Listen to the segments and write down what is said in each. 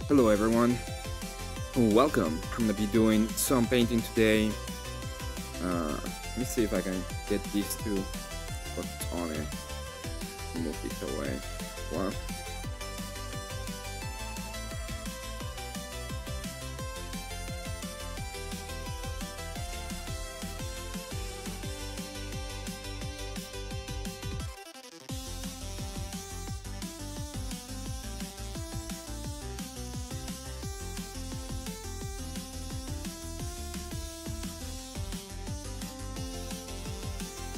Hello everyone, welcome. I'm gonna be doing some painting today. Let me see if I can get these two what's on it. Move it away. Wow.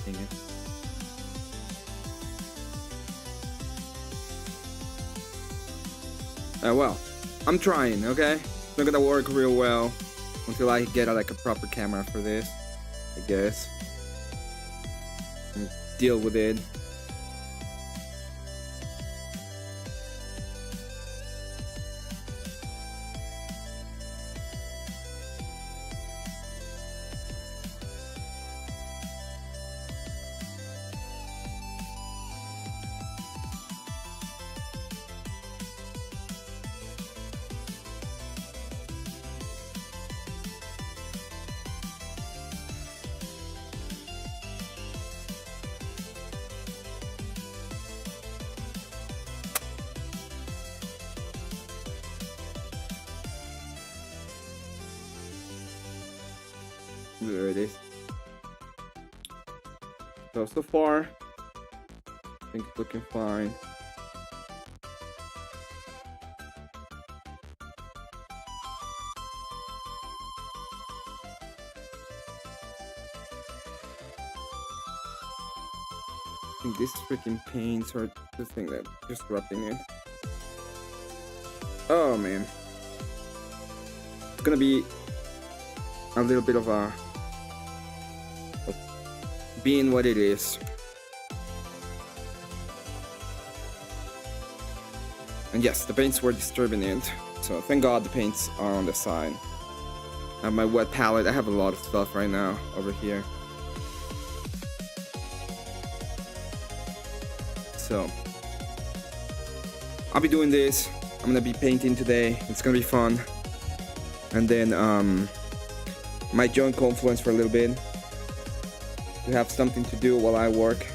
Dang it. Well, I'm trying, okay? It's not gonna work real well until I get like a proper camera for this, I guess. And deal with it. There it is. So far, I think it's looking fine. I think these freaking paints are the thing that just rubbing it. Oh man, it's gonna be a little bit of being what it is. And yes, the paints were disturbing it, so thank God the paints are on the side. I have my wet palette. I have a lot of stuff right now over here. So I'll be doing this. I'm gonna be painting today. It's gonna be fun. And then might join Confluence for a little bit to have something to do while I work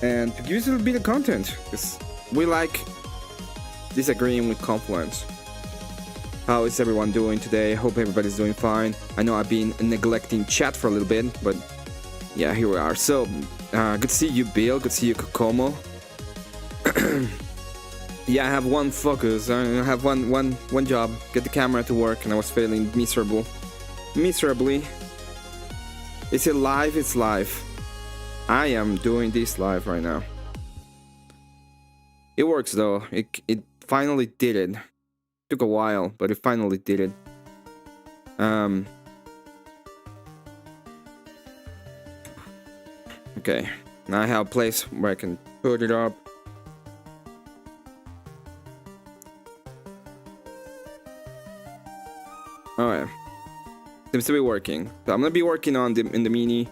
and to give us a little bit of content, because we like disagreeing with Confluence. How is everyone doing today? Hope everybody's doing fine. I know I've been neglecting chat for a little bit, but yeah, here we are. So good to see you, Bill. Good to see you, Kokomo. Yeah, I have one focus. I have one job: get the camera to work, and I was failing miserably. Is it live? It's live. I am doing this live right now. It works though. It finally did it. Took a while, but it finally did it. Okay, now I have a place where I can put it up. Oh yeah, seems to be working. So I'm gonna be working on in the mini.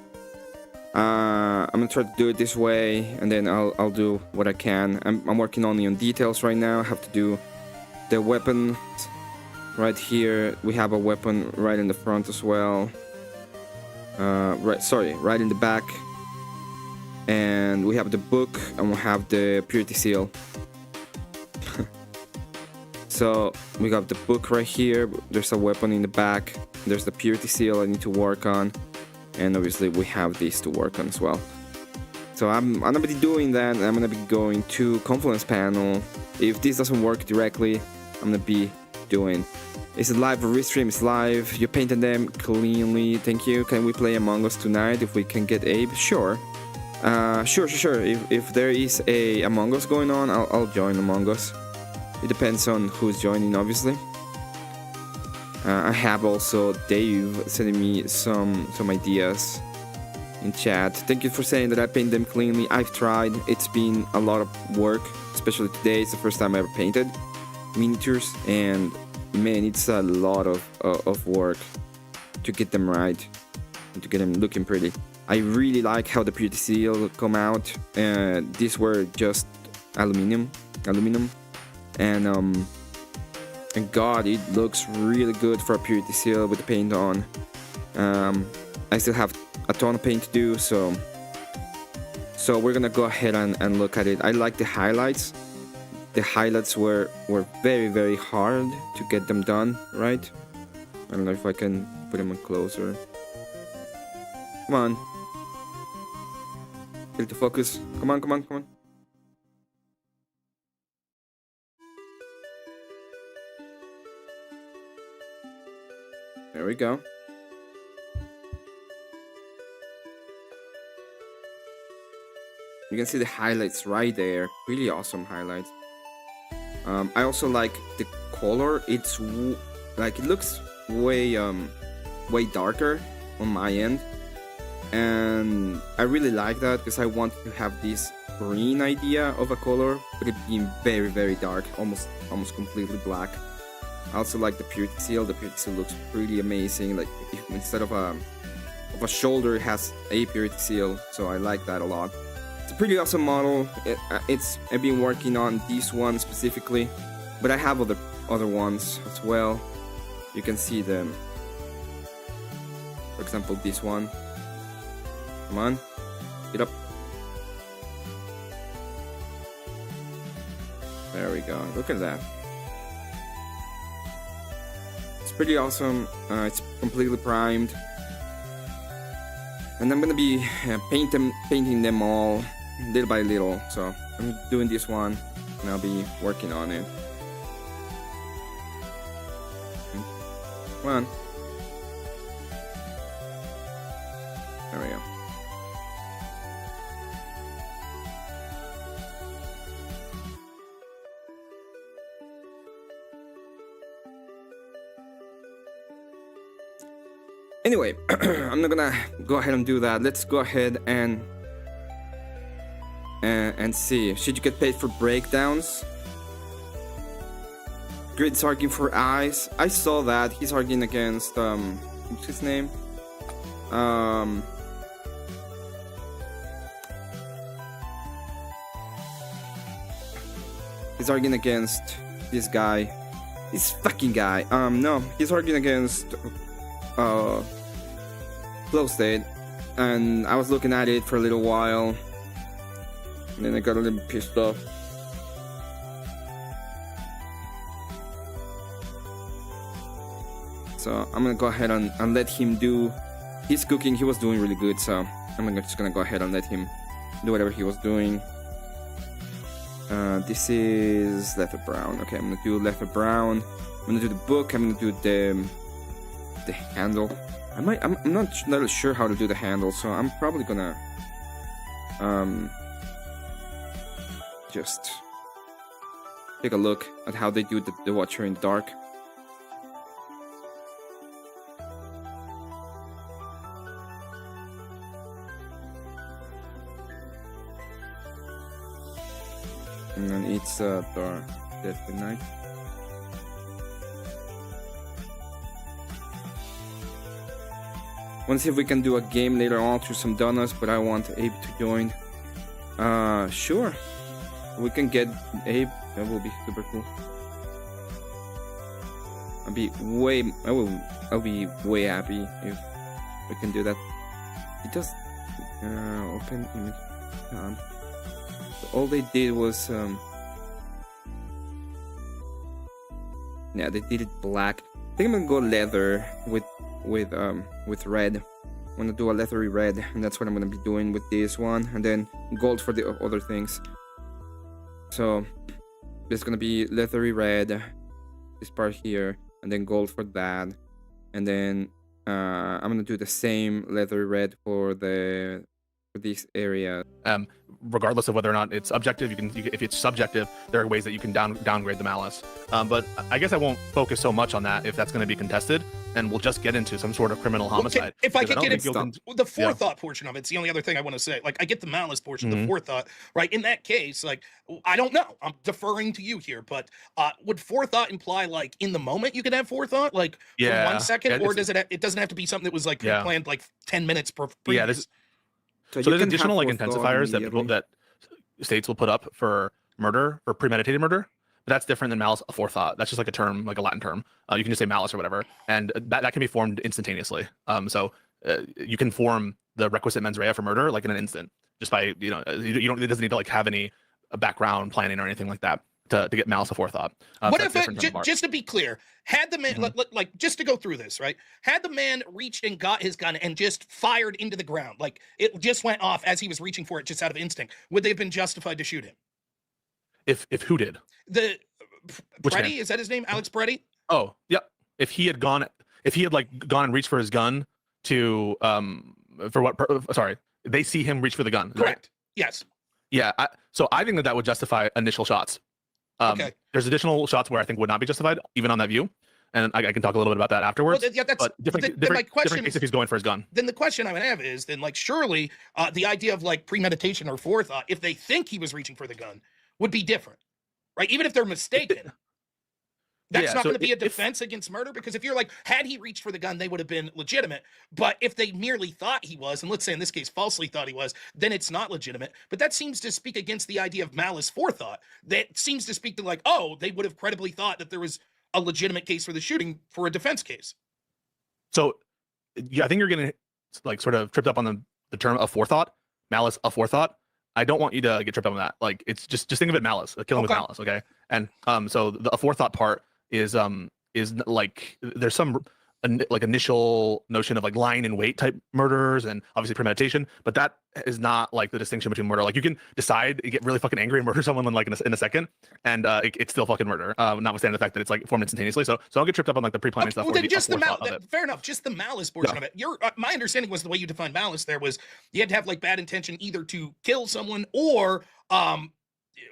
I'm gonna try to do it this way, and then I'll do what I can. I'm working only on details right now. I have to do the weapon right here. We have a weapon right in the front as well. Right in the back. And we have the book, and we have the purity seal. So we got the book right here. There's a weapon in the back. There's the purity seal I need to work on, and obviously we have these to work on as well. So I'm gonna be doing that. I'm gonna be going to Confluence panel. If this doesn't work directly, I'm gonna be doing. Is it live or restream? It's live. You painted them cleanly. Thank you. Can we play Among Us tonight if we can get Abe? Sure. Sure. If there is a Among Us going on, I'll join Among Us. It depends on who's joining, obviously. I have also Dave sending me some ideas in chat. Thank you for saying that I paint them cleanly. I've tried. It's been a lot of work, especially today. It's the first time I ever painted miniatures, and man, it's a lot of work to get them right and to get them looking pretty. I really like how the purity seal come out. These were just aluminum. And God, it looks really good for a purity seal with the paint on. I still have a ton of paint to do, so we're gonna go ahead and look at it. I like the highlights. The highlights were very, very hard to get them done, right? I don't know if I can put them in closer. Come on. Get it to focus. Come on, come on, come on. There we go. You can see the highlights right there. Really awesome highlights. I also like the color. It's like it looks way darker on my end, and I really like that because I want to have this green idea of a color, but it being very, very dark, almost completely black. I also like the purity seal. The purity seal looks pretty amazing. Like instead of a shoulder, it has a purity seal, so I like that a lot. It's a pretty awesome model. I've been working on this one specifically, but I have other ones as well. You can see them. For example, this one. Come on, get up. There we go. Look at that. It's pretty awesome. It's completely primed. And I'm gonna be painting them all little by little. So I'm doing this one, and I'll be working on it. Come on. There we go. Anyway, I'm not gonna go ahead and do that. Let's go ahead and see. Should you get paid for breakdowns? Grid's arguing for eyes. I saw that. He's arguing against what's his name? He's arguing against this guy. This fucking guy. No, he's arguing against flow state, and I was looking at it for a little while, and then I got a little pissed off. So I'm gonna go ahead and let him do his cooking. He was doing really good, so I'm just gonna go ahead and let him do whatever he was doing. This is leather brown. Okay, I'm gonna do leather brown. I'm gonna do the book. I'm gonna do the handle. I'm not really sure how to do the handle, so I'm probably gonna just take a look at how they do the Watcher in the Dark. And then it's dark, death by night. Want to see if we can do a game later on through some donuts, but I want Abe to join. Sure. We can get Abe. That will be super cool. I'll be way happy if we can do that. It does open image. So all they did was yeah, they did it black. I think I'm gonna go leather with red. I'm gonna do a leathery red, and that's what I'm gonna be doing with this one, and then gold for the other things. So there's gonna be leathery red, this part here, and then gold for that, and then I'm gonna do the same leathery red for this area. Regardless of whether or not it's objective, you can if it's subjective, there are ways that you can downgrade the malice. But I guess I won't focus so much on that if that's going to be contested, and we'll just get into some sort of criminal homicide. If I could get into the forethought portion of it's the only other thing I want to say. Like, I get the malice portion, the forethought, right? In that case, like, I don't know. I'm deferring to you here, but would forethought imply like in the moment you could have forethought, like for 1 second, or does it? It doesn't have to be something that was like pre-planned, like 10 minutes per. Yeah, this. So there's additional like intensifiers that states will put up for murder, for premeditated murder, but that's different than malice aforethought. That's just like a term, like a Latin term. You can just say malice or whatever, and that can be formed instantaneously. So you can form the requisite mens rea for murder like in an instant, just by you don't. It doesn't need to like have any background planning or anything like that to get malice aforethought. What if just to be clear, had the man like just to go through this, right? Had the man reached and got his gun and just fired into the ground, like it just went off as he was reaching for it, just out of instinct, would they have been justified to shoot him? If who did? The Preddy, is that his name? Alex Preddy? Oh, yeah. If he had like gone and reached for his gun to for what sorry, they see him reach for the gun. Correct. Right? Yes. Yeah. So I think that would justify initial shots. Okay. There's additional shots where I think would not be justified, even on that view, and I can talk a little bit about that afterwards. Well, yeah, that's different case if he's going for his gun. Then the question I would have is, then like surely the idea of like premeditation or forethought, if they think he was reaching for the gun, would be different, right? Even if they're mistaken. That's not going to be a defense against murder, because if you're like, had he reached for the gun, they would have been legitimate. But if they merely thought he was, and let's say in this case falsely thought he was, then it's not legitimate. But that seems to speak against the idea of malice forethought. That seems to speak to like, oh, they would have credibly thought that there was a legitimate case for the shooting for a defense case. So yeah, I think you're going to like sort of tripped up on the term of forethought, malice aforethought. I don't want you to get tripped up on that. Like it's just think of it malice, killing with malice, okay? And so the aforethought part is like there's some like initial notion of like lying in wait type murders and obviously premeditation, but that is not like the distinction between murder. Like you can decide to get really fucking angry and murder someone like in a second, and it's still fucking murder, notwithstanding the fact that it's like formed instantaneously. So don't get tripped up on like the pre-planning stuff. Well, then just fair enough. Just the malice portion of it. My understanding was the way you defined malice there was you had to have like bad intention either to kill someone or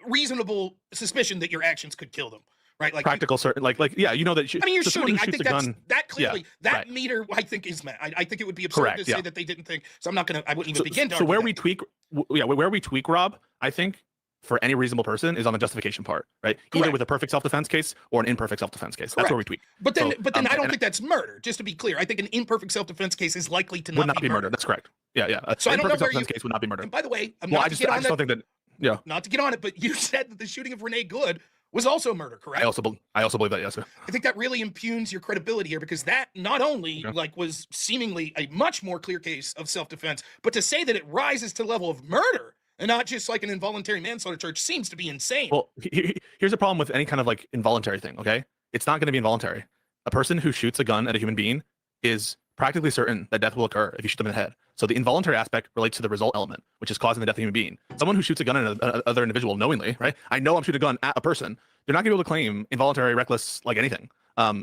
reasonable suspicion that your actions could kill them. Right, like practical, certain, like yeah, you know that. I mean, you're shooting. I think that clearly that meter. I think is met. I think it would be absurd to say that they didn't think. So I'm not gonna. I wouldn't even begin to. So where we tweak, where we tweak, Rob, I think for any reasonable person is on the justification part, right? Either with a perfect self-defense case or an imperfect self-defense case. That's where we tweak. But then, I don't think that's murder. Just to be clear, I think an imperfect self-defense case is likely to not be murder. That's correct. Yeah. So I don't know where case would not be murder. And by the way, I just don't think that. Yeah. Not to get on it, but you said that the shooting of Renee Good was also murder, correct? I also believe that, yes, sir. I think that really impugns your credibility here, because that not only like was seemingly a much more clear case of self-defense, but to say that it rises to the level of murder and not just like an involuntary manslaughter charge seems to be insane. Well, here's the problem with any kind of like involuntary thing, okay? It's not going to be involuntary. A person who shoots a gun at a human being is practically certain that death will occur if you shoot them in the head. So the involuntary aspect relates to the result element, which is causing the death of a human being. Someone who shoots a gun at another individual knowingly, right? I know I'm shooting a gun at a person. They're not going to be able to claim involuntary, reckless, like anything.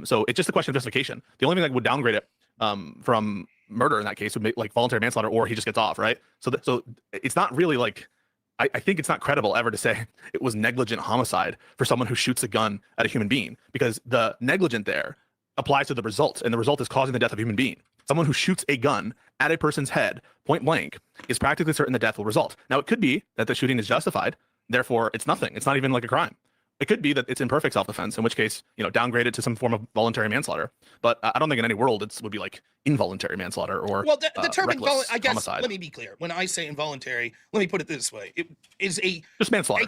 So it's just a question of justification. The only thing that would downgrade it from murder in that case would be like voluntary manslaughter, or he just gets off, right? So it's not really like, I think it's not credible ever to say it was negligent homicide for someone who shoots a gun at a human being, because the negligent there applies to the result, and the result is causing the death of a human being. Someone who shoots a gun at a person's head, point blank, is practically certain the death will result. Now, it could be that the shooting is justified, therefore it's nothing. It's not even like a crime. It could be that it's imperfect self-defense, in which case, downgrade it to some form of voluntary manslaughter. But I don't think in any world it would be like involuntary manslaughter or the term I guess homicide. Let me be clear. When I say involuntary, let me put it this way: it is just manslaughter.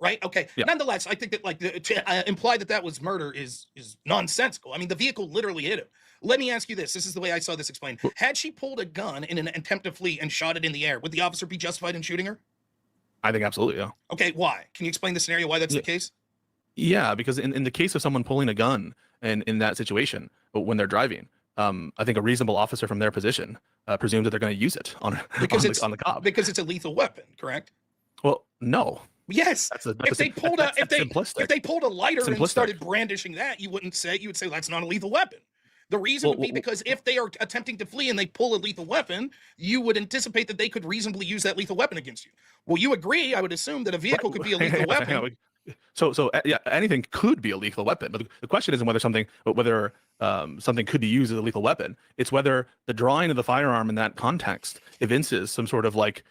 Right. Okay. Yeah. Nonetheless, I think that like to imply that was murder is nonsensical. I mean, the vehicle literally hit him. Let me ask you this. This is the way I saw this explained. Had she pulled a gun in an attempt to flee and shot it in the air, would the officer be justified in shooting her? I think absolutely, yeah. Okay, why? Can you explain the scenario why that's the case? Yeah, because in the case of someone pulling a gun and in that situation when they're driving, I think a reasonable officer from their position presumes that they're going to use it on the cop. Because it's a lethal weapon, correct? Well, no. Yes. If they pulled a lighter and started brandishing that, you would say that's not a lethal weapon. The reason would be because if they are attempting to flee and they pull a lethal weapon, you would anticipate that they could reasonably use that lethal weapon against you. Well, you agree, I would assume, that a vehicle could be a lethal weapon. So yeah, anything could be a lethal weapon, but the question isn't whether something could be used as a lethal weapon. It's whether the drawing of the firearm in that context evinces some sort of like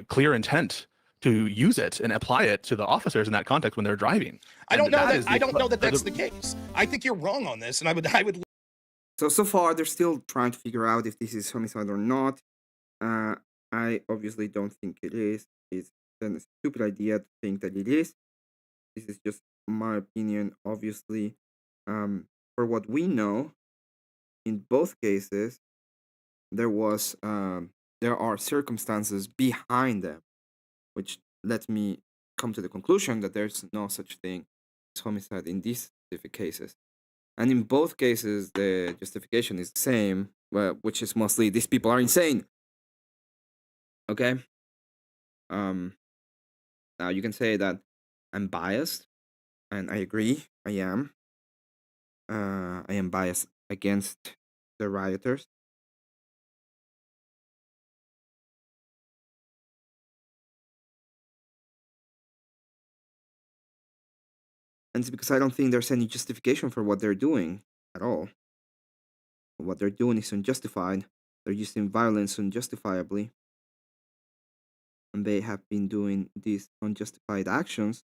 clear intent to use it and apply it to the officers in that context when they're driving. I don't know that that's the case. I think you're wrong on this, and I would. So far, they're still trying to figure out if this is homicide or not. I obviously don't think it is. It's a stupid idea to think that it is. This is just my opinion, obviously, for what we know, in both cases, there was there are circumstances behind them, which lets me come to the conclusion that there's no such thing as homicide in these specific cases. And in both cases, the justification is the same, which is mostly these people are insane. Okay. Um. Now you can say that I'm biased, and I agree. I am. I am biased against the rioters. And it's because I don't think there's any justification for what they're doing at all. What they're doing is unjustified. They're using violence unjustifiably. And they have been doing these unjustified actions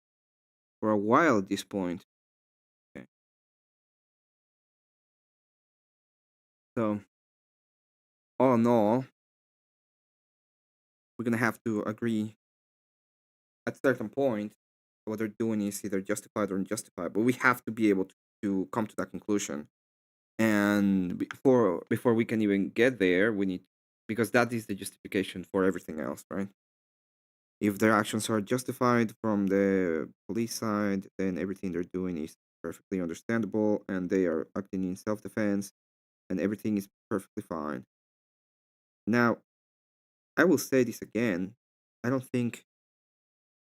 for a while at this point. Okay. So, all in all, we're gonna have to agree at a certain point what they're doing is either justified or unjustified. But we have to be able to come to that conclusion. And before we can even get there, we need, because that is the justification for everything else, right? If their actions are justified from the police side, then everything they're doing is perfectly understandable and they are acting in self-defense and everything is perfectly fine. Now, I will say this again. I don't think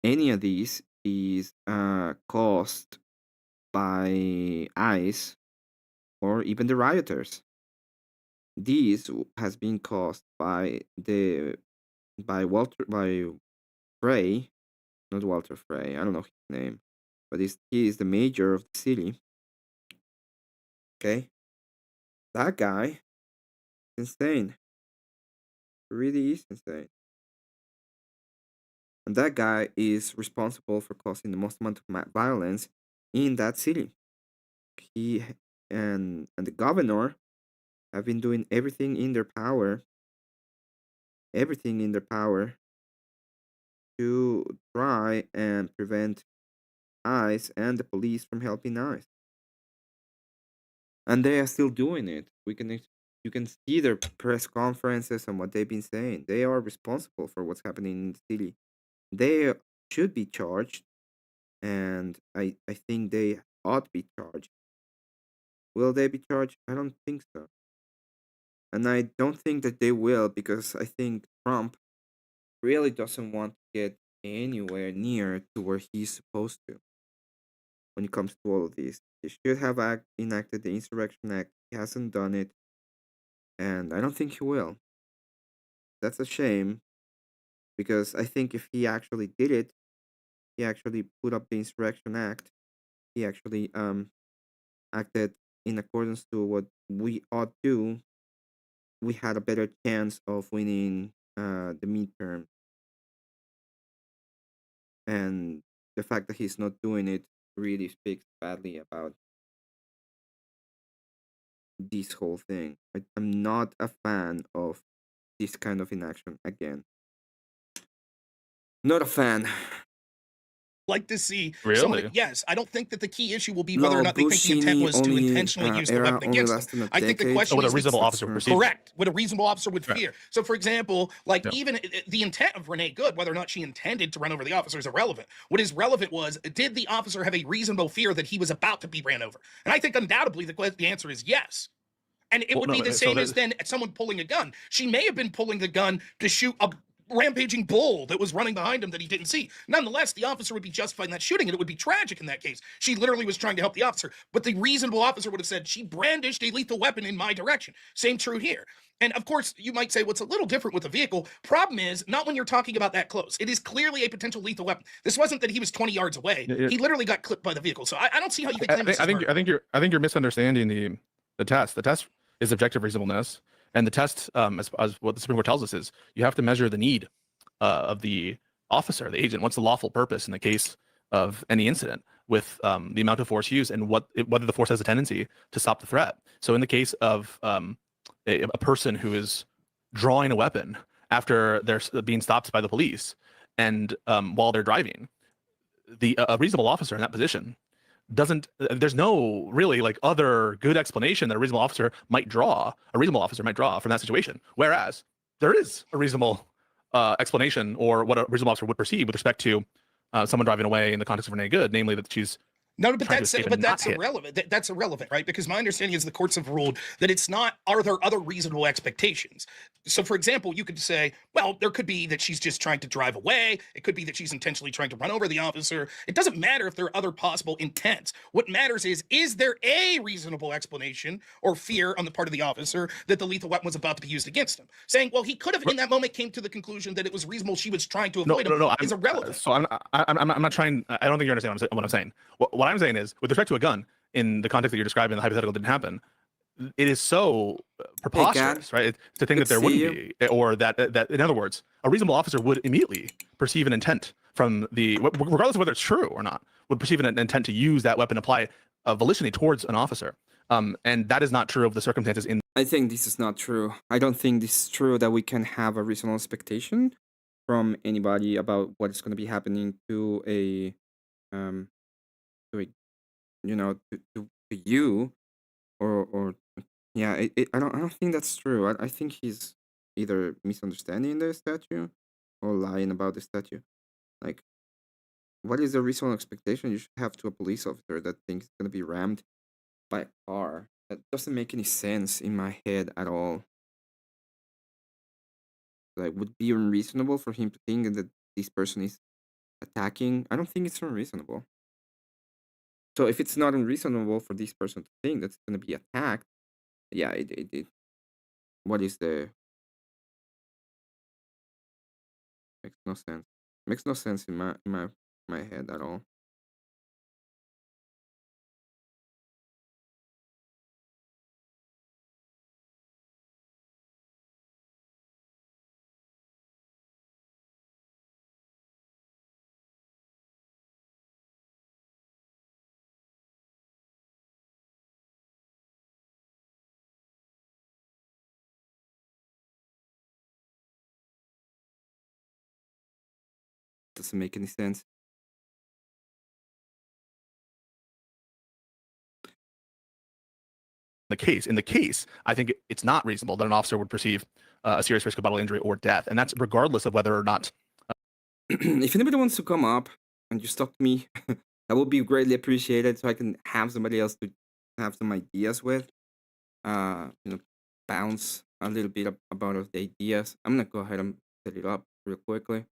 any of these is caused by ICE or even the rioters. This has been caused by Frey, not Walter Frey. I don't know his name, but he is the mayor of the city. Okay, that guy is insane. Really is insane. And that guy is responsible for causing the most amount of violence in that city. He and the governor have been doing everything in their power, to try and prevent ICE and the police from helping ICE. And they are still doing it. You can see their press conferences and what they've been saying. They are responsible for what's happening in the city. They should be charged, and I think they ought to be charged. Will they be charged? I don't think so. And I don't think that they will, because I think Trump really doesn't want to get anywhere near to where he's supposed to when it comes to all of this. He should have enacted the Insurrection Act. He hasn't done it, and I don't think he will. That's a shame, because I think if he actually did it, he actually put up the Insurrection Act, he actually acted in accordance to what we ought to, we had a better chance of winning the midterm. And the fact that he's not doing it really speaks badly about this whole thing. I'm not a fan of this kind of inaction again. Not a fan. Like to see Really? yes, I don't think that the key issue will be whether or not they think the intent was to only, intentionally use the era weapon only against lasted them. a I think the decade. question What a is reasonable officer would perceive. correct. What a reasonable officer would Right. fear. So, for example, like Yeah. even the intent of Renee Good, whether or not she intended to run over the officer, is irrelevant. What is relevant was, did the officer have a reasonable fear that he was about to be ran over? And I think undoubtedly the answer is yes. And it Well, would be no, the so same that- as then someone pulling a gun. She may have been pulling the gun to shoot a rampaging bull that was running behind him that he didn't see. Nonetheless, the officer would be justified in that shooting, and it would be tragic in that case. She literally was trying to help the officer, but the reasonable officer would have said, she brandished a lethal weapon in my direction. Same true here. And of course, you might say, what's a little different with a vehicle? Problem is, not when you're talking about that close. It is clearly a potential lethal weapon. This wasn't that he was 20 yards away. Yeah. He literally got clipped by the vehicle. So I don't see how you can claim this is murder. I think you're misunderstanding the test. The test is objective reasonableness, and the test, as what the Supreme Court tells us, is you have to measure the need of the officer, the agent. What's the lawful purpose in the case of any incident, with the amount of force used, and whether the force has a tendency to stop the threat. So in the case of a person who is drawing a weapon after they're being stopped by the police, and while they're driving, a reasonable officer in that position doesn't there's no really like other good explanation that a reasonable officer might draw from that situation, whereas there is a reasonable explanation or what a reasonable officer would perceive with respect to someone driving away in the context of Renee Good, namely that she's No, but trying to that's escape but and not that's hit. irrelevant. That's irrelevant, right? Because my understanding is the courts have ruled that it's not. Are there other reasonable expectations? So, for example, you could say, well, there could be that she's just trying to drive away. It could be that she's intentionally trying to run over the officer. It doesn't matter if there are other possible intents. What matters is there a reasonable explanation or fear on the part of the officer that the lethal weapon was about to be used against him? Saying, well, he could have in that moment came to the conclusion that it was reasonable. She was trying to avoid him. Is irrelevant. So I'm not trying. I don't think you understand what I'm saying. What I'm saying is, with respect to a gun, in the context that you're describing, the hypothetical didn't happen. It is so preposterous, right? To think that there wouldn't be, or that in other words, a reasonable officer would immediately perceive an intent from the, regardless of whether it's true or not, would perceive an intent to use that weapon, apply volitionally towards an officer, and that is not true of the circumstances in. I think this is not true. I don't think this is true that we can have a reasonable expectation from anybody about what is going to be happening to a, you know, to you, or yeah. I don't think that's true. I think he's either misunderstanding the statue or lying about the statue. Like, what is the reasonable expectation you should have to a police officer that thinks it's going to be rammed by a car? That doesn't make any sense in my head at all. Like, would be unreasonable for him to think that this person is attacking? I don't think it's unreasonable. So if it's not unreasonable for this person to think that's going to be attacked, yeah, it what is the, makes no sense. Makes no sense in my head at all. Doesn't make any sense. In the case, I think it's not reasonable that an officer would perceive a serious risk of bodily injury or death, and that's regardless of whether or not. If anybody wants to come up and just talk to me, that would be greatly appreciated, so I can have somebody else to have some ideas with. Bounce a little bit about the ideas. I'm gonna go ahead and set it up real quickly.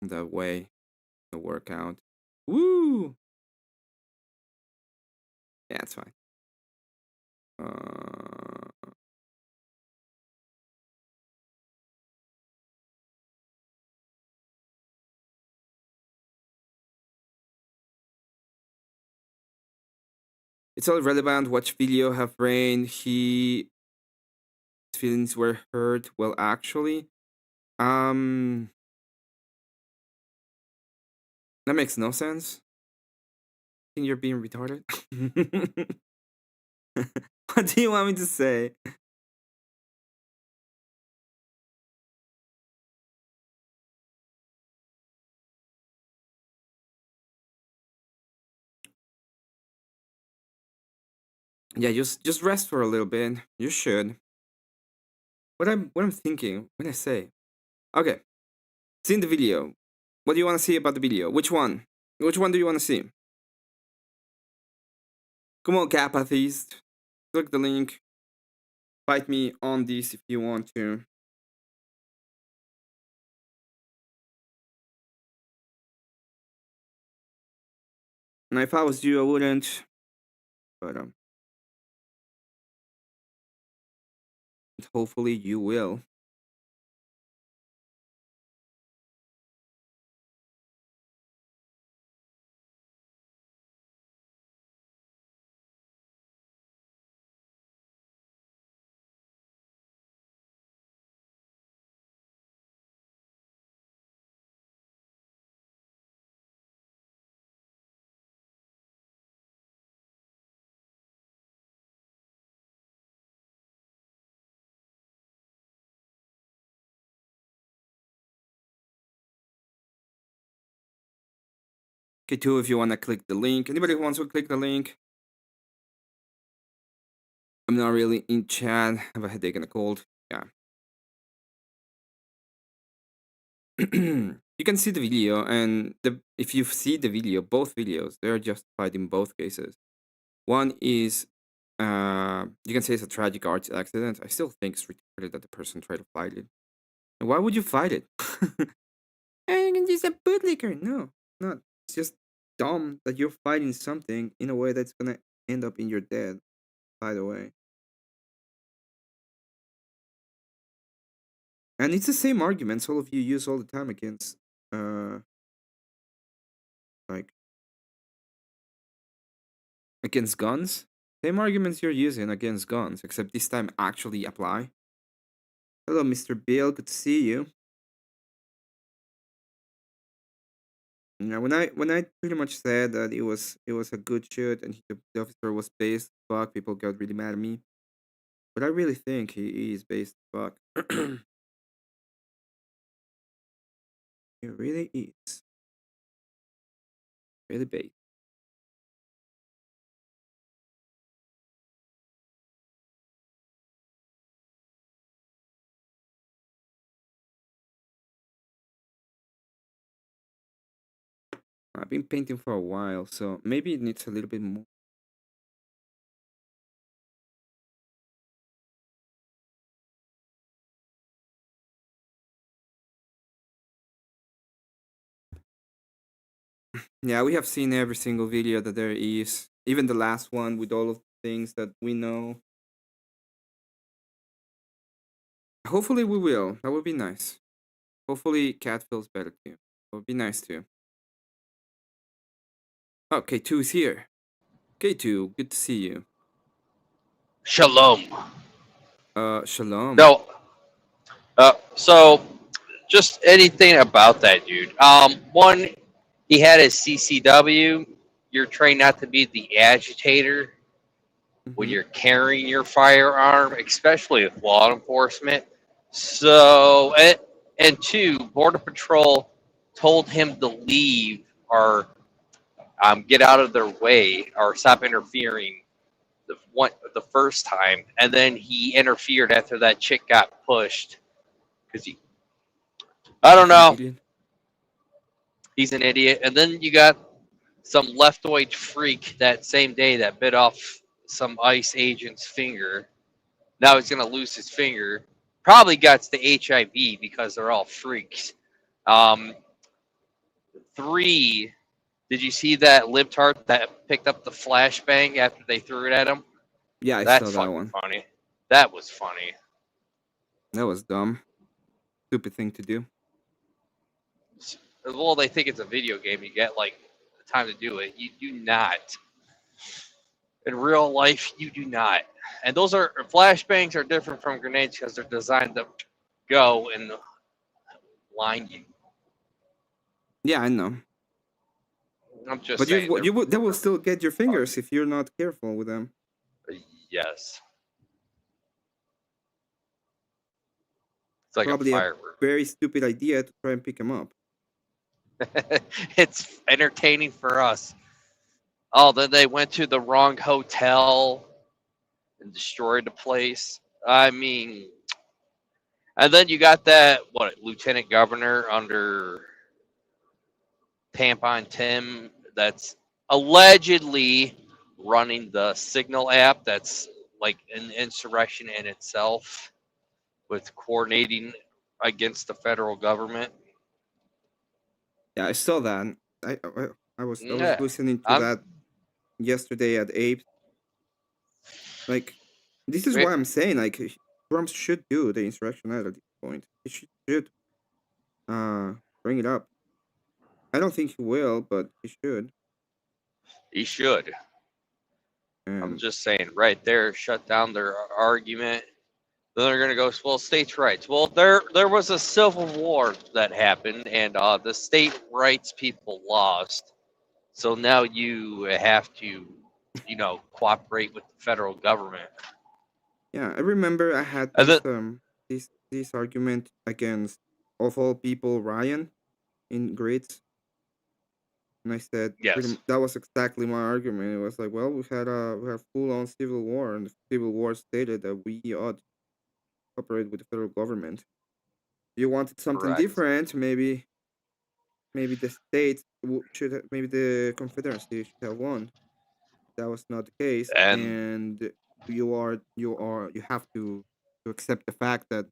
That way, the workout. Woo! Yeah, it's fine. It's all relevant. Watch video, have rain. His feelings were hurt. Well, actually, that makes no sense. I think you're being retarded. What do you want me to say? Yeah, just rest for a little bit. You should. What I'm thinking when I say, okay, seen the video. What do you want to see about the video? Which one? Which one do you want to see? Come on, Capatheist. Click the link. Fight me on this if you want to. And if I was you, I wouldn't. But hopefully you will. K2, if you want to click the link. Anybody who wants to click the link? I'm not really in chat. I have a headache and a cold. Yeah. You can see the video, and if you see the video, both videos, they're justified in both cases. One is, you can say it's a tragic art accident. I still think it's retarded that the person tried to fight it. And why would you fight it? Hey, you can use a bootlicker. No, not. It's just dumb that you're fighting something in a way that's gonna end up in your dead. By the way, and it's the same arguments all of you use all the time against, like against guns. Same arguments you're using against guns, except this time actually apply. Hello, Mr. Bill. Good to see you. Yeah, when I pretty much said that it was a good shoot and the officer was based, fuck, people got really mad at me. But I really think he is based, fuck. He really is. Really based. I've been painting for a while, so maybe it needs a little bit more. Yeah, we have seen every single video that there is, even the last one with all of the things that we know. Hopefully we will. That would be nice. Hopefully Cat feels better too. That would be nice too. Oh, K2 is here. K2, good to see you. Shalom. Shalom. No. So just anything about that dude. One, he had his CCW. You're trained not to be the agitator when you're carrying your firearm, especially with law enforcement. So, and two, Border Patrol told him to leave or get out of their way or stop interfering the first time, and then he interfered after that chick got pushed because I don't know, he's an idiot. And then you got some leftoid freak that same day that bit off some ICE agent's finger. Now he's gonna lose his finger. Probably got the HIV because they're all freaks. Three, did you see that libtard that picked up the flashbang after they threw it at him? Yeah, I That's saw that one. funny. That was funny. That was dumb. Stupid thing to do. Well, they think it's a video game. You get like the time to do it. You do not. In real life, you do not. And those are flashbangs are different from grenades because they're designed to go and blind you. Yeah, I know. I'm just but saying. they will still get your fingers if you're not careful with them. Yes. It's like Probably a firework. Very stupid idea to try and pick them up. It's entertaining for us. Oh, then they went to the wrong hotel and destroyed the place. I mean, and then you got that lieutenant governor under Tampon Tim that's allegedly running the Signal app. That's like an insurrection in itself, with coordinating against the federal government. Yeah, I saw that. I was listening to that yesterday at Ape. Like, this is why I'm saying, like, Trump should do the insurrection at this point. He should bring it up. I don't think he will, but he should. He should. I'm just saying, right there, shut down their argument. Then they're going to go, well, states' rights. Well, there was a civil war that happened, and the state rights people lost. So now you have to, cooperate with the federal government. Yeah, I remember I had this argument against, of all people, Ryan in grades. And I said, Yes. that was exactly my argument. It was like, well, we had full on civil war, and the civil war stated that we ought to cooperate with the federal government. You wanted something Correct. different, maybe the states should have, maybe the Confederacy should have won. That was not the case, And and you have to accept the fact that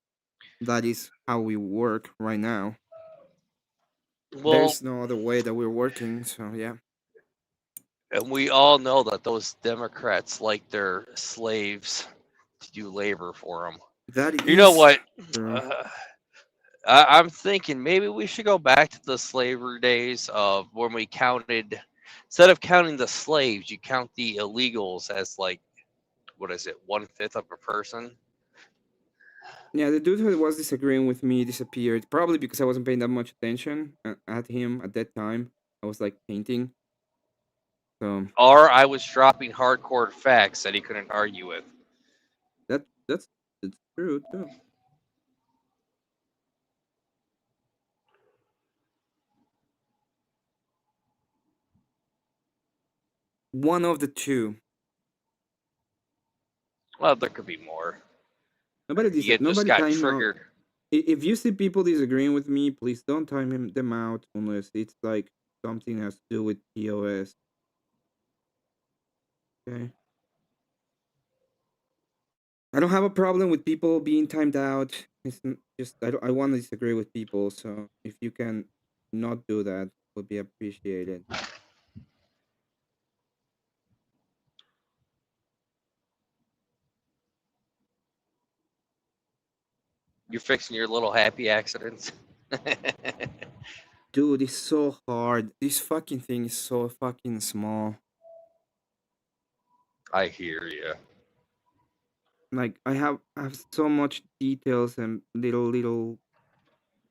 that is how we work right now. well, There's no other way that we're working. So yeah, and we all know that those Democrats like their slaves to do labor for them. that You know is what? true. Uh, I'm thinking maybe we should go back to the slavery days of when we counted, instead of counting the slaves, you count the illegals as like, what is it, 1/5 of a person? Yeah, the dude who was disagreeing with me disappeared. Probably because I wasn't paying that much attention at him at that time. I was like painting. So Or I was dropping hardcore facts that he couldn't argue with. that's true too. One of the two. Well, there could be more. You just Nobody got time out. triggered. If you see people disagreeing with me, please don't them out unless it's like something has to do with POS. Okay. I don't have a problem with people being timed out. Just I want to disagree with people. So if you can not do that, would be appreciated. You're fixing your little happy accidents. Dude, it's so hard. This fucking thing is so fucking small. I hear you. Like I have so much details and little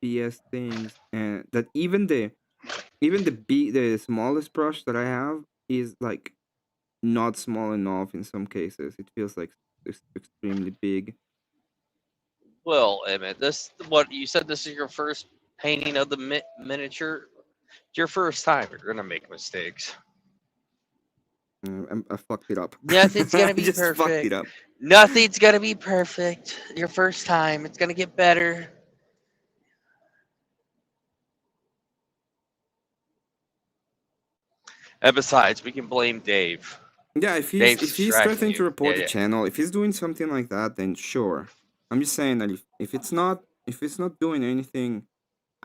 BS things, and that the smallest brush that I have is like not small enough in some cases. It feels like it's extremely big. Well, Emmett, this what you said. This is your first painting of the miniature. It's your first time. You're gonna make mistakes. I fucked it up. Nothing's I gonna be just fucked perfect. it up. Nothing's gonna be perfect. Your first time. It's gonna get better. And besides, we can blame Dave. Yeah, Dave's if he's distracting threatening to you. Yeah, report the yeah. channel, if he's doing something like that, then sure. I'm just saying that if it's not doing anything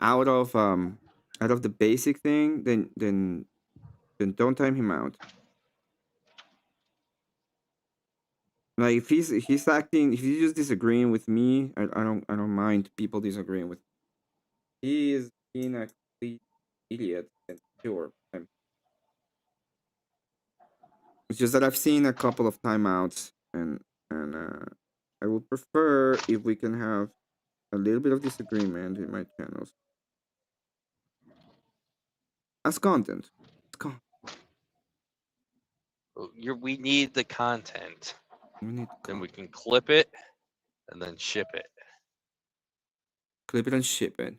out of the basic thing, then don't time him out. Like if he's acting, if he's just disagreeing with me, I don't mind people disagreeing with. He is being a complete idiot, and sure. It's just that I've seen a couple of timeouts, and I would prefer if we can have a little bit of disagreement in my channels as content. We need the content. We need Then we can clip it and then ship it. clip it and ship it.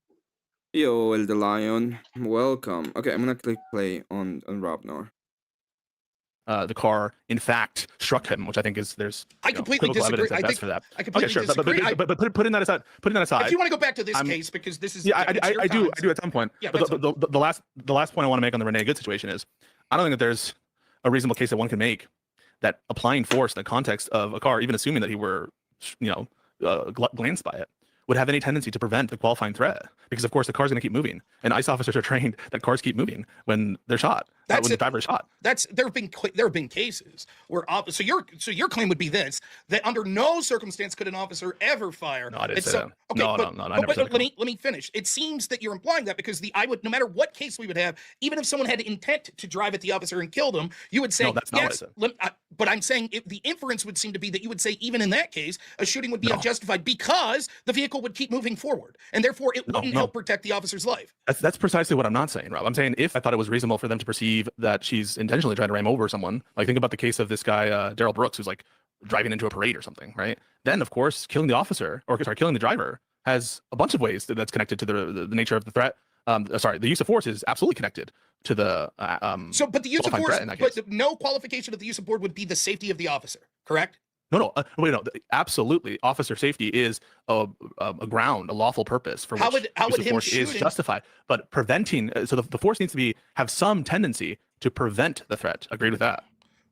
Yo, El the Lion, welcome. Okay, I'm gonna click play on Robnor. The car, in fact, struck him, which I think is I completely equivocal disagree. evidence at best for that. I completely Okay, sure, disagree. but putting that aside, If you want to go back to this case, because this is yeah, it's your I do time. at some point. Yeah, but the last point I want to make on the Renee Good situation is, I don't think that there's a reasonable case that one can make that applying force in the context of a car, even assuming that he were, glanced by it, would have any tendency to prevent the qualifying threat, because of course the car's going to keep moving, and ICE officers are trained that cars keep moving when they're shot. When the driver is shot. There have been cases where so your claim would be this, that under no circumstance could an officer ever fire. No, I didn't say that. Okay, No, I never said that. let me finish. It seems that you're implying that because no matter what case we would have, even if someone had intent to drive at the officer and kill them, you would say No, that's not yes. what I said. But I'm saying the inference would seem to be that you would say even in that case a shooting would be unjustified because the vehicle would keep moving forward and therefore it wouldn't help protect the officer's life. That's precisely what I'm not saying, Rob. I'm saying if I thought it was reasonable for them to perceive that she's intentionally trying to ram over someone, like think about the case of this guy Daryl Brooks, who's like driving into a parade or something, right? Then of course killing the officer, or sorry, killing the driver has a bunch of ways that's connected to the nature of the threat sorry, the use of force is absolutely connected to the But the use of qualifying force, threat in that but case. no qualification of the use of force would be the safety of the officer, correct? No, wait, no, absolutely. Officer safety is a ground, a lawful purpose for which How use would of him force is shooting? justified. But preventing, so the force needs to have some tendency to prevent the threat. Agreed with that?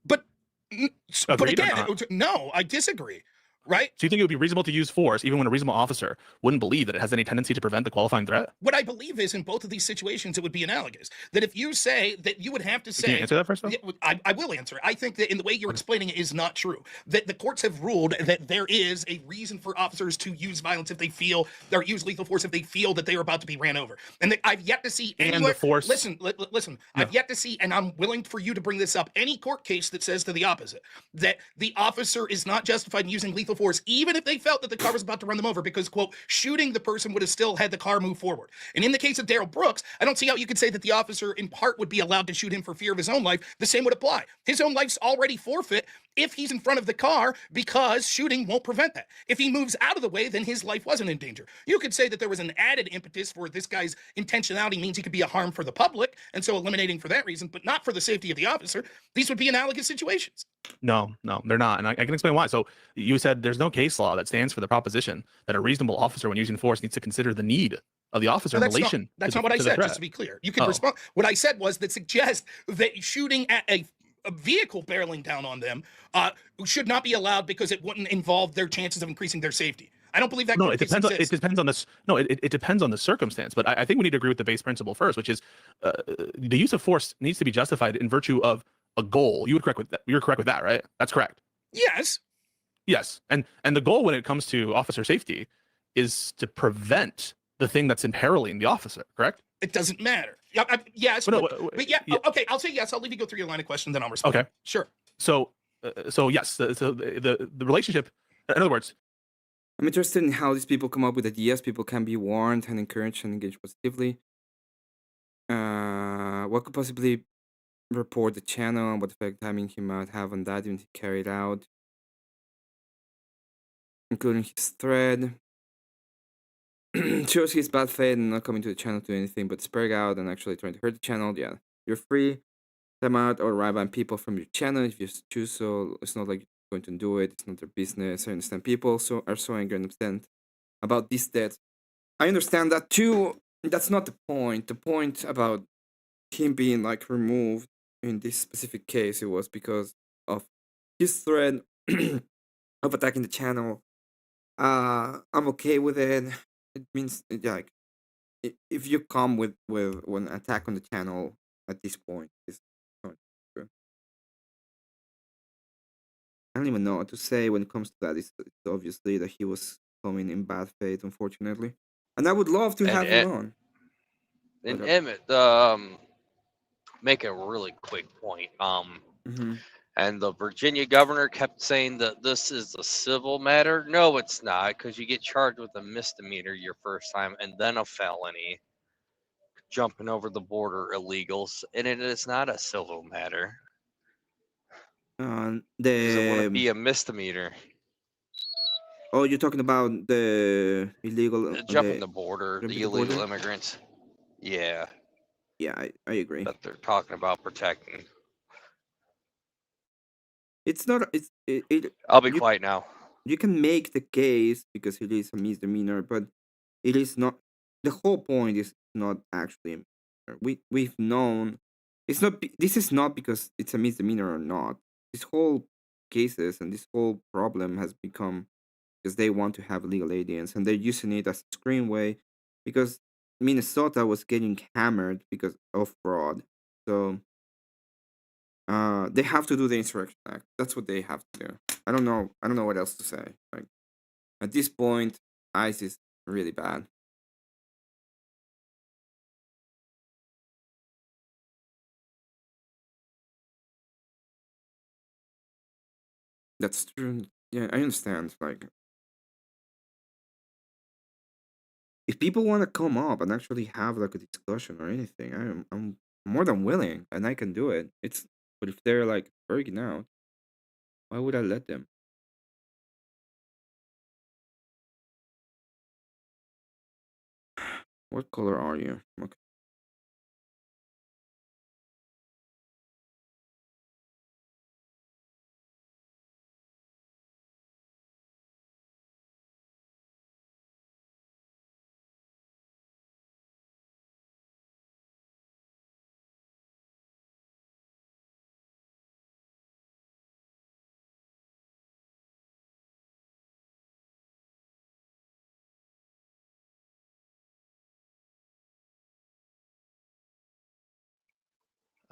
But Agreed or again, not? no, I disagree. Right? So you think it would be reasonable to use force even when a reasonable officer wouldn't believe that it has any tendency to prevent the qualifying threat? What I believe is in both of these situations, it would be analogous. That if you say that you would have to say. Can you answer that first, though? I will answer it. I think that in the way you're explaining it is not true. That the courts have ruled that there is a reason for officers to use violence if they feel, or use lethal force if they feel that they are about to be ran over. And that I've yet to see anywhere. And the force. Listen. No. I've yet to see, and I'm willing for you to bring this up, any court case that says to the opposite, that the officer is not justified in using lethal force, even if they felt that the car was about to run them over, because, quote, shooting the person would have still had the car move forward. And in the case of Daryl Brooks, I don't see how you could say that the officer in part would be allowed to shoot him for fear of his own life. The same would apply. His own life's already forfeit if he's in front of the car, because shooting won't prevent that. If he moves out of the way, then his life wasn't in danger. You could say that there was an added impetus for this guy's intentionality means he could be a harm for the public, and so eliminating for that reason, but not for the safety of the officer. These would be analogous situations. No, they're not. And I can explain why. So you said there's no case law that stands for the proposition that a reasonable officer, when using force, needs to consider the need of the officer in relation. That's not what I said, just to be clear. You can respond. What I said was that suggests that shooting at a vehicle barreling down on them should not be allowed because it wouldn't involve their chances of increasing their safety. I don't believe that. No, it depends. It depends on this. No, it depends on the circumstance. But I think we need to agree with the base principle first, which is the use of force needs to be justified in virtue of a goal. You would correct with that. You're correct with that, right? That's correct. Yes. Yes, and the goal when it comes to officer safety is to prevent the thing that's imperiling the officer. Correct? It doesn't matter. Yes, but yeah. Okay, I'll say yes. I'll leave you go through your line of question, then I'll respond. Okay, sure. So yes, the relationship. In other words, I'm interested in how these people come up with ideas. People can be warned and encouraged and engaged positively. What could possibly report the channel and what effect having him might have on that even if he carried out, including his thread. Shows his bad faith and not coming to the channel to do anything but spurring out and actually trying to hurt the channel. Yeah, you're free. Time out or arrive on people from your channel if you choose so. It's not like you're going to do it. It's not their business. I understand people are so angry and upset about this death. I understand that too. That's not the point. The point about him being like removed in this specific case, it was because of his threat of attacking the channel. I'm okay with it. It means like if you come with an attack on the channel at this point, it's not true. I don't even know what to say when it comes to that. It's obviously that he was coming in bad faith, unfortunately, and I would love to have him on. And Emmett, make a really quick point. And the Virginia governor kept saying that this is a civil matter. No, it's not, because you get charged with a misdemeanor your first time and then a felony, jumping over the border illegals, and it is not a civil matter. It wouldn't be a misdemeanor. Oh, you're talking about the illegal jumping the border, the illegal immigrants. Yeah. Yeah, I agree. That they're talking about protecting. It's not. I'll be quiet now. You can make the case because it is a misdemeanor, but it is not. The whole point is not actually. We've known. It's not. This is not because it's a misdemeanor or not. This whole cases and this whole problem has become because they want to have illegal aliens and they're using it as a screenway because Minnesota was getting hammered because of fraud. So they have to do the Insurrection Act. That's what they have to do. I don't know what else to say. Like at this point, ICE is really bad. That's true. Yeah, I understand. Like, if people want to come up and actually have like a discussion or anything, I'm more than willing, and I can do it. But if they're like freaking out, why would I let them? What color are you? Okay.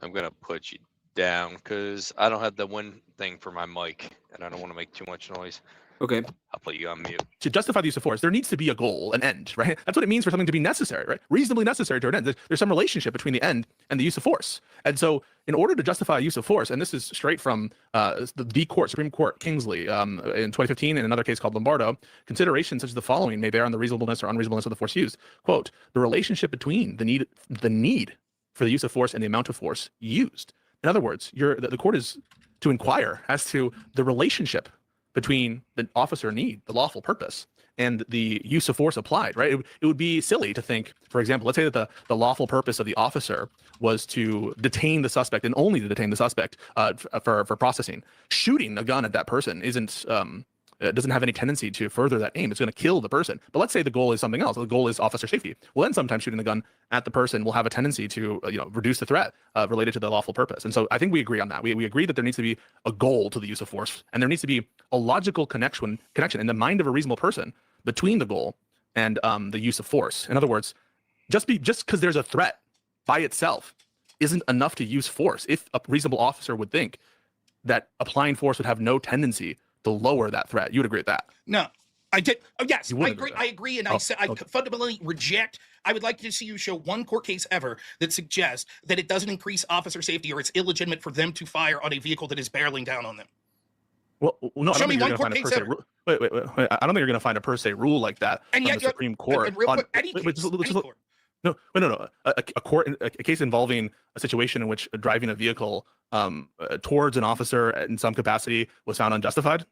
I'm gonna put you down because I don't have the win thing for my mic, and I don't want to make too much noise. Okay. I'll put you on mute. To justify the use of force, there needs to be a goal, an end, right? That's what it means for something to be necessary, right? Reasonably necessary to an end. There's some relationship between the end and the use of force. And so, in order to justify use of force, and this is straight from the court, Supreme Court, Kingsley, in 2015, in another case called Lombardo, considerations such as the following may bear on the reasonableness or unreasonableness of the force used. Quote, the relationship between the need for the use of force and the amount of force used. In other words, the court is to inquire as to the relationship between the officer need, the lawful purpose, and the use of force applied, right? It would be silly to think, for example, let's say that the lawful purpose of the officer was to detain the suspect and only to detain the suspect for processing. Shooting a gun at that person isn't doesn't have any tendency to further that aim. It's going to kill the person. But let's say the goal is something else. The goal is officer safety. Well, then sometimes shooting the gun at the person will have a tendency to reduce the threat related to the lawful purpose. And so I think we agree on that. We agree that there needs to be a goal to the use of force, and there needs to be a logical connection in the mind of a reasonable person between the goal and the use of force. In other words, just because there's a threat by itself isn't enough to use force. If a reasonable officer would think that applying force would have no tendency to lower that threat, you would agree with that? No, I did. Oh, yes, You I would agree. agree I agree, and I said I fundamentally reject. I would like to see you show one court case ever that suggests that it doesn't increase officer safety or it's illegitimate for them to fire on a vehicle that is barreling down on them. Well, no, Show me one court I don't think case you're ever. going to find a per se rule. Wait. I don't think you're going to find a per se rule like that And from yet, the Supreme Court. and real quick, any case, any court. No. A case involving a situation in which driving a vehicle towards an officer in some capacity was found unjustified.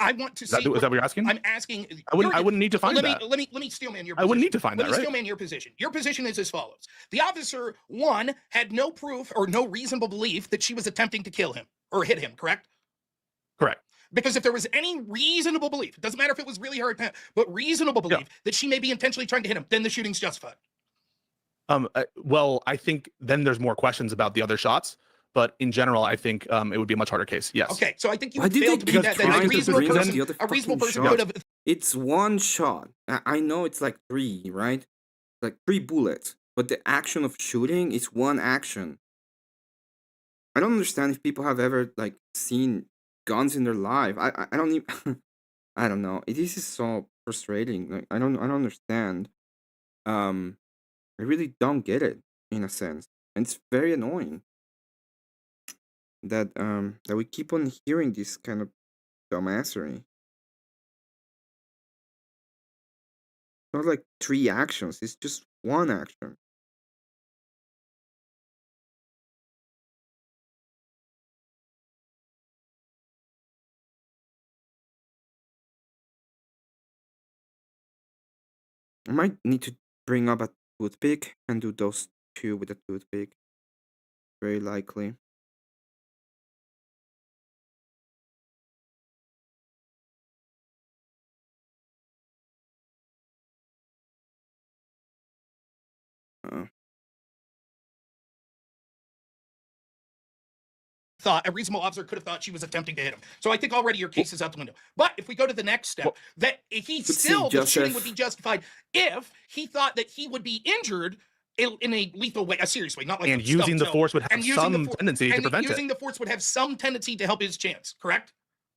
I want to see. Is that what you're asking? I'm asking. I wouldn't need to find that. Let me steelman your position. I wouldn't need to find that, Let me right? steelman your position. Your position is as follows. The officer, one, had no proof or no reasonable belief that she was attempting to kill him or hit him, correct? Correct. Because if there was any reasonable belief, it doesn't matter if it was really her intent, but reasonable belief that she may be intentionally trying to hit him, then the shooting's justified. Well, I think then there's more questions about the other shots. But in general, I think it would be a much harder case. Yes. Okay, so I think you Why did failed they to keep do that. trying A to reasonable bring person, the other a reasonable fucking person shot? would have. It's one shot. I know it's like 3, right? Like 3 bullets. But the action of shooting is one action. I don't understand if people have ever like seen guns in their life. I don't even I don't know. This is so frustrating. Like I don't understand. I really don't get it in a sense. And it's very annoying that we keep on hearing this kind of dumbassery. Not like 3 actions, it's just one action. I might need to bring up a toothpick and do those 2 with a toothpick. Very likely. Thought a reasonable officer could have thought she was attempting to hit him. So I think already your case is out the window. But if we go to the next step, that he still the shooting would be justified if he thought that he would be injured in a lethal way, a serious way, not like and using the force would have some tendency to prevent it. Using the force would have some tendency to help his chance. Correct?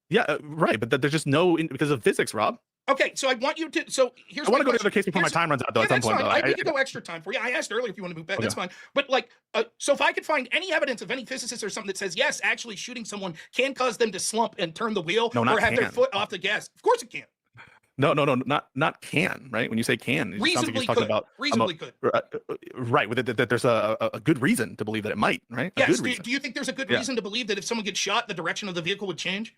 Yeah, right. But there's just no because of physics, Rob. Okay, so I want you to. So here's. I want to go to the case before my time runs out, though. At some point, though, I need to go extra time for you. I asked earlier if you want to move back. Okay. That's fine. But like, so if I could find any evidence of any physicist or something that says yes, actually shooting someone can cause them to slump and turn the wheel or have their foot off the gas. Of course it can. No, not can. Right? When you say can, it sounds like you're talking about reasonably could. Right. With it, that there's a good reason to believe that it might. Right? Yes. Do you think there's a good reason to believe that if someone gets shot, the direction of the vehicle would change?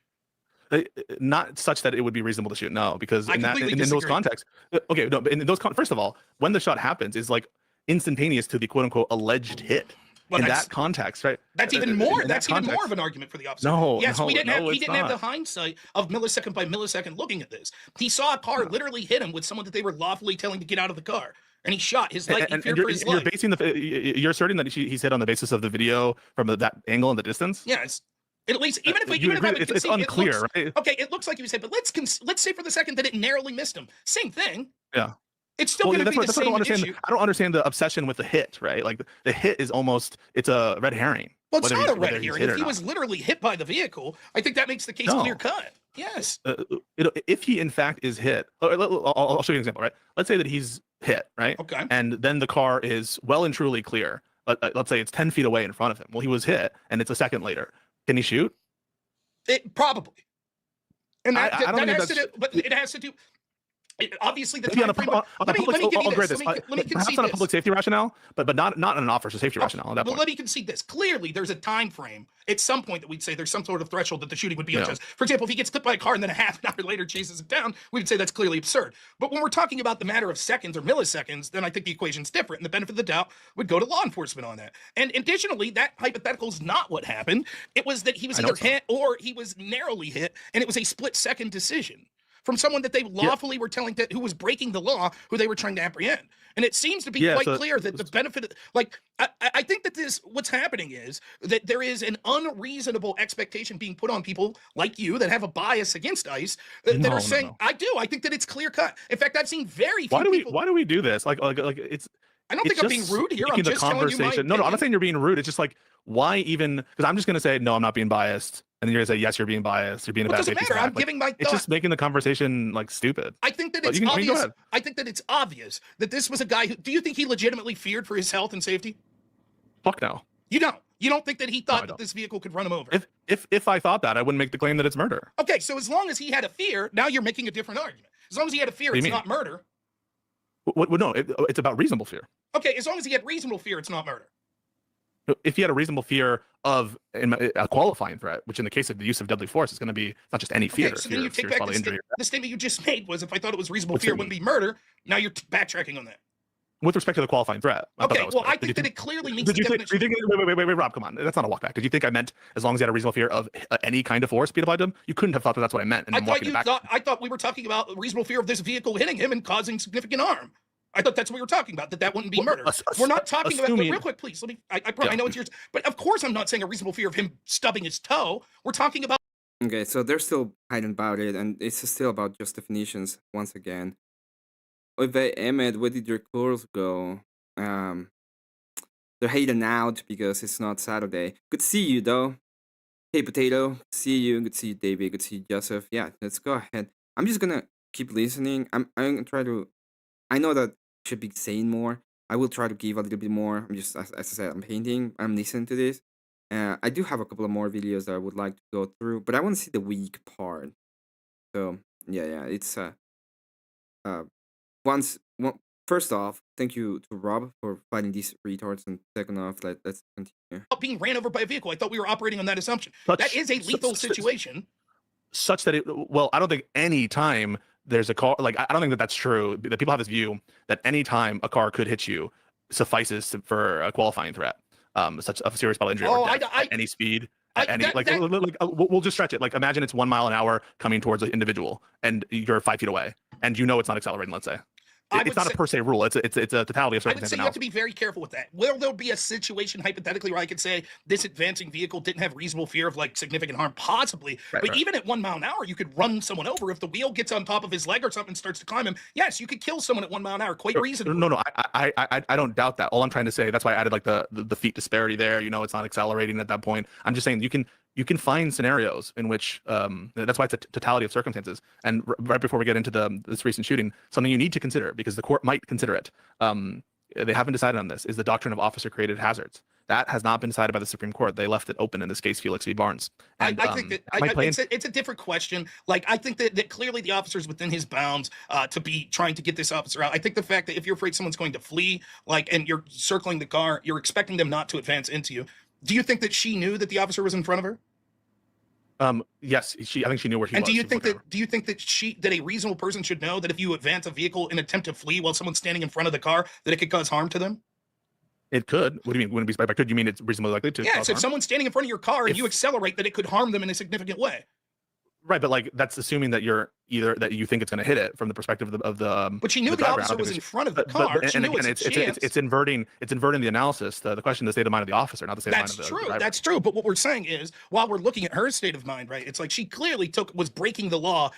Not such that it would be reasonable to shoot. No, because I in that completely in those disagree. contexts, okay, no, but in those first of all, when the shot happens is like instantaneous to the quote unquote alleged hit. Well, In that's- that context, right? That's even more. In That's that even more context- of an argument for the officer. No, yes, no, we didn't no, have. He it's didn't have the not. hindsight of millisecond by millisecond looking at this. He saw a car literally hit him with someone that they were lawfully telling to get out of the car, and he shot his life. He feared for his you're life. basing you're asserting that he's hit on the basis of the video from that angle in the distance. Yes. At least, even if we, You even if agree I that would it's concede, unclear, looks, right? okay, it looks like you said, but let's say for the second that it narrowly missed him. Same thing. Yeah. It's still going to be the that's what I same don't understand. issue. I don't understand the obsession with the hit, right? Like the hit is almost it's a red herring. Well, it's not a whether red he's herring. hit If or he not. was literally hit by the vehicle, I think that makes the case No. clear cut. Yes. If he in fact is hit, I'll show you an example, right? Let's say that he's hit, right? Okay. And then the car is well and truly clear. Let's say it's 10 feet away in front of him. Well, he was hit, and it's a second later. Can he shoot? It probably. And that, I don't that think has to do, that's- but it has to do. Obviously, the Maybe on time a frame. public, Let me give you this. Let me perhaps concede on a this. public safety rationale, but not an officer safety rationale at that Well, point. let me concede this. Clearly, there's a time frame at some point that we'd say there's some sort of threshold that the shooting would be Yeah. unjust. For example, if he gets clipped by a car and then a half an hour later chases it down, we would say that's clearly absurd. But when we're talking about the matter of seconds or milliseconds, then I think the equation's different, and the benefit of the doubt would go to law enforcement on that. And additionally, that hypothetical is not what happened. It was that he was I know either it's not. hit or he was narrowly hit, and it was a split-second decision from someone that they lawfully were telling who was breaking the law, who they were trying to apprehend. And it seems to be quite clear that the benefit of, like, I think that what's happening is that there is an unreasonable expectation being put on people like you that have a bias against ICE that are saying, no. I think that it's clear cut. In fact, I've seen very few people. Why do we do this? Like it's I don't it's think I'm being just rude here. I'm making the just telling you my conversation. No, I'm opinion. not saying you're being rude. It's just like, why even? Because I'm just gonna say no, I'm not being biased, and then you're gonna say yes, you're being biased. You're being a Well, it bad doesn't safety matter. staff. I'm Like, giving my it's thought. just making the conversation like stupid. I think that But it's you can- go obvious. ahead. I think that it's obvious that this was a guy who. Do you think he legitimately feared for his health and safety? Fuck no. You don't. You don't think that he I thought that don't. this vehicle could run him over? If I thought that, I wouldn't make the claim that it's murder. Okay, so as long as he had a fear, now you're making a different argument. As long as he had a fear, What do it's you mean? not murder. No, it's about reasonable fear. Okay, as long as he had reasonable fear, it's not murder. If he had a reasonable fear of a qualifying threat, which in the case of the use of deadly force is going to be it's not just any fear, Okay, so fear then you of take serious back bodily injury. the statement you just made was if I thought it was reasonable What's fear, it it wouldn't mean? be murder. Now you're backtracking on that. With respect to the qualifying threat. I thought Okay, that was well, clear. I think that it clearly means Did the you think, definition. do you think, wait, Rob, come on. That's not a walk back. Did you think I meant as long as he had a reasonable fear of any kind of force being applied to him? You couldn't have thought that that's what I meant. And I I'm thought walking you it back. thought I thought we were talking about reasonable fear of this vehicle hitting him and causing significant harm. I thought that's what we were talking about. That wouldn't be Well, murder. We're not talking about. assuming- Real quick, please. Let me. I know it's yours, but of course I'm not saying a reasonable fear of him stubbing his toe. We're talking about. Okay, so they're still hiding about it, and it's still about just definitions once again. With Emmet, where did your calls go? They're hating out because it's not Saturday. Good to see you, though. Hey, Potato. See you. Good to see you, David. Good to see you, Joseph. Yeah, let's go ahead. I'm just gonna keep listening. I'm gonna try to. I know that I should be saying more. I will try to give a little bit more. I'm just, as I said, I'm painting. I'm listening to this. I do have a couple of more videos that I would like to go through, but I want to see the weak part. So yeah, it's first off, thank you to Rob for fighting these retards, and second off, let's continue. being ran over by a vehicle. I thought we were operating on that assumption. Such- That is a lethal such- situation. Such that I don't think any time there's a car, like I don't think that that's true. That people have this view that any time a car could hit you suffices for a qualifying threat, such a serious bodily injury or death at any speed. We'll just stretch it. Like imagine it's 1 mile an hour coming towards an individual, and you're 5 feet away, and you know it's not accelerating. Let's say it's not a per se rule. It's a totality of I would circumstances. say you have to be very careful with that. Will there be a situation hypothetically where I could say this advancing vehicle didn't have reasonable fear of like significant harm? Possibly, but even at 1 mile an hour, you could run someone over if the wheel gets on top of his leg or something and starts to climb him. Yes, you could kill someone at 1 mile an hour quite reasonably. No, I don't doubt that. All I'm trying to say, that's why I added like the feet disparity there. You know, it's not accelerating at that point. I'm just saying you can find scenarios in which that's why it's a totality of circumstances. And right before we get into this recent shooting, something you need to consider because the court might consider it. They haven't decided on this. Is the doctrine of officer-created hazards? That has not been decided by the Supreme Court. They left it open in this case, Felix v. Barnes. And, I think that it's a different question. Like I think that clearly the officer's within his bounds to be trying to get this officer out. I think the fact that if you're afraid someone's going to flee, and you're circling the car, you're expecting them not to advance into you. Do you think that she knew that the officer was in front of her? Yes, I think she knew where he And was. do you think that a reasonable person should know that if you advance a vehicle and attempt to flee while someone's standing in front of the car, that it could cause harm to them? It could. What do you mean? Wouldn't be by could? You mean it's reasonably likely to? Yeah, Cause so if harm? someone's standing in front of your car and If- you accelerate, that it could harm them in a significant way. Right, but like that's assuming that you think it's going to hit it from the perspective of the. But she knew the driver. officer was in front of the car. She and knew again, it's inverting the analysis. The question, the state of mind of the officer, not the state of mind of the driver. That's true. But what we're saying is, while we're looking at her state of mind, right? It's like she clearly was breaking the law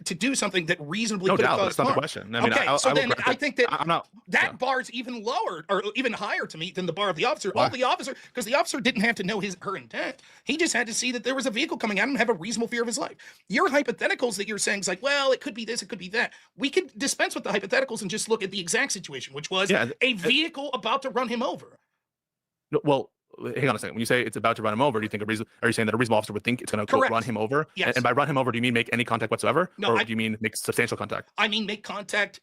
to do something that reasonably No could have doubt, caused that's not the harm. question. I mean, Okay, so then I think that I'm not. that bar's even lower or even higher to me than the bar of the officer. Why? Because the officer didn't have to know her intent. He just had to see that there was a vehicle coming at him and have a reasonable fear of his life. Your hypotheticals that you're saying is like, well, it could be this, it could be that. We could dispense with the hypotheticals and just look at the exact situation, which was a vehicle about to run him over. Well, hang on a second. When you say it's about to run him over, do you think are you saying that a reasonable officer would think it's going to run him over? Yes. And by run him over, do you mean make any contact whatsoever? No, or do you mean make substantial contact? I mean make contact.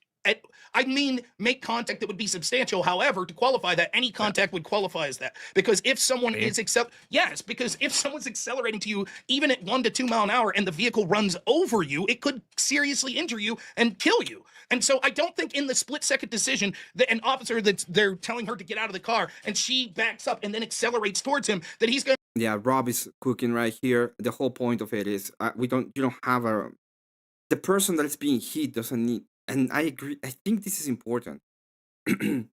Make contact that would be substantial. However, to qualify that, any contact would qualify as that. Because if someone because if someone's accelerating to you, even at 1 to 2 mile an hour, and the vehicle runs over you, it could seriously injure you and kill you. And so I don't think in the split-second decision that an officer they're telling her to get out of the car and she backs up and then accelerates towards him, that he's going. Yeah, Rob is cooking right here. The whole point of it is you don't have the person that is being hit doesn't need. And I agree. I think this is important. The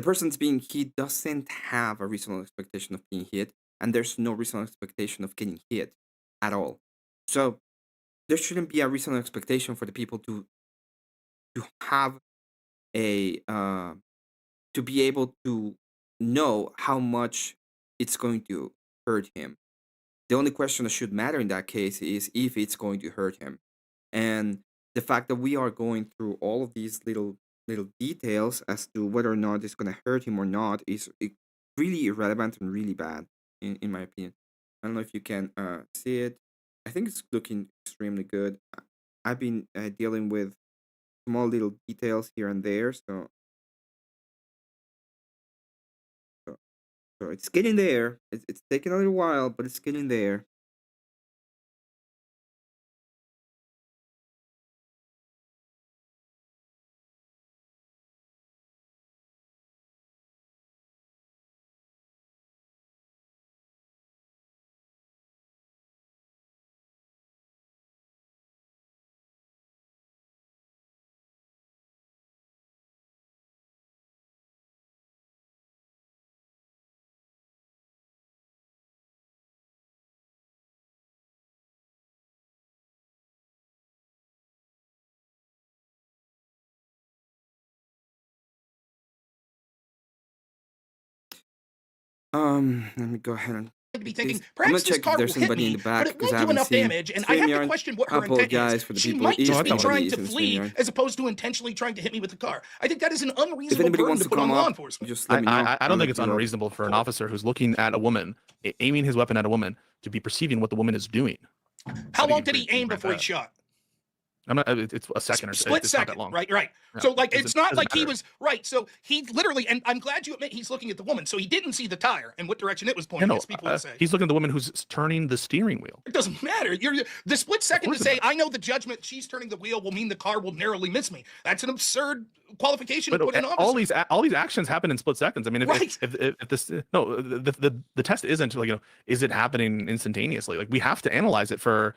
person that's being hit doesn't have a reasonable expectation of being hit, and there's no reasonable expectation of getting hit at all. So there shouldn't be a reasonable expectation for the people to have to be able to know how much it's going to hurt him. The only question that should matter in that case is if it's going to hurt him. And the fact that we are going through all of these little details as to whether or not it's going to hurt him or not is really irrelevant and really bad, in my opinion. I don't know if you can see it. I think it's looking extremely good. I've been dealing with small little details here and there, so it's getting there. It's taking a little while, but it's getting there. Let me go ahead and To be thinking, I'm gonna perhaps this check car if there's will hit anybody in me, the back but it because I won't do haven't enough seen damage, and I have to StreamYard. question what her Apologize intent for is. the She people. might It's just be somebody trying to in flee StreamYard. as opposed to intentionally trying to hit me with the car. I think that is an If unreasonable anybody burden wants to to put on come law up, enforcement. just let me know. I don't think I'll it's let you up. unreasonable for an officer who's looking at a woman, aiming his weapon at a woman, to be perceiving what the woman is doing. How think long you did he pretty aim right before he that. shot? I'm not. It's a second or so. Split It's not that second, long. right? Yeah. So like, it's not Doesn't like he matter. was right. So he literally, and I'm glad you admit he's looking at the woman. So he didn't see the tire and what direction it was pointing, as people would say. He's looking at the woman who's turning the steering wheel. It doesn't matter. You're the split second to course it say, matters. I know the judgment she's turning the wheel will mean the car will narrowly miss me. That's an absurd qualification to But put an officer. all these actions happen in split seconds. I mean, Right. if this the test isn't like, is it happening instantaneously? Like we have to analyze it for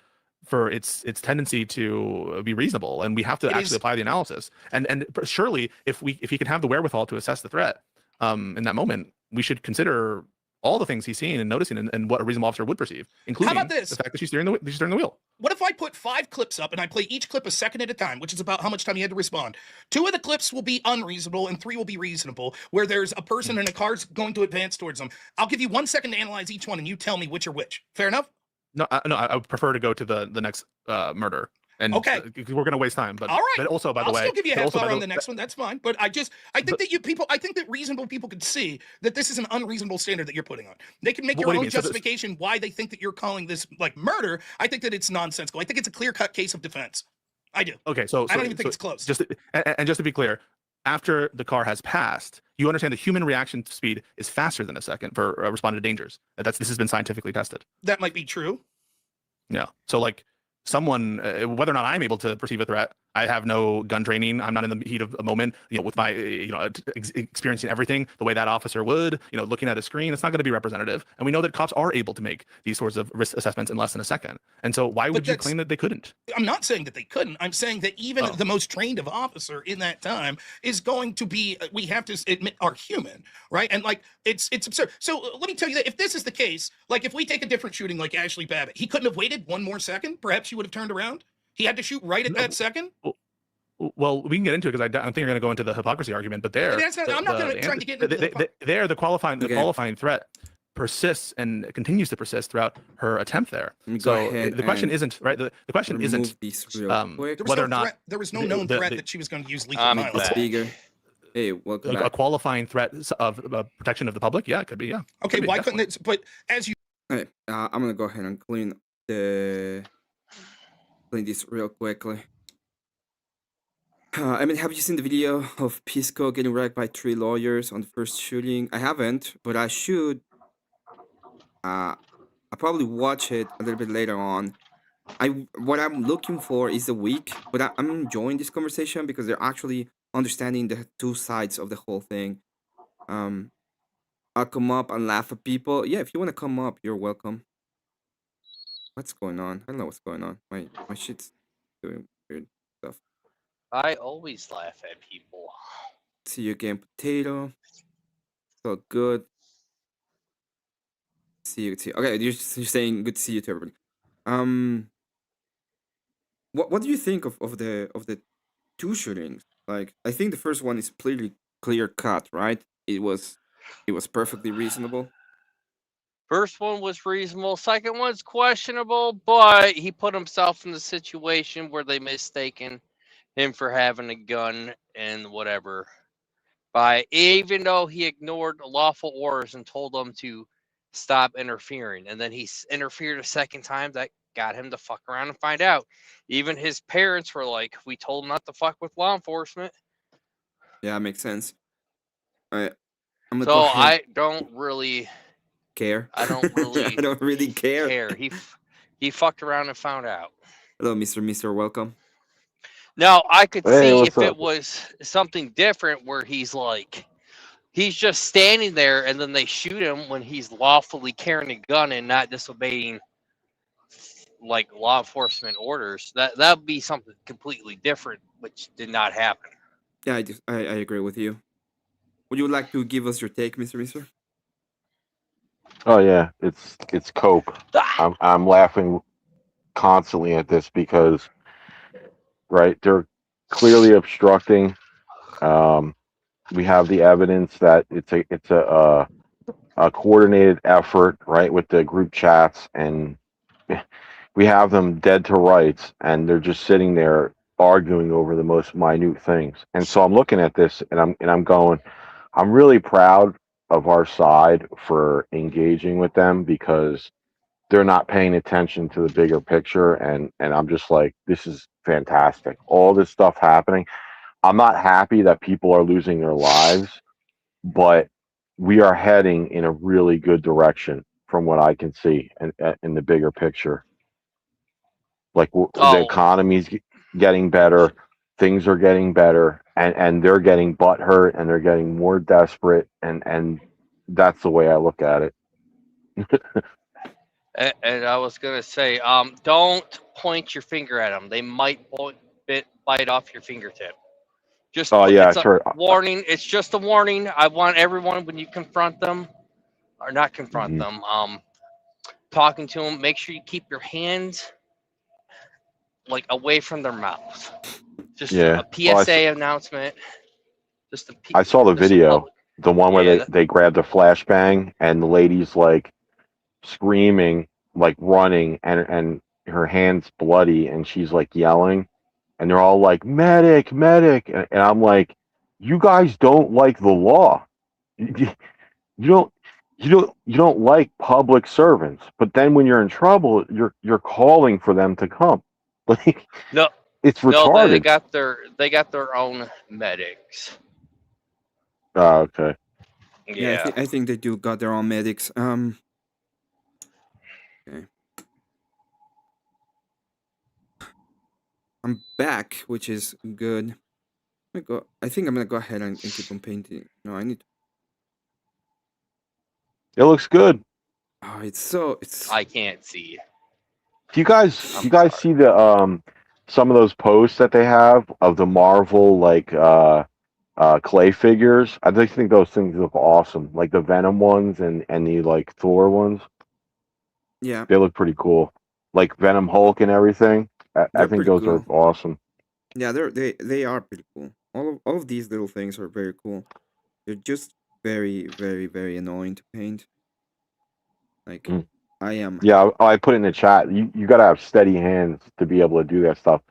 its tendency to be reasonable, and we have to actually apply the analysis. And surely, if he can have the wherewithal to assess the threat, in that moment, we should consider all the things he's seeing and noticing, and what a reasonable officer would perceive, including about this? the fact that she's steering the wheel. What if I put 5 clips up and I play each clip a second at a time, which is about how much time you had to respond? 2 of the clips will be unreasonable and 3 will be reasonable, where there's a person and a car's going to advance towards them. I'll give you 1 second to analyze each one, and you tell me which are which. Fair enough? No, I would prefer to go to the next murder. And Okay. We're going to waste time. But All right. But also, by the I'll way, still give you a but half also, by hour the- on the next one. That's fine. But I think I think that reasonable people could see that this is an unreasonable standard that you're putting on. They can make What your do you own mean? So this- justification why they think that you're calling this like murder. I think that it's nonsensical. I think it's a clear-cut case of defense. I do. Okay, so I don't even think it's close. Just to be clear, after the car has passed, you understand the human reaction speed is faster than a second for responding to dangers. This has been scientifically tested. That might be true. Yeah. So like someone, whether or not I'm able to perceive a threat, I have no gun training. I'm not in the heat of a moment, with my, experiencing everything the way that officer would, looking at a screen. It's not going to be representative. And we know that cops are able to make these sorts of risk assessments in less than a second. And so why would you claim that they couldn't? I'm not saying that they couldn't. I'm saying that even Oh. the most trained of officer in that time is going to be, we have to admit, are human, right? And like, it's absurd. So let me tell you that if this is the case, like if we take a different shooting like Ashley Babbitt, he couldn't have waited one more second. Perhaps she would have turned around. He had to shoot right at that second. Well, we can get into it because I don't think you're going to go into the hypocrisy argument. But there, I'm not going to try to get into the qualifying threat persists and continues to persist throughout her attempt there. So the question isn't right. The question isn't whether or not there was no known threat that she was going to use lethal violence. Hey, welcome back. A qualifying threat of protection of the public. Yeah, it could be. Yeah. Okay, why couldn't it? But as you, Okay, I'm gonna go ahead and clean this real quickly. I mean, have you seen the video of Pisco getting wrecked by 3 lawyers on the first shooting? I haven't, but I should. I'll probably watch it a little bit later on. What I'm looking for is a week, but I'm enjoying this conversation because they're actually understanding the 2 sides of the whole thing. I'll come up and laugh at people. Yeah, if you want to come up, you're welcome. What's going on? I don't know what's going on. My shit's doing weird stuff. I always laugh at people. See you again, potato. So good. See you. Okay, you're saying good to see you to everybody. What do you think of the 2 shootings? Like, I think the first one is clear cut, right? It was perfectly reasonable. First one was reasonable. Second one's questionable, but he put himself in the situation where they mistaken him for having a gun and whatever. Even though he ignored lawful orders and told them to stop interfering, and then he interfered a second time, that got him to fuck around and find out. Even his parents were like, "We told him not to fuck with law enforcement." Yeah, makes sense. I'm so I don't really care. I don't really. I don't really care. He fucked around and found out. Hello, Mr. Welcome. Now I could see if it was something different where he's just standing there and then they shoot him when he's lawfully carrying a gun and not disobeying like law enforcement orders. That would be something completely different, which did not happen. Yeah, I agree with you. Would you like to give us your take, Mr. Oh yeah, it's coke. I'm laughing constantly at this because, right, they're clearly obstructing. We have the evidence that it's a coordinated effort, right, with the group chats, and we have them dead to rights, and they're just sitting there arguing over the most minute things. And so I'm looking at this, and I'm going, I'm really proud of our side for engaging with them because they're not paying attention to the bigger picture, and I'm just like, this is fantastic. All this stuff happening. I'm not happy that people are losing their lives, but we are heading in a really good direction from what I can see in the bigger picture. Like the economy's getting better, things are getting better, and they're getting butthurt and they're getting more desperate, and that's the way I look at it. And I was gonna say, don't point your finger at them. They might bite off your fingertip. Just it's a warning. It's just a warning. I want everyone, when you confront them, or not confront them, talking to them, make sure you keep your hands like away from their mouth. Just a PSA announcement. I saw the video, the one where they grabbed a flashbang and the lady's like screaming, like running, and her hand's bloody, and she's like yelling, and they're all like, medic, medic, and I'm like, you guys don't like the law. You don't like public servants, but then when you're in trouble, you're calling for them to come. Like, no, it's retarded. No, they got their own medics. Oh, okay. Yeah, I think they do got their own medics. Okay. I'm back, which is good. I think I'm gonna go ahead and keep on painting. No, I need. It looks good. Oh, it's. I can't see. Do I'm you guys sorry. see the some of those posts that they have of the Marvel like clay figures? I just think those things look awesome. Like the Venom ones and the like Thor ones. Yeah, They look pretty cool. Like Venom Hulk and everything. I they're think pretty those are cool. awesome. Yeah, they are pretty cool. All of these little things are very cool. They're just very annoying to paint. Like Mm. I am. Yeah, I put it in the chat. You got to have steady hands to be able to do that stuff.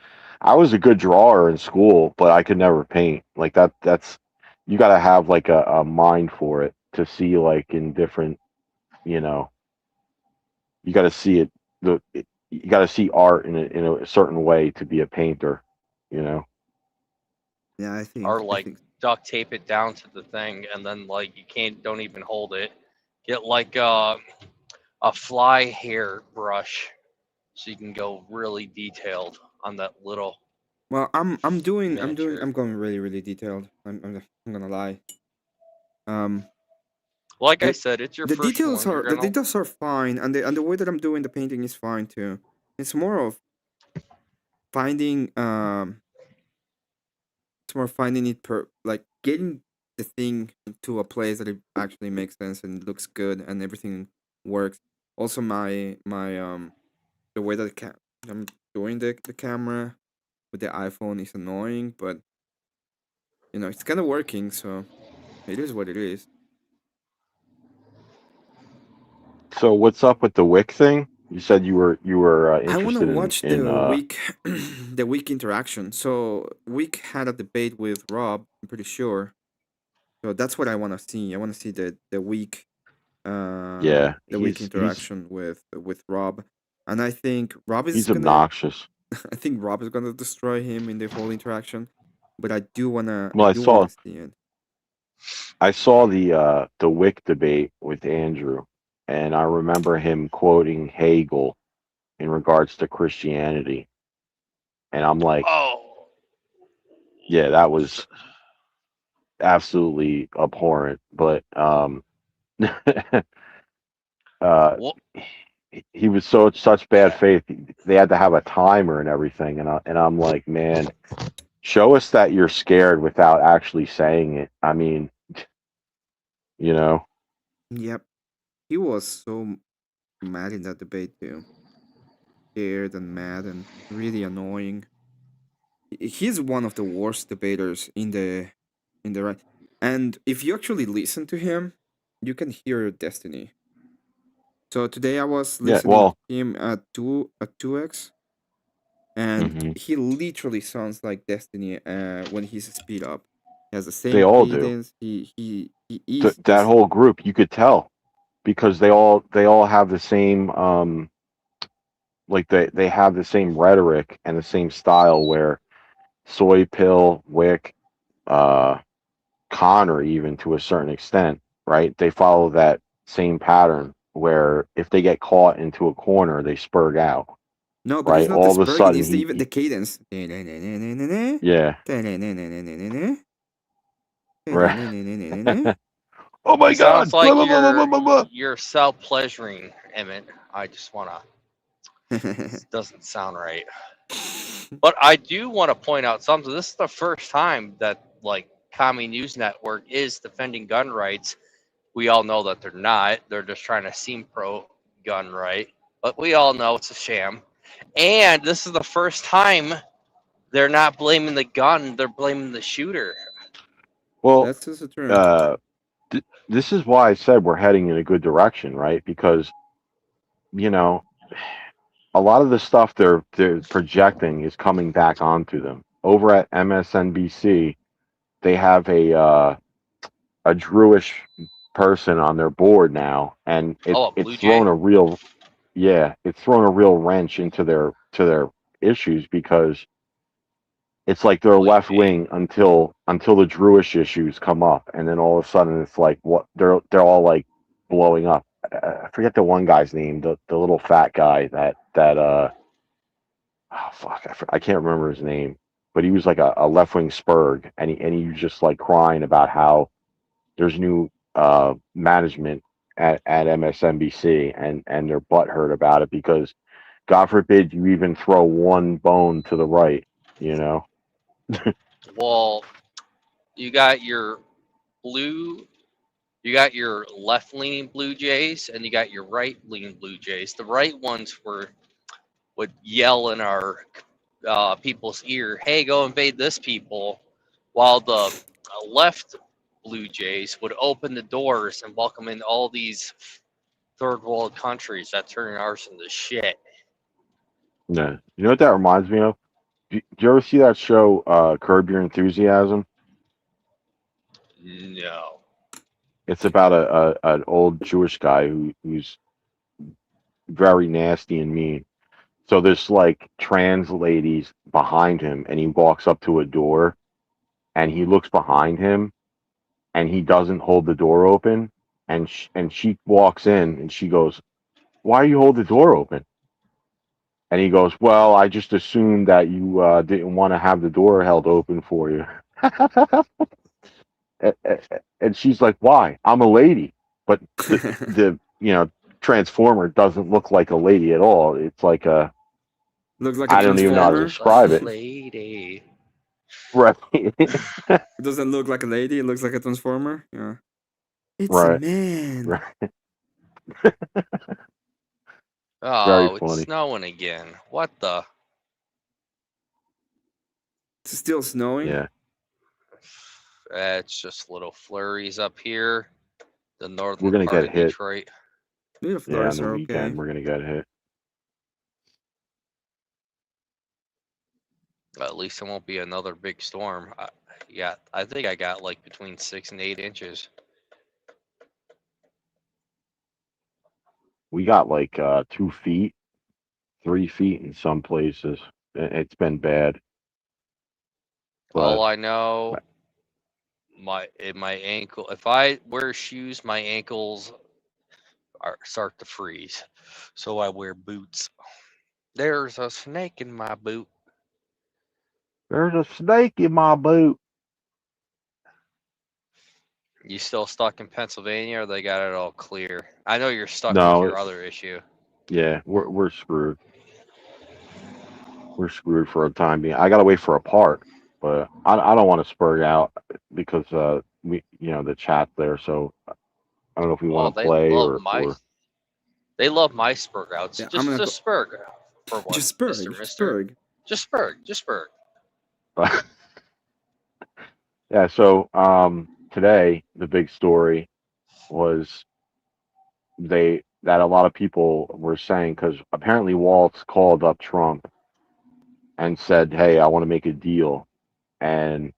I was a good drawer in school, but I could never paint. Like that's you got to have like a mind for it to see like in different, you know, you got to see it you got to see art in a certain way to be a painter, you know. Yeah, Or I like think. duct tape it down to the thing, and then like you don't even hold it. Get like a fly hair brush, so you can go really detailed on that little Well, miniature. I'm going really detailed. I'm gonna lie. Um, Like I the said, it's your first one. You're the gonna details are fine, and the way that I'm doing the painting is fine too. It's more of finding it's more finding it per like getting the thing to a place that it actually makes sense and looks good and everything works. Also, my the way that I'm doing the camera with the iPhone is annoying, but it's kind of working, so it is what it is. So what's up with the Wick thing? You said you were I want to interested watch in the week, the week interaction. So week had a debate with Rob. I'm pretty sure. So that's what I want to see. I want to see yeah, the week interaction with Rob, and I think Rob is he's gonna. obnoxious. I think Rob is gonna destroy him in the whole interaction, but I Well, do wanna see it. I saw the Wick debate with Andrew, and I remember him quoting Hegel in regards to Christianity, and I'm like, oh yeah, that was absolutely abhorrent. But uh, what he was such bad faith. They had to have a timer and everything, and I'm like, man, show us that you're scared without actually saying it. I mean, you know, Yep, he was so mad in that debate too. Scared and mad and really annoying. He's one of the worst debaters in the right. And if you actually listen to him, you can hear Destiny. So today I was yeah. listening to Well, him at 2x, and mhm. he literally sounds like Destiny when he's speed up. He has the They same all do. cadence. He is That just whole group, you could tell because they all have the same like they have the same rhetoric and the same style where Soy Pill, Wick, uh, Connor, even to a certain extent, right? They follow that same pattern where if they get caught into a corner, they spurg out, no, but it's right? not the All of a spurging. sudden, It's even the cadence. yeah, right. Oh my sounds God! Blah, like blah, blah, blah, blah, blah. you're self pleasuring, Emmett. I just wanna this doesn't sound right. But I do want to point out something. This is the first time that like Commie News Network is defending gun rights. We all know that they're not. They're just trying to seem pro gun right. But we all know it's a sham. And this is the first time they're not blaming the gun, they're blaming the shooter. Well, That's just a true. uh, this is why I said we're heading in a good direction, right? Because you know a lot of the stuff they're projecting is coming back onto them. Over at MSNBC, they have a Jewish person on their board now, and Oh, a it's Blue Jay? thrown a real it's thrown a real wrench into their issues because it's like they're Blue left Jay. wing until the Jewish issues come up, and then all of a sudden it's like what they're all like blowing up. I forget the one guy's name, the little fat guy that oh fuck, I can't remember his name, but he was like a left-wing spurg, and he was just like crying about how there's new management at MSNBC, and they're butthurt about it because God forbid you even throw one bone to the right, you know. Well, you got your left-leaning Blue Jays, and you got your right-leaning Blue Jays. The right ones would yell in our people's ear, "Hey, go invade this people," while the left Blue Jays would open the doors and welcome in all these third world countries that turn ours into shit. Yeah, you know what that reminds me of? Do you ever see that show, Curb Your Enthusiasm? No. It's about an old Jewish guy who's very nasty and mean. So there's like trans ladies behind him, and he walks up to a door, and he looks behind him, and he doesn't hold the door open, and she walks in, and she goes, "Why you hold the door open?" And he goes, "Well, I just assumed that you didn't want to have the door held open for you." And she's like, "Why? I'm a lady." But the transformer doesn't look like a lady at all. It's like a, Looks like a I don't even know how to transformer. describe it. Lady. Right. It doesn't look like a lady. It looks like a transformer. Yeah. It's a Right. man. Right. Very Oh, it's funny. snowing again. What the? It's still snowing. Yeah. It's just little flurries up here. The northern We're gonna part get of hit. Detroit. The Yeah, on flowers the are weekend okay. we're gonna get hit. At least it won't be another big storm. Yeah, I think I got like between 6 and 8 inches. We got like 2 feet, 3 feet in some places. It's been bad. All But I know, my ankle. If I wear shoes, my ankles start to freeze. So I wear boots. There's a snake in my boot. there's a snake in my boot. You still stuck in Pennsylvania, or they got it all clear? I know you're stuck with No, your other issue. yeah, we're screwed. We're screwed for a time being. I gotta wait for a part, but I don't want to spur out because we the chat's there, so I don't know if we Well, want to play or they love my spurg outs. Yeah, I'm gonna Just spurg for one, just Spurg. Mister. Spurg. Just spurg. yeah. So today the big story was that a lot of people were saying, because apparently Waltz called up Trump and said, "Hey, I want to make a deal," and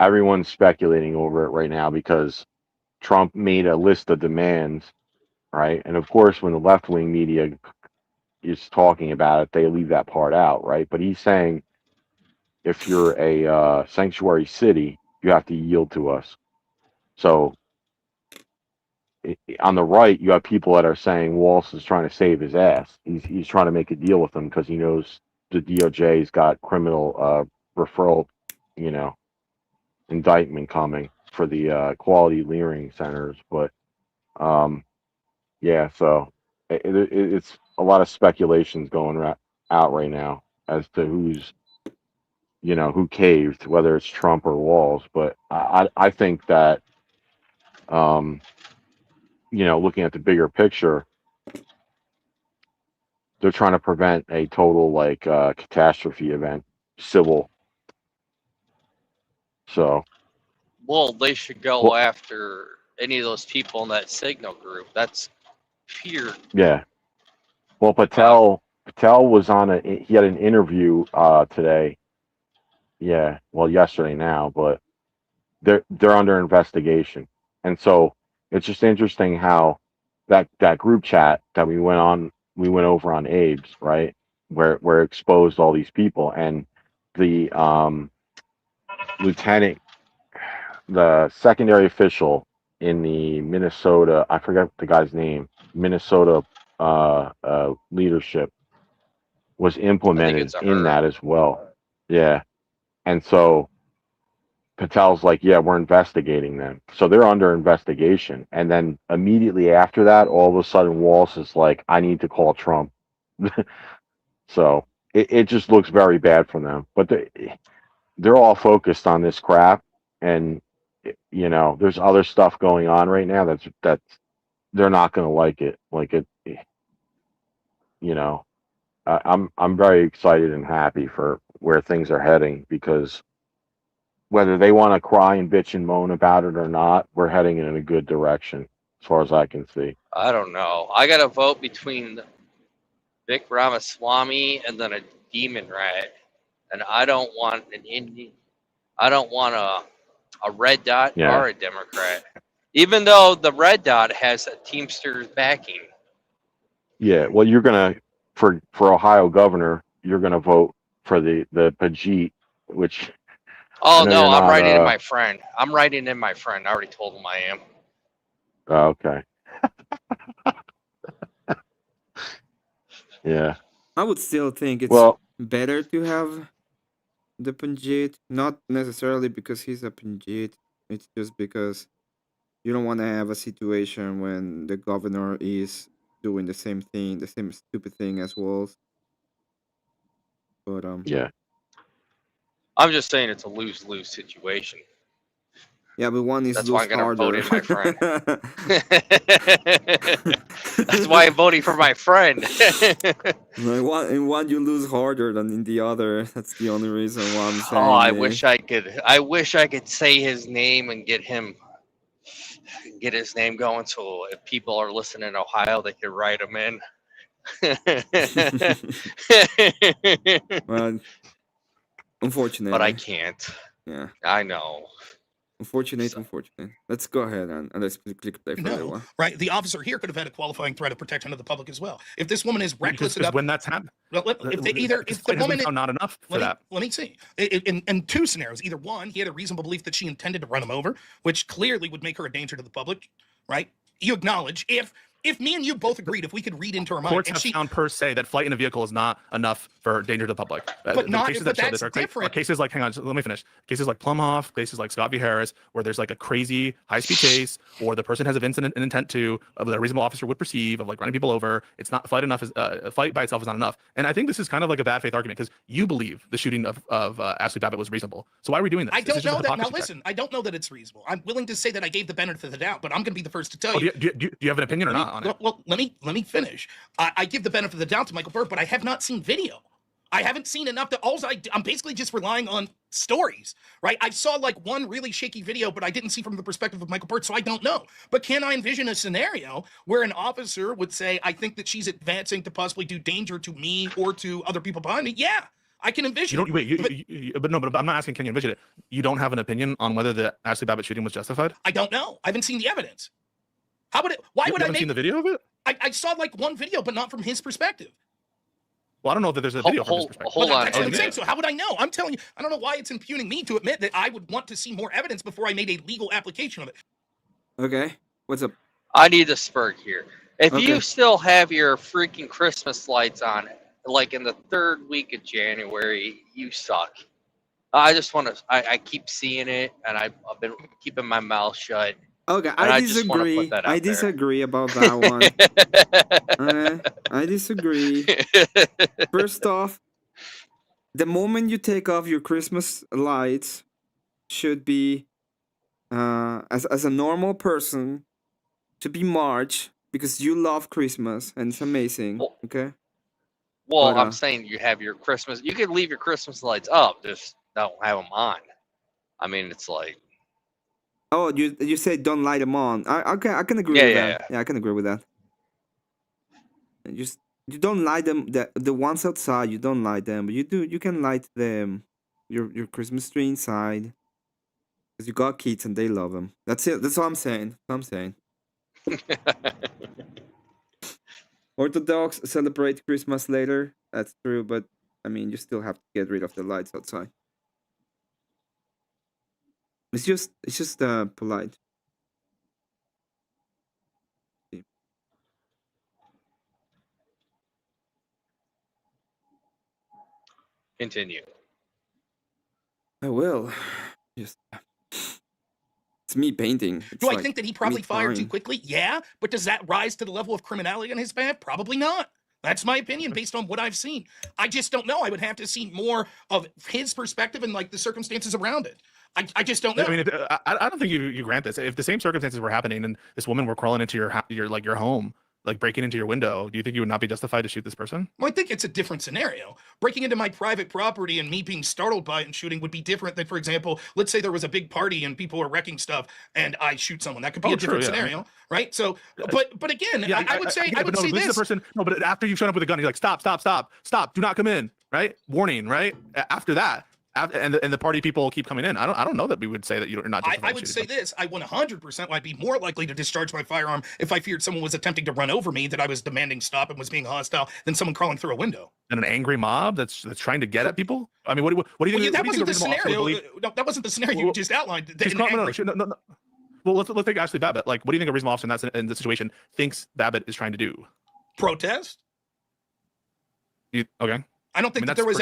everyone's speculating over it right now because Trump made a list of demands, right? And of course, when the left wing media is talking about it, they leave that part out, right? But he's saying if you're a sanctuary city, you have to yield to us. So on the right, you have people that are saying Walsh is trying to save his ass. He's trying to make a deal with them because he knows the DOJ's got criminal referral, you know, indictment coming for the quality leering centers. But yeah, so it's a lot of speculations going out right now as to who caved, whether it's Trump or Walls. But I think that looking at the bigger picture, they're trying to prevent a total like catastrophe event, civil. So Well, they should go well, after any of those people in that signal group. That's pure. yeah. Well, Uh, Patel was he had an interview today. Yeah, well, yesterday now, but they're under investigation, and so it's just interesting how that group chat that we went over on Abe's, right, where it exposed all these people, and the lieutenant, the secondary official in the Minnesota, I forget the guy's name, Minnesota leadership, was implemented it's a in her. that as well. Yeah. And so Patel's like, yeah, we're investigating them. So they're under investigation. And then immediately after that, all of a sudden, Walsh is like, I need to call Trump. So it just looks very bad for them. But they're all focused on this crap. And, there's other stuff going on right now that's they're not going to like it. You know, I'm very excited and happy for where things are heading because whether they want to cry and bitch and moan about it or not, we're heading in a good direction as far as I can see. I don't know. I got to vote between Vic Ramaswamy and then a demon rat, and I don't want an Indian. I don't want a red dot Yeah. or a Democrat, even though the red dot has a Teamsters backing. Yeah. Well, you're gonna for Ohio governor, you're gonna vote for the Pajit, which I Oh know no, you're I'm not. writing in my friend. I'm writing in my friend. I already told him I am. Okay. Yeah. I would still think it's Well, better to have the Panjit, not necessarily because he's a Panjit. It's just because you don't want to have a situation when the governor is doing the same thing, the same stupid thing as Walls. But yeah. I'm just saying it's a lose-lose situation. yeah, but one is That's why lose I'm gonna vote harder. in my friend. That's why I'm voting for my friend. Like in one you lose harder than in the other. That's the only reason why I'm Oh, saying this. I wish I could say his name and get his name going. So if people are listening in Ohio, they could write him in. Well, unfortunately. But I can't. Yeah. I know. Unfortunate. So- Let's go ahead and let's click play for that No, one. right? The officer here could have had a qualifying threat of protection to the public as well. If this woman is reckless Because enough, when that's happened, well, if this the fight has woman been found not enough for that. let me see. In two scenarios, either one, he had a reasonable belief that she intended to run him over, which clearly would make her a danger to the public, right? You acknowledge if me and you both agreed, if we could read into her mind, Courts and have she, found per se that flight in a vehicle is not enough for danger to the public. But The not- cases but that show that's this are different. cases like, hang on, let me finish. Cases like Plumhoff, cases like Scott v. Harris, where there's like a crazy high-speed chase, or the person has an intent to, that a reasonable officer would perceive of like running people over. It's not flight enough. Flight by itself is not enough. And I think this is kind of like a bad faith argument because you believe the shooting of Ashley Babbitt was reasonable. So why are we doing this? I This is don't just know a that. Now hypocrisy check. listen, I don't know that it's reasonable. I'm willing to say that I gave the benefit of the doubt, but I'm going to be the first to tell Oh, you. do you have an opinion or Let me- not on it? Well, let me finish. I give the benefit of the doubt to Michael Burr, but I have not seen video. I haven't seen enough to. I'm basically just relying on stories, right? I saw like one really shaky video, but I didn't see from the perspective of Michael Burr, so I don't know. But can I envision a scenario where an officer would say, "I think that she's advancing to possibly do danger to me or to other people behind me"? Yeah, I can envision. You don't wait. But I'm not asking. Can you envision it? You don't have an opinion on whether the Ashley Babbitt shooting was justified. I don't know. I haven't seen the evidence. How would it? Why You would I haven't make? seen the video of it? I saw like one video, but not from his perspective. Well, I don't know that there's a video from his perspective. Hold on. That's what I'm Okay. saying. So how would I know? I'm telling you, I don't know why it's impugning me to admit that I would want to see more evidence before I made a legal application of it. Okay. What's up? I need a spurt here. If Okay. you still have your freaking Christmas lights on, like in the third week of January, you suck. I just want to. I keep seeing it, and I've been keeping my mouth shut. Okay, And I I just wanna put disagree. that I out there. disagree about that one. I disagree. First off, the moment you take off your Christmas lights should be as a normal person should be March because you love Christmas and it's amazing. Well- Okay. Well, But, I'm saying you have your Christmas. You can leave your Christmas lights up, just don't have them on. I mean, it's like Oh, you said don't light them on. Okay, I can agree Yeah, with yeah, that. Yeah, I can agree with that. And just you don't light them. The ones outside you don't light them, but you can light them. Your Christmas tree inside because you got kids and they love them. That's it. That's all I'm saying. That's all I'm saying. Orthodox celebrate Christmas later. That's true, but I mean you still have to get rid of the lights outside. It's just polite. Continue. I will. Just it's me painting. It's Do I like think that he me probably fired too drawing. quickly? Yeah, but does that rise to the level of criminality on his behalf? Probably not. That's my opinion based on what I've seen. I just don't know. I would have to see more of his perspective and like the circumstances around it. I just don't know. I mean, I don't think you grant this. If the same circumstances were happening and this woman were crawling into your home, like breaking into your window, do you think you would not be justified to shoot this person? Well, I think it's a different scenario. Breaking into my private property and me being startled by it and shooting would be different than, for example, let's say there was a big party and people are wrecking stuff and I shoot someone. That could be a different scenario, right? So, but again, I would say this. The person, no, but after you've shown up with a gun, you're like, stop, do not come in, right? Warning, right? After that. And the party people keep coming in. I don't know that we would say that you're not. I would say this. I 100% would be more likely to discharge my firearm if I feared someone was attempting to run over me, that I was demanding stop and was being hostile, than someone crawling through a window. And an angry mob that's trying to get at people. I mean, what do you think? That wasn't the scenario. No, that wasn't the scenario you just outlined. No. Well, let's take Ashley Babbitt. Like, what do you think a reasonable officer in this situation thinks Babbitt is trying to do? Protest. Okay. I don't think that there was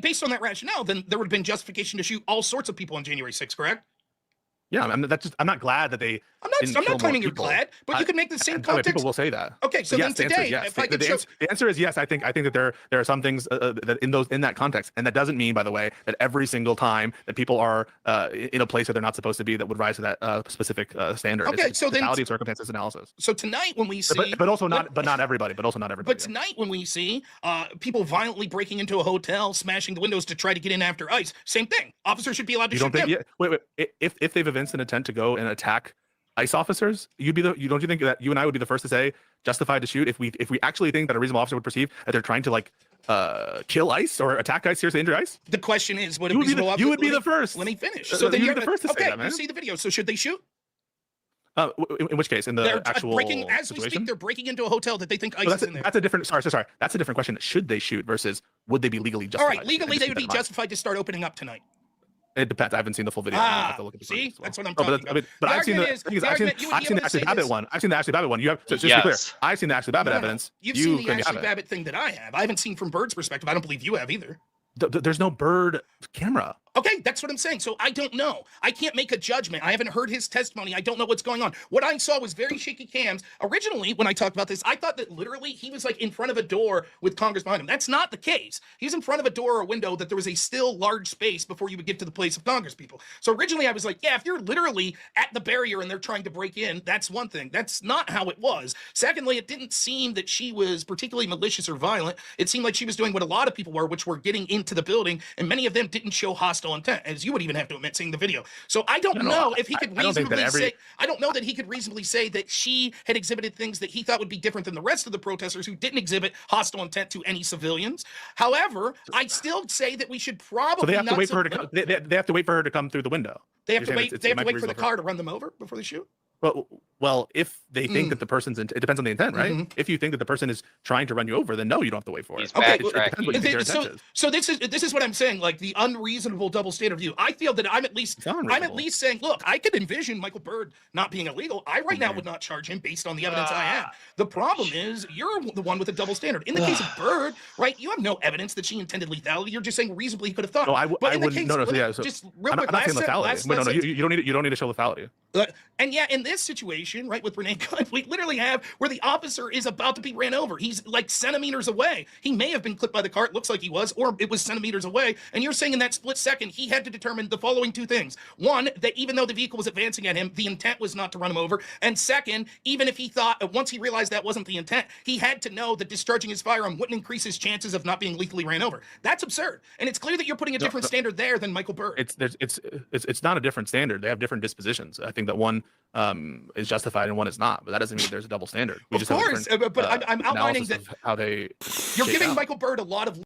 based on that rationale, then there would have been justification to shoot all sorts of people on January 6th, correct? Yeah, I'm not glad that they. I'm not claiming you're glad, but you could make the same context. People will say that. Okay, so yes, then today, yes. if I could show... The answer is yes. I think that there are some things that in that context, and that doesn't mean, by the way, that every single time that people are in a place that they're not supposed to be, that would rise to that specific standard. Okay, it's so then totality of circumstances analysis. So tonight, when we see, but not everybody. But tonight, when we see people violently breaking into a hotel, smashing the windows to try to get in after ICE, same thing. Officers should be allowed to shoot them. Wait. If they've evinced an intent to go and attack ICE officers, don't you think that you and I would be the first to say justified to shoot if we actually think that a reasonable officer would perceive that they're trying to kill ICE or attack ICE, seriously injure ICE? The question is, would you would be the first. Let me finish. So then you're the first to say that, man. You see the video. So should they shoot? In which case, in the actual breaking, as situation? we speak, they're breaking into a hotel that they think ICE is in there. That's a different. Sorry. That's a different question. Should they shoot versus would they be legally justified? All right, legally they would be justified to start opening up tonight. It depends. I haven't seen the full video. I have to look at the see, well. that's what I'm talking about. But I've seen the Ashley Babbitt one. I've seen the Ashley Babbitt one. You have. So just to be clear, I've seen the Ashley Babbitt evidence. You've seen the Ashley Babbitt thing that I have. I haven't seen from Bird's perspective. I don't believe you have either. There's no Bird camera. Okay, that's what I'm saying. So I don't know. I can't make a judgment. I haven't heard his testimony. I don't know what's going on. What I saw was very shaky cams. Originally, when I talked about this, I thought that literally he was like in front of a door with Congress behind him. That's not the case. He's in front of a door or a window that there was a still large space before you would get to the place of Congress people. So originally I was like, yeah, if you're literally at the barrier and they're trying to break in, that's one thing. That's not how it was. Secondly, it didn't seem that she was particularly malicious or violent. It seemed like she was doing what a lot of people were, which were getting into the building, and many of them didn't show hostile intent, as you would even have to admit seeing the video. So I don't know if he could reasonably say, I don't know that he could reasonably say that she had exhibited things that he thought would be different than the rest of the protesters who didn't exhibit hostile intent to any civilians. However, I still say that we should probably so they have to wait for her to come, they have to wait for her to come through the window. They have to wait. They have to wait for the car to run them over before they shoot. Well, if they think that the person's, it depends on the intent, right? Mm-hmm. If you think that the person is trying to run you over, then no, you don't have to wait for it. Okay, so this is what I'm saying, like the unreasonable double standard view. I feel that I'm at least saying, look, I could envision Michael Byrd not being illegal. I right now would not charge him based on the evidence I have. The problem is you're the one with a double standard. In the case of Byrd, right, you have no evidence that she intended lethality. You're just saying reasonably he could have thought. No, I wouldn't. Just real quick, I'm not saying lethality. You don't need to show lethality. And yeah, in this situation, right, with Renee Gunn, we literally have where the officer is about to be ran over. He's like centimeters away. He may have been clipped by the car. It looks like he was, or it was centimeters away. And you're saying in that split second, he had to determine the following two things. One, that even though the vehicle was advancing at him, the intent was not to run him over. And second, even if he thought, once he realized that wasn't the intent, he had to know that discharging his firearm wouldn't increase his chances of not being lethally ran over. That's absurd. And it's clear that you're putting a different standard there than Michael Byrd. It's not a different standard. They have different dispositions. I think that one is justified and one is not, but that doesn't mean there's a double standard. Of course, but I'm outlining that how they. You're giving Michael Byrd a lot of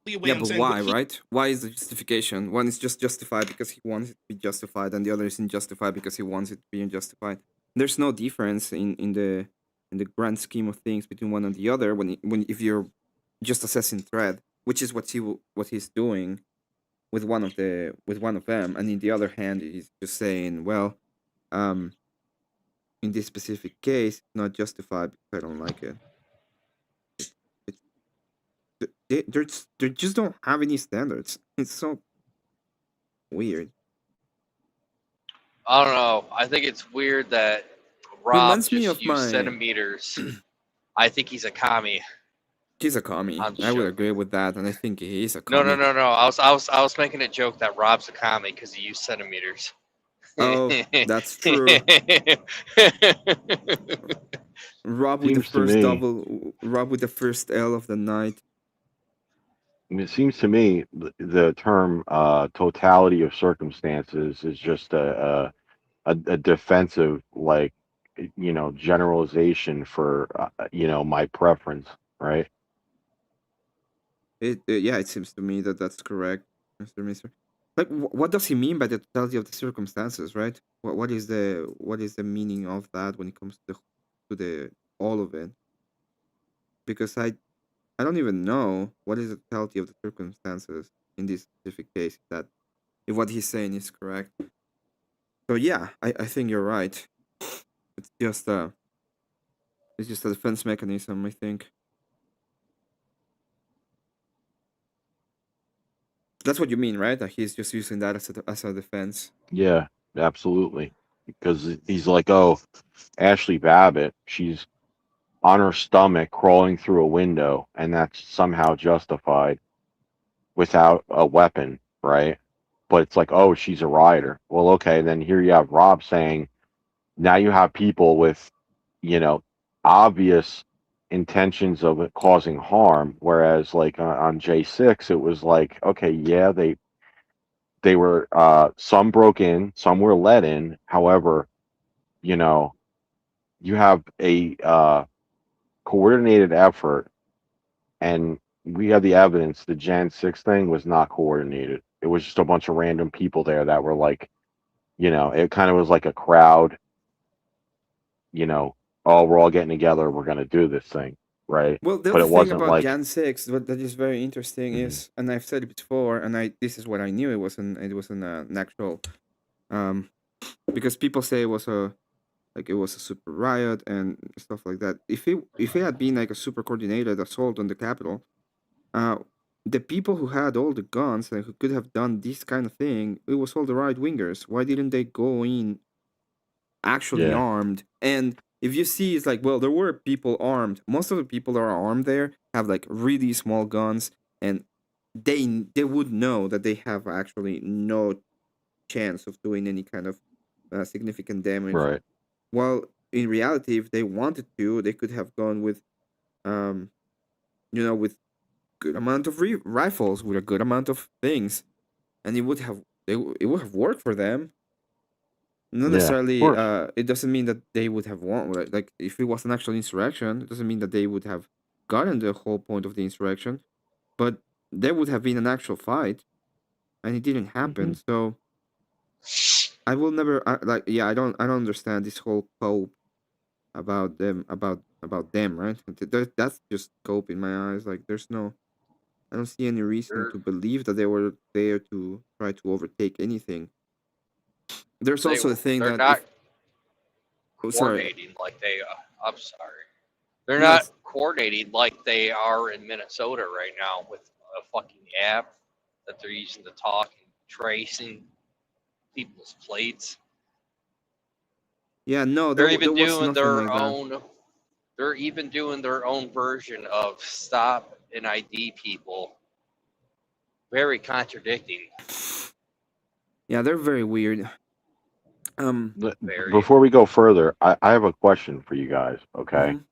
leeway. Yeah, but why, right? Why is the justification? One is just justified because he wants it to be justified, and the other isn't justified because he wants it to be unjustified. There's no difference in the grand scheme of things between one and the other. If you're just assessing threat, which is what he's doing with one of them, and in the other hand, he's just saying, well, in this specific case, it's not justified because I don't like it. they just don't have any standards. It's so weird. I don't know. I think it's weird that Rob Reminds me just of used my. centimeters. I think he's a commie. He's a commie. I'm I would joking. agree with that, and I think he is a No, no, commie. no, no. I was making a joke that Rob's a commie because he used centimeters. Oh, that's true. Rob with the Seems to first me, double. Rob with the first L of the night. it seems to me the term totality of circumstances is just a defensive, like, generalization for my preference, right? Yeah, it seems to me that that's correct, Mr. Mister. Like, what does he mean by the totality of the circumstances, right? What is the meaning of that when it comes to the all of it? Because I don't even know what is the totality of the circumstances in this specific case. If what he's saying is correct. So yeah, I think you're right. It's just a it's just a defense mechanism, I think. That's what you mean, right? That he's just using that as a defense. Yeah, absolutely. Because he's like, oh, Ashley Babbitt, she's on her stomach crawling through a window, and that's somehow justified without a weapon, right? But it's like, oh, she's a rider. Well, okay, then here you have Rob saying, now you have people with, you know, obvious intentions of it causing harm, whereas like on J6, it was like, okay, yeah, they were some broke in, some were let in. However, you know, you have a coordinated effort, and we have the evidence the Jan 6 thing was not coordinated. It was just a bunch of random people there that were like, it kind of was like a crowd, you know, oh, we're all getting together, we're going to do this thing, right? Well, the But other it thing wasn't about like, Jan 6, what that is very interesting Mhm. is, and I've said it before, and this is what I knew it wasn't an actual, um, because people say it was a super riot and stuff like that. If it had been like a super coordinated assault on the Capitol, uh, the people who had all the guns and who could have done this kind of thing, it was all the right wingers. Why didn't they go in actually yeah, armed? And if you see, it's like, well, there were people armed. Most of the people that are armed there have like really small guns, and they would know that they have actually no chance of doing any kind of significant damage. right. While in reality, if they wanted to, they could have gone with, um, with good amount of rifles, with a good amount of things, and it would have worked for them. Not Yeah, of necessarily. course. It doesn't mean that they would have won. Like if it was an actual insurrection, it doesn't mean that they would have gotten the whole point of the insurrection. But there would have been an actual fight, and it didn't Hmm. happen. So I will never like. Yeah, I don't understand this whole cope about them. Right? That's just cope in my eyes. Like there's no. I don't see any reason they're to believe that they were there to try to overtake anything. There's they also the thing they're that not if sorry, coordinating like they. I'm sorry. They're no, not it's coordinating like they are in Minnesota right now with a fucking app that they're using to talk and tracing people's plates. yeah, no, They're even there was doing nothing their like that. own. They're even doing their own version of stop and ID people. Very contradicting. Yeah, they're very weird. Very. Before we go further, I have a question for you guys. Okay. Mhm.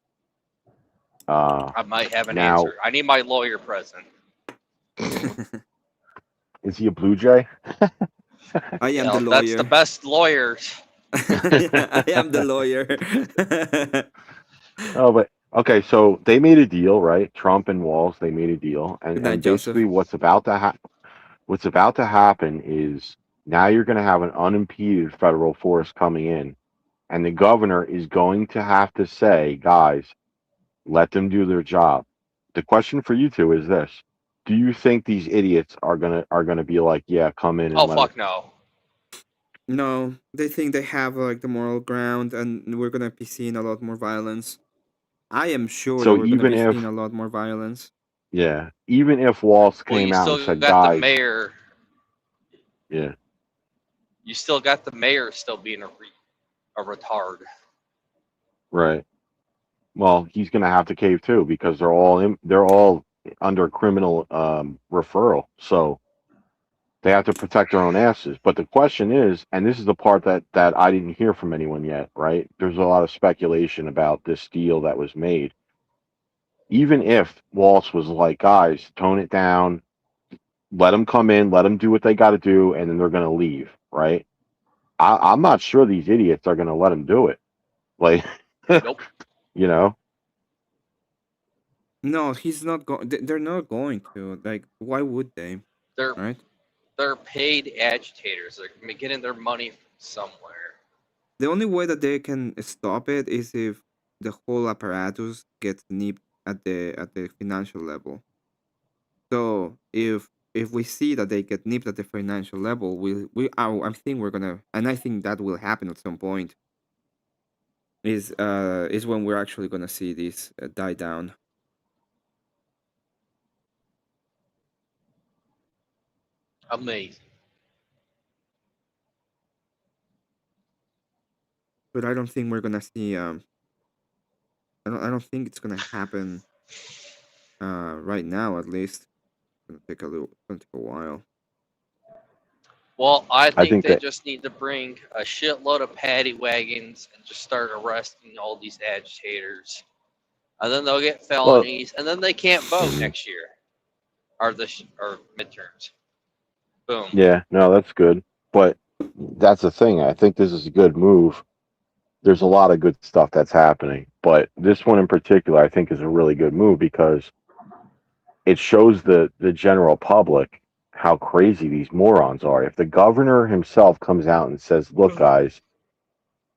Uh, I might have an now, answer. I need my lawyer present. is he a Blue Jay? I am the Yeah, that's the lawyer. best lawyers. I am the lawyer. Oh, but okay. So they made a deal, right? Trump and Walls, they made a deal, and Good night, basically Joseph. what's about to happen is now you're going to have an unimpeded federal force coming in, and the governor is going to have to say, guys, let them do their job. The question for you two is this: do you think these idiots are gonna be like, yeah, come in and Oh let us? fuck no. No, they think they have like the moral ground, and we're gonna be seeing a lot more violence. I am sure that So we're gonna even be seeing if a lot more violence. Yeah. Even if Walsh Well, came you out and still said, got the guys, mayor. yeah, You still got the mayor still being a retard. right. Well, he's going to have to cave too because they're all under criminal referral. So they have to protect their own asses. But the question is, and this is the part that I didn't hear from anyone yet, right? There's a lot of speculation about this deal that was made. Even if Walsh was like, guys, tone it down, let them come in, let them do what they got to do, and then they're going to leave, right? I'm not sure these idiots are going to let them do it. Like, Nope. you know, No, he's not going. They're not going to. Like, why would they? They're Right? they're paid agitators. They're getting their money from somewhere. The only way that they can stop it is if the whole apparatus gets nipped at the financial level. So if we see that they get nipped at the financial level, I think we're gonna, and I think that will happen at some point. Is when we're actually gonna see this die down. Amazing. But I don't think we're gonna see. I don't think it's gonna happen. Right now at least. Gonna take a while. Well, I I think think they that, just need to bring a shitload of paddy wagons and just start arresting all these agitators. And then they'll get well, felonies, and then they can't vote mhm. next year, or or midterms. Boom. Yeah, no, that's good. But that's the thing. I think this is a good move. There's a lot of good stuff that's happening, but this one in particular, I think, is a really good move because it shows the general public how crazy these morons are. If the governor himself comes out and says, "Look, guys,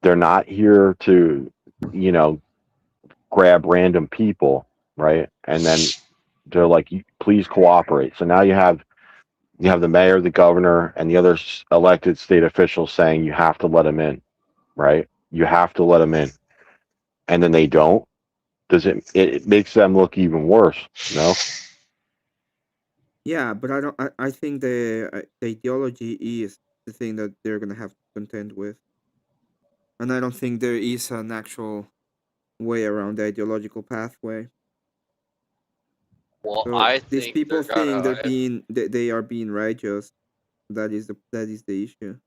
they're not here to, you know, grab random people, right?" And then they're like, "Please cooperate." So now you have the mayor, the governor, and the other elected state officials saying you have to let them in, right? You have to let them in, and then they don't. Does it makes them look even worse? No. Yeah, but I don't. I think the ideology is the thing that they're gonna have to contend with, and I don't think there is an actual way around the ideological pathway. Well, So I these think people they're think gonna. they are being righteous. That is the issue,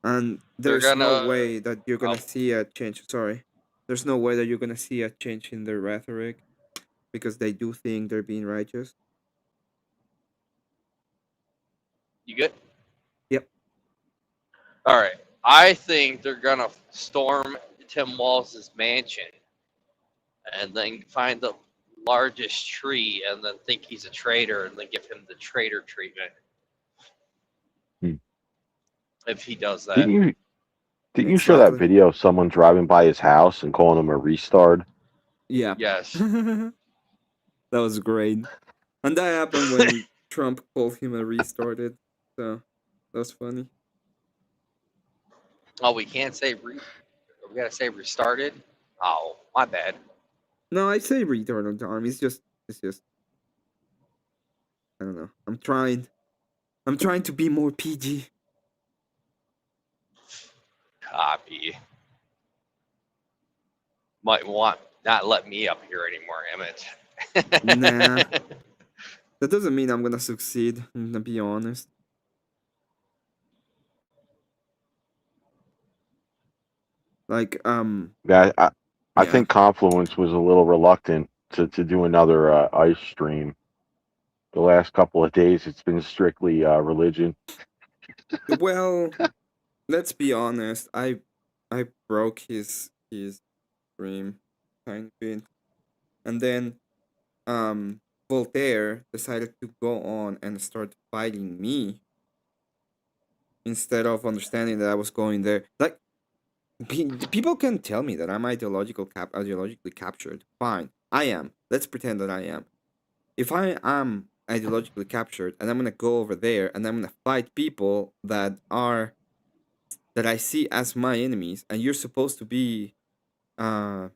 and They're there's no gonna. way that you're Um, gonna see a change. Sorry, there's no way that you're gonna see a change in their rhetoric because they do think they're being righteous. you good? Yep. All right. I think they're gonna storm Tim Walz's mansion and then find the largest tree and then think he's a traitor and then give him the traitor treatment Hmm. if he does Didn't that. you didn't you show that Exactly. video of someone driving by his house and calling him a restart? Yeah. Yes. That was great. And that happened when Trump called him a restarted. So that was funny. Oh, we can't say we gotta say restarted. Oh, my bad. No, I say retard on time. It's just I don't know. I'm trying. I'm trying to be more PG. Copy. Might want not let me up here anymore, Emmett. Nah. That doesn't mean I'm gonna succeed, I'm gonna be honest. Like Yeah, I yeah. think Confluence was a little reluctant to do another ice stream. The last couple of days, it's been strictly religion. Well, let's be honest. I broke his dream kind of bit. And then Voltaire decided to go on and start fighting me instead of understanding that I was going there. Like people can tell me that I'm ideologically captured. Fine, I am. Let's pretend that I am. If I am ideologically captured and I'm gonna go over there and I'm gonna fight people that I see as my enemies, and you're supposed to be uh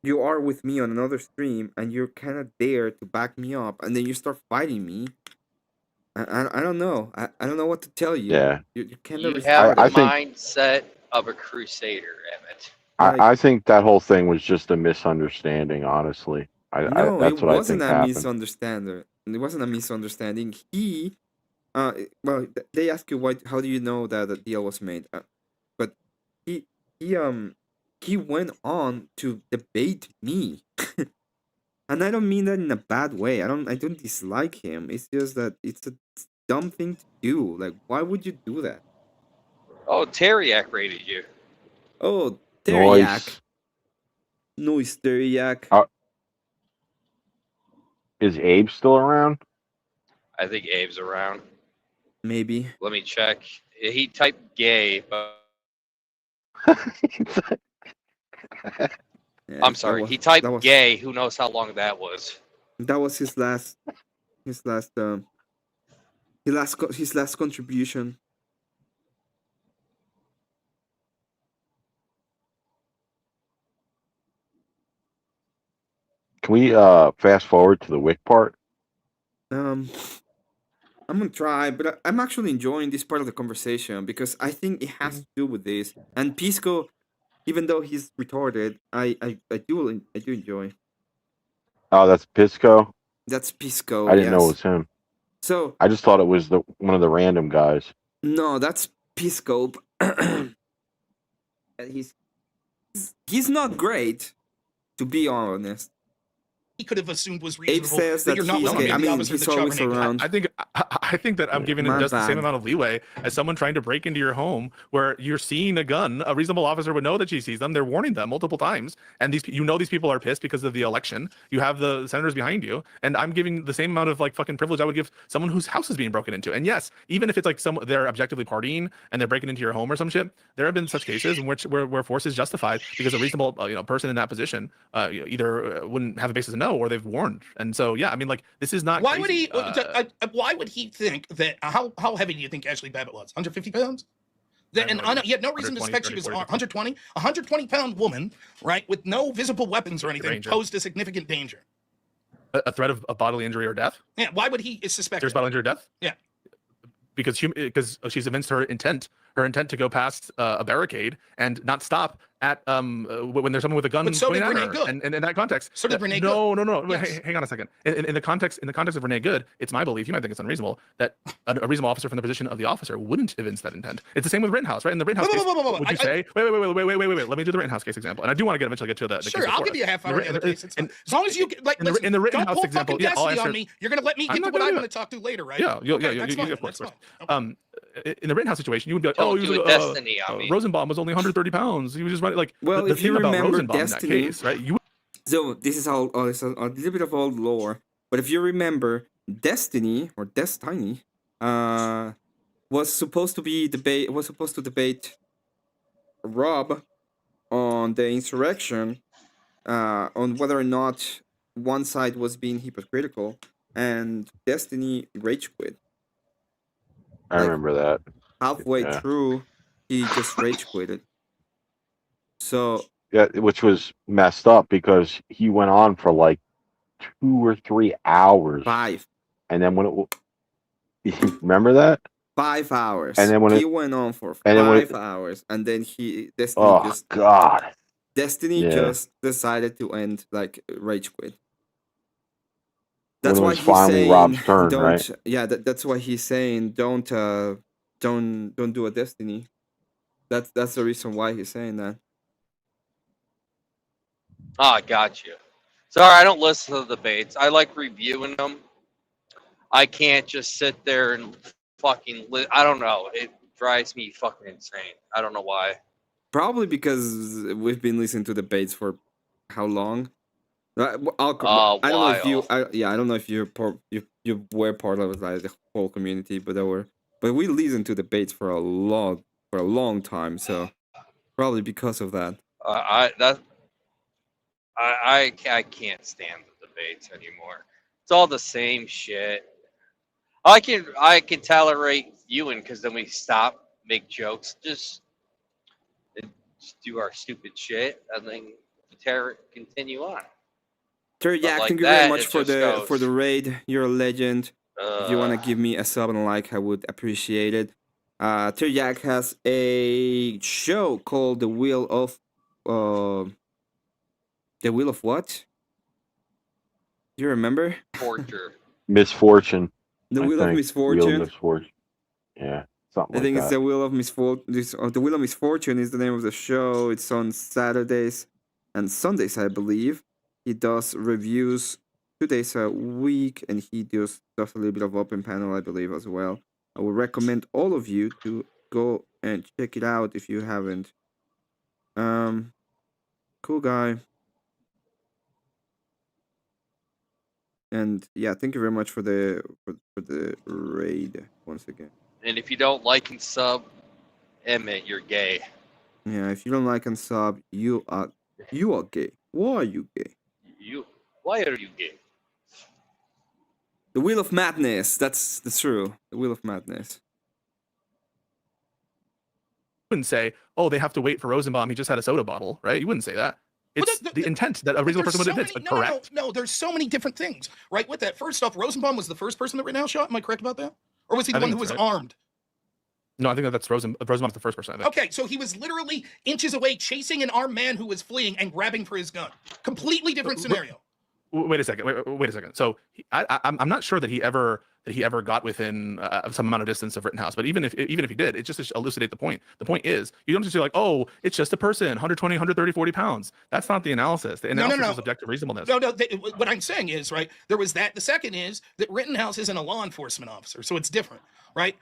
you are with me on another stream and you're kind of there to back me up, and then you start fighting me. I don't know. I don't know what to tell you. Yeah. You're kind of You have the I retarded. think mindset of a crusader, Emmett. Like, I think that whole thing was just a misunderstanding. Honestly, no, it that's what I wasn't think a happened. misunderstanding. It wasn't a misunderstanding. They ask you how do you know that the deal was made? But he he um he went on to debate me. And I don't mean that in a bad way. I don't dislike him. It's just that it's a dumb thing to do. Like, why would you do that? Oh, Teriak rated you. Oh, Teriak. Noise. Noise, Teriak. Is Abe still around? I think Abe's around. Maybe. Let me check. He typed gay, but Yeah, I'm sorry. He typed gay. Who knows how long that was? That was his last his last contribution. Can we fast forward to the Wick part? I'm gonna try, but I'm actually enjoying this part of the conversation because I think it has to do with this. And Pisco, even though he's retarded, I do enjoy. Oh, that's Pisco. That's Pisco. I didn't know it Yes. was him. So I just thought it was one of the random guys. no, that's Pisco. And he's not great, to be honest. He could have assumed was Abe reasonable says that you're not he's looking gay. at I the mean, officer he's that always Charbonnet got. around. I think that I'm giving My it just the same bad. amount of leeway as someone trying to break into your home where you're seeing a gun. A reasonable officer would know that she sees them. They're warning them multiple times, and these people are pissed because of the election. You have the senators behind you, and I'm giving the same amount of like fucking privilege I would give someone whose house is being broken into. And yes, even if it's like they're objectively partying and they're breaking into your home or some shit, there have been such cases in which where force is justified because a reasonable person in that position either wouldn't have a basis to know or they've warned. And so yeah, I mean like this is not. Why crazy. why would he think that? How heavy do you think Ashley Babbitt was? 150 pounds. He had no reason to suspect she was 120. 120-pound woman, right, with no visible weapons or anything, posed a significant danger. A threat of bodily injury or death? Yeah. Why would he suspect? There's bodily injury or death? Yeah. Because she's evinced her intent to go past a barricade and not stop at when there's someone with a gun But so pointing did at Renee her. Good. And in that context, So did Renee no, Good. No. Yes. Hang on a second. In the context of Renee Good, it's my belief. You might think it's unreasonable that a reasonable officer from the position of the officer wouldn't evince that intent. It's the same with Rittenhouse, right? In the Rittenhouse case, would you say? Wait. Let me do the Rittenhouse case example, and I do want to eventually get to the Sure, case I'll give you a half hour. As long as you like, in the Rittenhouse don't pull example, fucking Destiny on me. You're gonna let me get to what I want to talk to later, right? Yeah, Okay, of course. In the Rittenhouse situation, you would be like, Don't he do was Destiny on me. Rosenbaum was only 130 pounds. He was just running like. Well, the if you thing about remember Rosenbaum in Destiny, that case, right? So this is all it's a little bit of old lore, but if you remember, Destiny or Destiny, was supposed to debate Rob on the insurrection, on whether or not one side was being hypocritical, and Destiny rage quit. I remember that. Halfway through, he just rage quitted. So yeah, which was messed up because he went on for like 2 or 3 hours. 5. And then when you remember that? 5 hours. And then when he went on for 5 hours, and then Destiny just decided to end, like, rage quit. That's why he's saying Rob's turn, don't. Right? Yeah, that's why he's saying don't do a Destiny. That's the reason why he's saying that. I got you. Sorry, I don't listen to the debates. I like reviewing them. I can't just sit there and fucking. I don't know. It drives me fucking insane. I don't know why. Probably because we've been listening to debates for how long? I don't know if you. I don't know if you were part of like the whole community, but we listened to debates for a long time. So probably because of that. I can't stand the debates anymore. It's all the same shit. I can tolerate viewing because then we stop, make jokes, just do our stupid shit, and then continue on. Terjak, like thank you very that, much it for just the raid. You're a legend. If you want to Uh, give me a sub and a like, I would appreciate it. Terjak has a show called uh, The Wheel of what? Do you remember? torture. Misfortune. The I Wheel of think. Wheel of Misfortune. Misfortune. Yeah, something I like think it's that. The Wheel of Misfortune. The Wheel of Misfortune is the name of the show. It's on Saturdays and Sundays, I believe. He does reviews 2 days a week, and he does a little bit of open panel, I believe, as well. I would recommend all of you to go and check it out if you haven't. Cool guy. And yeah, thank you very much for the raid once again. And if you don't like and sub, Emmett, you're gay. Yeah, if you don't like and sub, you are gay. Why are you gay? Why are you gay? The Wheel of Madness. That's true. The Wheel of Madness. Wouldn't say, oh, they have to wait for Rosenbaum. He just had a soda bottle, right? You wouldn't say that. It's the intent that a reasonable person would admit. Correct? No, there's so many different things, right? With that, first off, Rosenbaum was the first person that Rittenhouse shot. Am I correct about that? Or was he the one who was armed? No, I think that's Rosenbaum's the first person. I think. Okay, so he was literally inches away chasing an armed man who was fleeing and grabbing for his gun. Completely different scenario. Wait a second. Wait a second. So I'm not sure that he ever got within some amount of distance of Rittenhouse. But even if he did, it just to elucidate the point. The point is, you don't just say like, oh, it's just a person, 120, 130, 40 pounds. That's not the analysis. The analysis is objective reasonableness. No. What I'm saying is, right, there was that. The second is that Rittenhouse isn't a law enforcement officer, so it's different, right?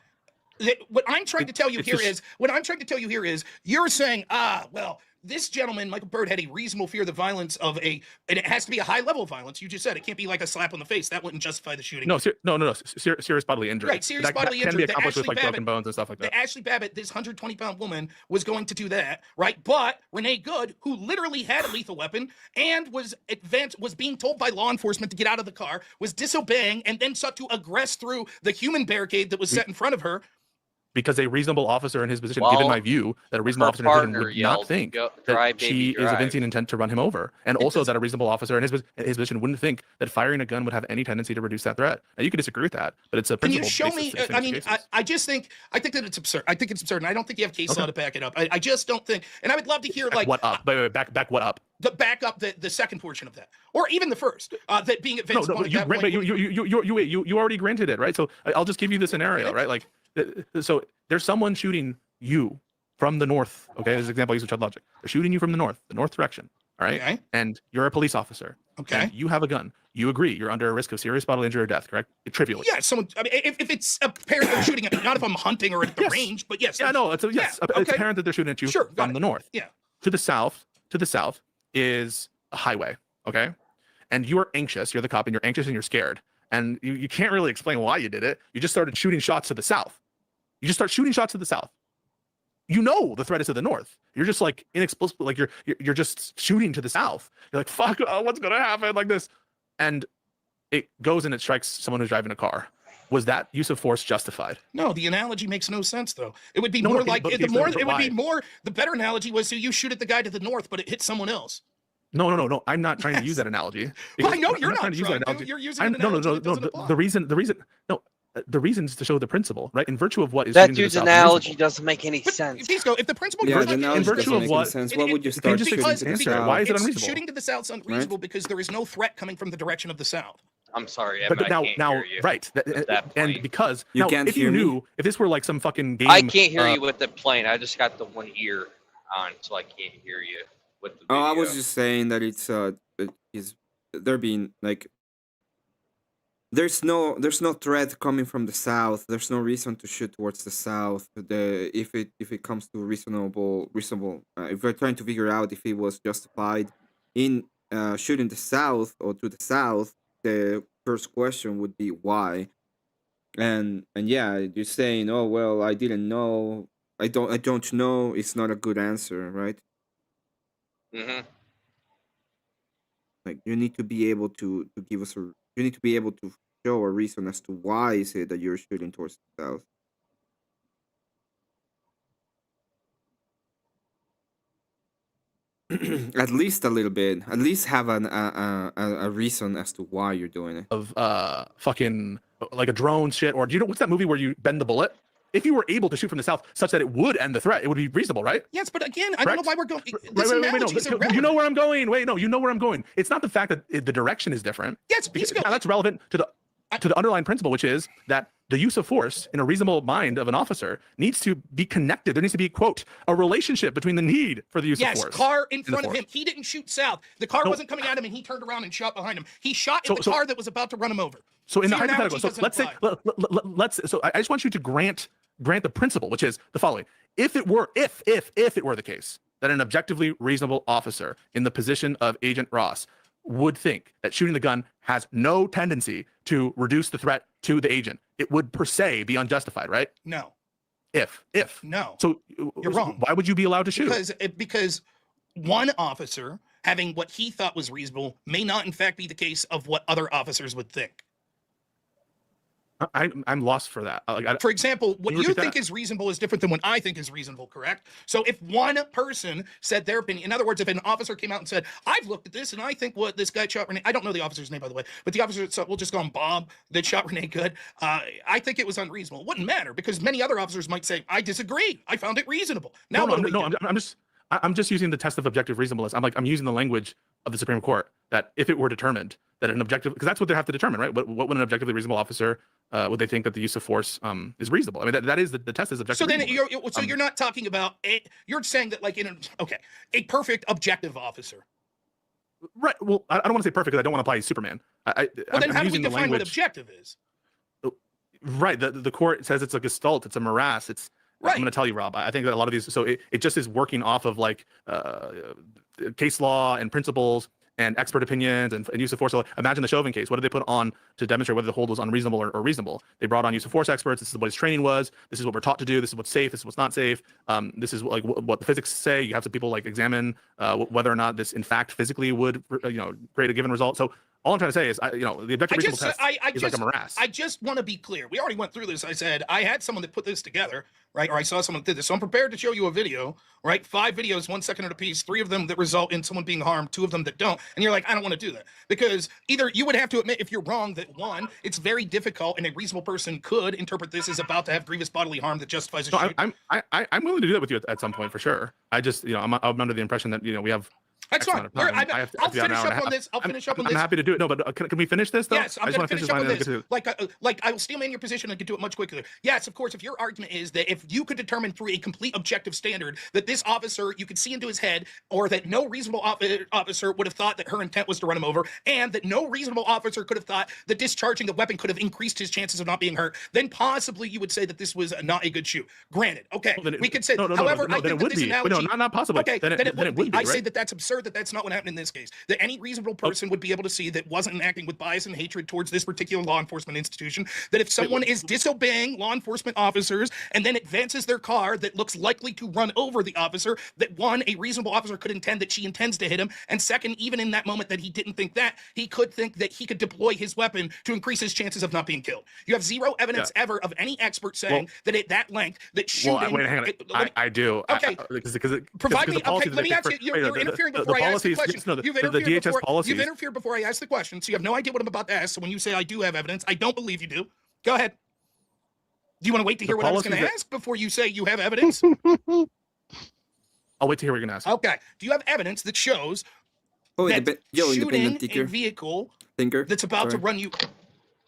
What I'm trying to tell you here is, you're saying, well, this gentleman, Michael Bird, had a reasonable fear of the violence and it has to be a high level of violence. You just said it can't be like a slap on the face. That wouldn't justify the shooting. No. Serious bodily injury. Right, serious bodily injury. Can be accomplished with Babbitt, broken bones and stuff like that. The Ashley Babbitt, this 120-pound woman, was going to do that, right? But Renee Good, who literally had a lethal weapon and was being told by law enforcement to get out of the car, was disobeying and then sought to aggress through the human barricade that was set in front of her. Because a reasonable officer in his position, given my view, that a reasonable officer in his position would not think that she is evincing intent to run him over. And also that a reasonable officer in his position wouldn't think that firing a gun would have any tendency to reduce that threat. Now, you could disagree with that, but it's a principle. Can you show me? I mean, I think that it's absurd. I think it's absurd, and I don't think you have case law to back it up. I just don't think, and I would love to hear, like... What up? Back what up? Back up the second portion of that, or even the first, that being advanced. You already granted it, right? So I'll just give you the scenario, right? Like, so there's someone shooting you from the north. Okay, as an example, I use child logic. They're shooting you from the north direction. All right, okay. And you're a police officer. Okay, and you have a gun. You agree. You're under a risk of serious bodily injury or death. Correct? Trivially. Yeah. Someone. I mean, if it's apparent they're shooting at me, not if I'm hunting or at the range, but yes. Yeah. No. It's yes. It's apparent that they're shooting at you from the north. Yeah. To the south is a highway. Okay, and you are anxious. You're the cop, and you're anxious and you're scared, and you can't really explain why you did it. You just started shooting shots to the south. You just start shooting shots to the south. You know the threat is to the north. You're just like inexplicably, like you're just shooting to the south. You're like, fuck, what's gonna happen? Like this, and it goes and it strikes someone who's driving a car. Was that use of force justified? No, the analogy makes no sense though. It would be the better analogy was, so you shoot at the guy to the north, but it hits someone else. No. I'm not trying to use that analogy. Well, I know you're not trying to use that analogy. You're using an analogy. The reason is to show the principle, right? In virtue of what is that dude's analogy doesn't make any sense. If the principle, in virtue of what, sense, what would you start shooting to the south? Why is it unreasonable? Shooting to the south is unreasonable because there is no threat coming from the direction of the south. I'm sorry, but now, hear you right? And because you now, can't if hear you knew, me? if this were like some fucking game, I can't hear you with the plane. I just got the one ear on, so I can't hear you with the video. I was just saying that they're being like, there's no threat coming from the south. There's no reason to shoot towards the south. If it comes to reasonable, if we're trying to figure out if it was justified in shooting the south or to the south, the first question would be why. And yeah, you're saying, oh well, I didn't know. I don't know. It's not a good answer, right? Mm-hmm. Like you need to be able to give us you need to be able to show a reason as to why is it that you're shooting towards the south. At least a little bit. At least have a reason as to why you're doing it. Of fucking like a drone shit, or do you know what's that movie where you bend the bullet? If you were able to shoot from the south such that it would end the threat, it would be reasonable, right? Yes, but again, I don't know Correct? why we're going. Wait, This wait, analogy is no. irrelevant. You know where I'm going. Wait, no, you know where I'm going. It's not the fact that the direction is different. Yes, Because because now that's relevant to the underlying principle, which is that the use of force in a reasonable mind of an officer needs to be connected. There needs to be, quote, a relationship between the need for the use of yes, force. car in the front of force. him. He didn't shoot south. The car No. wasn't coming at him, and he turned around and shot behind him. He shot at the So- car that was about to run him over. So in the your hypothetical, analogy so let's say, doesn't let's. So I just want you to grant the principle, which is the following: if it were the case that an objectively reasonable officer in the position of Agent Ross would think that shooting the gun has no tendency to reduce the threat to the agent, it would per se be unjustified, right? No, If no, so, You're wrong. Why would you be allowed to shoot? because one officer having what he thought was reasonable may not, in fact, be the case of what other officers would think. I'm lost for that. For example, what Can you you repeat think that? is reasonable is different than what I think is reasonable, correct? So if one person said their opinion, in other words, if an officer came out and said, I've looked at this and I think what this guy shot Renee, I don't know the officer's name, by the way, but the officer, so we'll just call him Bob, that shot Renee Good. I think it was unreasonable. It wouldn't matter because many other officers might say, I disagree. I found it reasonable. Now, what do we do? I'm just using the test of objective reasonableness. I'm using the language of the Supreme Court that if it were determined that an objective, because that's what they have to determine, right? What would an objectively reasonable officer would they think that the use of force is reasonable? I mean, that is the test is objective. So then reasonableness. you're not talking about you're saying that like a perfect objective officer. Right. Well, I don't want to say perfect because I don't want to apply Superman. Well, then I'm how do we using the define what language- objective is? Right. The court says it's a gestalt. It's a morass. It's Right. I'm going to tell you, Rob. I think that a lot of these. So it just is working off of like case law and principles and expert opinions and use of force. So imagine the Chauvin case. What did they put on to demonstrate whether the hold was unreasonable or reasonable? They brought on use of force experts. This is what his training was. This is what we're taught to do. This is what's safe. This is what's not safe. This is like what the physics say. You have some people like examine whether or not this in fact physically would create a given result. So all I'm trying to say is, the objective reasonable test is like a morass. I just want to be clear. We already went through this. I said I had someone that put this together, right? Or I saw someone that did this. So I'm prepared to show you a video, right? 5 videos, 1 second at a piece, 3 of them that result in someone being harmed, 2 of them that don't. And you're like, I don't want to do that. Because either you would have to admit if you're wrong that 1, it's very difficult and a reasonable person could interpret this as about to have grievous bodily harm that justifies a So shoot. I'm willing to do that with you at some point for sure. I just I'm under the impression that we have. That's X fine. amount of time. I have to I'll be an finish hour and a up on half. this. I'll finish up on I'm this. happy to do it. No, but can we finish this though? Yes, I'm I just going want to finish up on line this. and get to- Like I will still man your position and can do it much quicker. Yes, of course, if your argument is that if you could determine through a complete objective standard that this officer, you could see into his head, or that no reasonable officer would have thought that her intent was to run him over, and that no reasonable officer could have thought that discharging the weapon could have increased his chances of not being hurt, then possibly you would say that this was not a good shoot. Granted, okay, we could say. No, However, then I think it would that this be. analogy. No, not possibly. Okay, then it would be. I say Right? that that's absurd. That's not what happened in this case. That any reasonable person would be able to see that wasn't acting with bias and hatred towards this particular law enforcement institution. That if someone is disobeying law enforcement officers and then advances their car that looks likely to run over the officer, that 1, a reasonable officer could intend that she intends to hit him, and 2nd, even in that moment that he didn't think that, he could think that he could deploy his weapon to increase his chances of not being killed. You have 0 evidence ever of any expert saying that at that length that shooting. Wait, hang on. I do. Okay. Provide me. Okay, let me ask you. You're interfering before I ask the question. You've interfered before I ask the question, so you have no idea what I'm about to ask. So when you say I do have evidence, I don't believe you do. Go ahead. Do you want to wait to hear what I was going to ask before you say you have evidence? I'll wait to hear what you're going to ask. Okay. Do you have evidence that shows that shooting a vehicle that's about to run you?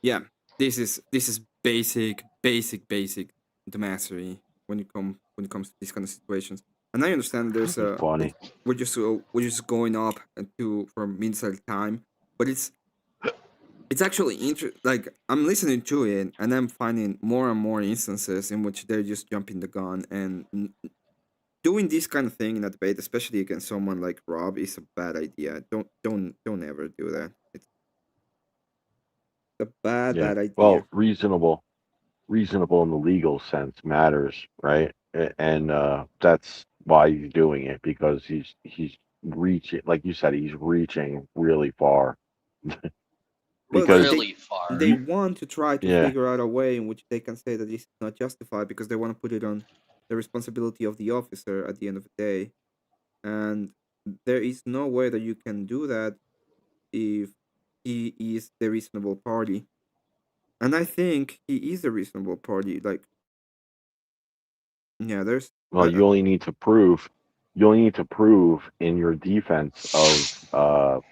Yeah, this is basic the mastery when it comes to these kind of situations. And I understand there's a funny. We're just going up from inside time, but it's actually interesting. Like I'm listening to it and I'm finding more and more instances in which they're just jumping the gun and doing this kind of thing in a debate, especially against someone like Rob, is a bad idea. Don't ever do that. It's a bad idea. Well, reasonable in the legal sense matters, right? And that's why he's doing it, because he's reaching, like you said, he's reaching really far. Because really far. They want to try to figure out a way in which they can say that this is not justified because they want to put it on the responsibility of the officer at the end of the day. And there is no way that you can do that if he is the reasonable party. And I think he is the reasonable party. Like, yeah, there's. Well, you only need to prove in your defense of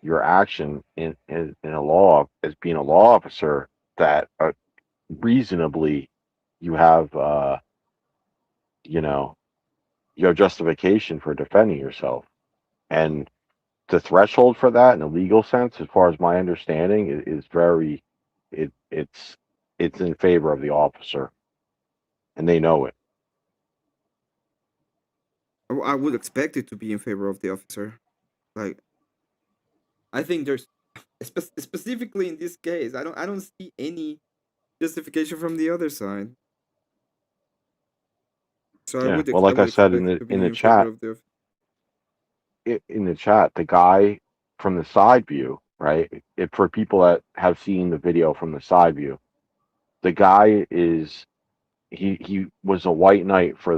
your action in a law as being a law officer that reasonably you have you know you have justification for defending yourself. And the threshold for that in a legal sense, as far as my understanding, is very it's in favor of the officer, and they know it. I would expect it to be in favor of the officer. Like, I think there's specifically in this case, I don't see any justification from the other side. So Yeah. Well, I like I would said expect it to in be the in favor chat, of the. the guy from the side view, right? If for people that have seen the video from the side view, the guy is he was a white knight for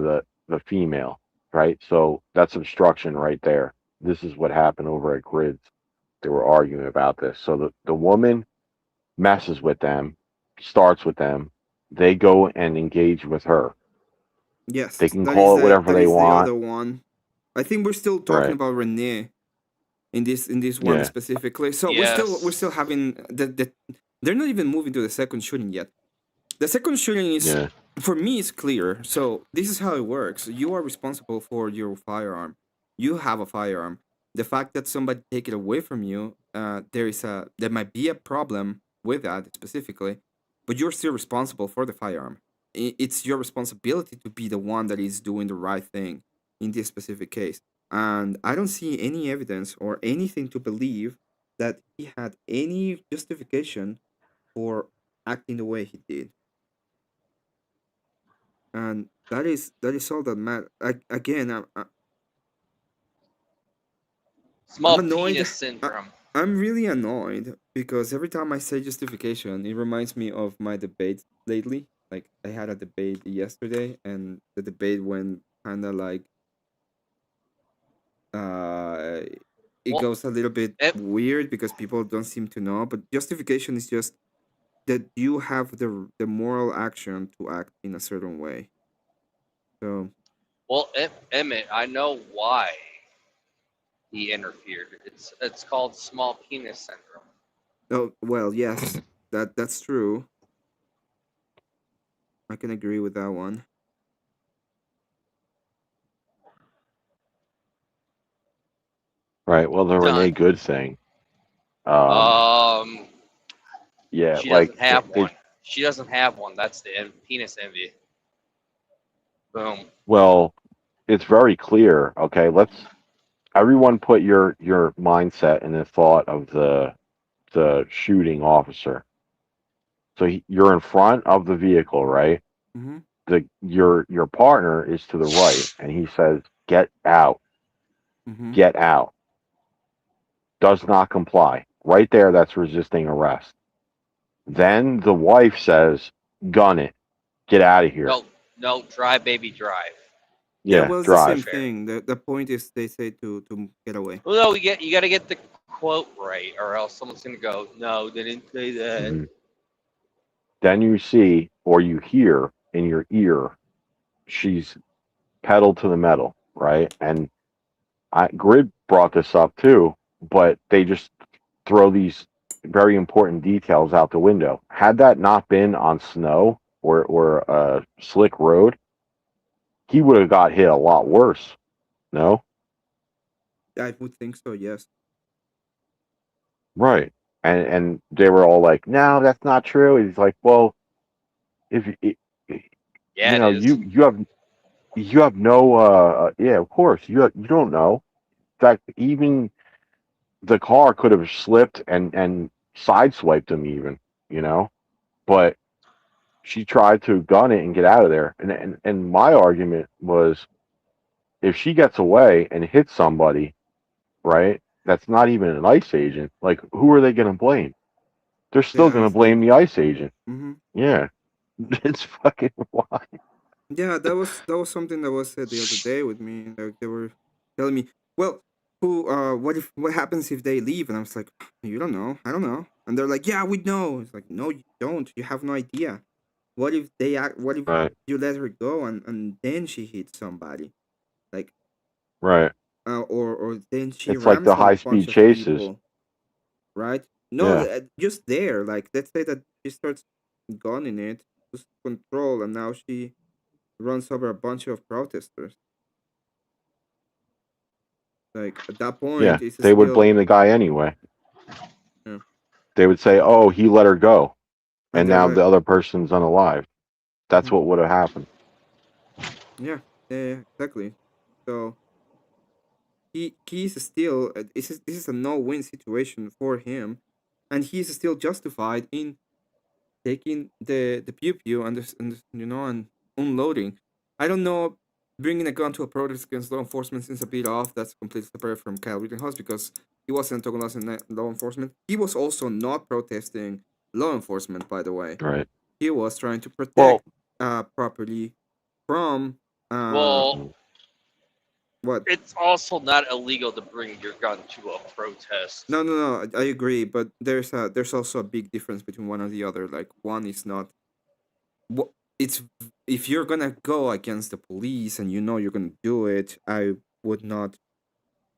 the female, right? So that's obstruction right there. This is what happened over at Grids. They were arguing about this. So the woman messes with them, starts with them. They go and engage with her. Yes, They can call it whatever that they is the want, other one. I think we're still talking right? about Renee in this one Yeah, specifically. So we're still Yes. having they're not even moving to the second shooting yet. The second shooting is, yeah, for me, is clear. So this is how it works. You are responsible for your firearm. You have a firearm. The fact that somebody take it away from you, there might be a problem with that specifically, but you're still responsible for the firearm. It's your responsibility to be the one that is doing the right thing in this specific case. And I don't see any evidence or anything to believe that he had any justification for acting the way he did. And that is all that matters. Again, I'm Small annoyed. penis I, syndrome. I'm really annoyed because every time I say justification, it reminds me of my debates lately. Like, I had a debate yesterday, and the debate went kind of like uh, it Well, goes a little bit it, weird because people don't seem to know. But justification is just that you have the moral action to act in a certain way. So, Emmett, I know why he interfered. It's called small penis syndrome. oh well, yes, that's true. I can agree with that one. right. Well, the Renee Done. Good thing, um, Um, yeah, she like doesn't have one. She doesn't have one. That's the penis envy. Boom. well, it's very clear. Okay, let's everyone put your mindset in the thought of the shooting officer. So you're in front of the vehicle, right? Mm-hmm. Your partner is to the right, and he says, "Get out, Mm-hmm. get out." Does not comply. Right there, that's resisting arrest. Then the wife says, "Gun it, get out of here." No, no, drive, baby, drive. Yeah, Yeah, well, it's the same drive. Fair. thing. The point is they say to get away. Well, no, you got to get the quote right, or else someone's gonna go, no, they didn't say that. Mhm. Then you see or you hear in your ear, she's pedal to the metal, right? And Grid brought this up too, but they just throw these very important details out the window. Had that not been on snow or a slick road, he would have got hit a lot worse. No, I would think so. Yes. right? And they were all like, "No, that's not true." He's like, "Well, if Yeah, it is. you have no yeah, of course you don't know. In fact, even the car could have slipped and sideswiped him even, you know, but she tried to gun it and get out of there. And my argument was if she gets away and hits somebody, right, that's not even an ICE agent, like who are they going to blame? They're The still going to ice blame the agent. ICE agent. Mm-hmm. Yeah. It's fucking wild. Yeah, that was something that was said the other day with me. Like, they were telling me, well, what happens if they leave? And I was like, you don't know, I don't know. And they're like, yeah, we know. It's like, no, you don't. You have no idea. What if they act? What if Right. you let her go and then she hits somebody? Like, Right. or then she It's like rams the with a high bunch speed of chases. people, right? No, Yeah. just there. Like, let's say that she starts gunning it, just control, and now she runs over a bunch of protesters. Like at that Yeah. point, it's They would still, blame the guy anyway. yeah. They would say, "Oh, he let her go," And and they're now like, the other person's unalive. That's mhm, what would have happened. yeah, yeah, exactly. So he's still this is a no-win situation for him, and he's still justified in taking the pew pew and unloading. I don't know. Bringing a gun to a protest against law enforcement seems a bit off. That's completely separate from Kyle Rittenhouse because he wasn't antagonizing law enforcement. He was also not protesting law enforcement, by the way. Right. He was trying to Well, protect property from Well, what? it's also not illegal to bring your gun to a protest. No, no, no. I agree, but there's also a big difference between one and the other. Like one is not. It's if you're gonna go against the police and you know you're gonna do it. I would not.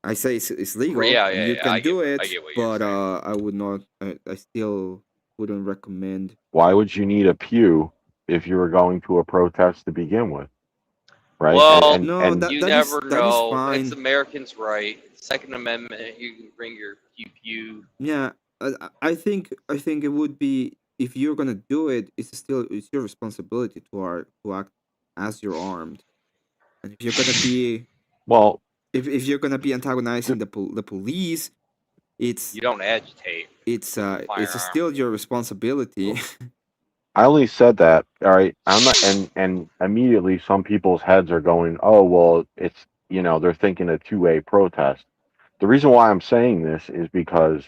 I say it's legal Yeah, and yeah, you yeah. can do I it, get what you're but saying. I would not. I still wouldn't recommend. why would you need a pew if you were going to a protest to begin with? Right. And Well, and No, and that you that is never that is know. It's fine. Americans' right. Second Amendment. You can bring your pew pew. Yeah, I think it would be if you're gonna do it. It's your responsibility to act as you're armed, and if you're gonna be well, if you're gonna be th- antagonizing the police, it's You don't agitate with a it's firearm. still your responsibility. I only said that. All right. I'm not. And immediately, some people's heads are going, "Oh, well, it's they're thinking a two-way protest." The reason why I'm saying this is because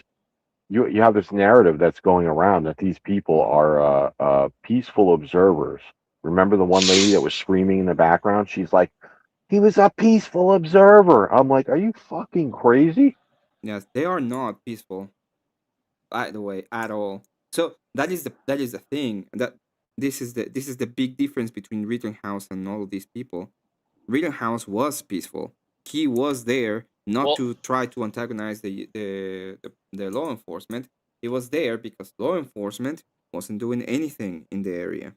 you have this narrative that's going around that these people are peaceful observers. Remember the one lady that was screaming in the background? She's like, "He was a peaceful observer." I'm like, "Are you fucking crazy?" Yes, they are not peaceful, by the way, at all. So that is the thing that this is the big difference between Rittenhouse and all of these people. Rittenhouse was peaceful. He was there not Well, to try to antagonize the law enforcement. He was there because law enforcement wasn't doing anything in the area.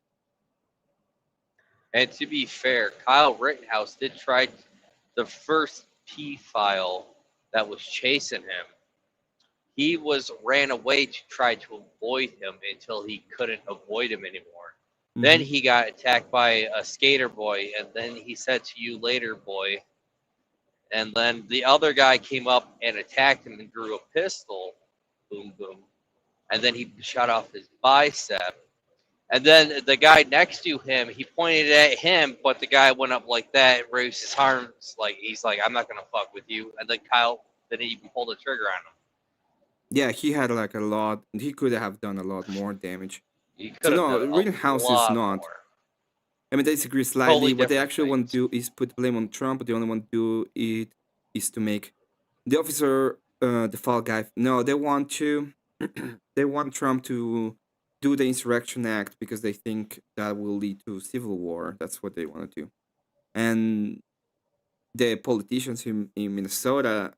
and to be fair, Kyle Rittenhouse did try the first P file that was chasing him. He was ran away to try to avoid him until he couldn't avoid him anymore. Then Hmm. he got attacked by a skater boy, and then he said to you later, boy. And then the other guy came up and attacked him and drew a pistol. Boom, boom. And then he shot off his bicep. And then the guy next to him, he pointed at him, but the guy went up like that, raised his arms, like he's like, "I'm not gonna fuck with you." And then then he pulled the trigger on him. Yeah, he had like a lot. He could have done a lot more damage. He could So have no, done a Rittenhouse is lot not. more. I mean, they disagree slightly. Totally What they different actually want things. to do is put blame on Trump, but they only want to do it is to make the officer the fall guy. No, they want to they want Trump to do the Insurrection Act because they think that will lead to civil war. That's what they want to do. And the politicians in Minnesota,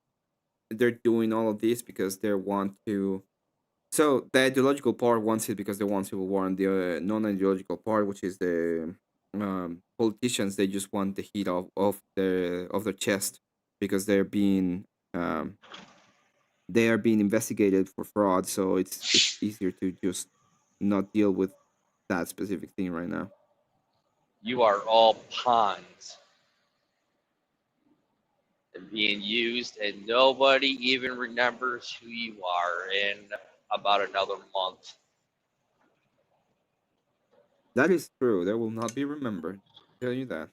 they're doing all of this because they want to. So the ideological part wants it because they want civil war, and the non-ideological part, which is the politicians, they just want the heat of their chest because um, they are being investigated for fraud. So it's easier to just not deal with that specific thing right now. You are all pawns and being used, and nobody even remembers who you are in about another month. That is true. That will not be remembered. I'll tell you that.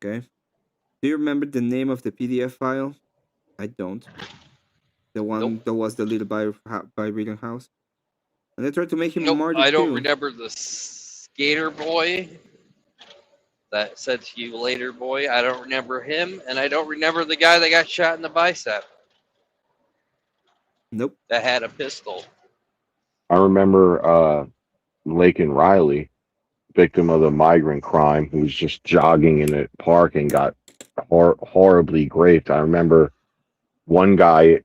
Okay. Do you remember the name of the PDF file? I don't. The Nope. one that was deleted by Reading House. And they tried to make him a Nope. martyr I don't too. remember the skater boy. that said to you later, boy, I don't remember him, and I don't remember the guy that got shot in the bicep Nope. that had a pistol. I remember Lakin Riley, victim of the migrant crime, who was just jogging in a park and got horribly raped. I remember one guy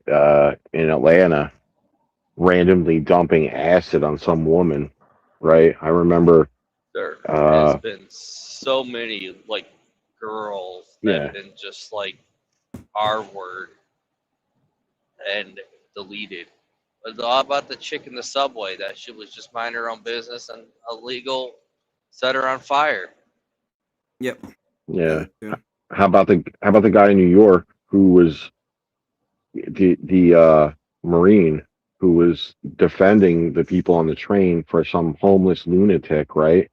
in Atlanta randomly dumping acid on some woman, right? I remember. There has been so many like girls that have been just like R-word and deleted. But how about the chick in the subway? That she was just minding her own business and illegal set her on fire. Yep. Yeah. How about the guy in New York who was the Marine who was defending the people on the train for some homeless lunatic, right?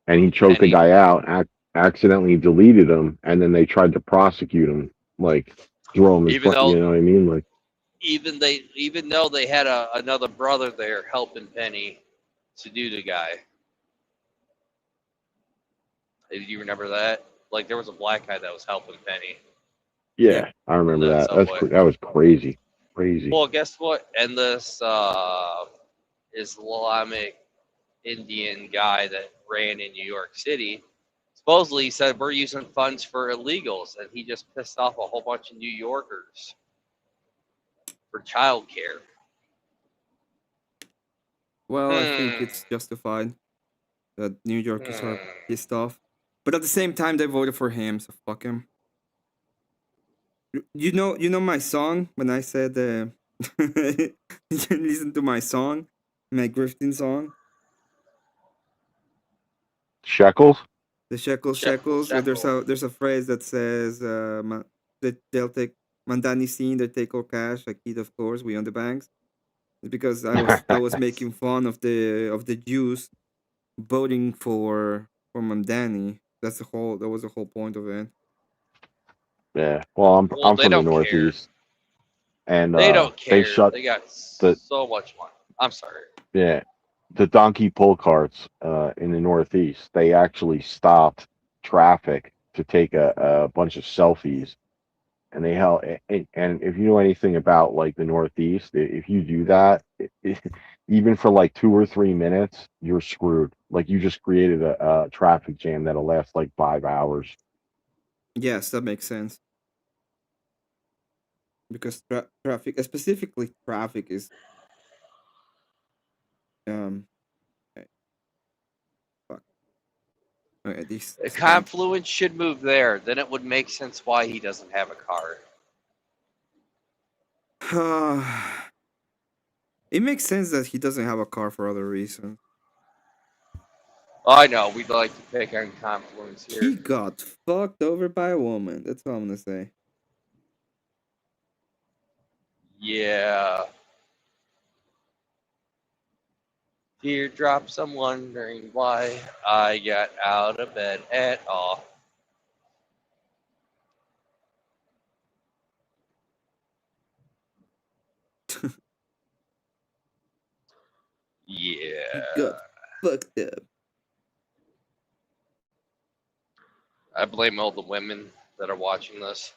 And he choked the guy out, accidentally deleted him, and then they tried to prosecute him, like throw him in front. You know what I mean? Like even though they had another brother there helping Penny to do the guy. Do you remember that? Like there was a black guy that was helping Penny. Yeah, I remember that. That was crazy. Crazy. Well, guess what? And this Islamic Indian guy that ran in New York City supposedly he said we're using funds for illegals, and he just pissed off a whole bunch of New Yorkers for childcare. Well, I think it's justified that New Yorkers are pissed off, but at the same time they voted for him, so fuck him. You know my song when I said listen to my song, my grifting song. Shekels. The shekels. There's a phrase that says that they'll take Mandani scene, they take our cash, like it, of course, we on the banks. It's because I was making fun of the Jews voting for Mandani. That was the whole point of it. Yeah. Well, I'm from the Northeast. And they don't care. They got so much money. I'm sorry. Yeah. The donkey pull carts in the Northeast, they actually stopped traffic to take a bunch of selfies. And they held, and if you know anything about like the Northeast, if you do that, even for like 2 or 3 minutes, you're screwed. Like you just created a traffic jam that'll last like 5 hours. Yes, that makes sense. Because traffic, specifically traffic, is fuck. Okay, the confluence should move there. Then it would make sense why he doesn't have a car. It makes sense that he doesn't have a car for other reasons. I know we'd like to pick on confluence here. He got fucked over by a woman. That's all I'm gonna say. Yeah. Teardrops, I'm wondering why I got out of bed at all. Yeah. He got fucked up. I blame all the women that are watching this.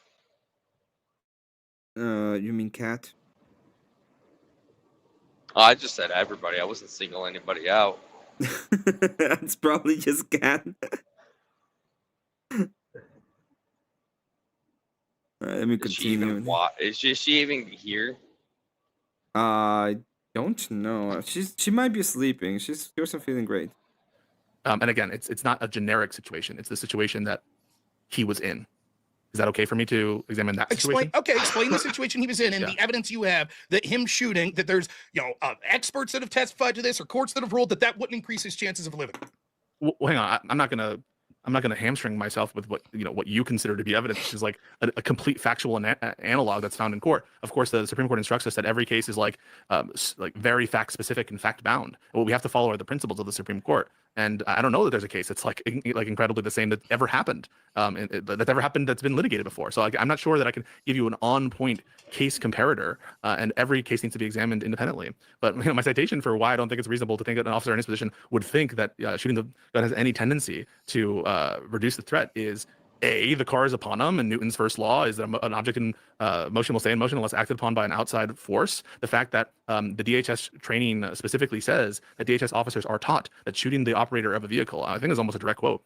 You mean Cat? Oh, I just said everybody. I wasn't singling anybody out. It's probably just Cat. Alright, let me continue. Is she even here? I don't know. She might be sleeping. She wasn't feeling great. And again, it's not a generic situation. It's the situation that he was in. Is that okay for me to examine that situation? Explain the situation he was in and the evidence you have that him shooting, that there's experts that have testified to this or courts that have ruled that wouldn't increase his chances of living. Well, hang on. I'm not gonna hamstring myself with what you consider to be evidence, which is like a complete factual analog that's found in court. Of course, the Supreme Court instructs us that every case is like very fact specific and fact bound. What we have to follow are the principles of the Supreme Court. And I don't know that there's a case that's like incredibly the same that ever happened, that's been litigated before. So I'm not sure that I can give you an on-point case comparator, and every case needs to be examined independently. But my citation for why I don't think it's reasonable to think that an officer in his position would think that shooting the gun has any tendency to reduce the threat is A, the car is upon them, and Newton's first law is that an object in motion will stay in motion unless acted upon by an outside force. The fact that the DHS training specifically says that DHS officers are taught that shooting the operator of a vehicle, I think is almost a direct quote,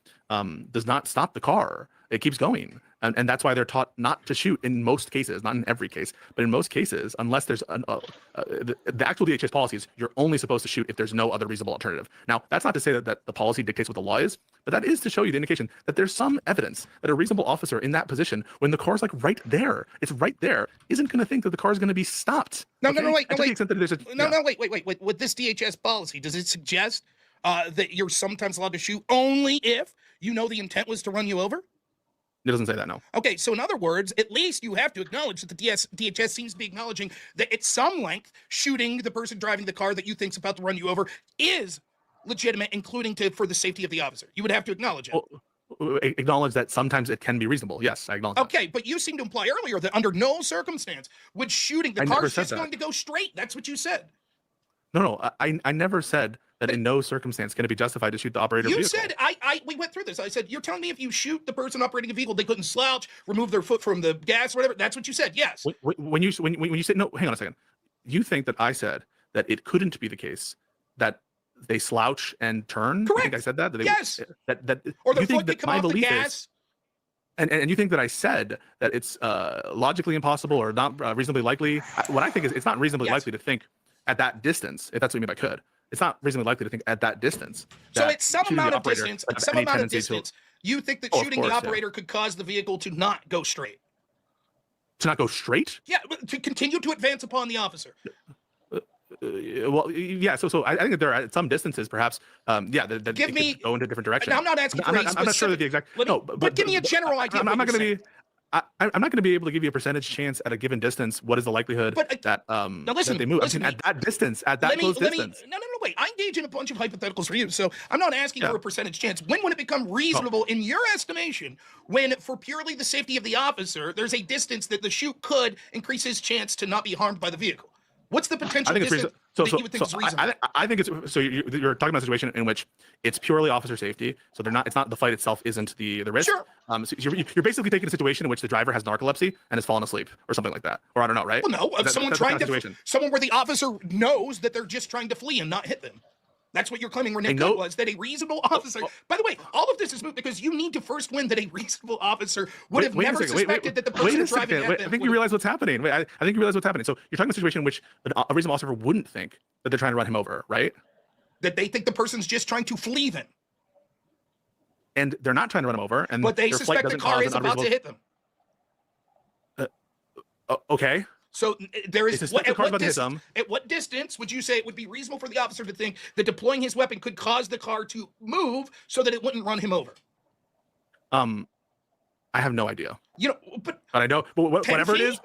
does not stop the car. It keeps going. And that's why they're taught not to shoot in most cases, not in every case, but in most cases, unless there's the actual DHS policy is you're only supposed to shoot if there's no other reasonable alternative. Now, that's not to say that the policy dictates what the law is, but that is to show you the indication that there's some evidence that a reasonable officer in that position, when the car's like right there, it's right there, isn't going to think that the car is going to be stopped. No, okay? no, wait. Wait. With this DHS policy, does it suggest that you're sometimes allowed to shoot only if you know the intent was to run you over? It doesn't say that, no. Okay, so in other words, at least you have to acknowledge that the DHS seems to be acknowledging that at some length, shooting the person driving the car that you think's about to run you over is legitimate, including for the safety of the officer. You would have to acknowledge it. Well, acknowledge that sometimes it can be reasonable. Yes, I acknowledge Okay, but you seem to imply earlier that under no circumstance would shooting the car's just going to go straight. That's what you said. No, I never said that in no circumstance can it be justified to shoot the operator of the vehicle. You said, we went through this. I said, you're telling me if you shoot the person operating a vehicle, they couldn't slouch, remove their foot from the gas, whatever. That's what you said. Yes. When you said, no, hang on a second. You think that I said that it couldn't be the case that they slouch and turn? Correct. I think I said that? Yes. That or the you think foot that could my come off the belief gas. is, and you think that I said that it's logically impossible or not reasonably likely. What I think is it's not reasonably likely to think at that distance, if that's what you mean by could. It's not reasonably likely to think at that distance. So at some amount of distance, you think that shooting the operator could cause the vehicle to not go straight? To not go straight? Yeah, to continue to advance upon the officer. Well, yeah. So I think that there are at some distances, perhaps, that give me go into a different direction. I'm not asking for I'm not sure that the exact. But give me a general idea. I'm not going to be. I'm not going to be able to give you a percentage chance at a given distance. What is the likelihood that that they move? At that distance, at that close distance. No, wait. I engage in a bunch of hypotheticals for you, so I'm not asking for a percentage chance. When would it become reasonable in your estimation when, for purely the safety of the officer, there's a distance that the shoot could increase his chance to not be harmed by the vehicle? What's the potential distance that you would think is reasonable? I think it's so you're talking about a situation in which it's purely officer safety. So it's not the fight itself isn't the risk. Sure. So you're basically taking a situation in which the driver has narcolepsy and has fallen asleep or something like that, or I don't know, right? Well, no, someone where the officer knows that they're just trying to flee and not hit them. That's what you're claiming was that a reasonable officer. By the way, all of this is moot because you need to first win that a reasonable officer would have never suspected that the person driving at them. I think you realize what's happening. I think you realize what's happening. So you're talking about a situation in which a reasonable officer wouldn't think that they're trying to run him over, right? That they think the person's just trying to flee them. And they're not trying to run him over. But they suspect the car is about to hit them. Okay. So there is at what distance would you say it would be reasonable for the officer to think that deploying his weapon could cause the car to move so that it wouldn't run him over? I have no idea. But I know, but whatever it is.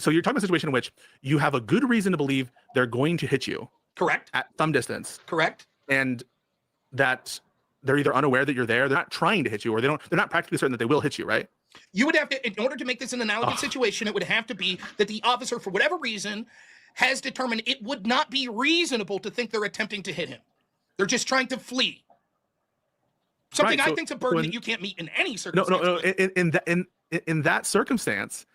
So you're talking about a situation in which you have a good reason to believe they're going to hit you. Correct. At some distance. Correct. And that they're either unaware that you're there, they're not trying to hit you, or they're not practically certain that they will hit you, right? You would have to, in order to make this an analogous situation, it would have to be that the officer, for whatever reason, has determined it would not be reasonable to think they're attempting to hit him. They're just trying to flee. Something I think's a burden that you can't meet in any circumstance. No. In that circumstance,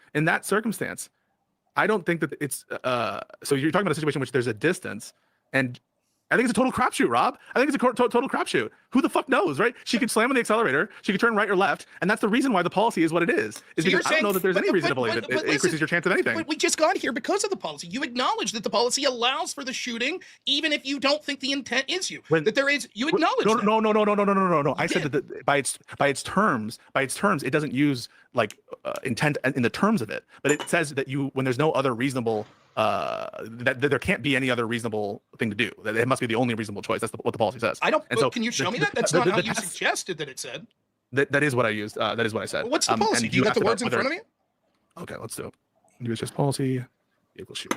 I don't think that it's. So you're talking about a situation in which there's a distance, and I think it's a total crapshoot, Rob. I think it's a total crapshoot. Who the fuck knows, right? She could slam on the accelerator. She could turn right or left, and that's the reason why the policy is what it is. Because I don't know that there's any reason to believe it increases your chance of anything. But we just got here because of the policy. You acknowledge that the policy allows for the shooting, even if you don't think the intent is you. You acknowledge that. No. I said that by its terms, it doesn't use like intent in the terms of it, but it says that when there's no other reasonable. That there can't be any other reasonable thing to do. That it must be the only reasonable choice. That's what the policy says. I don't. So can you show me that? That's not how you suggested that it said. That is what I used. That is what I said. What's the policy? Do you got the words in front of you? Okay, let's do it. UHS policy. Vehicle shoot.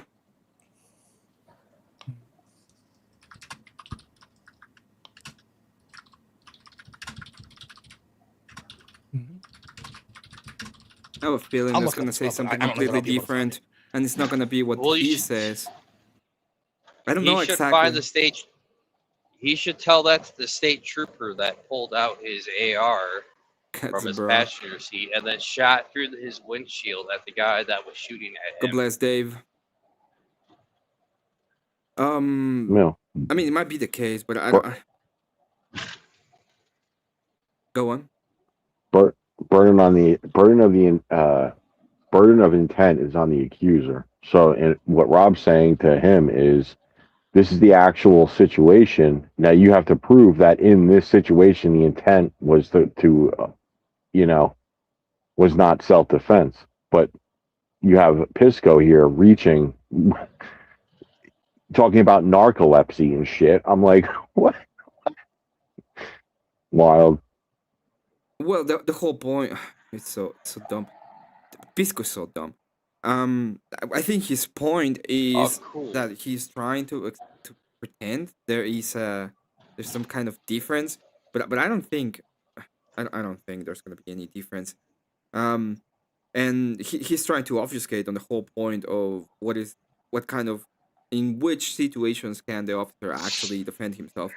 I have a feeling it's going to say something completely different. And it's not going to be what he says. I don't know exactly. he should tell that to the state trooper that pulled out his AR from That's his bro. passenger seat and then shot through his windshield at the guy that was shooting at God him. bless Dave. No. I mean, it might be the case, but I Bur- don't. Go on. burden of intent is on the accuser. So, and what Rob's saying to him is, this is the actual situation. Now you have to prove that in this situation, the intent was was not self-defense. But you have Pisco here reaching, talking about narcolepsy and shit. I'm like, what? Wild. Well, the whole point. It's so dumb. Pisco's so dumb. I think his point is cool. that he's trying to pretend there's some kind of difference, but I don't think I don't think there's gonna be any difference. And he's trying to obfuscate on the whole point of in which situations can the officer actually defend himself.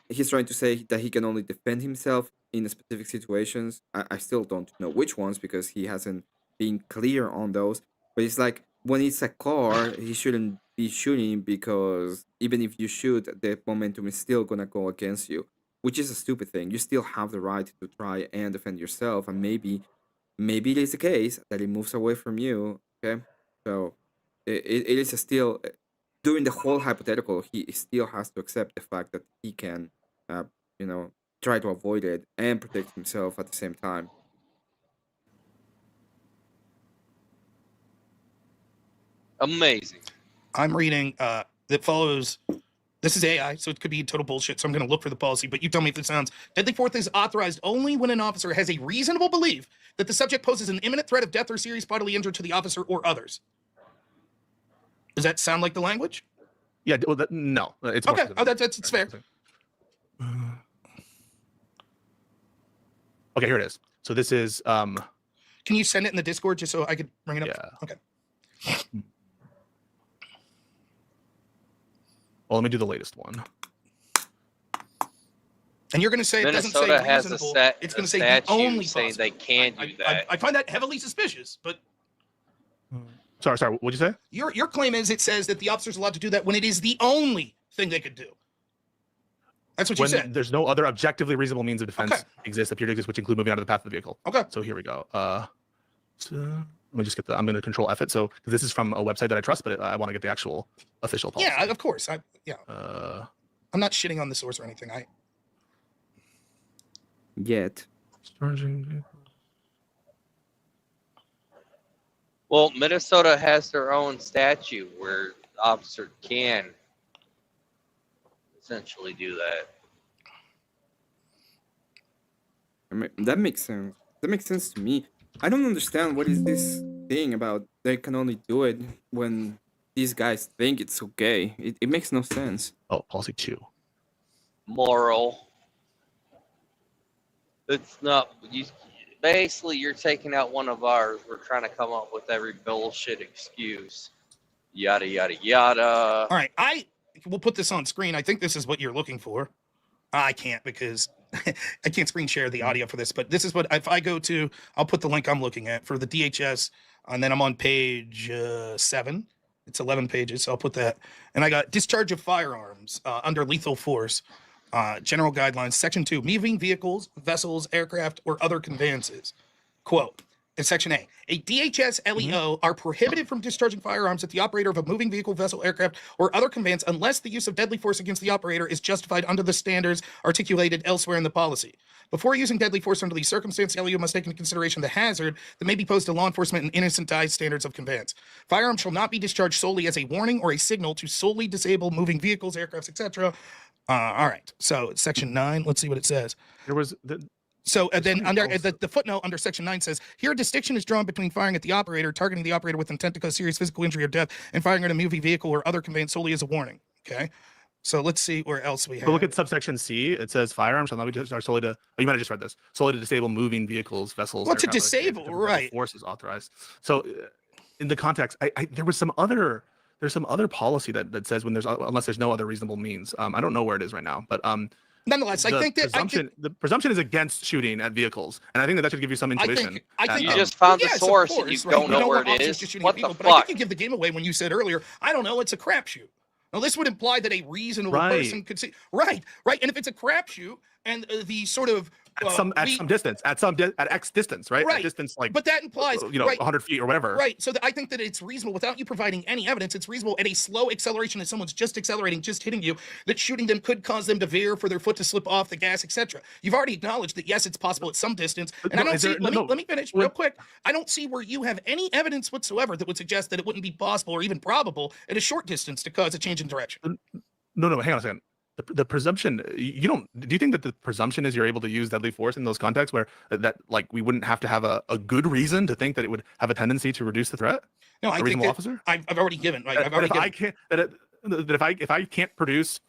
He's trying to say that he can only defend himself in specific situations. I still don't know which ones because he hasn't been clear on those. But it's like when it's a car, he shouldn't be shooting because even if you shoot, the momentum is still gonna go against you, which is a stupid thing. You still have the right to try and defend yourself, and maybe it is the case that it moves away from you. Okay, so it is still during the whole hypothetical, he still has to accept the fact that he can, uh, try to avoid it and protect himself at the same time. Amazing. I'm reading that follows. This is AI, so it could be total bullshit. So I'm going to look for the policy, but you tell me if it sounds. Deadly force is authorized only when an officer has a reasonable belief that the subject poses an imminent threat of death or serious bodily injury to the officer or others. Does that sound like the language? Yeah. Well, no. It's okay. Oh, it's fair. Okay, here it is. So this is. Can you send it in the Discord just so I could bring it up? Yeah. Okay. Well, let me do the latest one. And you're going to say it doesn't say Minnesota has a reasonable. It's going to say the statute only saying possible. they can do that. I find that heavily suspicious, but Sorry. What'd you say? your claim is it says that the officer's allowed to do that when it is the only thing they could do. That's what you said. There's no other objectively reasonable means of defense appear to exist, which include moving out of the path of the vehicle. Okay. So here we go. Let me just get I'm going to control F it. So this is from a website that I trust, but I want to get the actual official policy. Yeah, of course. I'm not shitting on the source or anything. Yet. Well, Minnesota has their own statute where the officer can essentially do that. I mean, that makes sense. That makes sense to me. I don't understand what is this thing about they can only do it when these guys think it's okay. It makes no sense. Oh, policy 2. Moral. It's not. Basically, you're taking out one of ours. We're trying to come up with every bullshit excuse. Yada, yada, yada. All right. We'll put this on screen. I think this is what you're looking for. I can't because I can't screen share the audio for this, but this is what, if I go to, I'll put the link I'm looking at for the DHS, and then I'm on page 7. It's 11 pages, so I'll put that. And I got discharge of firearms under lethal force, general guidelines, section 2, moving vehicles, vessels, aircraft, or other conveyances. Quote, in section A DHS LEO are prohibited from discharging firearms at the operator of a moving vehicle, vessel, aircraft, or other conveyance unless the use of deadly force against the operator is justified under the standards articulated elsewhere in the policy. Before using deadly force under these circumstances, LEO must take into consideration the hazard that may be posed to law enforcement and innocent die standards of conveyance. Firearms shall not be discharged solely as a warning or a signal to solely disable moving vehicles, aircrafts, etc. All right. So section 9, let's see what it says. There was the. So then under the footnote under section 9 says, here a distinction is drawn between firing at the operator, targeting the operator with intent to cause serious physical injury or death, and firing at a moving vehicle or other conveyance solely as a warning. Okay. So let's see where else we have. But look at subsection C. It says firearms shall not be discharged solely to. Oh, you might have just read this. Solely to disable moving vehicles, vessels. Well, to aircraft, disable, right? Force is authorized. So, in the context, there was some other there's some other policy that says when unless there's no other reasonable means. I don't know where it is right now, but nonetheless, I think the presumption is against shooting at vehicles, and I think that should give you some intuition. I think you just found the source and you don't know where it is. What the fuck? But I think you give the game away when you said earlier, I don't know, it's a crapshoot. Now, this would imply that a reasonable person could see. Right. And if it's a crapshoot and the sort of at some distance, at X distance, right? Right. At distance, like, but that implies 100 feet or whatever. Right. So I think that it's reasonable without you providing any evidence. It's reasonable at a slow acceleration as someone's just accelerating, just hitting you, that shooting them could cause them to veer, for their foot to slip off the gas, etc. You've already acknowledged that yes, it's possible at some distance. And I don't see. Let me finish real quick. I don't see where you have any evidence whatsoever that would suggest that it wouldn't be possible or even probable at a short distance to cause a change in direction. No, hang on a second. The presumption, do you think that the presumption is you're able to use deadly force in those contexts where that, like, we wouldn't have to have a good reason to think that it would have a tendency to reduce the threat? No, I think that officer? I've already given. Right? If I can't produce,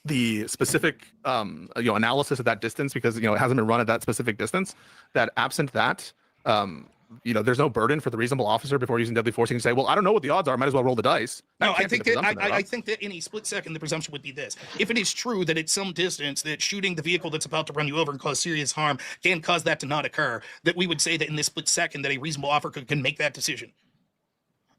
the specific, analysis of that distance because, it hasn't been run at that specific distance, that absent that, there's no burden for the reasonable officer before using deadly force. You can say, well, I don't know what the odds are. I might as well roll the dice. No, I think that in a split second, the presumption would be this. If it is true that at some distance that shooting the vehicle that's about to run you over and cause serious harm can cause that to not occur, that we would say that in this split second that a reasonable officer can make that decision.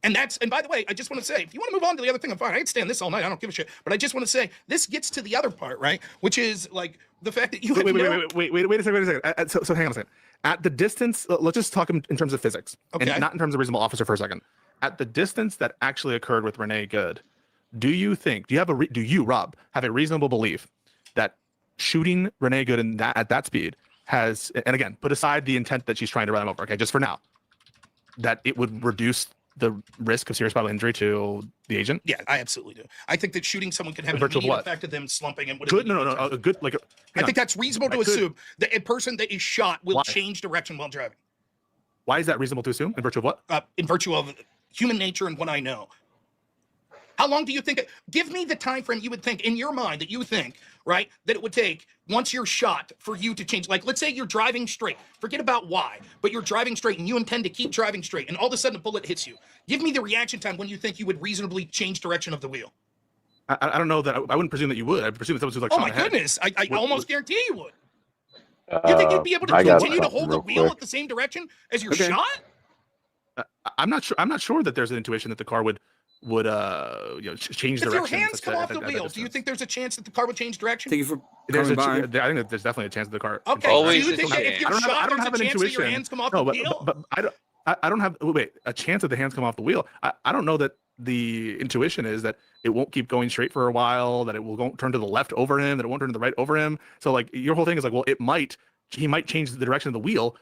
And by the way, I just want to say, if you want to move on to the other thing, I'm fine. I'd stand this all night. I don't give a shit. But I just want to say, this gets to the other part, right? Which is like the fact that you wait a second. So hang on a second. At the distance, let's just talk in terms of physics, and not in terms of reasonable officer for a second. At the distance that actually occurred with Renee Good, do you, Rob, have a reasonable belief that shooting Renee Good at that speed has, and again, put aside the intent that she's trying to run him over, okay, just for now, that it would reduce the risk of serious bodily injury to the agent? Yeah, I absolutely do. I think that shooting someone could have an immediate effect of them slumping and good. No. I think that's reasonable to assume that a person that is shot will change direction while driving. Why is that reasonable to assume? In virtue of what? In virtue of human nature and what I know. How long do you think? Give me the time frame you would think in your mind that you think, right, that it would take once you're shot for you to change. Like, let's say you're driving straight. Forget about why, but you're driving straight and you intend to keep driving straight, and all of a sudden a bullet hits you. Give me the reaction time when you think you would reasonably change direction of the wheel. I don't know that. I wouldn't presume that you would. I presume that someone who's like, oh my goodness, I almost guarantee you would. You think you'd be able to continue to hold the wheel at the same direction as you're shot? I'm not sure. I'm not sure that there's an intuition that the car would change direction. If your hands come off the wheel, do you think there's a chance that the car would change direction? Thank you for coming by. I think that there's definitely a chance that the car. Okay. Always do you think that if you're shot, there's a chance that your hands come off the wheel? But I don't have a chance that the hands come off the wheel. I don't know that the intuition is that it won't keep going straight for a while, that it will go turn to the left over him, that it won't turn to the right over him. So like your whole thing is like, well, he might change the direction of the wheel.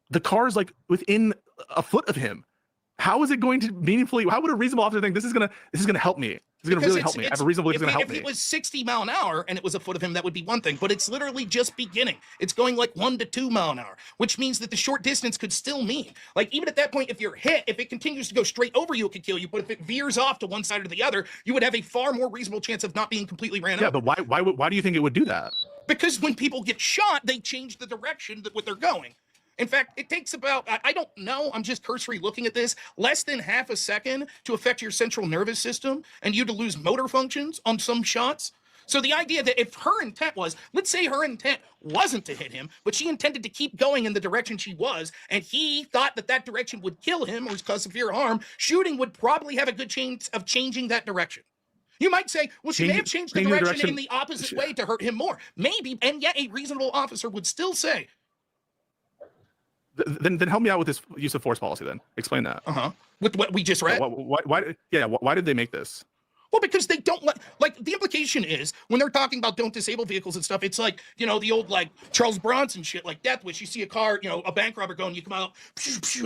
The car is like within a foot of him. How is it going to meaningfully? How would a reasonable officer think this is gonna help me? It's gonna really help me. I have a reasonable belief it's gonna help me. If it was 60 mile an hour and it was a foot of him, that would be one thing. But it's literally just beginning. It's going like 1 to 2 mile an hour, which means that the short distance could still mean, like, even at that point, if you're hit, if it continues to go straight over you, it could kill you. But if it veers off to one side or the other, you would have a far more reasonable chance of not being completely ran over. Yeah, but why do you think it would do that? Because when people get shot, they change the direction that what they're going. In fact, it takes about, I don't know, I'm just cursory looking at this, less than half a second to affect your central nervous system and you to lose motor functions on some shots. So the idea that if her intent was, let's say her intent wasn't to hit him, but she intended to keep going in the direction she was, and he thought that that direction would kill him or cause severe harm, shooting would probably have a good chance of changing that direction. You might say, well, she may have changed the direction in the opposite way to hurt him more. Maybe, and yet a reasonable officer would still say, Then help me out with this use of force policy. Then explain that. With what we just read. Why did they make this? Well, because they don't like the implication is when they're talking about don't disable vehicles and stuff, it's like, the old like Charles Bronson shit, like Death Wish. You see a car, a bank robber going, you come out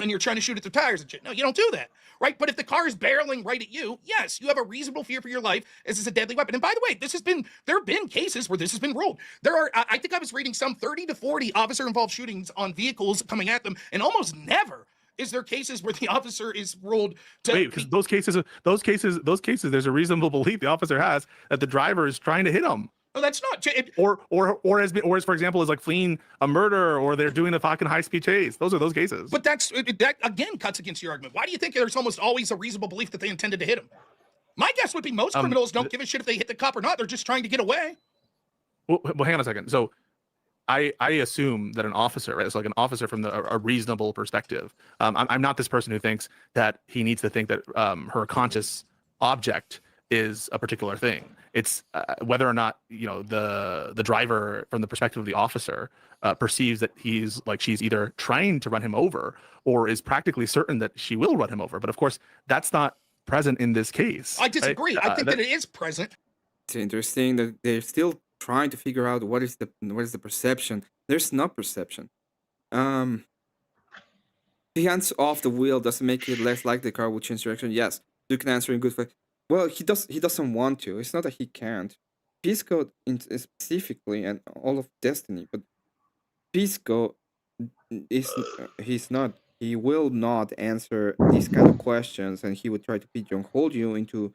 and you're trying to shoot at the tires and shit. No, you don't do that, right? But if the car is barreling right at you, yes, you have a reasonable fear for your life as it's a deadly weapon. And by the way, there have been cases where this has been ruled. There are, I think I was reading some 30 to 40 officer-involved shootings on vehicles coming at them, and almost never is there cases where the officer is ruled to because those cases, there's a reasonable belief the officer has that the driver is trying to hit him. No, that's not. Or as for example, is like fleeing a murder, or they're doing a fucking high speed chase. Those are those cases. But that again cuts against your argument. Why do you think there's almost always a reasonable belief that they intended to hit him? My guess would be most criminals don't give a shit if they hit the cop or not. They're just trying to get away. Well, hang on a second. So I assume that an officer, right? It's like an officer from a reasonable perspective. I'm not this person who thinks that he needs to think that her conscious object is a particular thing. It's whether or not the driver, from the perspective of the officer, perceives that she's either trying to run him over or is practically certain that she will run him over. But of course, that's not present in this case. I disagree. Right? I think that it is present. It's interesting that they're still trying to figure out what is the perception. There's no perception. The hands off the wheel doesn't make it less likely the car will change direction. Yes, you can answer in good faith. Well, he doesn't want to. It's not that he can't. Pisco specifically, and all of Destiny, but Pisco he will not answer these kind of questions, and he would try to pigeonhole you into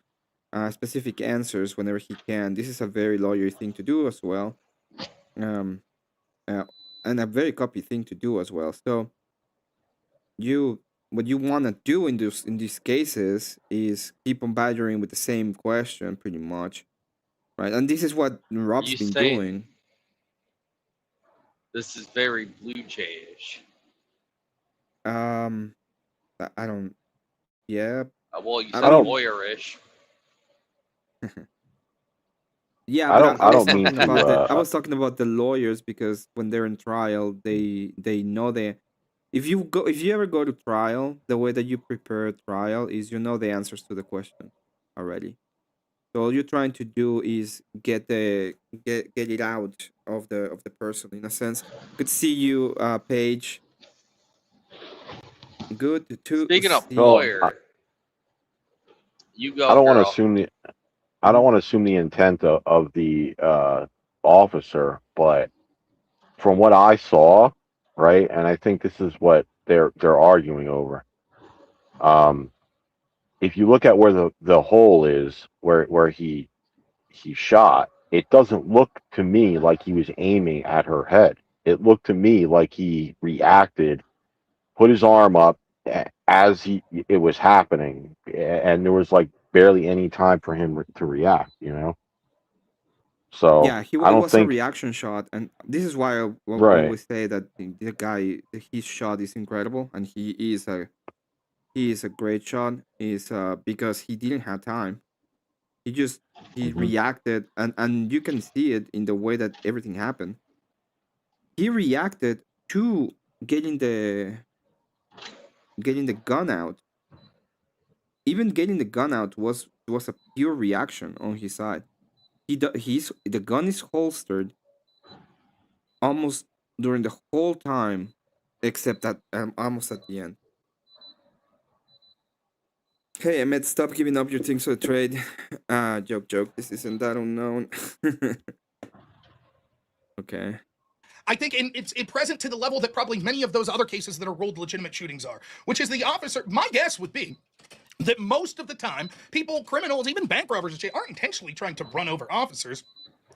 specific answers whenever he can. This is a very lawyer thing to do as well, and a very copy thing to do as well. So what you want to do in these cases is keep on badgering with the same question, pretty much, right? And this is what Rob's been doing. This is very Blue Jay-ish. I don't. Yeah. Well, you said lawyer-ish. Yeah, I was talking about the lawyers, because when they're in trial, they know they. If you ever go to trial, the way that you prepare a trial is the answers to the question already. So all you're trying to do is get it out of the person, in a sense. Good to see you, Paige. Good to Speaking of lawyer, you go. I don't want girl. to assume I don't want to assume the intent of the officer, but from what I saw, right, and I think this is what they're arguing over. If you look at where the hole is, where he shot, it doesn't look to me like he was aiming at her head. It looked to me like he reacted, put his arm up as it was happening, and there was like barely any time for him to react. So yeah, it was a reaction shot, and this is why I always say that the guy, his shot is incredible, and he is a great shot. Is because he didn't have time. He reacted, and you can see it in the way that everything happened. He reacted to getting the gun out. Even getting the gun out was a pure reaction on his side. The gun is holstered almost during the whole time, except that almost at the end. Hey, Emmet, stop giving up your things for the trade. Joke. This isn't that unknown. Okay. I think it's present to the level that probably many of those other cases that are ruled legitimate shootings are, which is the officer. My guess would be that most of the time, people, criminals, even bank robbers and shit, aren't intentionally trying to run over officers.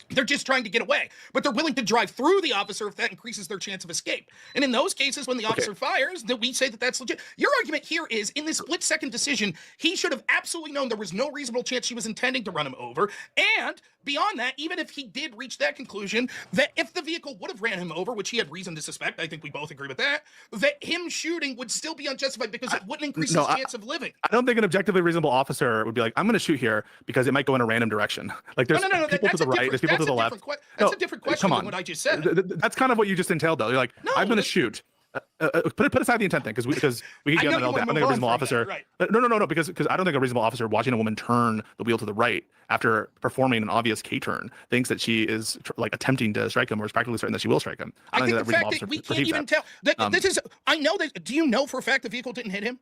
They're just trying to get away, but they're willing to drive through the officer if that increases their chance of escape. And in those cases, when the officer fires, that we say that that's legit. Your argument here is, in this split-second decision, he should have absolutely known there was no reasonable chance she was intending to run him over. And beyond that, even if he did reach that conclusion, that if the vehicle would have ran him over, which he had reason to suspect, I think we both agree with that him shooting would still be unjustified because it wouldn't increase his chance of living. I don't think an objectively reasonable officer would be like, I'm going to shoot here because it might go in a random direction. Like there's people to the right, there's people to the left. That's a different question than what I just said. That's kind of what you just entailed, though. You're like, I'm going to shoot. Put aside the intent thing, because we can get that. I don't think a reasonable officer. Right. No, because I don't think a reasonable officer watching a woman turn the wheel to the right after performing an obvious K-turn thinks that she is like attempting to strike him, or is practically certain that she will strike him. I think the fact that we can't even tell. This is. I know that. Do you know for a fact the vehicle didn't hit him?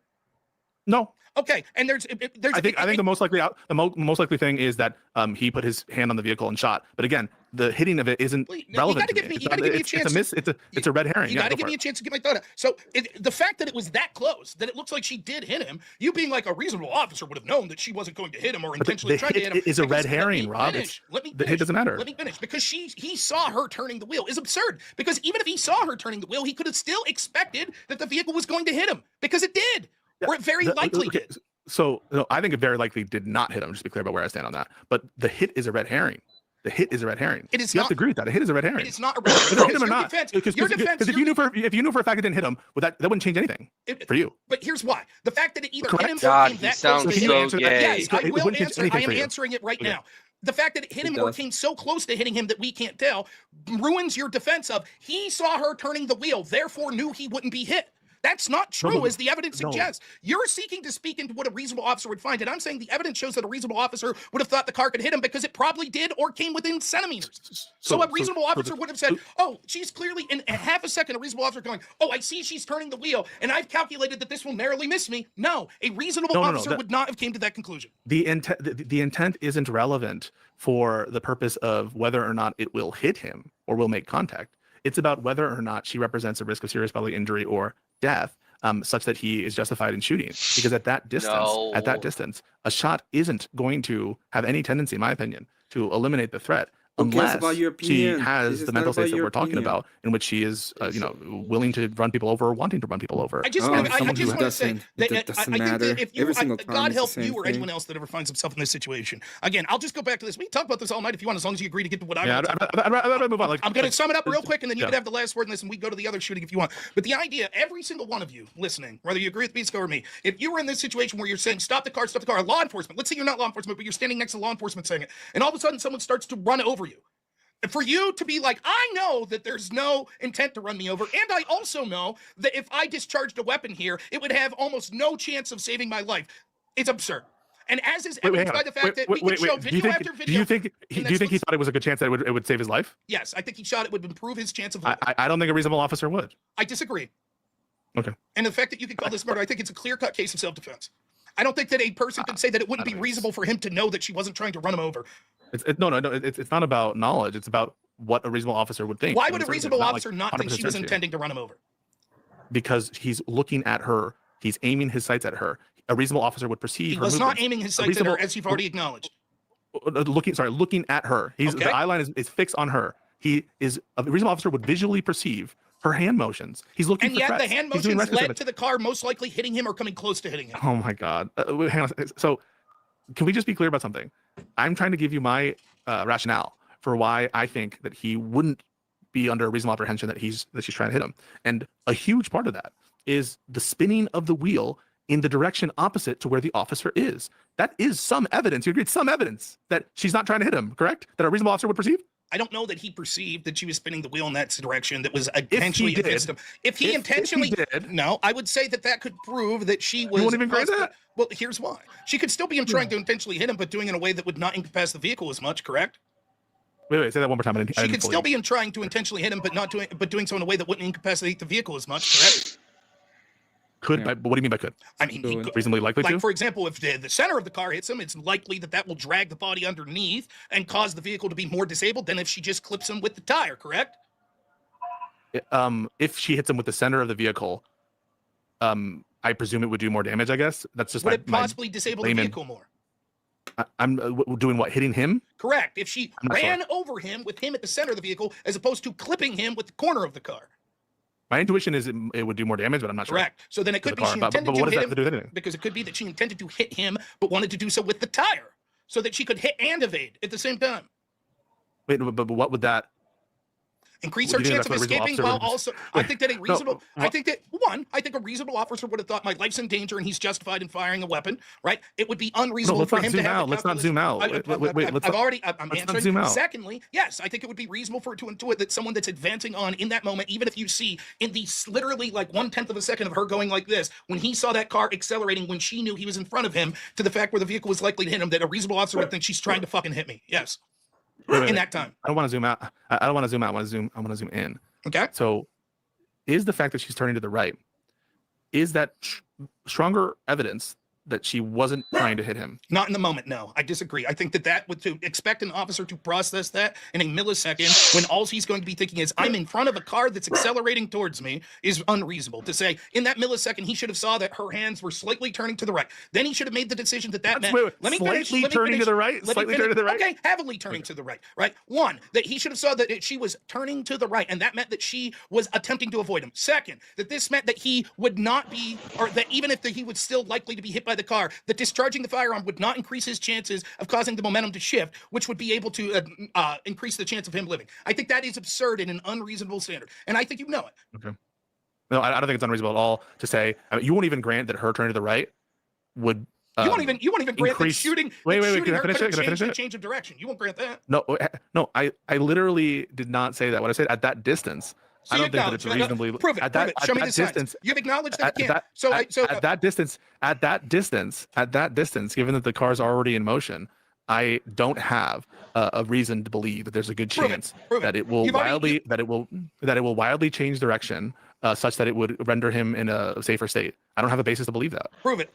No. Okay, and there's. I think the most likely thing is that he put his hand on the vehicle and shot. But again, the hitting of it isn't Well, relevant. you gotta give me a chance. It's a red herring. You got to give me a chance to get my thought out. So the fact that it was that close, that it looks like she did hit him, you being like a reasonable officer would have known that she wasn't going to hit him or intentionally tried to hit him. Is a red herring, Rob. Let me finish. The hit doesn't matter. Let me finish. Because he saw her turning the wheel is absurd. Because even if he saw her turning the wheel, he could have still expected that the vehicle was going to hit him because it did. Or it very likely did. So no, I think it very likely did not hit him. Just to be clear about where I stand on that. But the hit is a red herring. The hit is a red herring. It is you not, have to agree with that. The hit is a red herring. It is not a red herring. Hit him or not? Because if you knew for a fact it didn't hit him, well, that wouldn't change anything for you. But here's why: the fact that it either Correct. hit him God, or came he that sounds close to so him. gay. Yes, I will answer. I am you. answering it right Okay. now. The fact that it hit him or came so close to hitting him that we can't tell ruins your defense of he saw her turning the wheel, therefore knew he wouldn't be hit. That's not true, as the evidence suggests. You're seeking to speak into what a reasonable officer would find, and I'm saying the evidence shows that a reasonable officer would have thought the car could hit him because it probably did or came within centimeters. So a reasonable officer would have said, oh, she's clearly, in a half a second, a reasonable officer going, oh, I see she's turning the wheel, and I've calculated that this will narrowly miss me. No, a reasonable officer would not have came to that conclusion. The intent isn't relevant for the purpose of whether or not it will hit him or will make contact. It's about whether or not she represents a risk of serious bodily injury or death, such that he is justified in shooting. Because at that distance, a shot isn't going to have any tendency, in my opinion, to eliminate the threat unless she has the mental state that we're talking about, in which she is, willing to run people over or wanting to run people over. I just want to say that it doesn't I matter. think that if you, Every single time God it's the help same you or thing. anyone else that ever finds himself in this situation. Again, I'll just go back to this. We can talk about this all night if you want, as long as you agree to get to what I want. I'd rather move on. I'm going to sum it up real quick, and then you can have the last word in this, and we go to the other shooting if you want. But the idea, every single one of you listening, whether you agree with Bisco or me, if you were in this situation where you're saying, stop the car, law enforcement, let's say you're not law enforcement, but you're standing next to law enforcement saying it, and all of a sudden someone starts to run over you. For you to be like, I know that there's no intent to run me over, and I also know that if I discharged a weapon here, it would have almost no chance of saving my life. It's absurd. And as is evidenced by the fact that we can show video after video. Do you think he thought it was a good chance that it would save his life? Yes, I think he shot it would improve his chance of life. I don't think a reasonable officer would. I disagree. Okay. And the fact that you could call this murder, I think it's a clear-cut case of self-defense. I don't think that a person could say that it wouldn't be reasonable for him to know that she wasn't trying to run him over. No. It's not about knowledge. It's about what a reasonable officer would think. Why would a reasonable officer not think she was intending to run him over? Because he's looking at her. He's aiming his sights at her. A reasonable officer would perceive. He was not aiming his sights at her, as you've already acknowledged. Looking at her. The eye line is fixed on her. A reasonable officer would visually perceive her hand motions. He's looking for threats. And yet the hand motions led to the car most likely hitting him or coming close to hitting him. Oh my God. Hang on. So can we just be clear about something? I'm trying to give you my rationale for why I think that he wouldn't be under a reasonable apprehension that she's trying to hit him. And a huge part of that is the spinning of the wheel in the direction opposite to where the officer is. That is some evidence. You agree? It's some evidence that she's not trying to hit him, correct? That a reasonable officer would perceive? I don't know that he perceived that she was spinning the wheel in that direction that was intentionally against him. If he intentionally did, no, I would say that could prove that she was. You won't even agree with that? Well, here's why. She could still be trying to intentionally hit him, but doing it in a way that would not incapacitate the vehicle as much, correct? Wait, say that one more time. She could still be trying to intentionally hit him, but doing so in a way that wouldn't incapacitate the vehicle as much, correct? Could, but what do you mean by could? I mean, he could, reasonably likely to? Like, for example, if the center of the car hits him, it's likely that will drag the body underneath and cause the vehicle to be more disabled than if she just clips him with the tire, correct? If she hits him with the center of the vehicle, I presume it would do more damage, I guess. That's just would it possibly disable the vehicle more? I'm doing what? Hitting him? Correct. If she ran over him with him at the center of the vehicle, as opposed to clipping him with the corner of the car. My intuition is it would do more damage, but I'm not sure. Correct. So then it could be she intended to hit him. Because it could be that she intended to hit him, but wanted to do so with the tire, so that she could hit and evade at the same time. Wait, but what would that? Increase her chance of escaping while also. I think that a reasonable. I think a reasonable officer would have thought my life's in danger and he's justified in firing a weapon. Right? It would be unreasonable for him to have. Let's not zoom out. I'm answering. Secondly, yes, I think it would be reasonable for it to intuit that someone that's advancing on in that moment, even if you see in the literally like 1/10 of a second of her going like this, when he saw that car accelerating, when she knew he was in front of him, to the fact where the vehicle was likely to hit him, that a reasonable officer would think she's trying to fucking hit me. Yes. In that time. I don't want to zoom out. I don't want to zoom out. I want to zoom in. Okay. So is the fact that she's turning to the right, is that stronger evidence that she wasn't trying to hit him. Not in the moment, no. I disagree. I think that would to expect an officer to process that in a millisecond when all he's going to be thinking is, I'm in front of a car that's accelerating towards me, is unreasonable. To say in that millisecond he should have saw that her hands were slightly turning to the right. Then he should have made the decision that meant. Let me finish. Slightly turning to the right. Slightly turning to the right. Okay, heavily turning to the right. Right. One, that he should have saw that she was turning to the right, and that meant that she was attempting to avoid him. Second, that this meant that he would not be, or that even if he would still likely to be hit by the car, that discharging the firearm would not increase his chances of causing the momentum to shift, which would be able to increase the chance of him living. I think that is absurd and an unreasonable standard, and I think you know it. Okay. No, I don't think it's unreasonable at all to say. I mean, you won't even grant that her turning to the right would. You won't even grant that shooting. Wait. Shooting Can I finish it? Can I finish it? Change of direction. You won't grant that. No. I literally did not say that. What I said at that distance. So I don't think that it's reasonably. Prove it. Prove it. Show me the distance. You've acknowledged that you can't. At that distance, given that the car's already in motion, I don't have a reason to believe that there's a good chance that it will wildly change direction, such that it would render him in a safer state. I don't have a basis to believe that. Prove it.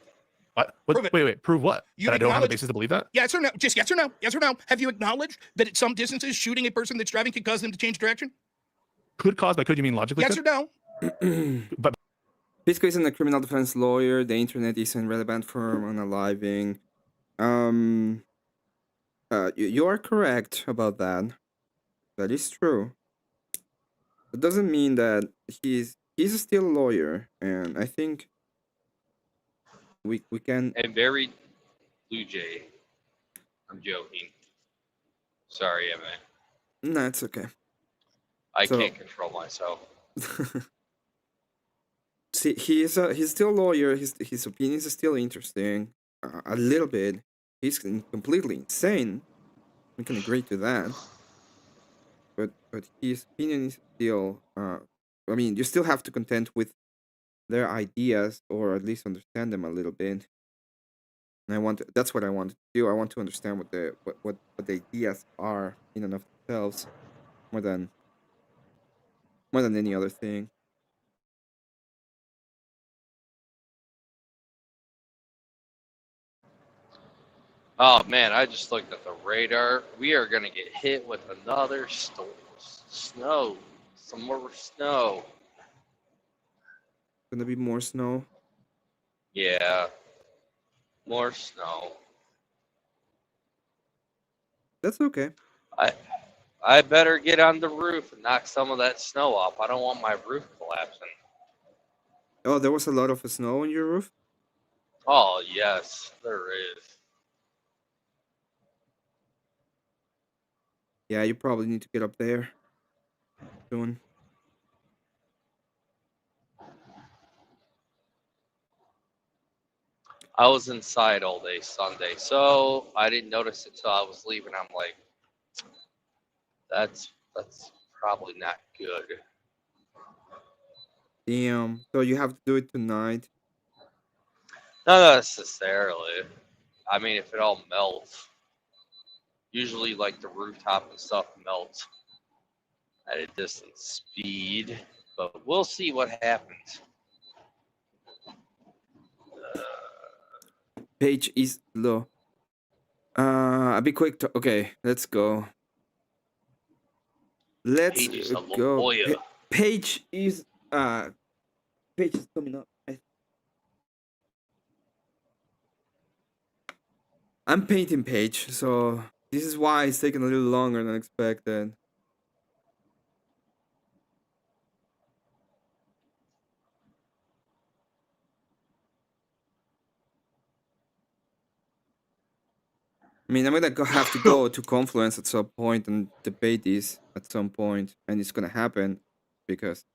What? Prove it. Wait. Prove what? That I don't have a basis to believe that? Yes or no? Just yes or no? Yes or no? Have you acknowledged that at some distances, shooting a person that's driving could cause them to change direction? Could cause, but could you mean logically? Yes or no? But Pisco isn't a criminal defense lawyer. The internet isn't relevant for unaliving. You are correct about that. That is true. It doesn't mean that he's still a lawyer, and I think we can. And very Blue Jay. I'm joking. Sorry, Emmett. No, it's okay. I can't control myself. See, he's still a lawyer. His opinions are still interesting, a little bit. He's completely insane. We can agree to that. But his opinion is still. I mean, you still have to contend with their ideas, or at least understand them a little bit. And that's what I want to do. I want to understand what the ideas are in and of themselves, more than any other thing. Oh man, I just looked at the radar. We are gonna get hit with another storm. Snow. Some more snow. Gonna be more snow. Yeah. More snow. That's okay. I better get on the roof and knock some of that snow off. I don't want my roof collapsing. Oh, there was a lot of snow on your roof? Oh yes, there is. Yeah, you probably need to get up there soon. I was inside all day Sunday, so I didn't notice it till I was leaving. I'm like, that's probably not good. Damn. So you have to do it tonight. Not necessarily. I mean, if it all melts, usually like the rooftop and stuff melts at a distant speed, but we'll see what happens. Page is low. I'll be quick. Okay, let's go. Let's Page is a go. lawyer. Page is coming up. I'm painting Page, so this is why it's taking a little longer than expected. I mean, I'm gonna have to go to Confluence at some point and debate this at some point, and it's gonna happen because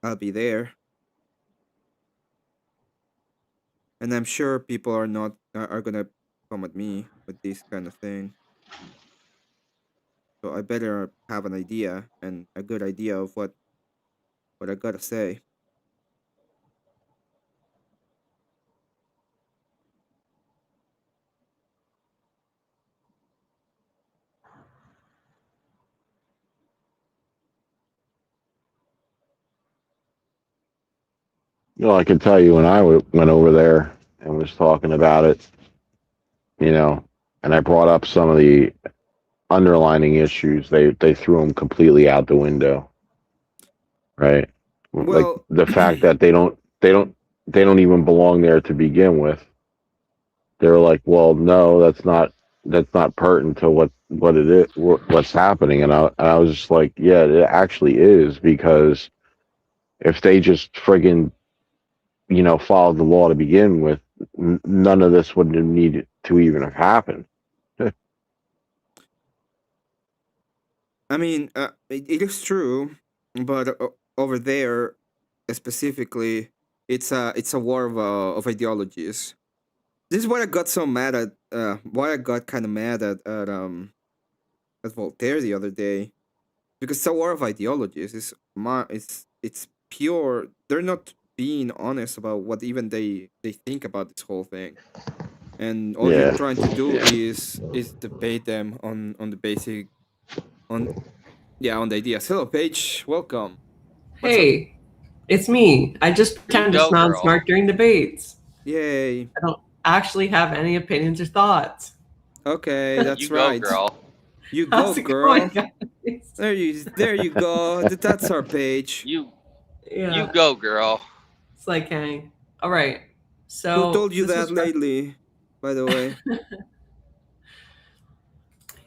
I'll be there, and I'm sure people are gonna come at me with this kind of thing. So I better have an idea and a good idea of what I gotta say. I can tell you when I went over there and was talking about it, and I brought up some of the underlining issues, they threw them completely out the window, right? Like Well, the fact that they don't even belong there to begin with. They're like, well, no, that's not pertinent to what it is, what's happening, and I was just like, yeah, it actually is, because if they just friggin' followed the law to begin with, none of this would have needed to even have happened. I mean, it is true, but over there, specifically, it's a war of ideologies. This is what I got so mad at. Why I got kind of mad at Voltaire the other day, because it's a war of ideologies. It's pure. They're not being honest about what even they think about this whole thing, and all you're Yeah. trying to do is debate them on the basic on on the ideas. Hello, Paige. Welcome. What's up? Hey, it's me. I just pretend to go, sound girl. smart during debates. Yay. I don't actually have any opinions or thoughts. Okay, that's You right. go, girl. You go, How's it girl. going, guys? There you go. That's our Page. You Yeah, go, girl. it's like hang. All right. So Who told you this that was lately? By the way.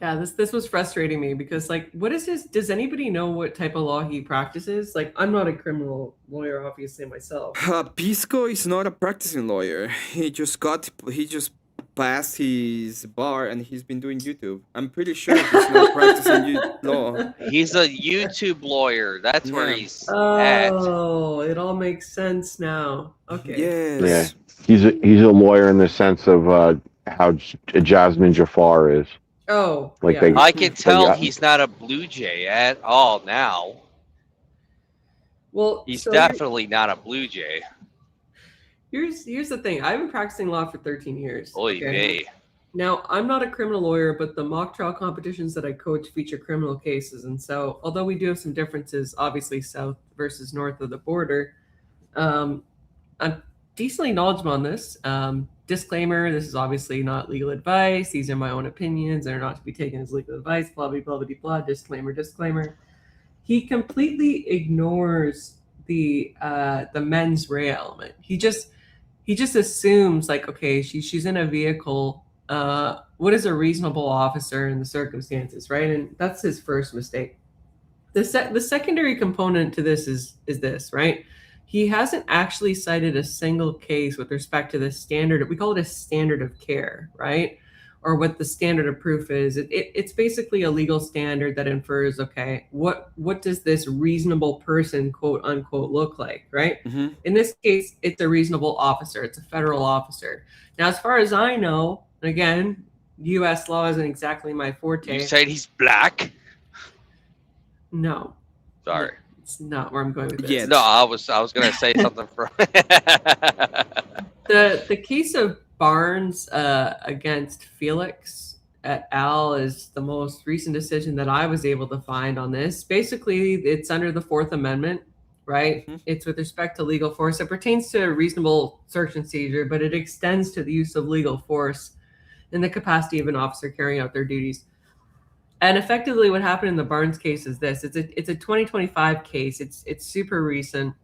yeah, this was frustrating me because like, what is his? Does anybody know what type of law he practices? Like, I'm not a criminal lawyer, obviously myself. Pisco is not a practicing lawyer. He just passed his bar and he's been doing YouTube. I'm pretty sure he's not practicing law. He's a YouTube lawyer. That's where Yeah. he's at. Oh, it all makes sense now. Okay. Yes. Yeah. He's a lawyer in the sense of how Jasmine Jafar is. Oh, Like yeah. they- I can tell got- he's not a Blue Jay at all now. Well, He's so definitely not a Blue Jay. here's the thing. I've been practicing law for 13 years. Oy vey. Now, I'm not a criminal lawyer, but the mock trial competitions that I coach feature criminal cases. And so, although we do have some differences, obviously south versus north of the border, I'm decently knowledgeable on this. Disclaimer, this is obviously not legal advice. These are my own opinions. They're not to be taken as legal advice, blah, blah, blah, blah, blah. Disclaimer. He completely ignores the mens rea element. He just assumes like, okay, she's in a vehicle. What is a reasonable officer in the circumstances, right? And that's his first mistake. The secondary component to this is this, right? He hasn't actually cited a single case with respect to the standard. We call it a standard of care, right? Or what the standard of proof is. It's basically a legal standard that infers, okay, what does this reasonable person, quote unquote, look like, right? Mm-hmm. In this case, it's a reasonable officer. It's a federal officer. Now, as far as I know, again, U.S. law isn't exactly my forte. You said he's black? No, Sorry. it's not where I'm going with this. Yeah. No, I was gonna say something for The case of Barnes against Felix et al. Is the most recent decision that I was able to find on this. Basically, it's under the Fourth Amendment, right? Mhm. It's with respect to legal force. It pertains to reasonable search and seizure, but it extends to the use of legal force in the capacity of an officer carrying out their duties. And effectively, what happened in the Barnes case is this: it's a 2025 case. It's super recent.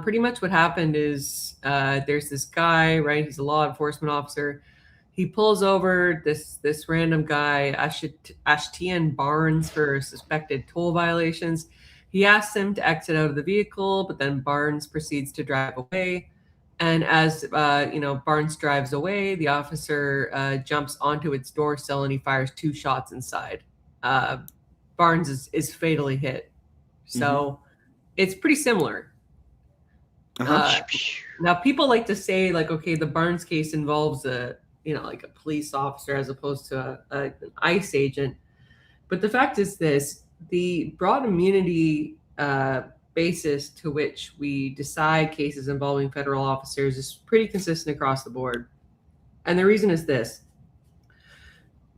Pretty much what happened is there's this guy, right? He's a law enforcement officer. He pulls over this random guy, Ashtian Barnes, for suspected toll violations. He asks him to exit out of the vehicle, but then Barnes proceeds to drive away. And as Barnes drives away, the officer jumps onto its door sill and he fires 2 shots inside. Barnes is fatally hit. So it's pretty similar. Uh-huh. Now people like to say like, okay, the Barnes case involves like a police officer as opposed to an ICE agent. But the fact is this: the broad immunity basis to which we decide cases involving federal officers is pretty consistent across the board. And the reason is this: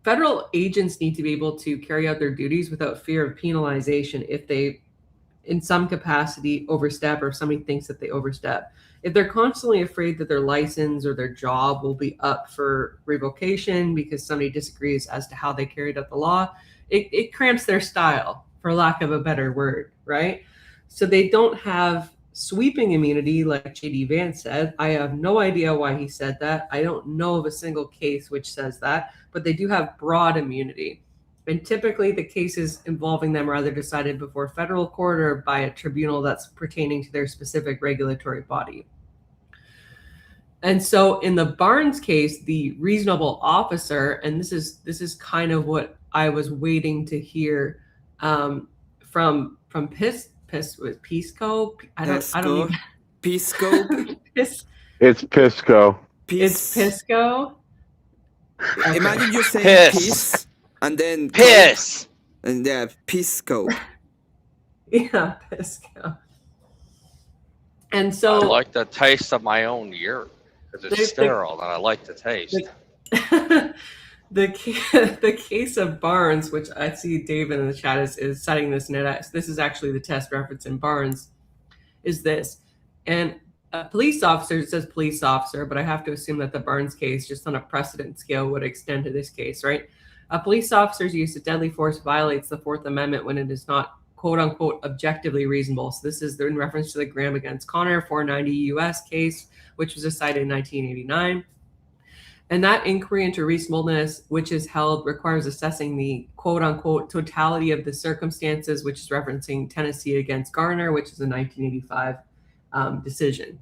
federal agents need to be able to carry out their duties without fear of penalization if they in some capacity overstep, or if somebody thinks that they overstep. If they're constantly afraid that their license or their job will be up for revocation because somebody disagrees as to how they carried out the law, it cramps their style, for lack of a better word, right? So they don't have sweeping immunity like JD Vance said. I have no idea why he said that. I don't know of a single case which says that, but they do have broad immunity. And typically the cases involving them are either decided before federal court or by a tribunal that's pertaining to their specific regulatory body. And so in the Barnes case, the reasonable officer, and this is kind of what I was waiting to hear from Pisco. I don't even Pisco. It's Pisco. It's Pisco. Okay. Imagine you saying Piss. piss and then Piss. Coke, and yeah, Pisco. Yeah, Pisco. And I so like the taste of my own urine because it's sterile, and I like the taste. the case of Barnes, which I see David in the chat is citing this net. This is actually the test reference in Barnes. Is this, and a police officer, it says police officer, but I have to assume that the Barnes case, just on a precedent scale, would extend to this case, right? A police officer's use of deadly force violates the Fourth Amendment when it is not quote unquote objectively reasonable. So this is in reference to the Graham against Connor 490 U.S. case, which was decided in 1989. And that inquiry into reasonableness, which is held, requires assessing the quote unquote totality of the circumstances, which is referencing Tennessee against Garner, which is a 1985 decision.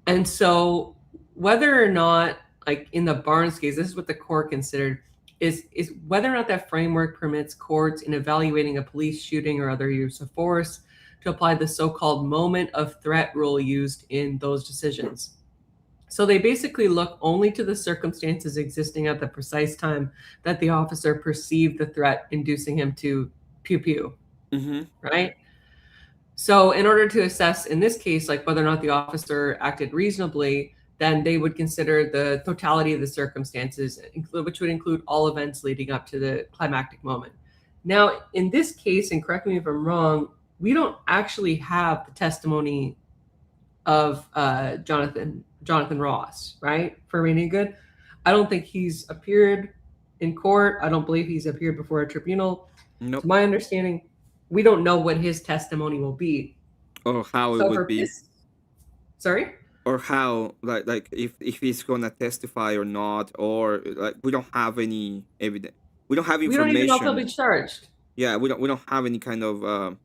And so whether or not, like in the Barnes case, this is what the court considered, is whether or not that framework permits courts in evaluating a police shooting or other use of force to apply the so-called moment of threat rule used in those decisions. So they basically look only to the circumstances existing at the precise time that the officer perceived the threat, inducing him to pew, right? So in order to assess, in this case, like whether or not the officer acted reasonably, then they would consider the totality of the circumstances, which would include all events leading up to the climactic moment. Now, in this case, and correct me if I'm wrong, we don't actually have the testimony of Jonathan Ross, right? For Rainy Good. I don't think he's appeared in court. I don't believe he's appeared before a tribunal. Nope. To my understanding, we don't know what his testimony will be. Or how it would be. Sorry? Or how, like if he's gonna testify or not, or like we don't have any evidence. We don't have information. We don't even know if he'll be charged. Yeah, we don't have any kind of.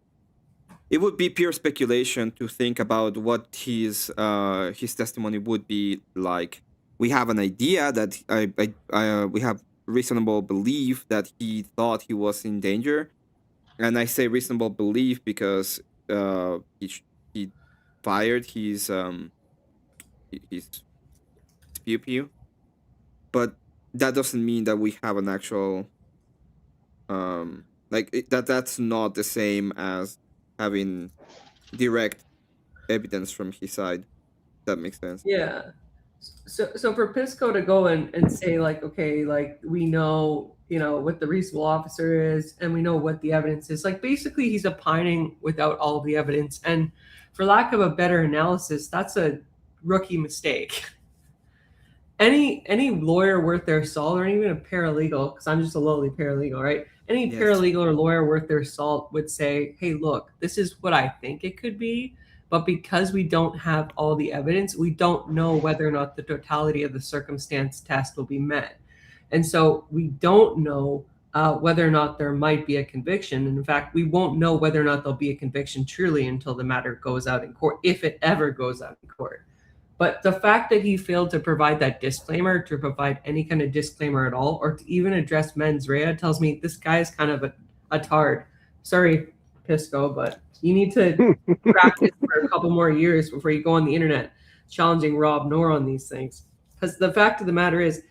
It would be pure speculation to think about what his testimony would be like. We have an idea that we have reasonable belief that he thought he was in danger, and I say reasonable belief because he fired his pew, but that doesn't mean that we have an actual that's not the same as having direct evidence from his side. That makes sense. Yeah. So for Pisco to go and say like, okay, like we know, what the reasonable officer is and we know what the evidence is, like basically he's opining without all the evidence. And for lack of a better analysis, that's a rookie mistake. Any lawyer worth their salt, or even a paralegal, because I'm just a lowly paralegal, right? Any paralegal or lawyer worth their salt would say, hey, look, this is what I think it could be. But because we don't have all the evidence, we don't know whether or not the totality of the circumstance test will be met. And so we don't know whether or not there might be a conviction. And in fact, we won't know whether or not there'll be a conviction truly until the matter goes out in court, if it ever goes out in court. But the fact that he failed to provide that disclaimer, to provide any kind of disclaimer at all, or to even address mens rea, tells me this guy is kind of a tard. Sorry, Pisco, but you need to practice for a couple more years before you go on the internet challenging Rob Knorr on these things. Because the fact of the matter is,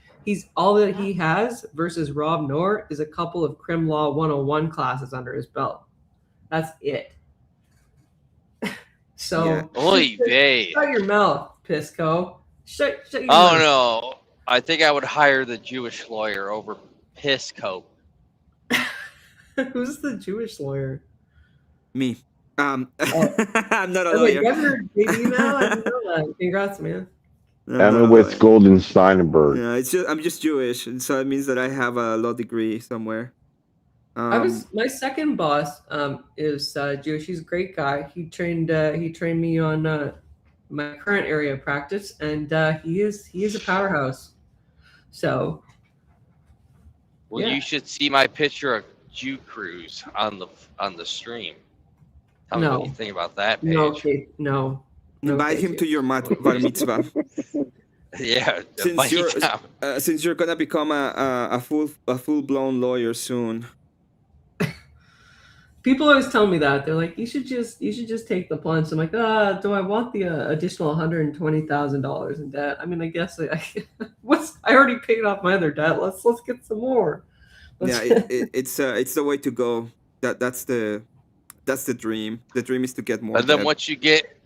all that he has versus Rob Knorr is a couple of Crim Law 101 classes under his belt. That's it. So shut your mouth, Pisco. Shut your mouth. No. I think I would hire the Jewish lawyer over Pisco. Who's the Jewish lawyer? Me. I'm not a Oh, wait, lawyer. you ever big email? I didn't know that. Congrats, man. I'm not a Emmett with lawyer. Golden Steinberg. Yeah, I'm just Jewish, and so it means that I have a law degree somewhere. My second boss is Jewish. He's a great guy. He trained me on my current area of practice, and he is a powerhouse. So Well, yeah. you should see my picture of Jew Cruise on the stream. Tell me what you think about that page. No, Kate, no. Invite him to your bar mitzvah. Yeah, since you're gonna become a full blown lawyer soon. People always tell me that. They're like, you should just take the plunge. I'm like, do I want the additional $120,000 in debt? I mean, I guess I already paid off my other debt. Let's get some more. It's the way to go. That's the dream. The dream is to get more. And then once you get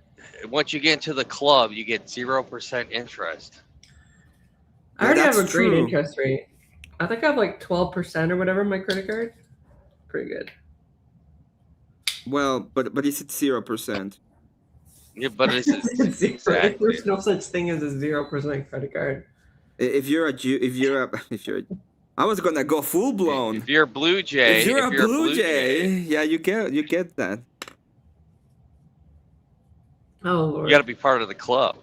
into the club, you get 0% interest. I already have a great interest rate. I think I have like 12% or whatever on my credit card. Pretty good. Well, but is it 0%? Yeah, but it's exactly. There's no such thing as a 0% credit card. If you're a Jew, I was gonna go full blown. If you're a Blue Jay, if you're a Blue Jay, yeah, you get that. Oh Lord. You got to be part of the club.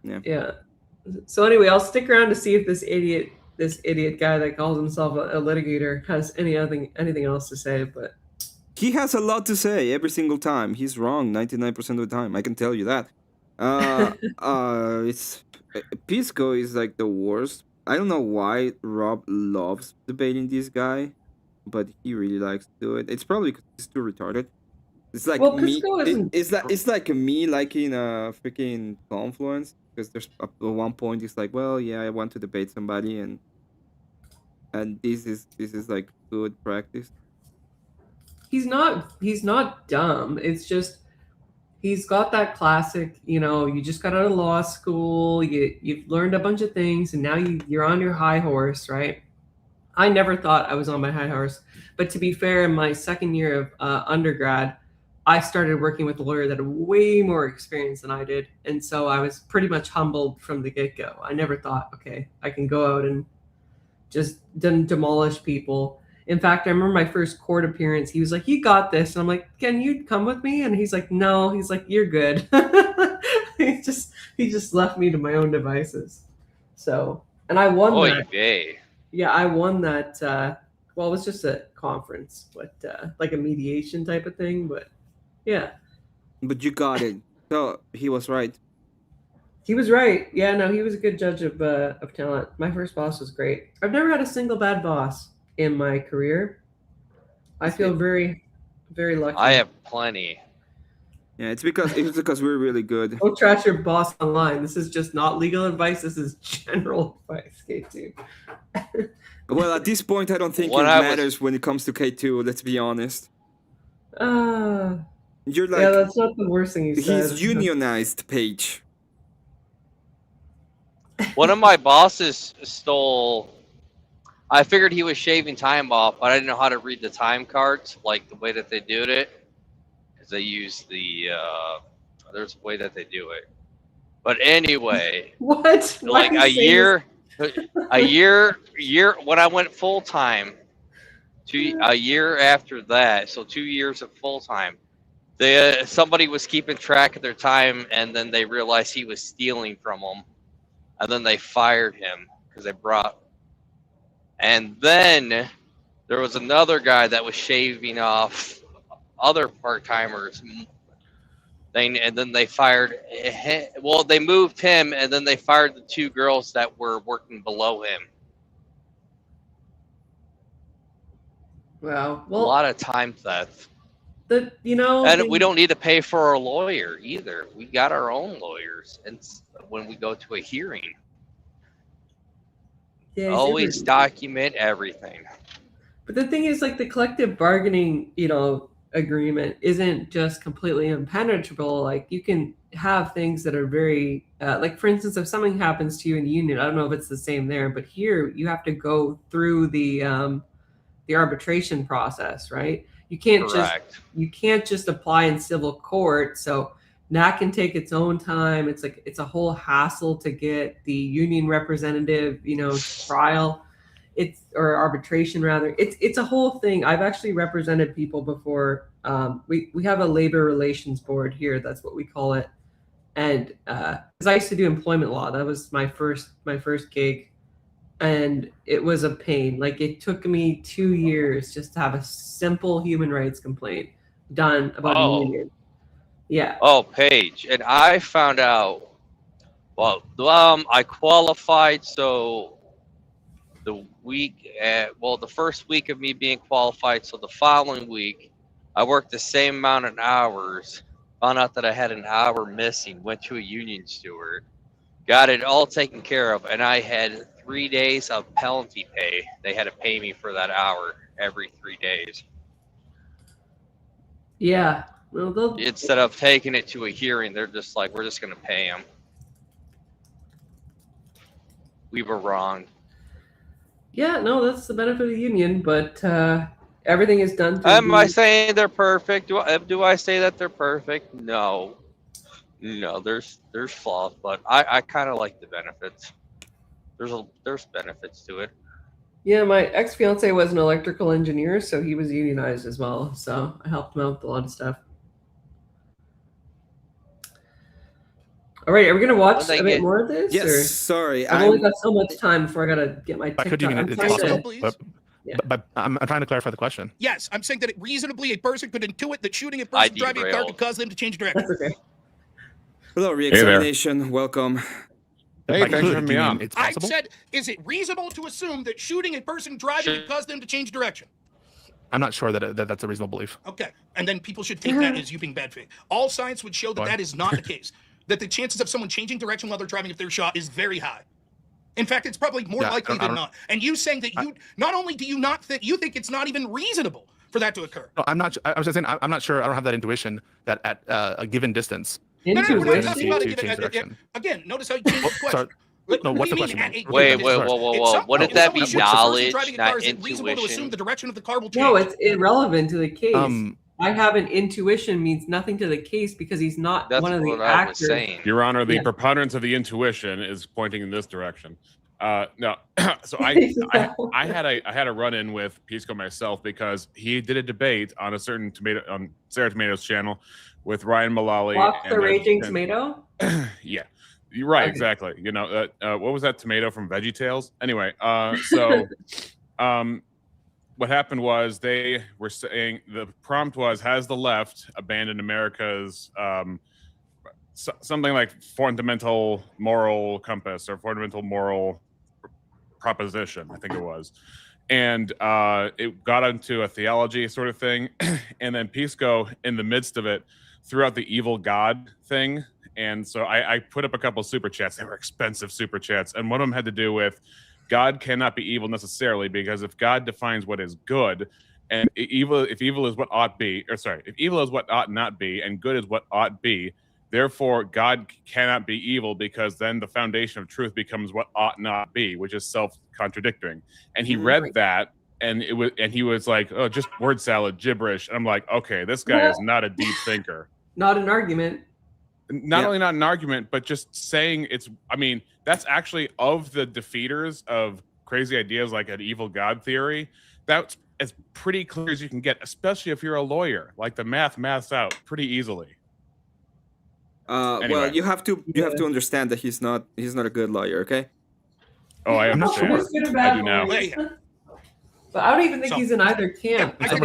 Yeah. So anyway, I'll stick around to see if this idiot guy that calls himself a litigator has anything else to say, but he has a lot to say every single time. He's wrong 99% of the time. I can tell you that. It's Pisco is like the worst. I don't know why Rob loves debating this guy, but he really likes to do it. It's probably because he's too retarded. It's like me. It's like me liking freaking Confluence, because there's at one point it's like, well, yeah, I want to debate somebody, and this is like good practice. He's not dumb. It's just he's got that classic, you just got out of law school, you've learned a bunch of things, and now you're on your high horse, right? I never thought I was on my high horse, but to be fair, in my second year of undergrad, I started working with a lawyer that had way more experience than I did, and so I was pretty much humbled from the get-go. I never thought, okay, I can go out and just demolish people. In fact, I remember my first court appearance. He was like, "You got this," and I'm like, "Can you come with me?" And he's like, "No." He's like, "You're good." he just left me to my own devices. So, and I won that. Yay. Yeah, I won that. Well, it was just a conference, but like a mediation type of thing. But yeah. But you got it. So he was right. He was right. Yeah, no, he was a good judge of talent. My first boss was great. I've never had a single bad boss in my career. I feel very, very lucky. I have plenty. Yeah, it's because we're really good. Don't trash your boss online. This is just not legal advice. This is general advice, K2. Well, at this point, I don't think it matters when it comes to K2. Let's be honest. You're like, yeah, that's not the worst thing you said. He's unionized, Paige. One of my bosses stole. I figured he was shaving time off, but I didn't know how to read the time cards, like the way that they did it, because they use the. There's a way that they do it, but anyway. What? Like a year when I went full time. A year after that, so 2 years of full time. Somebody was keeping track of their time, and then they realized he was stealing from them, and then they fired him because they brought. And then there was another guy that was shaving off other part-timers. And then they fired him. Well, they moved him, and then they fired the two girls that were working below him. Wow. Well, a lot of time theft. And we don't need to pay for a lawyer either. We got our own lawyers, and when we go to a hearing, always document everything. But the thing is, like, the collective bargaining, agreement isn't just completely impenetrable. Like, you can have things that are very, like, for instance, if something happens to you in the union, I don't know if it's the same there, but here you have to go through the the arbitration process, right? You can't Correct. just apply in civil court. So that can take its own time. It's a whole hassle to get the union representative, to trial. Or arbitration rather. It's a whole thing. I've actually represented people before. We have a labor relations board here. That's what we call it. And because I used to do employment law, that was my first gig, and it was a pain. Like, it took me 2 years just to have a simple human rights complaint done about a union. Yeah. Oh, Paige, and I found out. Well, I qualified. So the first week of me being qualified. So the following week, I worked the same amount of hours. Found out that I had an hour missing. Went to a union steward, got it all taken care of, and I had 3 days of penalty pay. They had to pay me for that hour every 3 days. Yeah. Well, instead of taking it to a hearing, they're just like, we're just going to pay him. We were wrong. Yeah, no, that's the benefit of the union, but everything is done. Am I saying they're perfect? Do I say that they're perfect? No, there's flaws, but I kind of like the benefits. There's benefits to it. Yeah, my ex-fiance was an electrical engineer, so he was unionized as well. So I helped him out with a lot of stuff. All right, are we gonna watch a bit more of this? Yes. Or? Sorry, I've only got so much time before I gotta get my TikTok. Could you it's possible, but I'm trying to clarify the question. Yes, I'm saying that reasonably a person could intuit that shooting a person driving a car could cause them to change direction. That's okay. Hello, re-examination. Welcome. Hey, thanks for having me on. I said, is it reasonable to assume that shooting a person driving could cause them to change direction? I'm not sure that that's a reasonable belief. Okay, and then people should take that as you being bad faith. All science would show that that is not the case. That the chances of someone changing direction while they're driving if they're shot is very high. In fact, it's probably more likely than not. And you saying that not only do you not think, you think it's not even reasonable for that to occur. No, I'm not. I was just saying I'm not sure. I don't have that intuition that at a given distance. No, we're not talking about again, notice how you change the question. No, what's the question? Wait, whoa. Wouldn't that be knowledge, not reasonable to assume intuition? the direction of the car will change. No, it's irrelevant to the case. I have an intuition means nothing to the case because he's not one of the actors. Your Honor, the preponderance of the intuition is pointing in this direction. No, so I had a run-in with Pisco myself because he did a debate on a certain on Sarah Tomato's channel with Ryan Mullally. Watch the Raging Tomato? Yeah. You're right, exactly. You know, what was that tomato from VeggieTales? Anyway, so what happened was they were saying the prompt was, has the left abandoned America's something like fundamental moral compass or fundamental moral proposition, I think it was. And it got into a theology sort of thing. And then Pisco, in the midst of it, threw out the evil God thing. And so I put up a couple super chats. They were expensive super chats. And one of them had to do with God cannot be evil necessarily, because if God defines what is good, and if evil is what ought be, or sorry, if evil is what ought not be, and good is what ought be, therefore God cannot be evil, because then the foundation of truth becomes what ought not be, which is self-contradicting. And he read that, and he was like, "Oh, just word salad, gibberish." And I'm like, "Okay, this guy is not a deep thinker." Not an argument. Not only not an argument, but just saying it's. I mean, that's actually of the defeaters of crazy ideas like an evil God theory. That's as pretty clear as you can get, especially if you're a lawyer. Like the maths out pretty easily. Anyway. Well, you have to understand that he's not a good lawyer. Okay. Oh, I understand. I do now. But I don't even think he's in either camp. I don't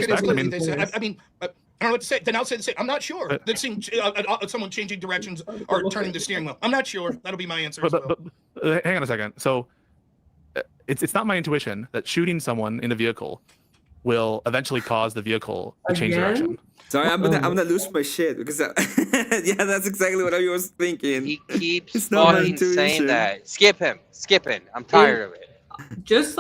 know what to say. Then I'll say the same. I'm not sure that someone changing directions or turning the steering wheel. I'm not sure. That'll be my answer. But hang on a second. So it's not my intuition that shooting someone in the vehicle will eventually cause the vehicle to change direction. Sorry, I'm gonna lose my shit because yeah, that's exactly what I was thinking. He keeps fucking saying that. Skip him. I'm tired of it. Just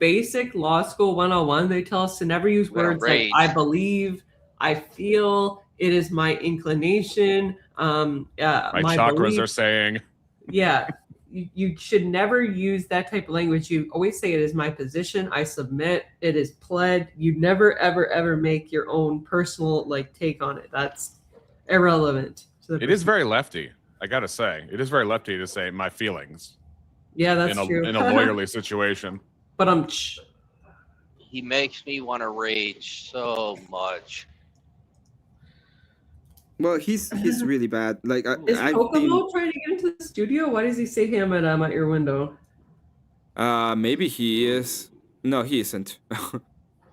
basic law school 101, they tell us to never use words like I believe, I feel, it is my inclination. My chakras are saying. Yeah. you should never use that type of language. You always say it is my position. I submit. It is pled. You never ever ever make your own personal take on it. That's irrelevant. It is very lefty. I gotta say, it is very lefty to say my feelings. Yeah, that's true. In a lawyerly situation. But he makes me want to rage so much. Well, he's really bad. Like, is Kokomo trying to get into the studio? Why does he say him at your window? Maybe he is. No, he isn't.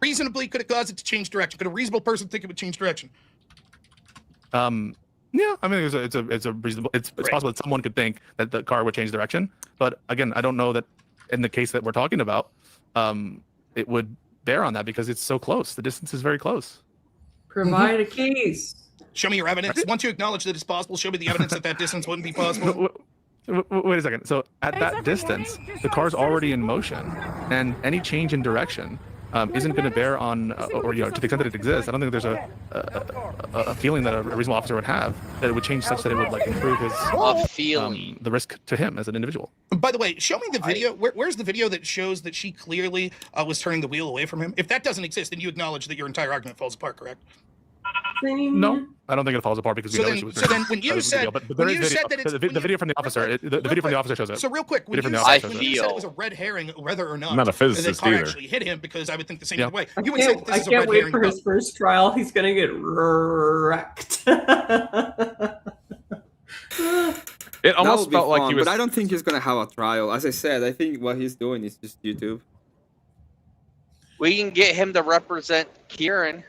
Reasonably could have caused it to change direction. Could a reasonable person think it would change direction? Yeah, I mean, it's a reasonable. It's possible that someone could think that the car would change direction, but again, I don't know that in the case that we're talking about, it would bear on that because it's so close. The distance is very close. Provide a case. Show me your evidence. Once you acknowledge that it's possible, show me the evidence that distance wouldn't be possible. Wait a second. So at that distance, the car's already in motion, and any change in direction isn't going to bear on, or to the extent that it exists. I don't think there's a feeling that a reasonable officer would have that it would change such that it would improve his the risk to him as an individual. By the way, show me the video. Where's the video that shows that she clearly was turning the wheel away from him? If that doesn't exist, then you acknowledge that your entire argument falls apart, correct? No, I don't think it falls apart because we know she was. So then, when you said that it's the video from the officer, the video from the officer shows it. So real quick, when you said it was a red herring, whether or not I'm not a physicist the car either. actually hit him, because I would think the same way. I You would say that this is a can't red wait herring. for his first trial. He's gonna get wrecked. It almost felt like he was. But I don't think he's gonna have a trial. As I said, I think what he's doing is just YouTube. We can get him to represent Kieran.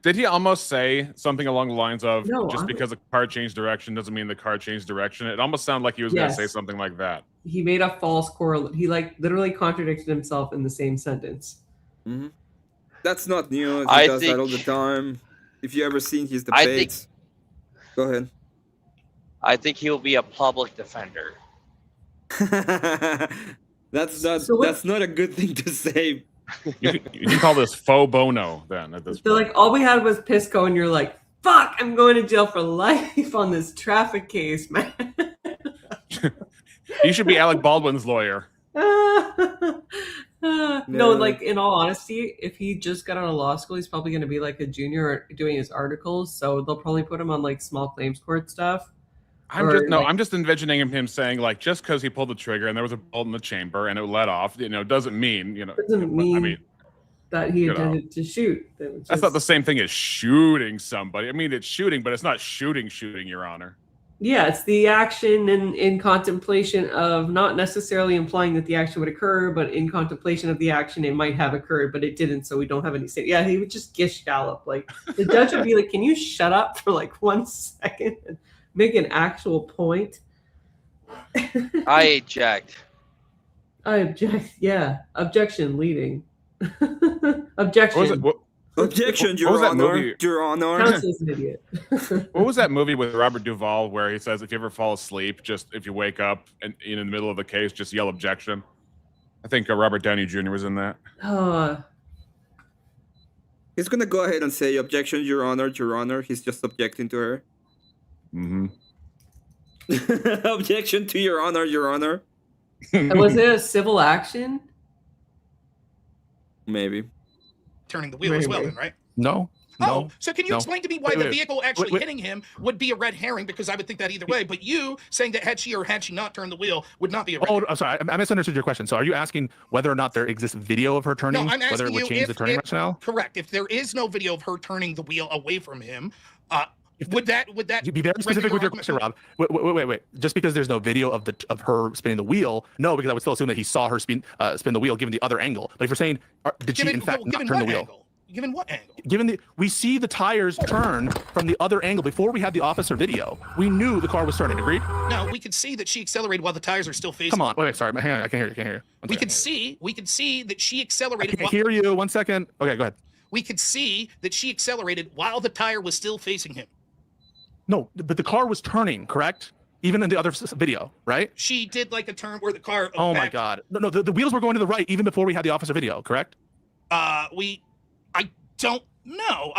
Did he almost say something along the lines of just because the car changed direction doesn't mean the car changed direction? It almost sounded like he was going to say something like that. He made a false correlation. He literally contradicted himself in the same sentence. Mm-hmm. That's not new. He does that all the time. If you ever seen his debates, go ahead. I think he'll be a public defender. That's not a good thing to say. You can call this faux bono then at this point. So all we had was Pisco, and you're like, fuck, I'm going to jail for life on this traffic case, man. You should be Alec Baldwin's lawyer. No, in all honesty, if he just got out of law school, he's probably going to be a junior doing his articles. So they'll probably put him on small claims court stuff. I'm just envisioning him saying just because he pulled the trigger and there was a bolt in the chamber and it let off, doesn't mean, that he intended to shoot. That's not the same thing as shooting somebody. I mean, it's shooting, but it's not shooting, Your Honor. Yeah, it's the action in contemplation of not necessarily implying that the action would occur, but in contemplation of the action, it might have occurred, but it didn't, so we don't have any say. Yeah, he would just gish gallop. The judge would be like, can you shut up for 1 second and make an actual point? I eject. I object. Yeah, objection leading. Objection. Objection, Your Honor. Your Honor. Counsel's an idiot. What was that movie with Robert Duvall where he says if you ever fall asleep, just if you wake up and in the middle of the case, just yell objection? I think Robert Downey Jr. was in that. He's gonna go ahead and say objection, Your Honor, Your Honor. He's just objecting to her. Mm-hmm. Objection to Your Honor, Your Honor. And was it a civil action? Maybe. Turning the wheel as well, then, right? No. Oh, so can you explain to me why the vehicle actually hitting him would be a red herring? Because I would think that either way. But you saying that had she not turned the wheel would not be a red herring. I'm sorry. I misunderstood your question. So are you asking whether or not there exists video of her turning? No, I'm asking whether it would change the turning rationale? Correct. If there is no video of her turning the wheel away from him, would that be very specific with your question, Rob? Wait. Just because there's no video of her spinning the wheel, no, because I would still assume that he saw her spin the wheel given the other angle. But if you're saying, did she in fact not turn the wheel? Angle? Given what angle? We see the tires turn from the other angle. Before we had the officer video, we knew the car was turning. Agreed? No, we could see that she accelerated while the tires are still facing. Come on, wait, sorry, hang on, I can't hear you. We could see that she accelerated. I can't hear you. 1 second. Okay, go ahead. We could see that she accelerated while the tire was still facing him. No, but the car was turning, correct? Even in the other video, right? She did a turn where the car. Oh my God! No, the wheels were going to the right even before we had the officer video, correct? I don't No,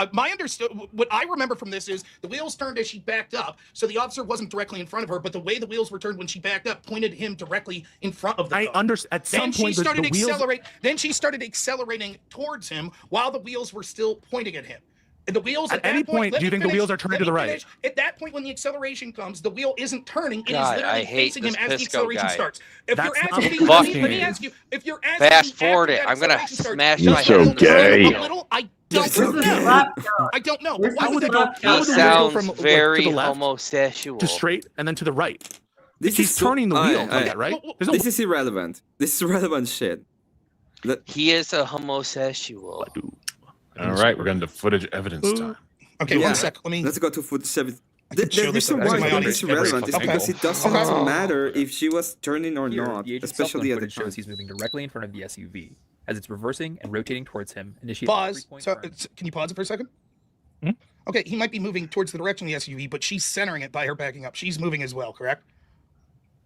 what I remember from this is the wheels turned as she backed up, so the officer wasn't directly in front of her, but the way the wheels were turned when she backed up pointed him directly in front of the car. I understand. At some point, the wheels. Then she started accelerating towards him while the wheels were still pointing at him. And the wheels At any point, do you think the wheels are turning to the right? At that point, when the acceleration comes, the wheel isn't turning. It is God, literally facing him as the Pisco acceleration guy. starts. If That's you're not asking, what let me ask you. If you're asking, Fast me forward after it. that I'm gonna acceleration starts, smash you're my so head in the gay. a little. I don't Where's the know. lap go? I don't know. Where's But why the would they go? lap He go? How would the wheels go sounds from, like, to very the left homosexual. to straight and then to the right? This He's turning the wheel like that, right? There's no. This is irrelevant. This is irrelevant shit. He is a homosexual. All right, we're going to footage evidence time. Okay, Yeah. 1 sec. Let me. Let's go to foot 7. can show The this reason as why my I think audience it's every irrelevant is fucking because day. it doesn't Okay. matter if she was turning or Here, not, the agent's cell especially phone at the footage shows time. he's moving directly in front of the SUV. As it's reversing and rotating towards him, initiate Pause. a 3-point So, turn. can you pause it for a second? Hmm? Okay, he might be moving towards the direction of the SUV, but she's centering it by her backing up. She's moving as well, correct?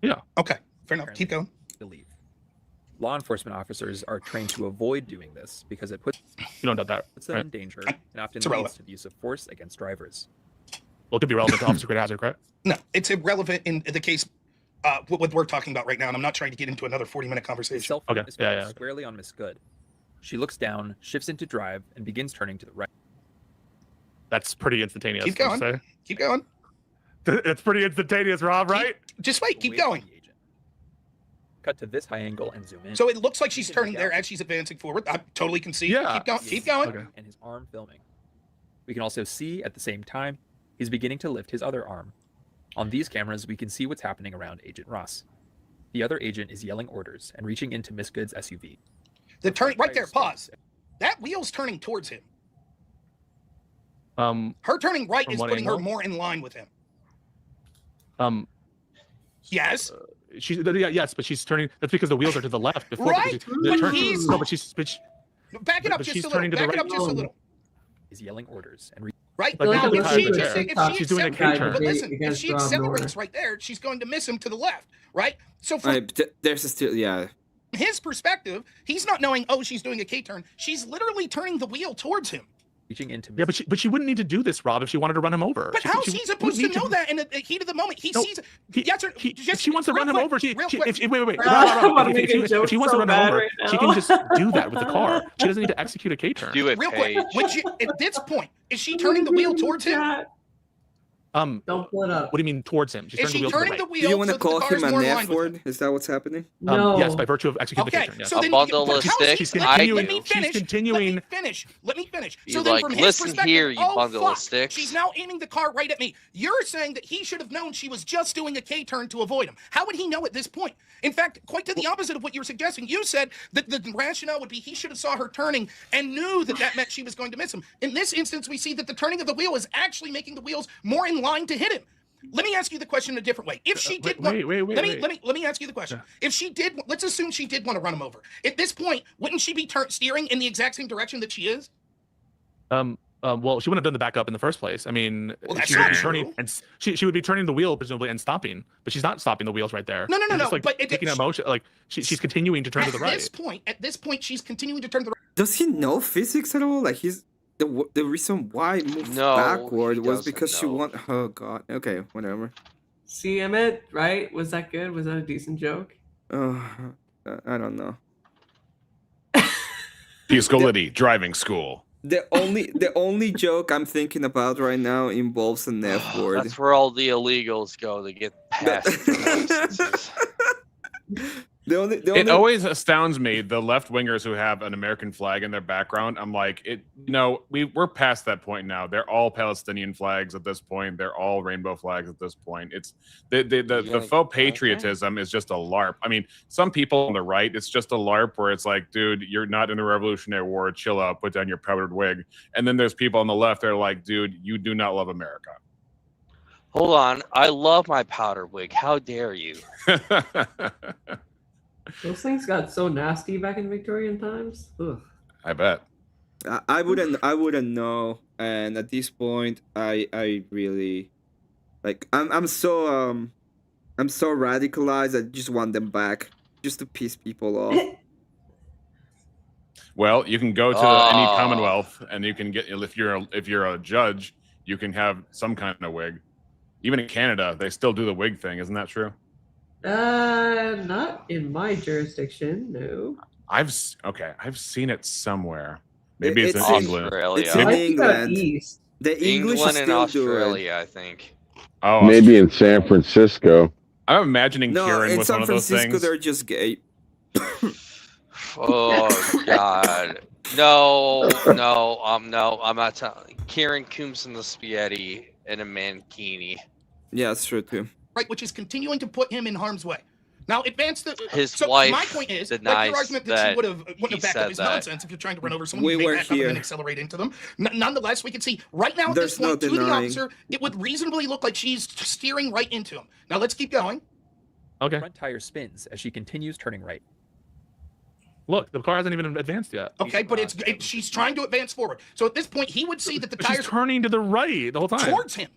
Yeah. Okay, fair enough. Keep going. to leave. Law enforcement officers are trained to avoid doing this because it puts You don't doubt that. them Right. in danger and often It's irrelevant. leads to the use of force against drivers. Well, it could be relevant to Officer Great Hazard, correct? No, it's irrelevant in the case what we're talking about right now, and I'm not trying to get into another 40-minute His conversation. cell phone Okay, is yeah, pointed yeah. squarely on Miss Good. She looks down, shifts into drive, and begins turning to the right. That's pretty instantaneous. Keep I would going. Keep going. say. It's pretty instantaneous, Rob, right? Just wait. Keep away from going. the agent. Cut to this high angle and zoom in. So it looks like she's turning there as she's advancing forward. I totally can see. Yeah. Keep going. Keep going. Okay. And his arm filming. We can also see at the same time he's beginning to lift his other arm. On these cameras, we can see what's happening around Agent Ross. The other agent is yelling orders and reaching into Miss Good's SUV. The turn right there. Pause. That wheel's turning towards him. Her turning right From is what putting her angle? more in line with him. Yes, Yes. but she's turning. That's because the wheels are to the left. Before Right, the but turn, he's- no, but she's Back it up but just she's a little. turning to the Back it right. up just a little. Is yelling orders and Right But now, look if at she, the tire. if she She's doing a accelerates, K-turn. but listen, if Against she Rob accelerates Miller. right there, she's going to miss him to the left, right? So from Alright, but there's a still, yeah. his perspective, he's not knowing, oh, she's doing a K-turn. She's literally turning the wheel towards him. reaching into Yeah, but she wouldn't need to do this, Rob, if she wanted to run him over. But how's he supposed to wouldn't need know that in the heat of the moment? He No, sees He- yes or he- just if she wants to real run him quick, over, she, real she quick. if, wait, I'm gonna make a if joke she wants so to run him bad over, right she can now. just do that with the car. She doesn't need to execute a K-turn. Do it, Real Paige. quick, would you, at this point, is she turning the wheel towards him? Don't pull it up. What do you mean towards him? She's Is she turning turning the the wheel wheel Do you want so to that the call car is him more an in line with him? F-word? Is that what's happening? to the right. No. Yes, by virtue of executing Okay, the K-turn. Yes. so then bundle but of how is he- sticks, She's let me continuing. She's finish. continuing. Let me finish. You So then like, from his listen perspective, here, you oh, bundle fuck, of sticks. she's now aiming the car right at me. You're saying that he should have known she was just doing a K-turn to avoid him. How would he know at this point? In fact, quite to the opposite of what you were suggesting. You said that the rationale would be he should have saw her turning and knew that that meant she was going to miss him. In this instance, we see that the turning of the wheel is actually making the wheels more in line to hit him. Let me ask you the question a different way. If she did, wait. let me ask you the question. If she did, let's assume she did want to run him over. At this point, wouldn't she be steering in the exact same direction that she is? Well, she wouldn't have done the backup in the first place. I mean, Well, that's she would not be true. turning, and she would be turning the wheel presumably and stopping, but she's not stopping the wheels right there. No, She's just, like, but taking that motion, like she's continuing to turn to the right. At this point, she's continuing to turn to the right. Does he know physics at all? Like he's the reason why he moved No, backward he was doesn't because she know. want. Oh god. Okay, whatever. See, Emmett, right? Was that good? Was that a decent joke? I don't know. Piscolity, driving school. The only joke I'm thinking about right now involves an F word. That's where all the illegals go to get past the licenses. The It only always astounds me the left wingers who have an American flag in their background. I'm like, we're past that point now. They're all Palestinian flags at this point. They're all rainbow flags at this point. It's the faux patriotism is just a LARP. I mean, some people on the right, it's just a LARP where it's like, dude, you're not in the Revolutionary War. Chill out. Put down your powdered wig. And then there's people on the left that are like, dude, you do not love America. Hold on. I love my powder wig. How dare you? Those things got so nasty back in Victorian times. Ugh. I bet. I wouldn't know. And at this point, I really like I'm so radicalized. I just want them back, just to piss people off. Well, you can go to any Commonwealth, and you can get if you're a judge, you can have some kind of wig. Even in Canada, they still do the wig thing. Isn't that true? Not in my jurisdiction, no. I've seen it somewhere. Maybe it's in It's in England. Australia. It's I in think out England. east. The English England and still do it. Australia, I think. Oh, Maybe in San Francisco. I'm imagining No, Kieran in was San one of those Francisco, things. they're just gay. Oh God. No, I'm not telling. Kieran Coombs in the spaghetti and a mankini. Yeah, that's true too. Right, which is continuing to put him in harm's way. Now, advance the. His so wife my point is, like denies your argument that that she wouldn't he have backed said up is that. nonsense. If you're trying to run over someone, We you may were back up and here. then accelerate into them. Nonetheless, we can see right now at There's this point no to the denying. officer, it would reasonably look like she's steering right into him. Now let's keep going. Okay. Front tire spins as she continues turning right. Look, the car hasn't even advanced yet. Okay, but she's trying to advance forward. So at this point, he would see that the But tires she's turning to the right the whole time. towards him.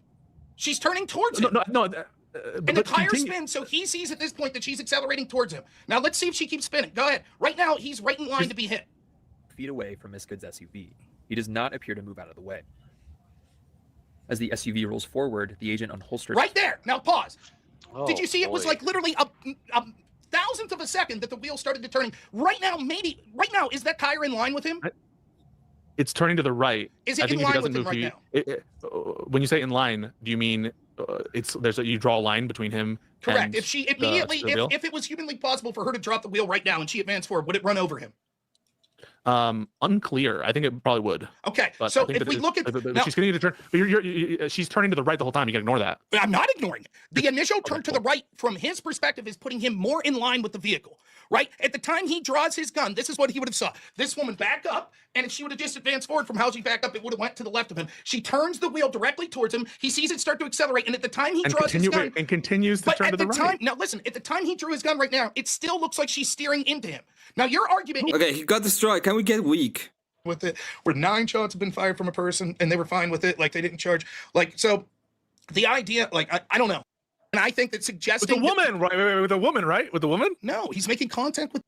She's turning towards him. No. And the tire spins, so he sees at this point that she's accelerating towards him. Now let's see if she keeps spinning. Go ahead. Right now, he's right in line to be hit. Feet away from Miss Good's SUV. He does not appear to move out of the way. As the SUV rolls forward, the agent unholsters. Right there. Now pause. Oh, Did you see it was boy. like literally a thousandth of a second that the wheel started to turning? Right now, is that tire in line with him? It's turning to the right. Is it I think in if he line with doesn't him move, right now? When you say in line, do you mean you draw a line between him? Correct. And If she immediately, the wheel? if it was humanly possible for her to drop the wheel right now and she advanced forward, would it run over him? Unclear. I think it probably would. Okay. But So I think if that we look at now, she's continuing to turn. But she's turning to the right the whole time. You can ignore that. I'm not ignoring it. The initial turn to the right, from his perspective, is putting him more in line with the vehicle. Right? At the time he draws his gun, this is what he would have saw. This woman back up, and if she would have just advanced forward from how she backed up, it would have went to the left of him. She turns the wheel directly towards him. He sees it start to accelerate, and at the time he draws his gun, and continues to but turn at to the the time, right. now listen, at the time he drew his gun right now, it still looks like she's steering into him. Now your argument Okay, he got destroyed. Can we get weak? with it, where 9 shots have been fired from a person, and they were fine with it, like they didn't charge, like so. The idea, like I don't know, and I think that With suggesting the woman, right? With the woman, right? With the woman. no, he's making contact with.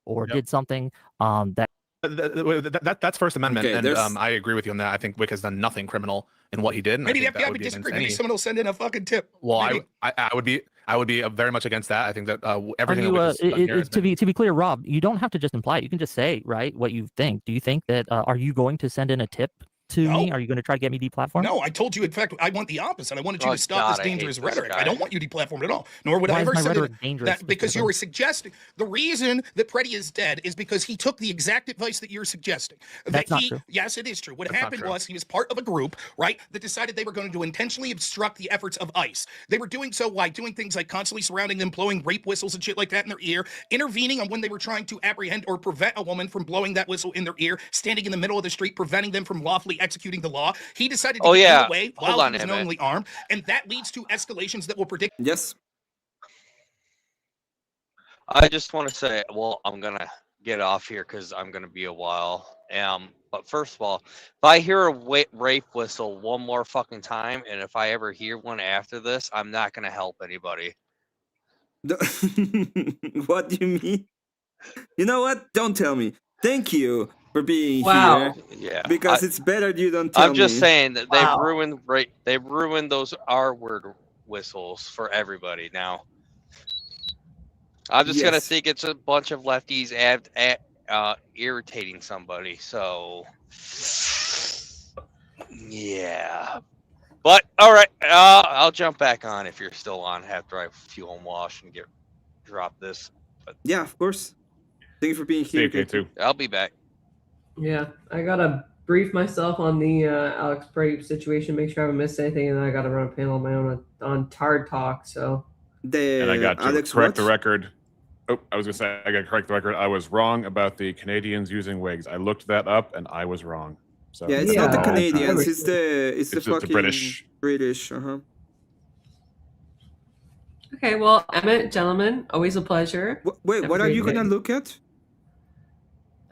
Or Yep. did something that That's First Amendment, Okay, and there's- I agree with you on that. I think Wick has done nothing criminal in what he did. And I Maybe the think that FBI would would be against disagree. Maybe any- someone will send in a fucking tip. Well, Maybe. I would be very much against that. I think that are everything. you, that Wick has done here has to been- be clear, Rob, you don't have to just imply it. You can just say, right, what you think. Do you think that are you going to send in a tip to me? No. Are you going to try to get me deplatformed? No, I told you. In fact, I want the opposite. I wanted you Oh, to stop God, this I hate dangerous this rhetoric. guy. I don't want you deplatformed at all. Nor would Why I is ever my send rhetoric it. dangerous? That because you were suggesting the reason that Preddy is dead is because he took the exact advice that you're suggesting. That's that not he, true. Yes, it is true. What That's not happened true. was he was part of a group, right, that decided they were going to intentionally obstruct the efforts of ICE. They were doing so by doing things like constantly surrounding them, blowing rape whistles and shit like that in their ear, intervening on when they were trying to apprehend or prevent a woman from blowing that whistle in their ear, standing in the middle of the street, preventing them from lawfully executing the law. He decided to Oh, get in yeah. the way Hold while on, he was Emmett. knowingly armed, and that leads to escalations that will predict. Yes. I just want to say, well, I'm gonna get off here because I'm gonna be a while. But first of all, if I hear a rape whistle one more fucking time, and if I ever hear one after this, I'm not gonna help anybody. What do you mean? You know what? Don't tell me. Thank you for being Wow. here. Yeah, Because it's better you don't tell me. I'm just saying that Wow. they've ruined those R-word whistles for everybody now. I'm just gonna Yes. think it's a bunch of lefties irritating somebody. So yeah, but all right, I'll jump back on if you're still on after I fuel and wash and drop this. But Yeah, of course. Thank you for being See here. you, K2. I'll be back. Yeah, I gotta brief myself on the Alex Prey situation, make sure I haven't missed anything, and then I gotta run a panel of my own on Tard Talk. So And I got to Alex correct what? the record. Oh, I was gonna say I got to correct the record. I was wrong about the Canadians using wigs. I looked that up and I was wrong. So Yeah, it's not the Yeah. Canadians. It's the It's the fucking British. British. Uh-huh. okay, well, Emmett, gentlemen, always a pleasure. Wait, Have what a are great you gonna day. look at?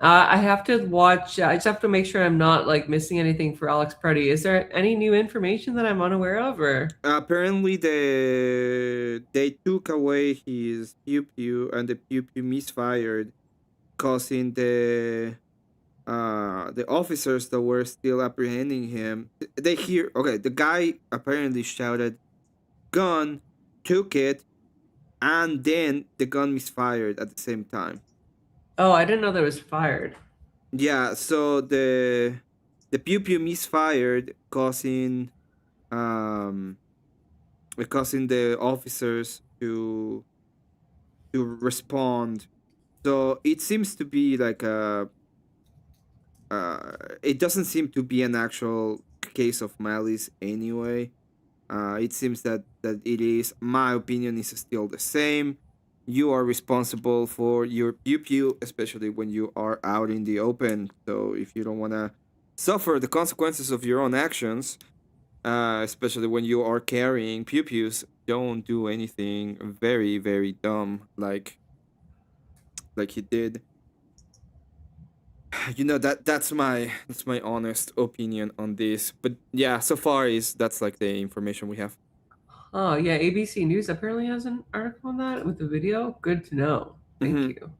I have to watch. I just have to make sure I'm not like missing anything for Alex Preddy. Is there any new information that I'm unaware of, or? Apparently, they took away his pew pew, and the pew pew misfired, causing the the officers that were still apprehending him, they hear, okay, the guy apparently shouted, "Gun," took it, and then the gun misfired at the same time. Oh, I didn't know that was fired. Yeah, so the pew pew misfired, um causing the officers to respond. So it seems to be like it doesn't seem to be an actual case of malice anyway. It seems that it is. My opinion is still the same. You are responsible for your pew pew, especially when you are out in the open. So if you don't want to suffer the consequences of your own actions, especially when you are carrying pew pews, don't do anything very very dumb like he did. You know, that's my honest opinion on this. But yeah, so far is that's like the information we have. Oh yeah, ABC News apparently has an article on that with the video. Good to know. Thank Mhm. you.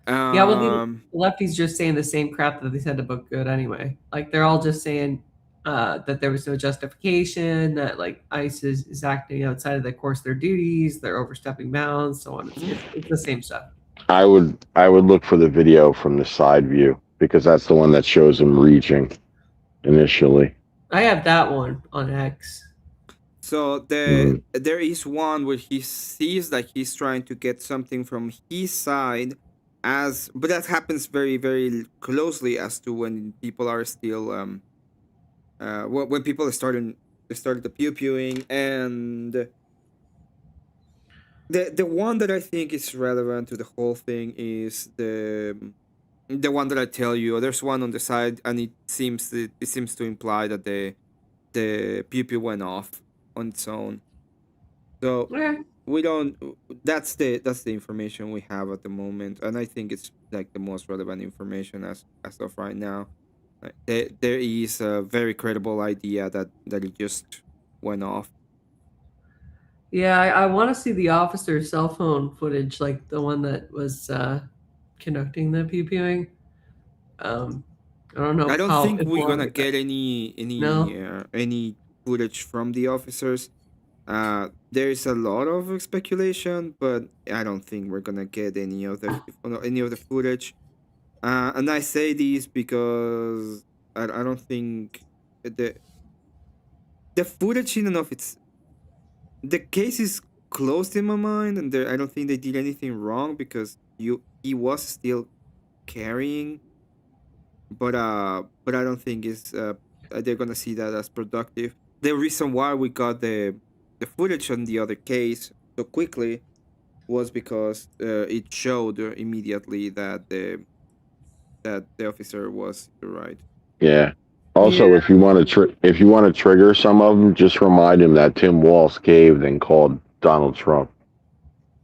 Yeah, well, the Um, lefties just saying the same crap that they said about Good anyway. Like they're all just saying that there was no justification, that like ICE is acting outside of the course of their duties, they're overstepping bounds, so on. It's the same stuff. I would look for the video from the side view because that's the one that shows him reaching initially. I have that one on X. so there is one where he sees like he's trying to get something from his side, but that happens very very closely as to when people are still when people are started the pew pewing. And the one that I think is relevant to the whole thing is the one that I tell you. There's one on the side, and it seems to imply that the pew pew went off on its own. So Okay. we don't. That's the information we have at the moment, and I think it's like the most relevant information as of right now. Like, there is a very credible idea that it just went off. Yeah, I want to see the officer's cell phone footage, like the one that was conducting the pew-pewing. I don't know I don't how think we're informed gonna it got. get No? any footage from the officers. There is a lot of speculation, but I don't think we're gonna get any of the footage. And I say this because I don't think the footage in and of its the case is closed in my mind, and I don't think they did anything wrong because he was still carrying, but I don't think it's they're gonna see that as productive. The reason why we got the footage on the other case so quickly was because it showed immediately that the officer was right. Yeah. Also, Yeah. if you want to trigger some of them, just remind him that Tim Walz caved and called Donald Trump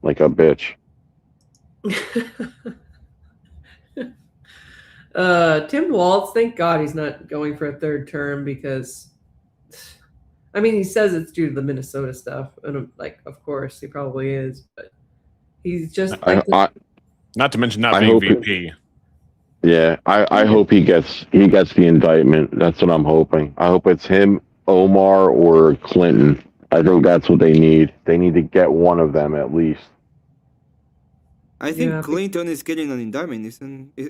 like a bitch. Tim Walz, thank God he's not going for a third term because, I mean, he says it's due to the Minnesota stuff, and like, of course, he probably is, but he's just like, Not to mention not I being hope VP. I hope he gets the indictment. That's what I'm hoping. I hope it's him, Omar, or Clinton. I think that's what they need. They need to get one of them at least. I think Yeah, Clinton is getting an indictment,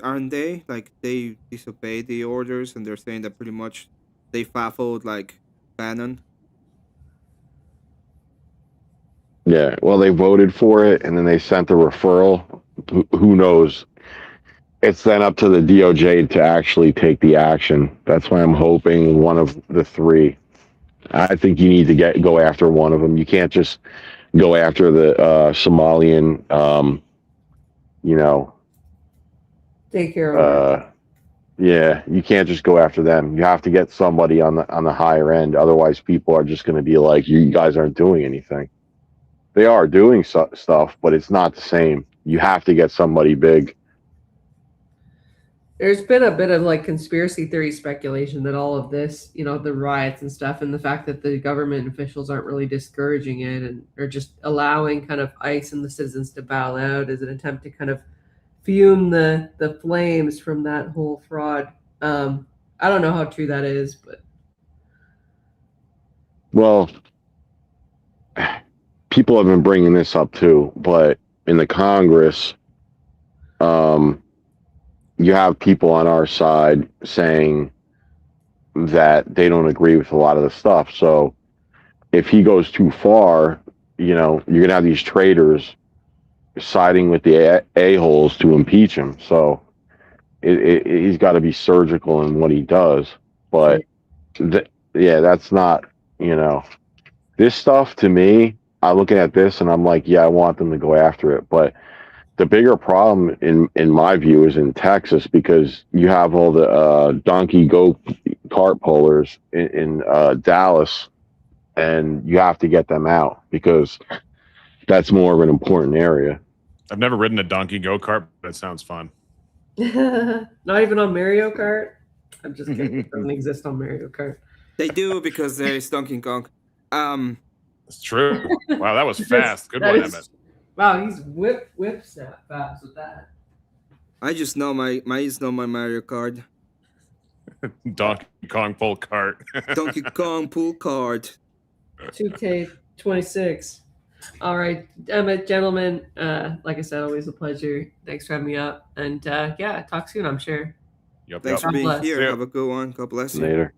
aren't they? Like they disobeyed the orders, and they're saying that pretty much they faffled like Bannon. Yeah, well, they voted for it, and then they sent the referral. Who knows? It's then up to the DOJ to actually take the action. That's why I'm hoping one of the three. I think you need to go after one of them. You can't just go after the Somalian, you know. take care of it. Yeah, you can't just go after them. You have to get somebody on the higher end. Otherwise, people are just going to be like, "You guys aren't doing anything." They are doing stuff, but it's not the same. You have to get somebody big. There's been a bit of like conspiracy theory speculation that all of this, the riots and stuff, and the fact that the government officials aren't really discouraging it and are just allowing kind of ICE and the citizens to bow out as an attempt to kind of fume the flames from that whole fraud. I don't know how true that is, but Well, people have been bringing this up too, but in the Congress, you have people on our side saying that they don't agree with a lot of the stuff. So if he goes too far, you know, you're going to have these traitors siding with the a-holes to impeach him. So he's got to be surgical in what he does. But yeah, that's not, you know, this stuff to me, I'm looking at this and I'm like, yeah, I want them to go after it. But the bigger problem in my view is in Texas, because you have all the donkey go kart pullers in Dallas, and you have to get them out because that's more of an important area. I've never ridden a donkey go-kart, but it sounds fun. not even on Mario Kart. I'm just kidding. It doesn't exist on Mario Kart. They do, because there is Donkey Kong. It's true. Wow, that was fast. Good one, Emmett. Wow, he's whip snap fast with that. I just know my Mario Kart. Donkey Kong pull cart. Donkey Kong pull cart. 2K26. All right, Emmett, gentlemen. Like I said, always a pleasure. Thanks for having me up. And yeah, talk soon, I'm sure. Yep. Thanks for being bless. here. Have a good one. God bless you. Later.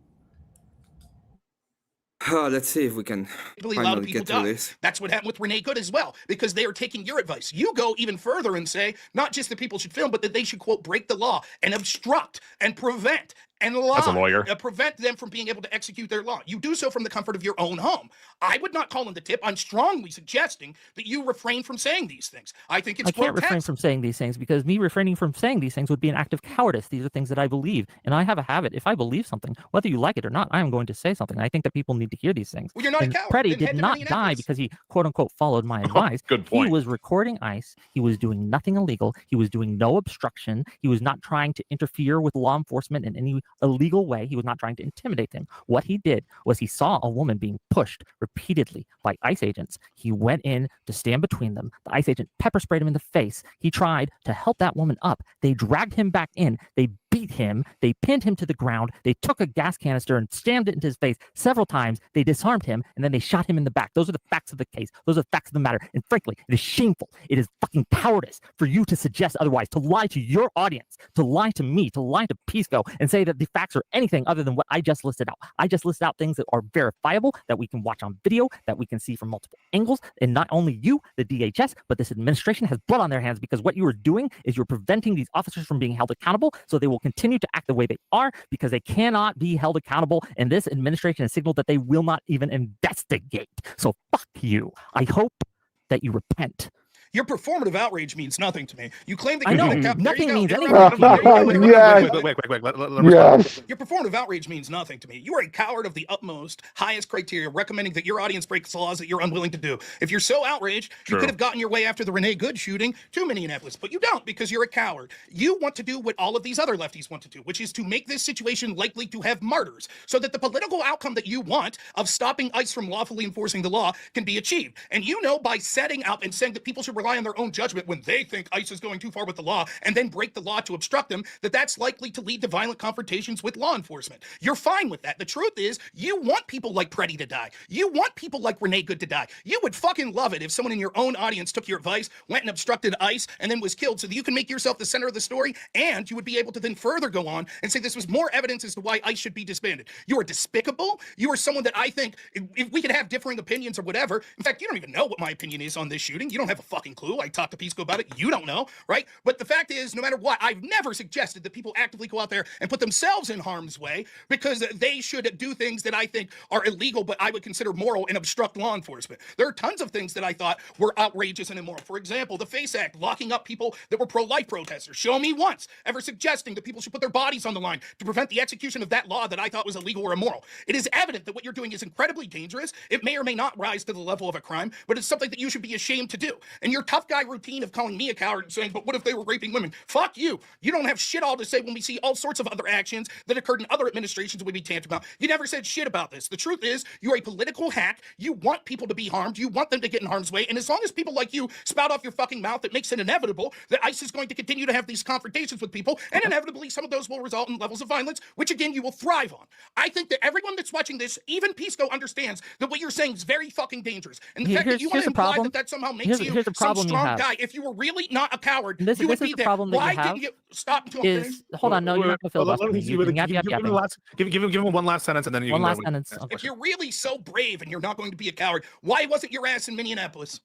Let's see if we can A lot of finally people get through die. this. That's what happened with Renee Good as well, because they are taking your advice. You go even further and say not just that people should film, but that they should, quote, break the law and obstruct and prevent and lie. That's a lawyer. Prevent them from being able to execute their law. You do so from the comfort of your own home. I would not call in the tip. I'm strongly suggesting that you refrain from saying these things. I think it's I can't refrain grotesque. from saying these things because me refraining from saying these things would be an act of cowardice. These are things that I believe, and I have a habit. If I believe something, whether you like it or not, I am going to say something. I think that people need to hear these things. Well, you're not And a coward. Preddy Then did head to not die Minneapolis. because he quote unquote followed my advice. Good point. He was recording ICE. He was doing nothing illegal. He was doing no obstruction. He was not trying to interfere with law enforcement in any illegal way. He was not trying to intimidate them. What he did was he saw a woman being pushed repeatedly by ICE agents. He went in to stand between them. The ICE agent pepper sprayed him in the face. He tried to help that woman up. They dragged him back in. They beat him. They pinned him to the ground. They took a gas canister and jammed it into his face several times. They disarmed him, and then they shot him in the back. Those are the facts of the case. Those are the facts of the matter. And frankly, it is shameful. It is fucking cowardice for you to suggest otherwise, to lie to your audience, to lie to me, to lie to Pisco, and say that the facts are anything other than what I just listed out. I just listed out things that are verifiable, that we can watch on video, that we can see from multiple angles. And not only you, the DHS, but this administration has blood on their hands, because what you are doing is you're preventing these officers from being held accountable, so they will continue to act the way they are because they cannot be held accountable. And this administration has signaled that they will not even investigate. So fuck you. I hope that you repent. Your performative outrage means nothing to me. You claim that I you're know. not a coward. Nothing means anything. Yes. Wait. Yes. Your performative outrage means nothing to me. You are a coward of the utmost, highest criteria, recommending that your audience breaks laws that you're unwilling to do. If you're so outraged, True. you could have gotten your way after the Renee Good shooting to Minneapolis, but you don't, because you're a coward. You want to do what all of these other lefties want to do, which is to make this situation likely to have martyrs, so that the political outcome that you want of stopping ICE from lawfully enforcing the law can be achieved. And you know, by setting out and saying that people should rely on their own judgment when they think ICE is going too far with the law and then break the law to obstruct them, that's likely to lead to violent confrontations with law enforcement. You're fine with that. The truth is, you want people like Preddy to die. You want people like Renee Good to die. You would fucking love it if someone in your own audience took your advice, went and obstructed ICE, and then was killed, so that you can make yourself the center of the story, and you would be able to then further go on and say this was more evidence as to why ICE should be disbanded. You are despicable. You are someone that I think, if we could have differing opinions or whatever, in fact, you don't even know what my opinion is on this shooting. You don't have a fucking clue. I talked to Pisco about it. You don't know, right? But the fact is, no matter what, I've never suggested that people actively go out there and put themselves in harm's way because they should do things that I think are illegal, but I would consider moral and obstruct law enforcement. There are tons of things that I thought were outrageous and immoral. For example, the FACE Act, locking up people that were pro-life protesters. Show me once ever suggesting that people should put their bodies on the line to prevent the execution of that law that I thought was illegal or immoral. It is evident that what you're doing is incredibly dangerous. It may or may not rise to the level of a crime, but it's something that you should be ashamed to do. And your tough guy routine of calling me a coward and saying, but what if they were raping women? Fuck you. You don't have shit all to say when we see all sorts of other actions that occurred in other administrations we be tantamount. You never said shit about this. The truth is, you're a political hack. You want people to be harmed. You want them to get in harm's way. And as long as people like you spout off your fucking mouth, it makes it inevitable that ICE is going to continue to have these confrontations with people, and inevitably some of those will result in levels of violence, which again, you will thrive on. I think that everyone that's watching this, even Pisco, understands that what you're saying is very fucking dangerous. And the fact that you want to imply that somehow makes you some strong guy. If you were really not a coward, you would be there. Why didn't you stop until I'm finished? Hold on, no, you're not going to filibuster. Give him one last sentence, and then you one can last sentence. If you're really so brave and you're not going to be a coward, why wasn't your ass in Minneapolis?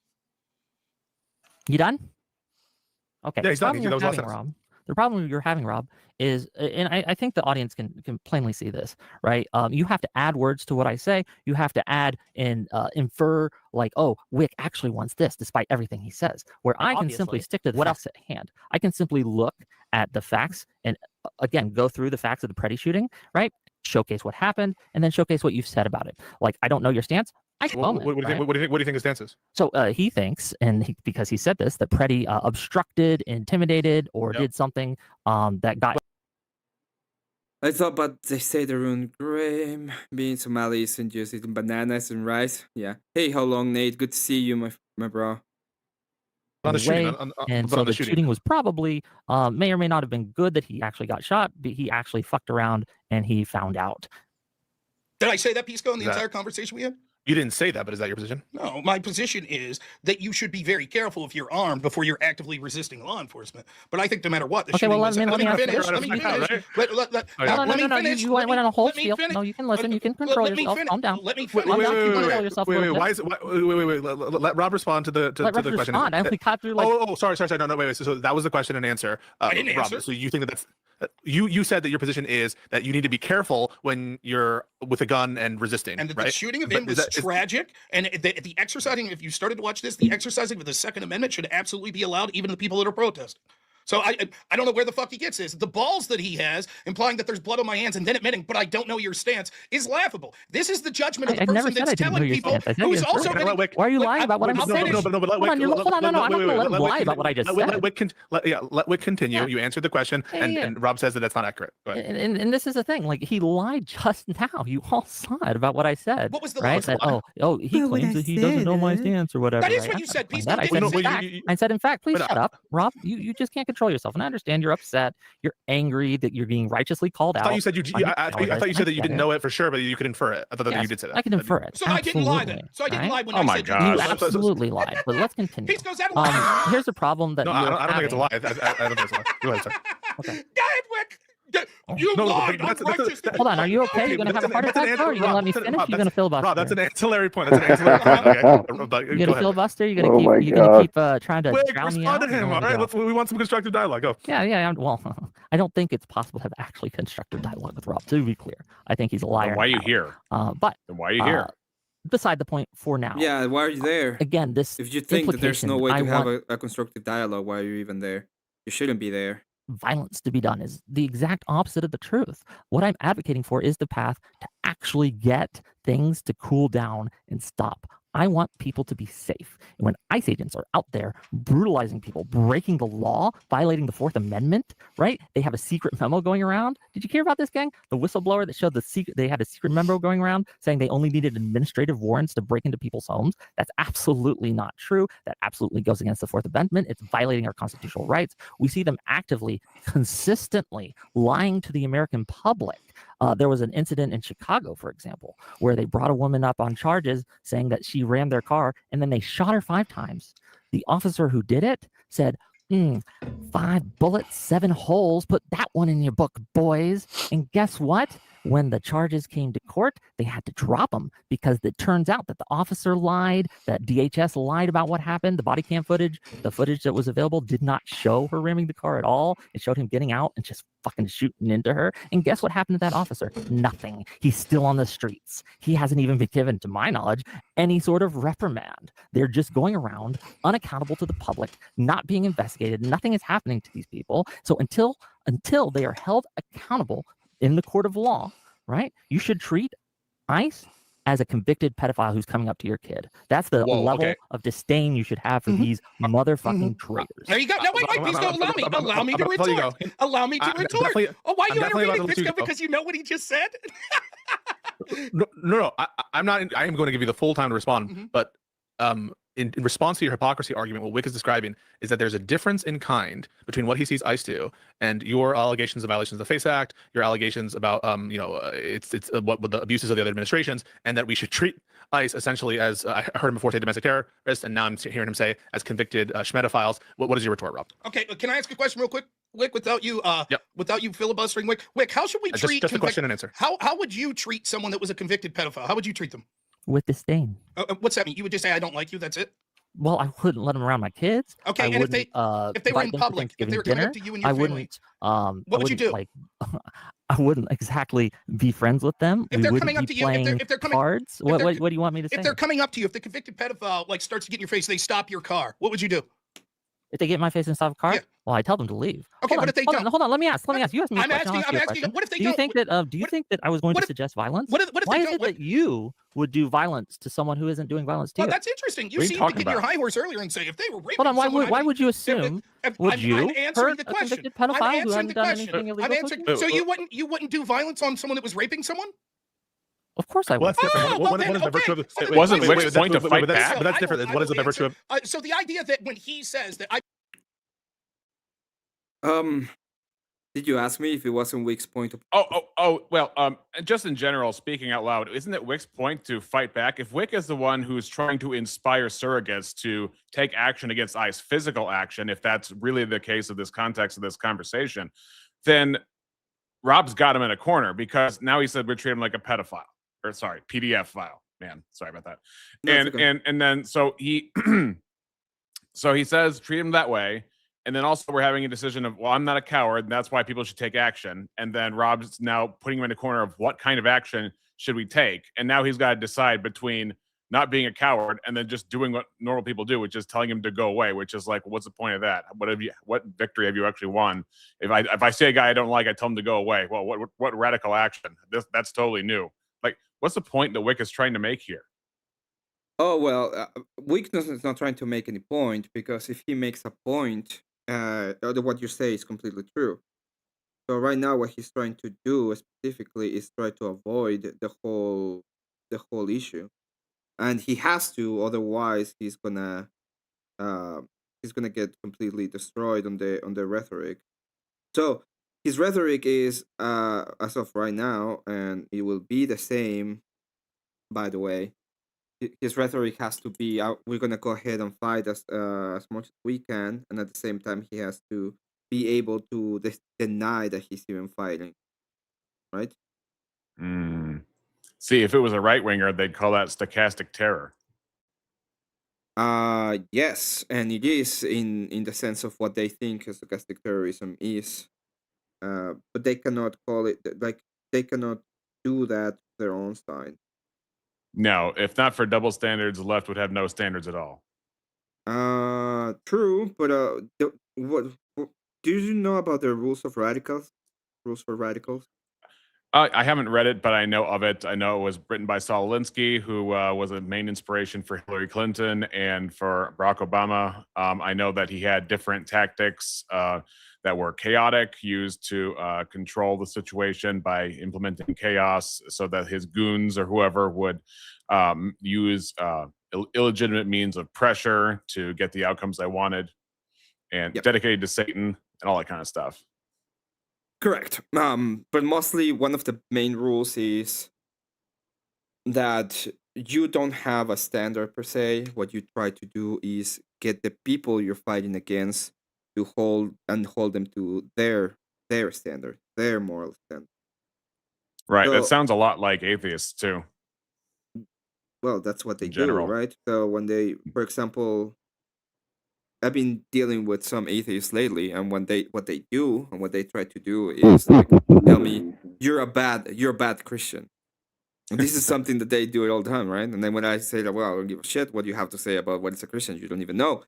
You done? Okay. Yeah, he's done. The problem you're having, Rob, is, and I think the audience can plainly see this, right? You have to add words to what I say. You have to add and infer, like, oh, Wick actually wants this, despite everything he says. Where I can simply stick to the facts at hand. I can simply look at the facts and, again, go through the facts of the Preddy shooting, right? Showcase what happened, and then showcase what you've said about it. Like, I don't know your stance. What do you think his stance is? So he thinks, and because he said this, that Preddy obstructed, intimidated, or did something that got. I thought, but they say they're on Graham, being Somalis and just eating bananas and rice. Yeah. Hey, how long, Nate? Good to see you, my bro. On the shooting, and so the shooting was probably may or may not have been good that he actually got shot, but he actually fucked around and he found out. Did I say that, Pisco, in the entire conversation we had? You didn't say that, but is that your position? No, my position is that you should be very careful if you're armed before you're actively resisting law enforcement. But I think no matter what, the shooting was... Let me finish. Let me finish. No, you went on a whole spiel. No, you can listen. You can control yourself. Calm down. Let me finish. Wait. Why is it? Wait. Let Rob respond to the question. I only got through like... Oh, sorry. No, wait. So that was the question and answer. I didn't answer. So you think that's... You said that your position is that you need to be careful when you're with a gun and resisting, and right? The shooting of him was tragic, and the exercising, if you started to watch this, the exercising of the Second Amendment should absolutely be allowed, even to the people that are protesting. So I don't know where the fuck he gets this. The balls that he has, implying that there's blood on my hands and then admitting, but I don't know your stance, is laughable. This is the judgment of the person that's telling people who's also... Why are you lying about what I'm saying? Hold on, I'm not going to let him lie about what I just said. Let Wick continue. You answered the question, and Rob says that that's not accurate. And this is the thing. Like, he lied just now. You all saw it about what I said. What was the right? That, he claims that he doesn't know my stance or whatever. That is what you said, Peace. I said, in fact, please shut up, Rob. You just can't control yourself, and I understand you're upset, you're angry that you're being righteously called out. I thought you said I thought you said that you didn't know it for sure, but you could infer it. I thought that you did say that. I can infer it. So I didn't lie then. So I didn't lie when I said you absolutely lied. But let's continue. Here's the problem that I don't think it's a lie. I don't think it's a lie. Go ahead, sir. Okay. You lied. Hold on. Are you okay? You're gonna have a heart attack? Or are you gonna let me finish? You're gonna filibuster. Rob, that's an ancillary point. That's an ancillary point. Okay. You're gonna filibuster. You're gonna keep trying to drown me out. Respond to him. All right. We want some constructive dialogue. Go. Yeah. Well, I don't think it's possible to have actually constructive dialogue with Rob. To be clear, I think he's a liar. Then why are you here? But why are you here? Beside the point for now. Yeah. Why are you there? Again, this. If you think that there's no way to have a constructive dialogue, why are you even there? You shouldn't be there. Violence to be done is the exact opposite of the truth. What I'm advocating for is the path to actually get things to cool down and stop. I want people to be safe. And when ICE agents are out there brutalizing people, breaking the law, violating the Fourth Amendment, right? They have a secret memo going around. Did you hear about this, gang? The whistleblower that showed they had a secret memo going around saying they only needed administrative warrants to break into people's homes. That's absolutely not true. That absolutely goes against the Fourth Amendment. It's violating our constitutional rights. We see them actively, consistently lying to the American public. There was an incident in Chicago, for example, where they brought a woman up on charges saying that she rammed their car, and then they shot her 5 times. The officer who did it said, 5 bullets, 7 holes. Put that one in your book, boys. And guess what? When the charges came to court, they had to drop them because it turns out that the officer lied, that DHS lied about what happened. The body cam footage, the footage that was available did not show her ramming the car at all. It showed him getting out and just fucking shooting into her. And guess what happened to that officer? Nothing. He's still on the streets. He hasn't even been given, to my knowledge, any sort of reprimand. They're just going around unaccountable to the public, not being investigated. Nothing is happening to these people. So until they are held accountable in the court of law, right? You should treat ICE, the Second Amendment, and the Fourth Amendment as a convicted pedophile who's coming up to your kid. That's the Whoa, level okay. of disdain you should have for these motherfucking traitors. There you go. No, wait, please go. Allow me to retort. Allow me to retort. Oh, why are you intervening, Pisco? Because you know what he just said? No. I'm not. I am going to give you the full time to respond. But in response to your hypocrisy argument, what Wick is describing is that there's a difference in kind between what he sees ICE do and your allegations of violations of the FACE Act, your allegations about it's what the abuses of the other administrations, and that we should treat ICE essentially as I heard him before say domestic terrorists, and now I'm hearing him say as convicted schmedophiles. What is your retort, Rob? Okay, can I ask a question real quick? Wick, without you filibustering, Wick, how should we treat just a question and answer? How would you treat someone that was a convicted pedophile? How would you treat them? With disdain. What's that mean? You would just say, I don't like you, that's it? Well, I wouldn't let them around my kids. Okay, and if they were in public, if they were coming up to you and your family, what would you do? I wouldn't exactly be friends with them. If they're coming up to you, if they're coming cards, what do you want me to say? If they're coming up to you, if the convicted pedophile starts to get in your face, they stop your car, what would you do? If they get in my face and stop a car, well, I tell them to leave. Okay, what if they don't? Hold on, let me ask. You asked me a question. I'm asking. What if they don't? Do you think that I was going to suggest violence? What if Why they is it that you would do violence to someone who isn't doing violence to you? Well, that's interesting. You seemed to get your high horse earlier and say if they were raping Hold on, someone, why would you assume? Would you hurt a convicted pedophile who hadn't done anything illegal? So you wouldn't do violence on someone that was raping someone? Of course I would. Well, that's different. What is the virtue of it? Wasn't Wick's point to fight back? But that's different. What is the virtue of? So the idea that when he says that did you ask me if it wasn't Wick's point? Well, just in general, speaking out loud, isn't it Wick's point to fight back? If Wick is the one who's trying to inspire surrogates to take action against ICE, physical action, if that's really the case of this context of this conversation, then Rob's got him in a corner because now he said we're treating him like a pedophile. Or sorry, PDF file. Man, sorry about that. No, and then so he so he says treat him that way. And then also we're having a decision of, well, I'm not a coward, and that's why people should take action. And then Rob's now putting him in a corner of what kind of action should we take? And now he's got to decide between not being a coward and then just doing what normal people do, which is telling him to go away, which is like, what's the point of that? What victory have you actually won? If I say a guy I don't like, I tell him to go away. Well, what radical action? That's totally new. Like, what's the point that Wick is trying to make here? Oh, well, Wick is not trying to make any point, because if he makes a point, what you say is completely true. So right now, what he's trying to do specifically is try to avoid the whole issue, and he has to. Otherwise, he's gonna get completely destroyed on the rhetoric. So his rhetoric is as of right now, and it will be the same. By the way, his rhetoric has to be, we're gonna go ahead and fight as much as we can, and at the same time he has to be able to deny that he's even fighting, right? See, if it was a right winger, they'd call that stochastic terror. Yes, and it is in the sense of what they think stochastic terrorism is, but they cannot call it they cannot do that their own side. No, if not for double standards, the left would have no standards at all. True, but what do you know about the rules of radicals? Rules for radicals? I haven't read it, but I know of it. I know it was written by Saul Alinsky, who was a main inspiration for Hillary Clinton and for Barack Obama. I know that he had different tactics that were chaotic, used to control the situation by implementing chaos so that his goons or whoever would use illegitimate means of pressure to get the outcomes they wanted, and dedicated to Satan and all that kind of stuff. Correct. But mostly one of the main rules is that you don't have a standard per se. What you try to do is get the people you're fighting against to hold them to their standard, their moral standard. Right. So, that sounds a lot like atheists too. Well, that's what they do, right? So when they, for example, I've been dealing with some atheists lately, and what they do and what they try to do is like, tell me you're a bad Christian. And this is something that they do it all the time, right? And then when I say that, well, I don't give a shit what you have to say about what is a Christian, you don't even know.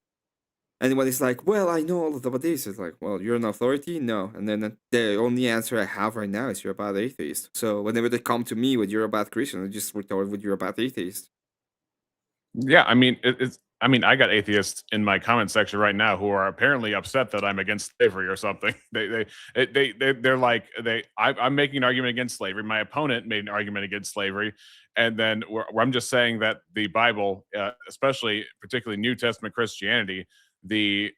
anybody's like, well, I know all about this. It's like, well, you're an authority? No. And then the only answer I have right now is you're a bad atheist. So whenever they come to me with you're a bad Christian, I just retort with you're a bad atheist. Yeah, I mean, it's. I mean, I got atheists in my comment section right now who are apparently upset that I'm against slavery or something. They're like I'm making an argument against slavery. My opponent made an argument against slavery, and then where I'm just saying that the Bible, especially particularly New Testament Christianity, the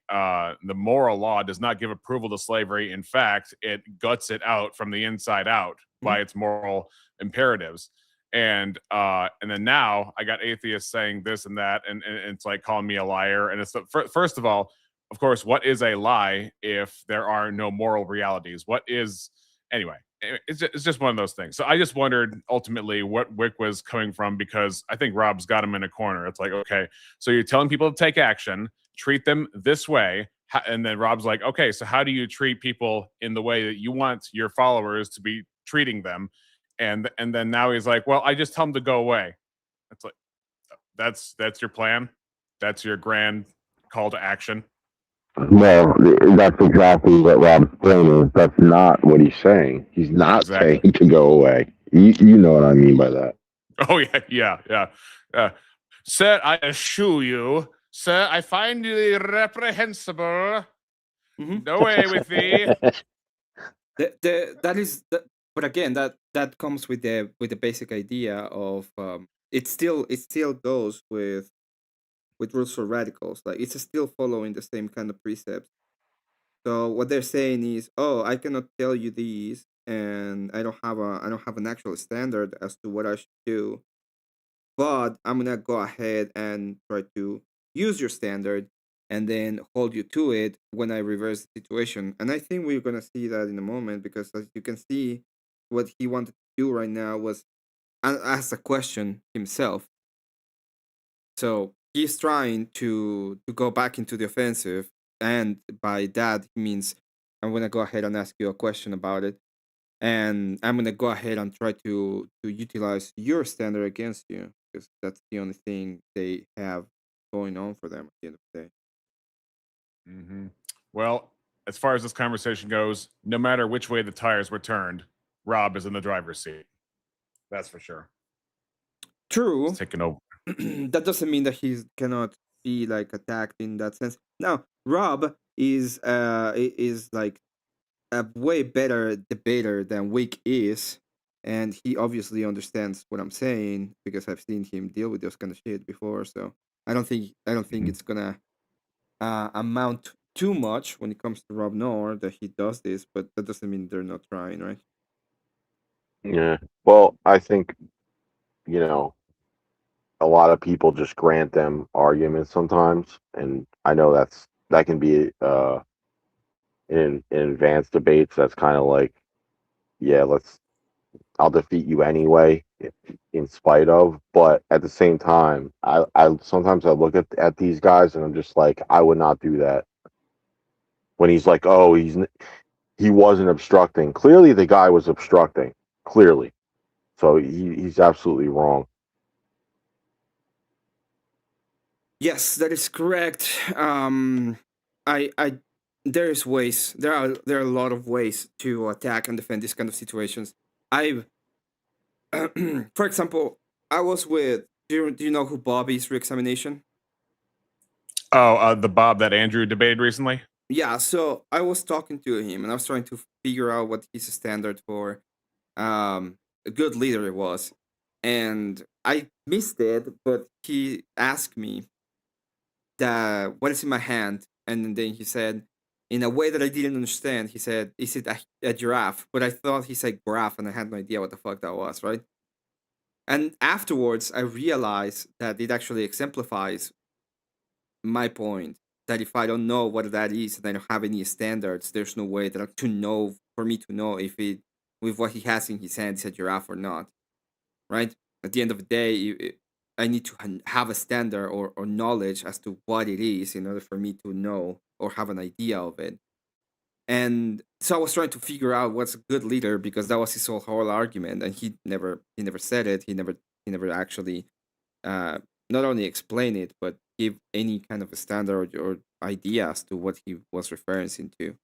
moral law does not give approval to slavery. In fact, it guts it out from the inside out by its moral imperatives. And then now I got atheists saying this and that, and it's like calling me a liar. And it's first of all, of course, what is a lie if there are no moral realities? What is anyway? It's just one of those things. So I just wondered ultimately what Wick was coming from, because I think Rob's got him in a corner. It's like, okay, so you're telling people to take action, treat them this way, and then Rob's like, okay, so how do you treat people in the way that you want your followers to be treating them? And then now he's like, well, I just tell him to go away. It's like, that's your plan. That's your grand call to action. Well, that's exactly what Rob's saying is. That's not what he's saying. He's not saying to go away. You know what I mean by that. Oh, yeah. Sir, I assure you, sir, I find you reprehensible. No way with thee. But again, that comes with the basic idea of it still goes with rules for radicals. Like it's still following the same kind of precepts. So what they're saying is, oh, I cannot tell you these, and I don't have an actual standard as to what I should do, but I'm gonna go ahead and try to use your standard and then hold you to it when I reverse the situation. And I think we're gonna see that in a moment, because as you can see, what he wanted to do right now was ask a question himself. So he's trying to go back into the offensive, and by that he means I'm gonna go ahead and ask you a question about it, and I'm gonna go ahead and try to utilize your standard against you, because that's the only thing they have going on for them at the end of the day. Mm-hmm. Well, as far as this conversation goes, no matter which way the tires were turned, Rob is in the driver's seat. That's for sure. True. He's taking over. That doesn't mean that he cannot be like attacked in that sense. Now, Rob is like a way better debater than Wick is, and he obviously understands what I'm saying because I've seen him deal with this kind of shit before. So I don't think it's gonna amount too much when it comes to Rob Noor that he does this, but that doesn't mean they're not trying, right? Yeah. Well, I think, a lot of people just grant them arguments sometimes, and I know that can be in advanced debates. That's kind of like, yeah, I'll defeat you anyway, in spite of. But at the same time, I sometimes I look at these guys and I'm just like, I would not do that. When he's like, oh, he wasn't obstructing. Clearly, the guy was obstructing. Clearly, so he's absolutely wrong. Yes, that is correct. I there's ways. There are a lot of ways to attack and defend these kind of situations. I've, for example, I was with. Do you know who Bob is? Re-examination. Oh, the Bob that Andrew debated recently. Yeah, so I was talking to him and I was trying to figure out what his standard for a good leader was, and I missed it. But he asked me what is in my hand, and then he said, in a way that I didn't understand, he said, is it a giraffe? But I thought he said graph, and I had no idea what the fuck that was, right? And afterwards I realized that it actually exemplifies my point, that if I don't know what that is and I don't have any standards, there's no way that for me to know if it, with what he has in his hand, is a giraffe or not, right? At the end of the day, I need to have a standard or knowledge as to what it is in order for me to know or have an idea of it. And so I was trying to figure out what's a good leader, because that was his whole argument, and he never said it. He never actually not only explained it, but give any kind of a standard or idea as to what he was referencing to.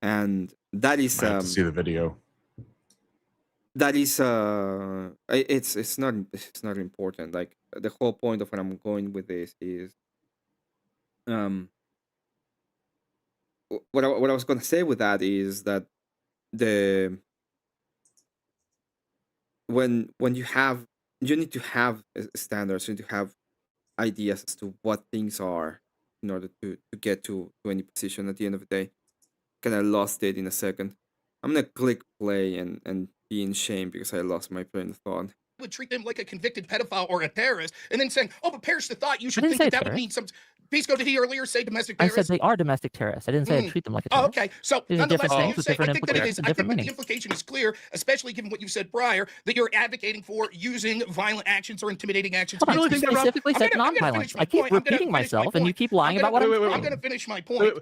And that is I have to see the video. that is it's not important. Like the whole point of what I'm going with this is what I was going to say with that is that the when you need to have standards, you need to have ideas as to what things are in order to get to any position at the end of the day. Kind of lost it in a second. I'm gonna click play and be in shame because I lost my train of thought. Would treat them like a convicted pedophile or a terrorist, and then saying, "Oh, but perish the thought, you should didn't think say that would mean some." Pisco, did he earlier say domestic I terrorists? said they are domestic terrorists. I didn't say I'd treat them like a Oh, terrorist. okay. So These are nonetheless, different things you with say, different I think that it implications is. and I think different that the meanings. implication is clear, especially given what you said prior, that you're advocating for using violent actions or intimidating actions. Hold on, against you people. specifically said I'm gonna nonviolence. finish my I keep point. I'm gonna repeating finish my myself, and you point. keep lying about what I'm I'm saying. going to finish my point.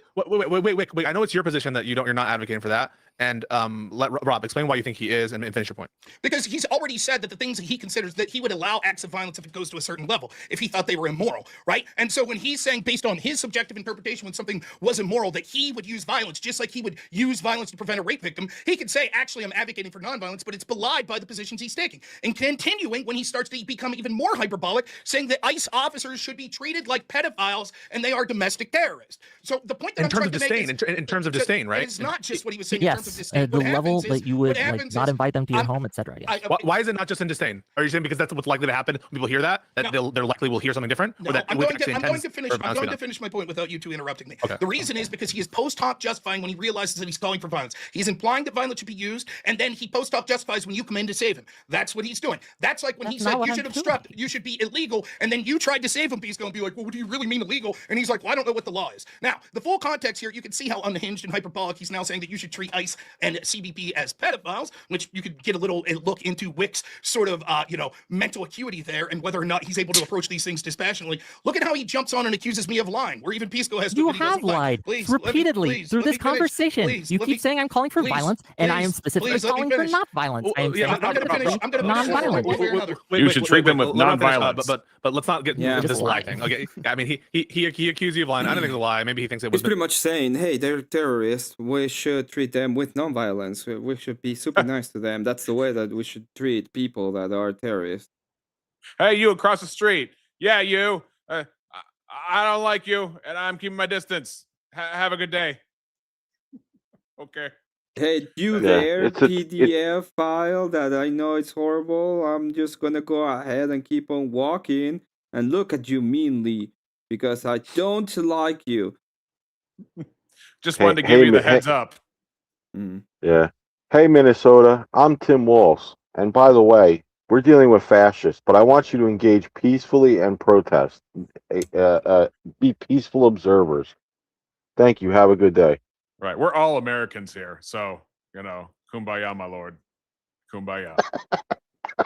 Wait. I know it's your position that you're not advocating for that. And let Rob explain why you think he is, and finish your point. Because he's already said that the things that he considers that he would allow acts of violence if it goes to a certain level, if he thought they were immoral, right? And so when he's saying, based on his subjective interpretation, when something was immoral, that he would use violence, just like he would use violence to prevent a rape victim, he could say, actually, I'm advocating for nonviolence, but it's belied by the positions he's taking. And continuing, when he starts to become even more hyperbolic, saying that ICE officers should be treated like pedophiles and they are domestic terrorists. So the point that I'm trying to make is, in terms of disdain, right? It's not just what he was saying in terms of Yes, disdain. the What level happens is- that you would what like happens not is- invite them to your I'm- home, etc. Yes. Why is it not just in disdain? Are you saying because that's what's likely to happen when people hear that No. they're likely will hear something different? No, Or that I'm Wick going actually to intends finish. for I'm violence going to to finish my point without you two interrupting me. Okay. The reason is because he is post hoc justifying when he realizes that he's calling for violence. He's implying that violence should be used, and then he post hoc justifies when you come in to save him. That's what he's doing. That's like when he That's said not what you I'm should obstruct, you should be illegal, and then you tried to save him. He's going to be like, well, what do you really mean illegal? And he's like, well, I don't know what the law is. Now, the full context here, you can see how unhinged and hyperbolic he's now saying that you should treat ICE and CBP as pedophiles, which you could get a little look into Wick's sort of, mental acuity there and whether or not he's able to approach these things dispassionately. Look at how he jumps on and accuses me of lying, where even Pisco has to You admit he have doesn't lie. lied Please, let me- repeatedly please, through let me this finish. conversation. Please, You let keep me- saying I'm calling for please, violence, and I am please, specifically please, let me calling for finish. not violence. I am Yeah, I'm saying going to finish. I'm going to finish Non-violent. one way or another. You should treat them with let him finish, non-violence. But let's not get Yeah. into this Just lie lying. thing. Okay, I mean he accused you of lying. I don't think it's a lie. Maybe he thinks it He's was. pretty much saying, hey, they're terrorists. We should treat them with nonviolence. We should be super nice to them. That's the way that we should treat people that are terrorists. Hey, you across the street. Yeah, you. I don't like you, and I'm keeping my distance. Have a good day. Okay. Hey, you Yeah, there, it's a- PDF file that I know it's horrible. I'm just gonna go ahead and keep on walking and look at you meanly because I don't like you. Just Hey- wanted to hey, give you the hey- heads up. Mm. Yeah. Hey, Minnesota, I'm Tim Walsh. And by the way, we're dealing with fascists, but I want you to engage peacefully and protest. Be peaceful observers. Thank you. Have a good day. Right. We're all Americans here. So, kumbaya, my lord. Kumbaya. I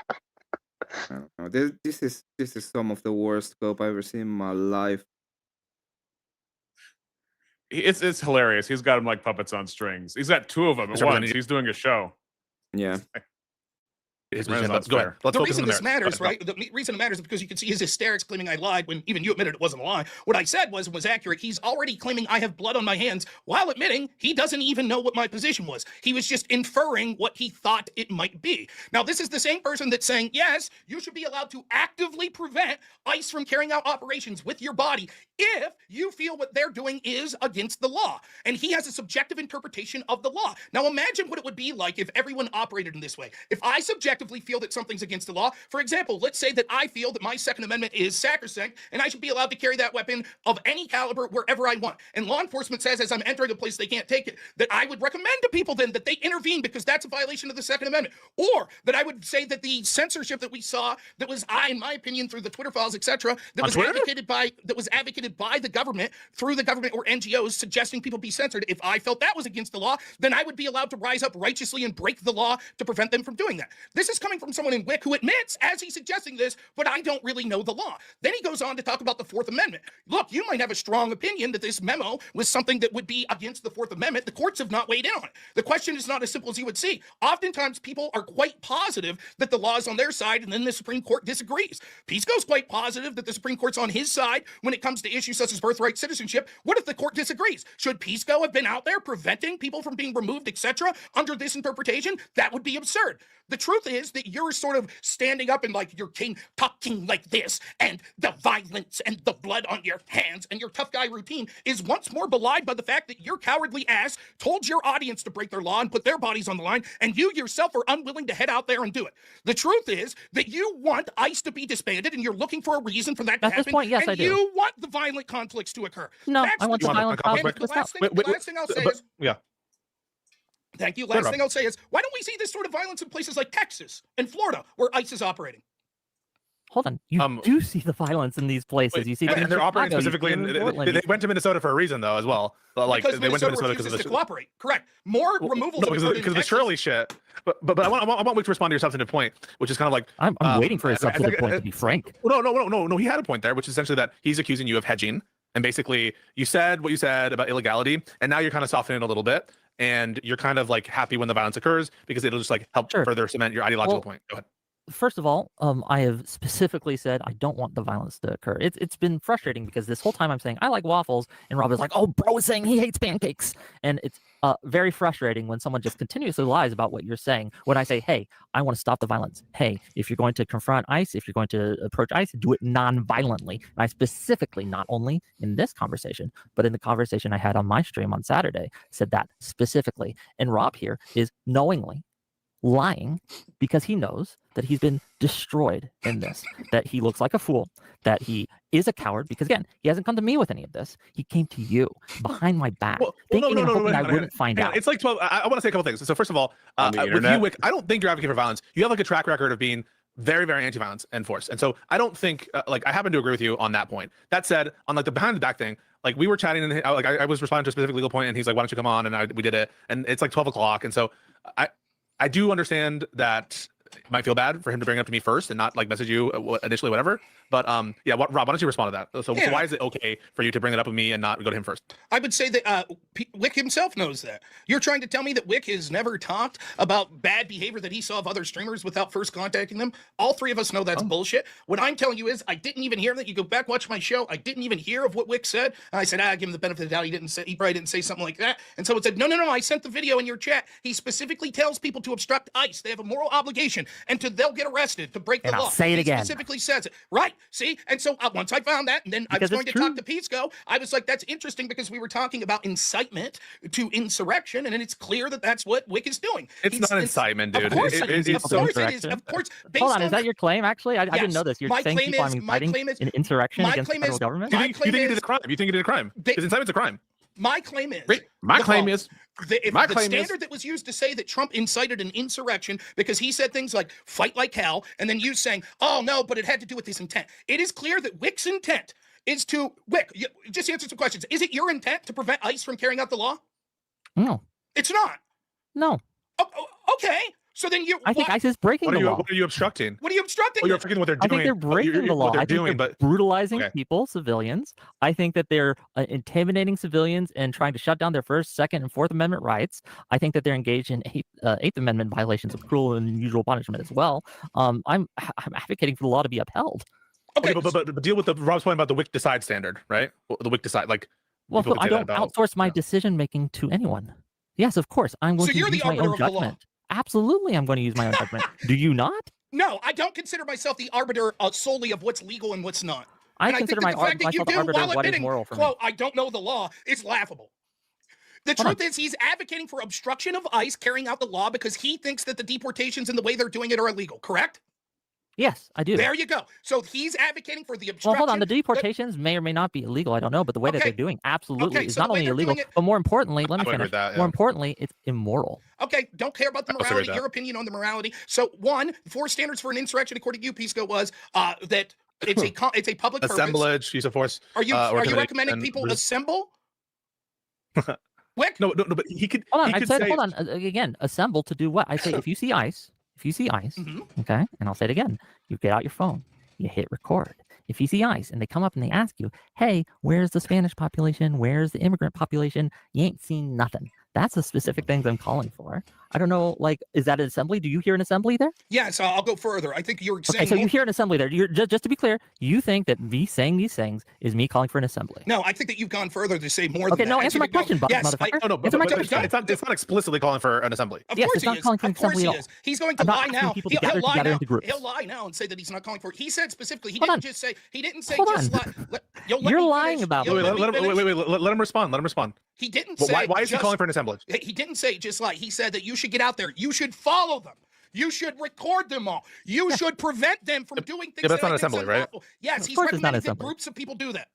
don't know. This is some of the worst scope I've ever seen in my life. It's hilarious. He's got them like puppets on strings. He's got two of them at Mr. President, once. He's doing a show. Yeah. His Renaissance position, but go ahead. fair. Let's The focus reason on the this merits. matters, Go ahead, right? The reason it matters is because you can see his hysterics claiming I lied when even you admitted it wasn't a lie. What I said was accurate. He's already claiming I have blood on my hands while admitting he doesn't even know what my position was. He was just inferring what he thought it might be. Now, this is the same person that's saying, yes, you should be allowed to actively prevent ICE from carrying out operations with your body if you feel what they're doing is against the law. And he has a subjective interpretation of the law. Now, imagine what it would be like if everyone operated in this way. If I subjectively feel that something's against the law, for example, let's say that I feel that my Second Amendment is sacrosanct and I should be allowed to carry that weapon of any caliber wherever I want. And law enforcement says, as I'm entering a place they can't take it, that I would recommend to people then that they intervene because that's a violation of the Second Amendment. Or that I would say that the censorship that we saw, that was, in my opinion, through the Twitter files, etc., that was advocated by the government, through the government or NGOs suggesting people be censored. If I felt that was against the law, then I would be allowed to rise up righteously and break the law to prevent them from doing that. This is coming from someone in Wick who admits, as he's suggesting this, but I don't really know the law. Then he goes on to talk about the Fourth Amendment. Look, you might have a strong opinion that this memo was something that would be against the Fourth Amendment. The courts have not weighed in on it. The question is not as simple as you would see. Oftentimes, people are quite positive that the law is on their side, and then the Supreme Court disagrees. Pisco's quite positive that the Supreme Court's on his side when it comes to issues such as birthright citizenship. What if the court disagrees? Should Pisco have been out there preventing people from being removed, etc., under this interpretation? That would be absurd. The truth is that you're sort of standing up and like your king talking like this, and the violence and the blood on your hands and your tough guy routine is once more belied by the fact that your cowardly ass told your audience to break their law and put their bodies on the line, and you yourself are unwilling to head out there and do it. The truth is that you want ICE to be disbanded, and you're looking for a reason for that to At happen. this point, yes, and I do. you want the violent conflicts to occur. No, That's I want the truth. violent And conflict the to stop. last thing I'll say is, yeah. thank you. No Last problem. thing I'll say is, why don't we see this sort of violence in places like Texas and Florida, where ICE is operating? Hold on. You do see the violence in these places. You see them in and they're operating Chicago, you see specifically them in. in Portland. They went to Minnesota for a reason, though, as well. But, like Because they went to Minnesota Minnesota refuses because to of the cooperate. Correct. More removals because of the Shirley shit. But I want Wick to respond to your substantive point, which is kind of like I'm waiting for his substantive point, to be frank. No. He had a point there, which is essentially that he's accusing you of hedging, and basically you said what you said about illegality, and now you're kind of softening it a little bit, and you're kind of like happy when the violence occurs because it'll just like help further cement your ideological point. Go ahead. First of all, I have specifically said I don't want the violence to occur. It's been frustrating because this whole time I'm saying I like waffles, and Rob is like, "Oh, bro is saying he hates pancakes," and it's very frustrating when someone just continuously lies about what you're saying. When I say, "Hey, I want to stop the violence. Hey, if you're going to confront ICE, if you're going to approach ICE, do it non-violently." And I specifically, not only in this conversation, but in the conversation I had on my stream on Saturday, said that specifically. And Rob here is knowingly lying because he knows that he's been destroyed in this, that he looks like a fool, that he is a coward because, again, he hasn't come to me with any of this. He came to you behind my back, thinking and hoping I wouldn't find out. It's like 12. I want to say a couple things. So first of all, with you, Wick, I don't think you're advocating for violence. You have like a track record of being very, very anti-violence and force. And so I don't think, like, I happen to agree with you on that point. That said, on like the behind the back thing, like we were chatting and like I was responding to a specific legal point, and he's like, "Why don't you come on?" And we did it, and it's like 12 o'clock, and so I do understand that it might feel bad for him to bring it up to me first and not like message you initially, whatever. But yeah, Rob, why don't you respond to that? So why is it okay for you to bring it up with me and not go to him first? I would say that Wick himself knows that. You're trying to tell me that Wick has never talked about bad behavior that he saw of other streamers without first contacting them? All three of us know that's bullshit. What I'm telling you is I didn't even hear that. You go back, watch my show. I didn't even hear of what Wick said. And I said, give him the benefit of the doubt. He probably didn't say something like that. And someone said, no, I sent the video in your chat. He specifically tells people to obstruct ICE. They have a moral obligation, and they'll get arrested to break the law. I'll say it again. He specifically says it. Right. See? And so once I found that, and then I was going to talk to Pisco, I was like, that's interesting because we were talking about incitement to insurrection, and then it's clear that that's what Wick is doing. It's not incitement, dude. Of course it is. Of course it is. Of course. Hold on, is that your claim, actually? I didn't know this. You're My saying claim people is- are my inciting claim is- an insurrection my against the claim federal is- government? You my think claim it is is- a crime? You think it is a crime? Because incitement's a crime. My claim is. My the claim law. is. If my the claim is- standard that was used to say that Trump incited an insurrection because he said things like "fight like hell," and then you saying, "Oh no, but it had to do with his intent." It is clear that Wick's intent is to just answer some questions. Is it your intent to prevent ICE from carrying out the law? No. It's not. No. Okay. So then I think ICE is breaking the law. What are you obstructing? What are you obstructing? Well, you're obstructing what they're I doing. think they're breaking the law. What they're I think doing, they're but brutalizing Okay. people, civilians. I think that they're intimidating civilians and trying to shut down their First, Second, and Fourth Amendment rights. I think that they're engaged in Eighth Amendment violations of cruel and unusual punishment as well. I'm advocating for the law to be upheld. Okay, but deal with Rob's point about the Wick decide standard, right? The Wick decide, like. Well, people so could I say that don't about- outsource my decision making to anyone. Yes, of course. I'm going So to you're the use my arbiter own of the law. judgment. Absolutely, I'm going to use my own judgment. Do you not? No, I don't consider myself the arbiter solely of what's legal and what's not. I And consider think that the fact that you myself do, the arbiter while of what is admitting, moral for me. quote, I don't know the law, is laughable. The Hold truth is he's advocating for obstruction of ICE carrying out the law because he thinks that the deportations and the way they're doing it are illegal, correct? Yes, I do. There you go. So he's advocating for the Well, obstruction. hold on. The deportations may or may not be illegal. I don't know, but the way that Okay. they're doing absolutely Okay, is so not the way only they're illegal, doing it- but more importantly, let me I agree finish. with that, yeah. More importantly, it's immoral. Okay, don't care about the I'll agree with morality. that. Your opinion on the morality. So one, 4 standards for an insurrection, according to you, Pisco, was that it's a public purpose. Assemblage, use of force. Are you or intimidation recommending and people res- assemble? Wick? No, but he could. Hold on. he I could said, say, hold on. Again, assemble to do what? I say, if you see ICE, If you see ICE, Mhm. okay, and I'll say it again, you get out your phone, you hit record. If you see ICE and they come up and they ask you, hey, where's the Spanish population? Where's the immigrant population? You ain't seen nothing. That's the specific things I'm calling for. I don't know, like, is that an assembly? Do you hear an assembly there? Yes, I'll go further. I think you're saying Okay, so more. you hear an assembly there. You're, just to be clear, you think that me saying these things is me calling for an assembly? No, I think that you've gone further to say more than Okay, that. no, I answer think my you've gone- question, Yes, motherfucker. No, Answer my but question. it's not explicitly calling for an assembly. Of Yes, course it's he not is. calling for an Of course assembly he at all. is. He's going to I'm not lie asking now. people to He'll gather lie together now. into groups. He'll lie now and say that he's not calling for it. He said specifically. He Hold didn't on. just say. He didn't say Hold just on. lie. You'll let You're me lying finish. about You'll it. let me finish. Let him respond. Let him respond. He didn't Well, say. why is he just- calling for an assembly? He didn't say just lie. He said that you should get out there. You should follow them. You should record them all. You should prevent them from doing things. Yeah, that's that not I an think's assembly, right? unlawful. Yes, Of he's course it's not an recommending that assembly. groups of people do that.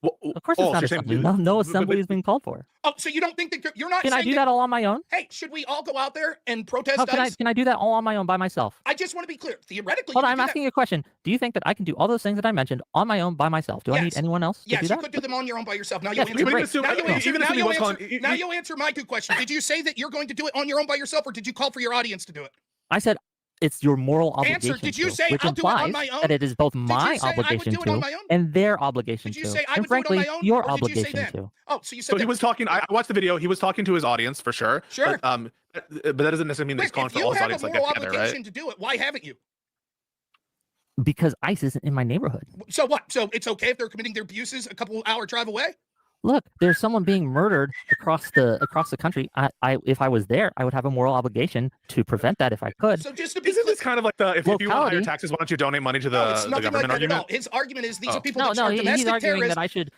Of course, it's not assembly. No assembly has been called for. Oh, so you don't think that you're not Can I saying do that all on my own? Hey, should we all go out there and protest How can I ICE? can I do that all on my own by myself? I just want to be clear. Theoretically, Hold you on, could I'm do that. asking you a question. Do you think that I can do all those things that I mentioned on my own by myself? Do I need Yes. anyone else to Yes, do you that? could do them on your own by yourself. Now Yes, you answer. great. Now you answer. Even if Now he you was answer. calling- Now you answer my good question. Did you say that you're going to do it on your own by yourself, or did you call for your audience to do it? I said it's your moral Answer, obligation did you to, say which I'll do it on implies my own? that it is both my you say I would obligation do it on to my own? and their obligation Did you to, say I and would do it on frankly, my own, your or did you say obligation that? to. Oh, so you said So he that. was talking. I watched the video. He was talking to his audience for sure. Sure. But that doesn't necessarily mean that he's Wait, calling if for you all his have a audience to moral get together, obligation right? to do it, why haven't you? Because ICE isn't in my neighborhood. So what? So it's okay if they're committing their abuses a couple hour drive away? Look, there's someone being murdered across the country. If I was there, I would have a moral obligation to prevent that if I could. So just to be Isn't clear, this kind of like the if you want higher Locality. taxes, why don't you donate money to no, it's the nothing government like that at all. argument? His argument is these Oh. are people No, that no, are he's domestic arguing terrorists. that I should.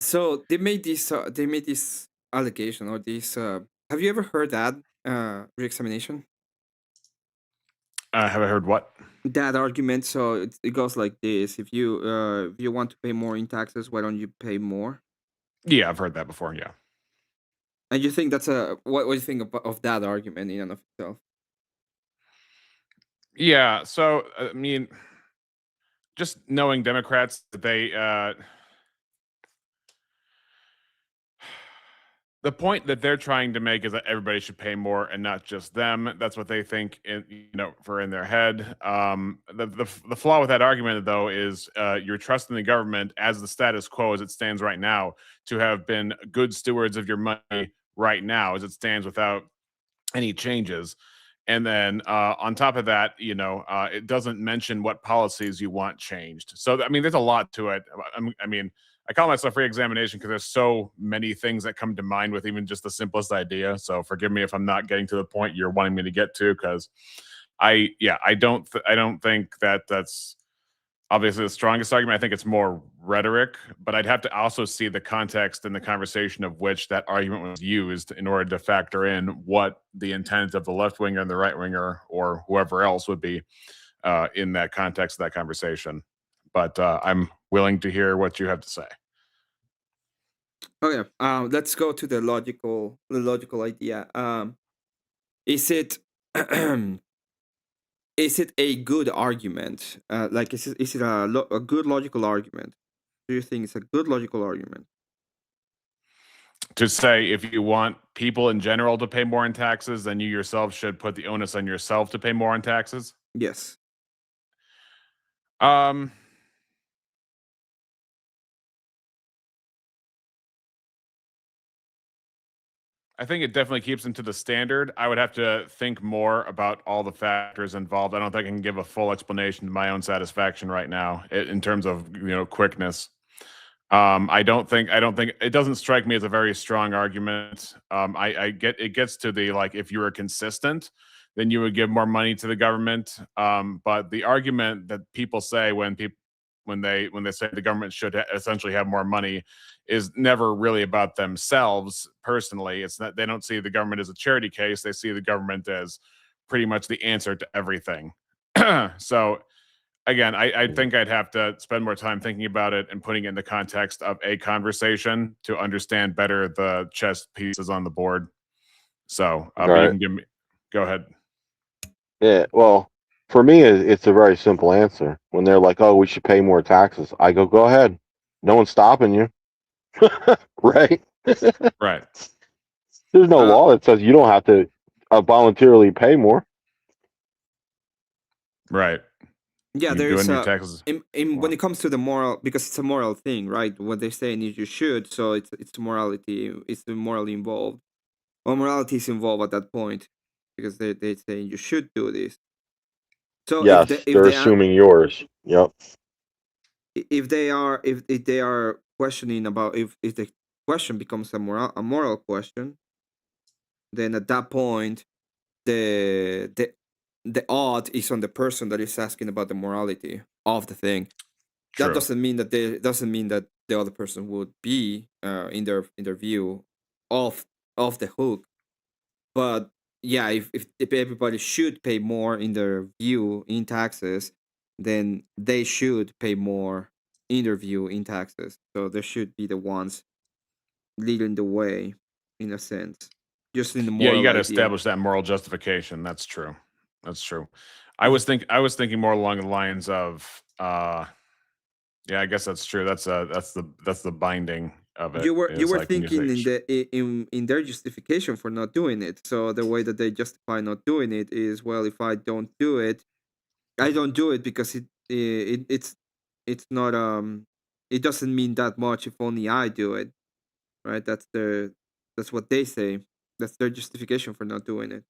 So they made this allegation or this. Have you ever heard that re-examination? Have I heard what? That argument. So it goes like this: if you want to pay more in taxes, why don't you pay more? Yeah, I've heard that before. Yeah. And you think that's a what do you think of that argument in and of itself? Yeah. So I mean, just knowing Democrats, that they the point that they're trying to make is that everybody should pay more and not just them. That's what they think, for in their head. The flaw with that argument, though, is you're trusting the government as the status quo as it stands right now to have been good stewards of your money right now as it stands without any changes. And then on top of that, it doesn't mention what policies you want changed. So, I mean, there's a lot to it. I mean, I call myself re-examination because there's so many things that come to mind with even just the simplest idea. So forgive me if I'm not getting to the point you're wanting me to get to, because I don't think that that's obviously the strongest argument. I think it's more rhetoric, but I'd have to also see the context and the conversation of which that argument was used in order to factor in what the intent of the left winger and the right winger or whoever else would be in that context of that conversation. But I'm willing to hear what you have to say. Okay, let's go to the logical idea. Is it is it a good argument? Like, is it a good logical argument? Do you think it's a good logical argument? To say if you want people in general to pay more in taxes, then you yourself should put the onus on yourself to pay more in taxes? Yes. I think it definitely keeps them to the standard. I would have to think more about all the factors involved. I don't think I can give a full explanation to my own satisfaction right now in terms of quickness. I don't think it doesn't strike me as a very strong argument. I get it gets to the, like, if you were consistent, then you would give more money to the government. But the argument that people say when they say the government should essentially have more money is never really about themselves personally. It's not, they don't see the government as a charity case. They see the government as pretty much the answer to everything. So again, I think I'd have to spend more time thinking about it and putting it in the context of a conversation to understand better the chess pieces on the board. So but you can give me, go ahead. Yeah, well, for me, it's a very simple answer. When they're like, "Oh, we should pay more taxes," I go ahead. No one's stopping you, right? Right. There's no law that says you don't have to voluntarily pay more. Right. Yeah, You're there doing is your a taxes. when it comes to the moral, because it's a moral thing, right? What they're saying is you should, so it's morality, it's the morally involved. Well, morality is involved at that point because they say you should do this. So Yes, if they're they assuming yours. Yep. if they are questioning about if the question becomes a moral question, then at that point the the the odd is on the person that is asking about the morality of the thing. That True. doesn't mean that the other person would be in their view of the hook. But yeah, if everybody should pay more in their view in taxes, then they should pay more in their view in taxes. So they should be the ones leading the way, in a sense, just in the Yeah, you moral got to idea. establish that moral justification. That's true. That's true. I was thinking more along the lines of yeah, I guess that's true. That's the binding of it. You were is like, can you thinking say- in their justification for not doing it. So the way that they justify not doing it is, well, if I don't do it, I don't do it because it's not it doesn't mean that much if only I do it, right? That's what they say. That's their justification for not doing it.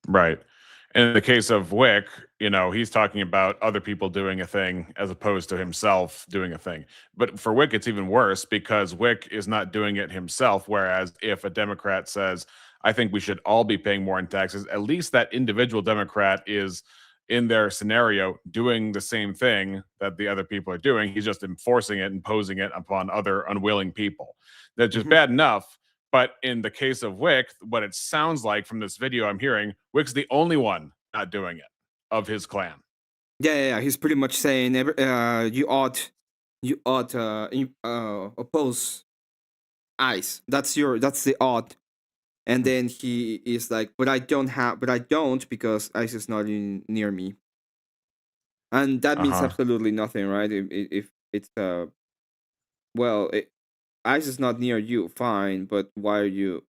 Right. In the case of Wick, he's talking about other people doing a thing as opposed to himself doing a thing. But for Wick, it's even worse because Wick is not doing it himself. Whereas if a Democrat says, I think we should all be paying more in taxes, at least that individual Democrat is in their scenario doing the same thing that the other people are doing. He's just enforcing it, imposing it upon other unwilling people. That's just bad enough. But in the case of Wick, what it sounds like from this video I'm hearing, Wick's the only one not doing it of his clan. Yeah. He's pretty much saying you ought oppose ICE. That's the ought. And then he is like, but I don't because ICE is not near me. And that means absolutely nothing, right? If it's ICE is not near you, fine, but why are you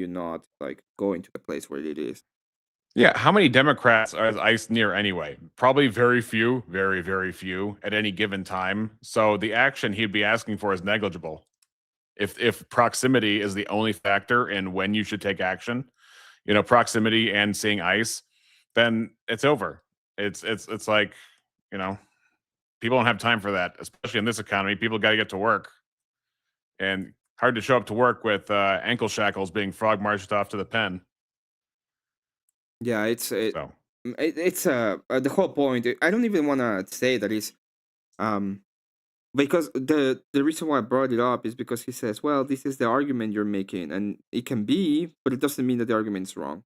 not like going to the place where it is? Yeah, how many Democrats are ICE near anyway? Probably very few, very, very few at any given time. So the action he'd be asking for is negligible. If proximity is the only factor in when you should take action, proximity and seeing ICE, then it's over. It's like, people don't have time for that, especially in this economy. People got to get to work, and hard to show up to work with ankle shackles being frog marched off to the pen. Yeah, it's So. the whole point. I don't even want to say that is because the reason why I brought it up is because he says, well, this is the argument you're making, and it can be, but it doesn't mean that the argument is wrong.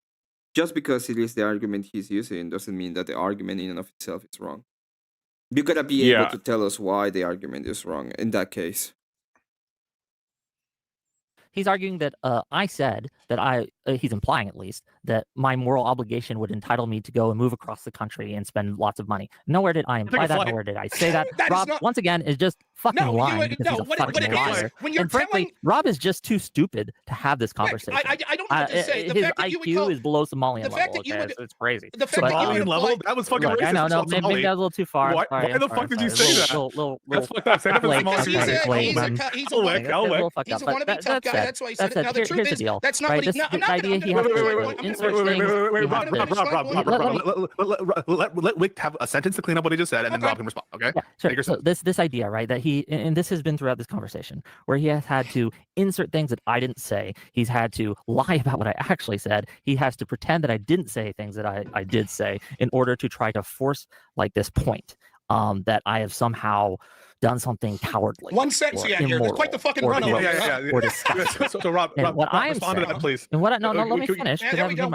Just because it is the argument he's using doesn't mean that the argument in and of itself is wrong. You gotta be able to tell us why the argument is wrong in that case. He's arguing that I said that he's implying at least, that my moral obligation would entitle me to go and move across the country and spend lots of money. Nowhere did I imply that, nowhere did I say that. Rob, once again, is just fucking lying because he's a fucking liar. And frankly, Rob is just too stupid to have this conversation. I don't know what to say. His IQ is below Somalian level. Okay? It's crazy. The fact that Somalian level? That was fucking racist. I know, no, maybe that was a little too far. Why the fuck did you say that? That's fucked up. Say that for Somalian. He's a wannabe tough guy. That's why he said it. Now the truth is, that's not what he's not. Let Wick have a sentence to clean up what he just said, and then Rob can respond. Okay. Yeah, sure. So this idea, right, that and this has been throughout this conversation, where he has had to insert things that I didn't say. He's had to lie about what I actually said. He has to pretend that I didn't say things that I did say in order to try to force like this point that I have somehow done something cowardly. One sentence you had here. There's quite the fucking run over. So Rob, respond to that, please. And what? No, let me finish. There we go.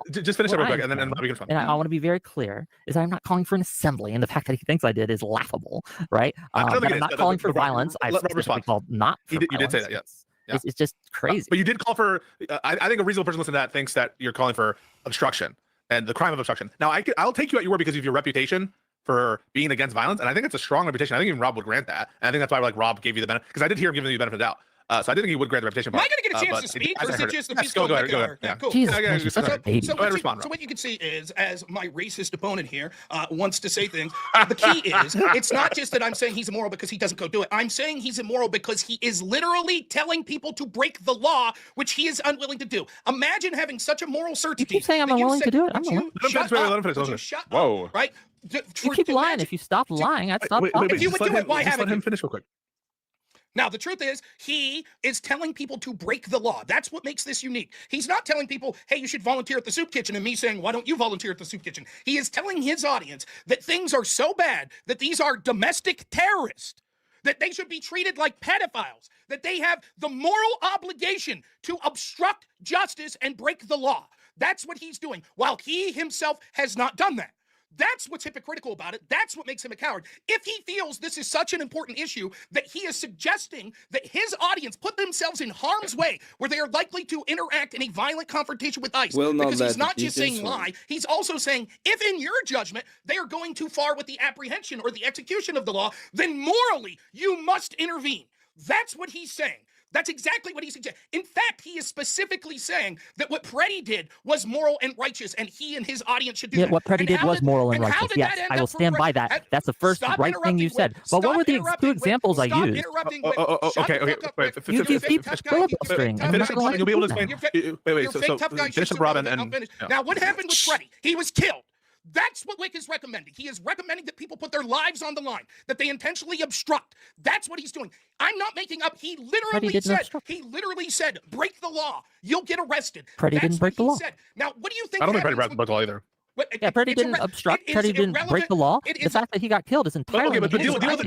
Just finish it real quick, and then we can respond. And I want to be very clear: is I'm not calling for an assembly, and the fact that he thinks I did is laughable, right? I'm not calling for violence. I specifically called not. You did say that, yes. Yeah. It's just crazy. But you did call for. I think a reasonable person listening to that thinks that you're calling for obstruction and the crime of obstruction. Now, I'll take you at your word because of your reputation for being against violence, and I think it's a strong reputation. I think even Rob would grant that, and I think that's why Rob gave you the benefit, because I did hear him giving you the benefit of the doubt. So I didn't think he would grade the reputation Am I part. going to get a chance but to speak, as or I is it heard just the Yes, peaceful go ahead, go Becky ahead. Yeah, Yeah. cool. Jesus, Yeah, Christ, just you're such a baby. Go ahead, respond, So bro. what you can see is, as my racist opponent here wants to say things, the key is, it's not just that I'm saying he's immoral because he doesn't go do it. I'm saying he's immoral because he is literally telling people to break the law, which he is unwilling to do. Imagine having such a moral certainty. You keep saying I'm that you unwilling say, to do it. I'm "Would willing." you Let him shut finish, up? let him finish, Would let him you finish. shut Whoa. up?" Right? You keep lying. If you stop lying, I'd stop talking. If you would do it, why just haven't let him you? finish real quick. Now, the truth is, he is telling people to break the law. That's what makes this unique. He's not telling people, hey, you should volunteer at the soup kitchen, and me saying, why don't you volunteer at the soup kitchen? He is telling his audience that things are so bad that these are domestic terrorists, that they should be treated like pedophiles, that they have the moral obligation to obstruct justice and break the law. That's what he's doing, while he himself has not done that. That's what's hypocritical about it. That's what makes him a coward. If he feels this is such an important issue that he is suggesting that his audience put themselves in harm's way where they are likely to interact in a violent confrontation with ICE, Will not because let he's not the just saying details lie, he's also saying if in your judgment they are going too far with the apprehension or the execution of the law, then morally you must intervene. That's what he's saying. That's exactly what he suggests. In fact, he is specifically saying that what Preddy did was moral and righteous, and he and his audience should do Yeah, that. what Preddy And did how was moral and how righteous. did Yes, that end I will up for stand by Preddy? that. That's the first Stop right thing you interrupting, said. Whit. But what were Stop the interrupting, two Whit. examples I Stop used? interrupting, Whit. Shut Okay, the okay. fuck up, Wait, Whit. finish, You're a keep fake tough guy. filibustering. You're I'm fake not tough gonna guy. let You'll be able to you do explain. that. Wait, You're a fake tough guy. finish Shit's up, Rob, and irrelevant. yeah. Now, what happened with Preddy? He was killed. That's what Wick is recommending. He is recommending that people put their lives on the line, that they intentionally obstruct. That's what he's doing. I'm not making up. He literally said, break the law. You'll get arrested. Preddy That's didn't break the what he law. said. Now, what do you think I don't think Preddy happens broke the law either. Yeah, Preddy didn't obstruct. Preddy didn't break the law. The fact that he got killed is entirely. Okay, but deal with the finish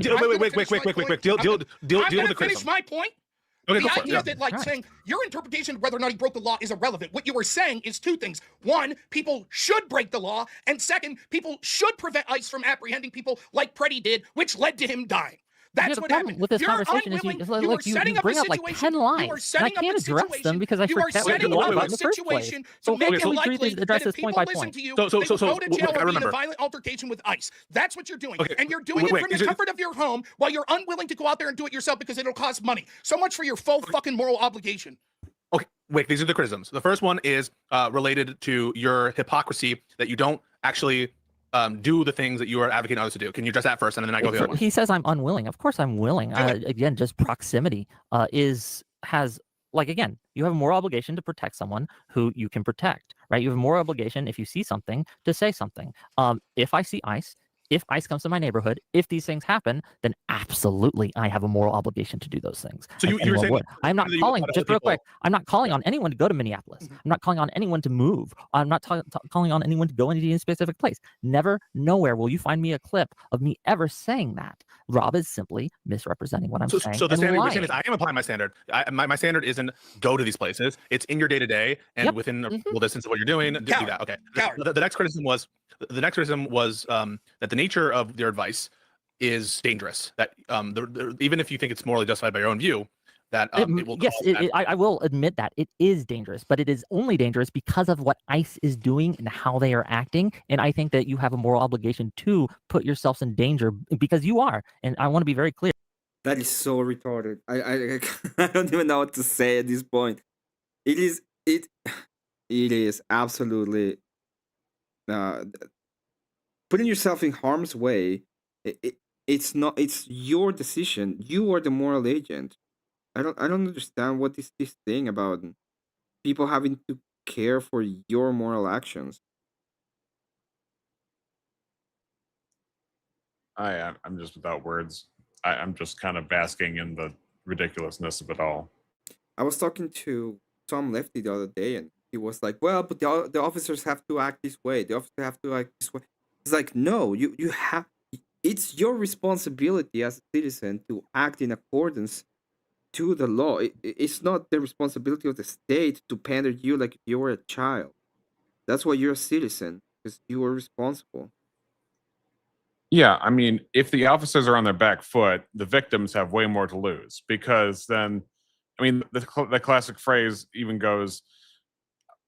criticism. my point. Okay, The go for it. idea Yeah. that, like, Right. saying your interpretation of whether or not he broke the law is irrelevant. What you are saying is two things. One, people should break the law. And second, people should prevent ICE from apprehending people like Preddy did, which led to him dying. That's the what problem happened. with this You're conversation is unwilling. you are setting up bring a up like situation. 10 You lines, are and I setting up can't a address them situation. because I You are forget what setting you up about a in the first place. situation So to make okay, it so we likely treat address that if this point people by listen point. to you, So they will go to jail I or be in a remember. violent altercation with ICE. That's what you're doing. Okay, And you're doing it from the comfort of your home while you're unwilling to go out there and do it yourself because it'll cost money. So much for your full fucking moral obligation. Okay, wait, these are the criticisms. The first one is related to your hypocrisy that you don't actually do the things that you are advocating others to do. Can you address that first, and then I go to the other one? He says I'm unwilling. Of course I'm willing. Again, just proximity has again, you have a moral obligation to protect someone who you can protect, right? You have a moral obligation if you see something to say something. If I see ICE, if ICE comes to my neighborhood, if these things happen, then absolutely I have a moral obligation to do those things. So you're saying I'm not that you calling, would just let real quick, people- I'm not calling on anyone to go to Minneapolis. I'm not calling on anyone to move. I'm not calling on anyone to go into any specific place. Never, nowhere will you find me a clip of me ever saying that. Rob is simply misrepresenting what I'm saying. So the and standard you're lying. saying is I am applying my standard. My standard isn't go to these places. It's in your day to day and Yep. within a reasonable distance of what you're doing. Do Coward. that. Okay. Coward. The next criticism was that the nature of your advice is dangerous. That even if you think it's morally justified by your own view, that it will. Yes, I will admit that it is dangerous, but it is only dangerous because of what ICE is doing and how they are acting. And I think that you have a moral obligation to put yourselves in danger because you are. And I want to be very clear. That is so retarded. I don't even know what to say at this point. It is absolutely putting yourself in harm's way. It's not. It's your decision. You are the moral agent. I don't understand what is this thing about people having to care for your moral actions. I'm just without words. I'm just kind of basking in the ridiculousness of it all. I was talking to Tom Lefty the other day, and he was like, "Well, but the officers have to act this way. The officers have to act this way." It's like, no, you have. It's your responsibility as a citizen to act in accordance to the law. It's not the responsibility of the state to pander you like if you were a child. That's why you're a citizen, because you are responsible. Yeah, I mean, if the officers are on their back foot, the victims have way more to lose because then, I mean, the classic phrase even goes,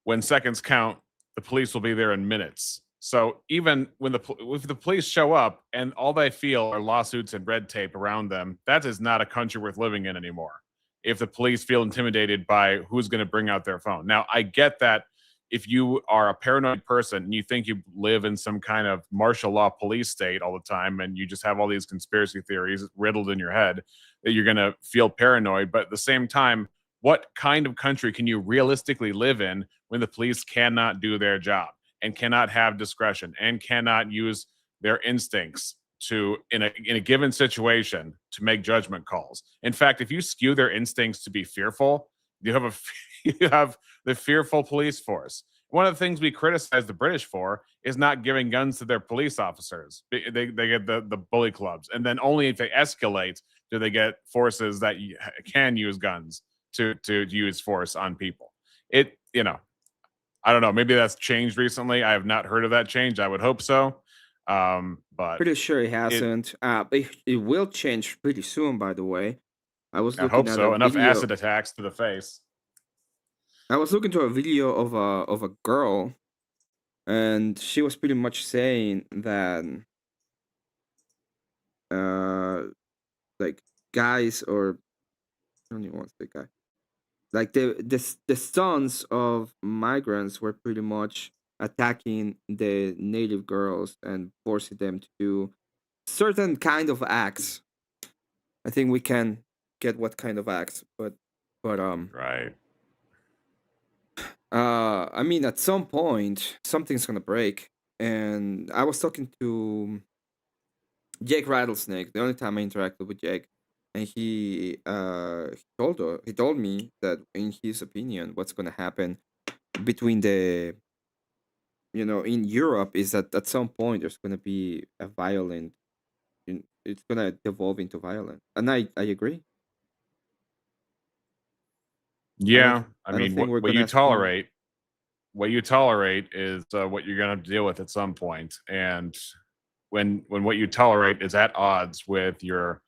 when seconds count, the police will be there in minutes. So even when if the police show up and all they feel are lawsuits and red tape around them, that is not a country worth living in anymore. if the police feel intimidated by who's going to bring out their phone. Now, I get that if you are a paranoid person and you think you live in some kind of martial law police state all the time and you just have all these conspiracy theories riddled in your head, that you're going to feel paranoid. But at the same time, what kind of country can you realistically live in when the police cannot do their job and cannot have discretion and cannot use their instincts to in a given situation to make judgment calls? In fact, if you skew their instincts to be fearful, you have you have the fearful police force. One of the things we criticize the British for is not giving guns to their police officers. They get the bully clubs, and then only if they escalate do they get forces that can use guns to use force on people. It, you know, I don't know. Maybe that's changed recently. I have not heard of that change. I would hope so. But Pretty sure it hasn't. It will change pretty soon, by the way. I was I looking hope at so. a Enough video. acid attacks to the face. I was looking to a video of a girl, and she was pretty much saying that like guys, or I don't even want to say guy, like the sons of migrants were pretty much attacking the native girls and forcing them to do certain kind of acts. I think we can get what kind of acts, but Right. I mean, at some point something's gonna break. And I was talking to Jake Rattlesnake, the only time I interacted with Jake, and he told me that in his opinion, what's gonna happen between in Europe is that at some point there's gonna be a violent, it's gonna devolve into violence, and I agree. Yeah, I don't think we're what gonna you see- tolerate, is what you're going to deal with at some point. And when what you tolerate is at odds with your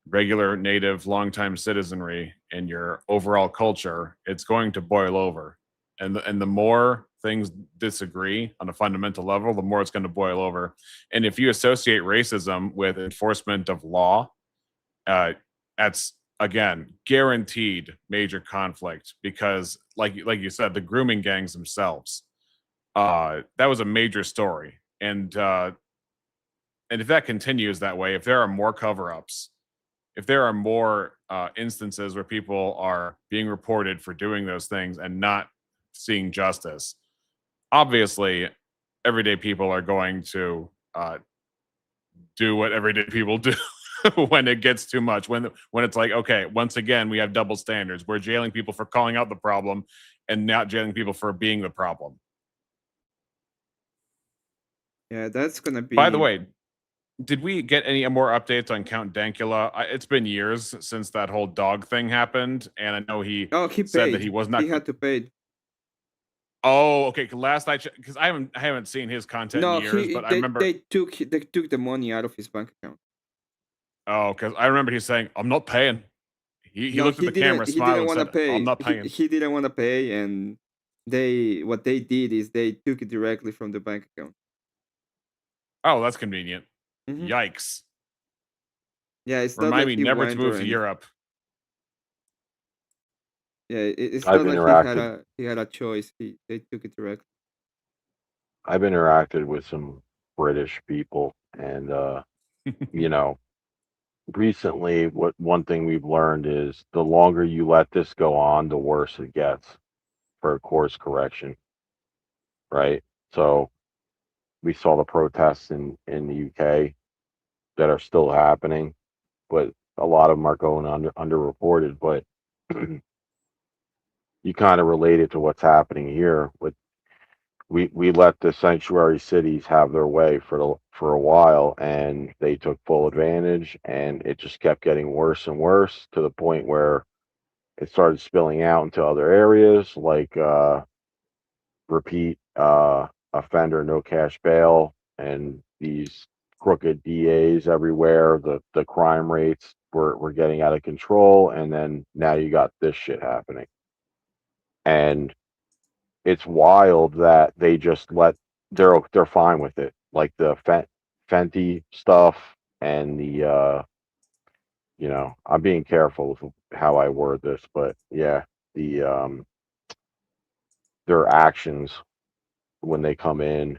regular native longtime citizenry and your overall culture, it's going to boil over. And the more things disagree on a fundamental level, the more it's going to boil over. And if you associate racism with enforcement of law, that's again guaranteed major conflict, because like you said, the grooming gangs themselves, that was a major story. And if that continues that way, if there are more cover-ups, if there are more instances where people are being reported for doing those things and not seeing justice, obviously everyday people are going to do what everyday people do when it gets too much, when it's like, okay, once again we have double standards. We're jailing people for calling out the problem and not jailing people for being the problem. Yeah, that's gonna be. By the way, did we get any more updates on Count Dankula? It's been years since that whole dog thing happened, and I know he he said paid. that he was not. He had to pay. Oh, okay. Last night, because I haven't seen his content No, in years, but I remember they took the money out of his bank account. Oh, because I remember he's saying, "I'm not paying." He No, looked at the camera, smiled, and want to said, pay. "I'm not paying." He didn't want to pay, and what they did is they took it directly from the bank account. Oh, that's convenient. Mhm. Yikes! Yeah, it's not Remind like me he never to went move or to anything. Europe. Yeah, it's I've not like interacted. he had a choice. They took it directly. I've interacted with some British people, and you know, recently, one thing we've learned is the longer you let this go on, the worse it gets for a course correction, right? So we saw the protests in the UK that are still happening, but a lot of them are going underreported. But you kind of relate it to what's happening here. With we let the sanctuary cities have their way for a while, and they took full advantage, and it just kept getting worse and worse to the point where it started spilling out into other areas, like repeat offender, no cash bail, and these crooked DAs everywhere. The crime rates were getting out of control, and then now you got this shit happening. And it's wild that they just they're fine with it, like the Fenty stuff and the I'm being careful with how I word this, but yeah, their actions when they come in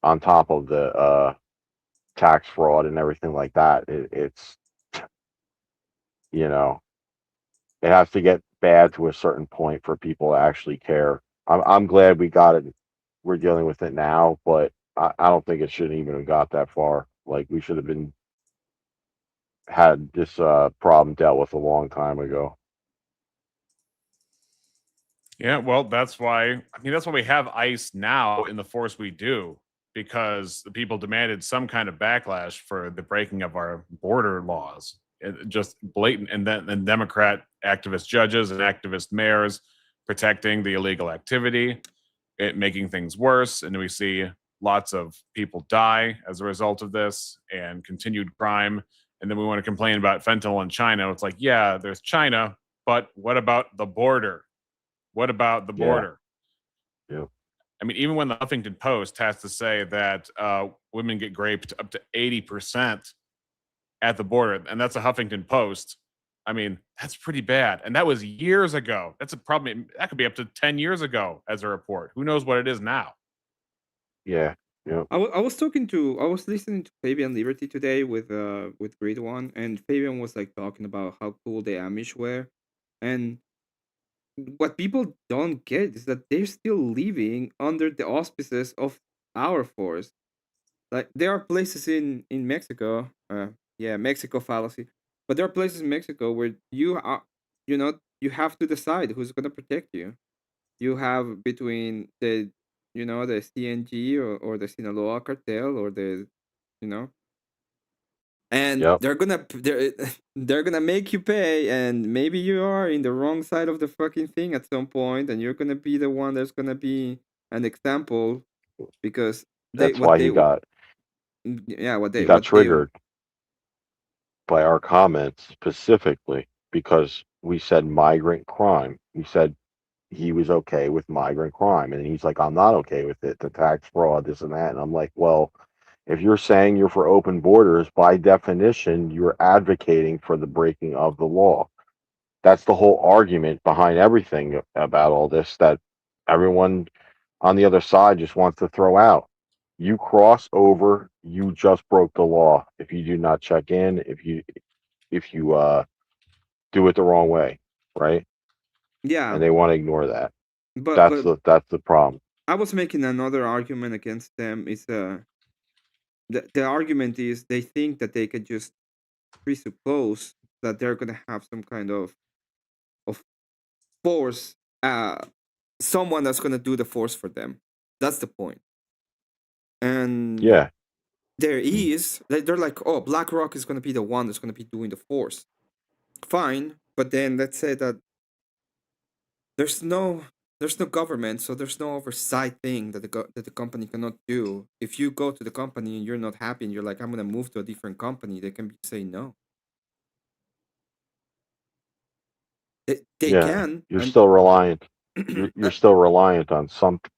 on top of the tax fraud and everything like that, it's you know it has to get bad to a certain point for people to actually care. I'm glad we got it. We're dealing with it now, but I don't think it shouldn't even have got that far. Like we should have been had this problem dealt with a long time ago. Yeah, well, that's why that's why we have ICE now in the force we do, because the people demanded some kind of backlash for the breaking of our border laws. Just blatant, and then Democrat activist judges and activist mayors protecting the illegal activity, it making things worse, and we see lots of people die as a result of this and continued crime. And then we want to complain about fentanyl in China. It's like, yeah, there's China, but what about the border? What about the border? Yeah. I mean, even when the Huffington Post has to say that women get raped up to 80% at the border, and that's a Huffington Post. I mean, that's pretty bad. And that was years ago. That's a problem. That could be up to 10 years ago as a report. Who knows what it is now? Yeah. Yeah. I was listening to Fabian Liberty today with Grid One, and Fabian was like talking about how cool the Amish were, and what people don't get is that they're still living under the auspices of our force. Like there are places in Mexico, yeah, Mexico fallacy, but there are places in Mexico where you have to decide who's gonna protect you. You have between the CNG or the Sinaloa cartel or you know and Yep. they're gonna make you pay, and maybe you are in the wrong side of the fucking thing at some point, and you're gonna be the one that's gonna be an example because they That's what why they yeah he got what they triggered by our comments specifically because we said migrant crime. We said he was okay with migrant crime, and he's like, I'm not okay with it. The tax fraud, this and that. And I'm like, well, if you're saying you're for open borders, by definition, you're advocating for the breaking of the law. That's the whole argument behind everything about all this that everyone on the other side just wants to throw out. You cross over, you just broke the law. If you do not check in, if you do it the wrong way, right? yeah And they want to ignore that. but That's the problem. I was making another argument against them is the argument is they think that they can just presuppose that they're gonna have some kind of force, someone that's gonna do the force for them. That's the point. And Yeah, there is they're like, oh, BlackRock is gonna be the one that's gonna be doing the force. Fine, but then let's say that there's no government, so there's no oversight thing that the company cannot do. If you go to the company and you're not happy and you're like, I'm gonna move to a different company, they can say no. They yeah. can, You're and still reliant. You're still reliant on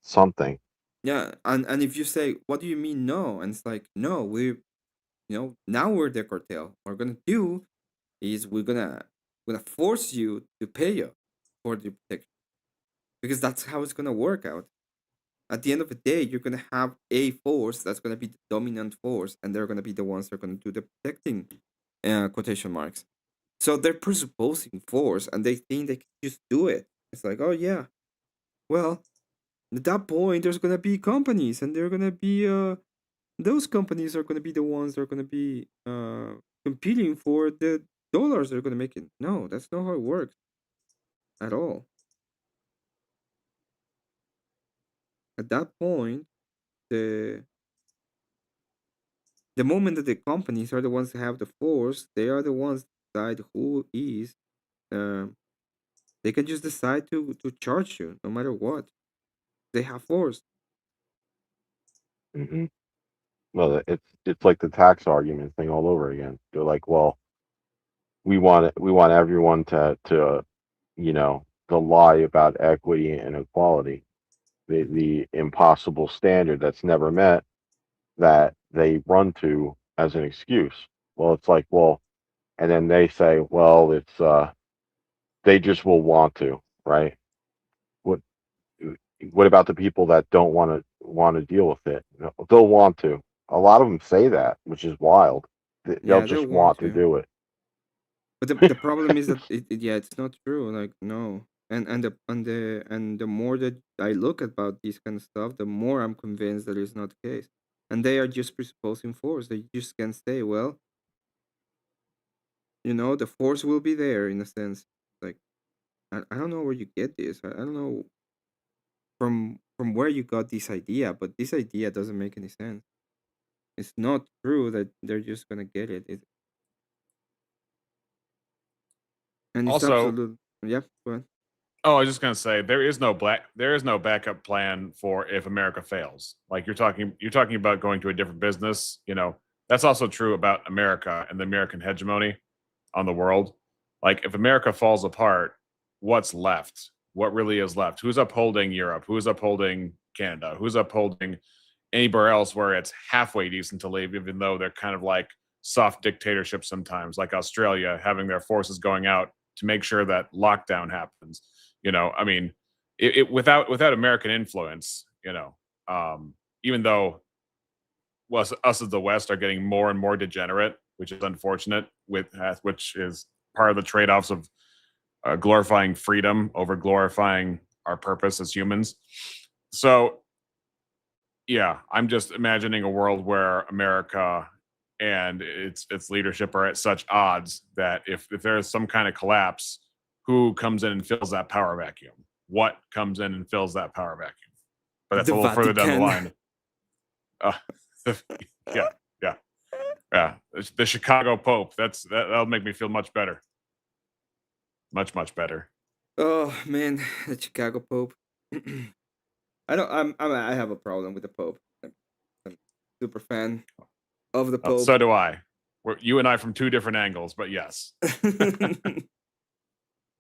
something. yeah, and if you say, what do you mean no? And it's like, no, now we're the cartel. What we're gonna do is we're gonna force you to pay us for the protection because that's how it's gonna work out. At the end of the day, you're gonna have a force that's gonna be the dominant force, and they're gonna be the ones that are gonna do the protecting, quotation marks. So they're presupposing force, and they think they can just do it. It's like, oh yeah, well, at that point, there's gonna be companies, and they're gonna be those companies are gonna be the ones that are gonna be competing for the dollars they're gonna make it. No, that's not how it works at all. At that point, the the moment that the companies are the ones that have the force, they are the ones that decide who is. Um, they can just decide to charge you no matter what. They have force. Hmm. Well, it's like the tax argument thing all over again. They're like, well, we want everyone to to lie about equity and equality, the impossible standard that's never met that they run to as an excuse. Well, it's like, well, and then they say, well, it's they just will want to, right? What what about the people that don't want to deal with it? They'll want to. A lot of them say that, which is wild. They'll Yeah, they'll just want want to to. do it. But the problem is that yeah, it's not true. Like no, and the more that I look about this kind of stuff, the more I'm convinced that it's not the case. And they are just presupposing force. They just can't say, well, the force will be there in a sense. Like I don't know where you get this. I don't know from where you got this idea, but this idea doesn't make any sense. It's not true that they're just gonna get it. And it's Also, absolute. Yeah, go ahead. oh, I was just gonna say there is no backup plan for if America fails. Like you're talking about going to a different business. That's also true about America and the American hegemony on the world. Like if America falls apart, what's left? What really is left? Who's upholding Europe? Who's upholding Canada? Who's upholding anywhere else where it's halfway decent to live, even though they're kind of like soft dictatorships sometimes, like Australia having their forces going out to make sure that lockdown happens. I mean, without American influence, even though us as the West are getting more and more degenerate, which is unfortunate, which is part of the trade-offs of glorifying freedom over glorifying our purpose as humans. So, yeah, I'm just imagining a world where America and its leadership are at such odds that if there is some kind of collapse, who comes in and fills that power vacuum? What comes in and fills that power vacuum? But that's The a little further down the Vatican. line. Yeah. The Chicago Pope. That'll make me feel much better. Much better. Oh man, the Chicago Pope. I don't. I have a problem with the Pope. I'm super fan of the Pope. So do I. You and I from two different angles, but yes.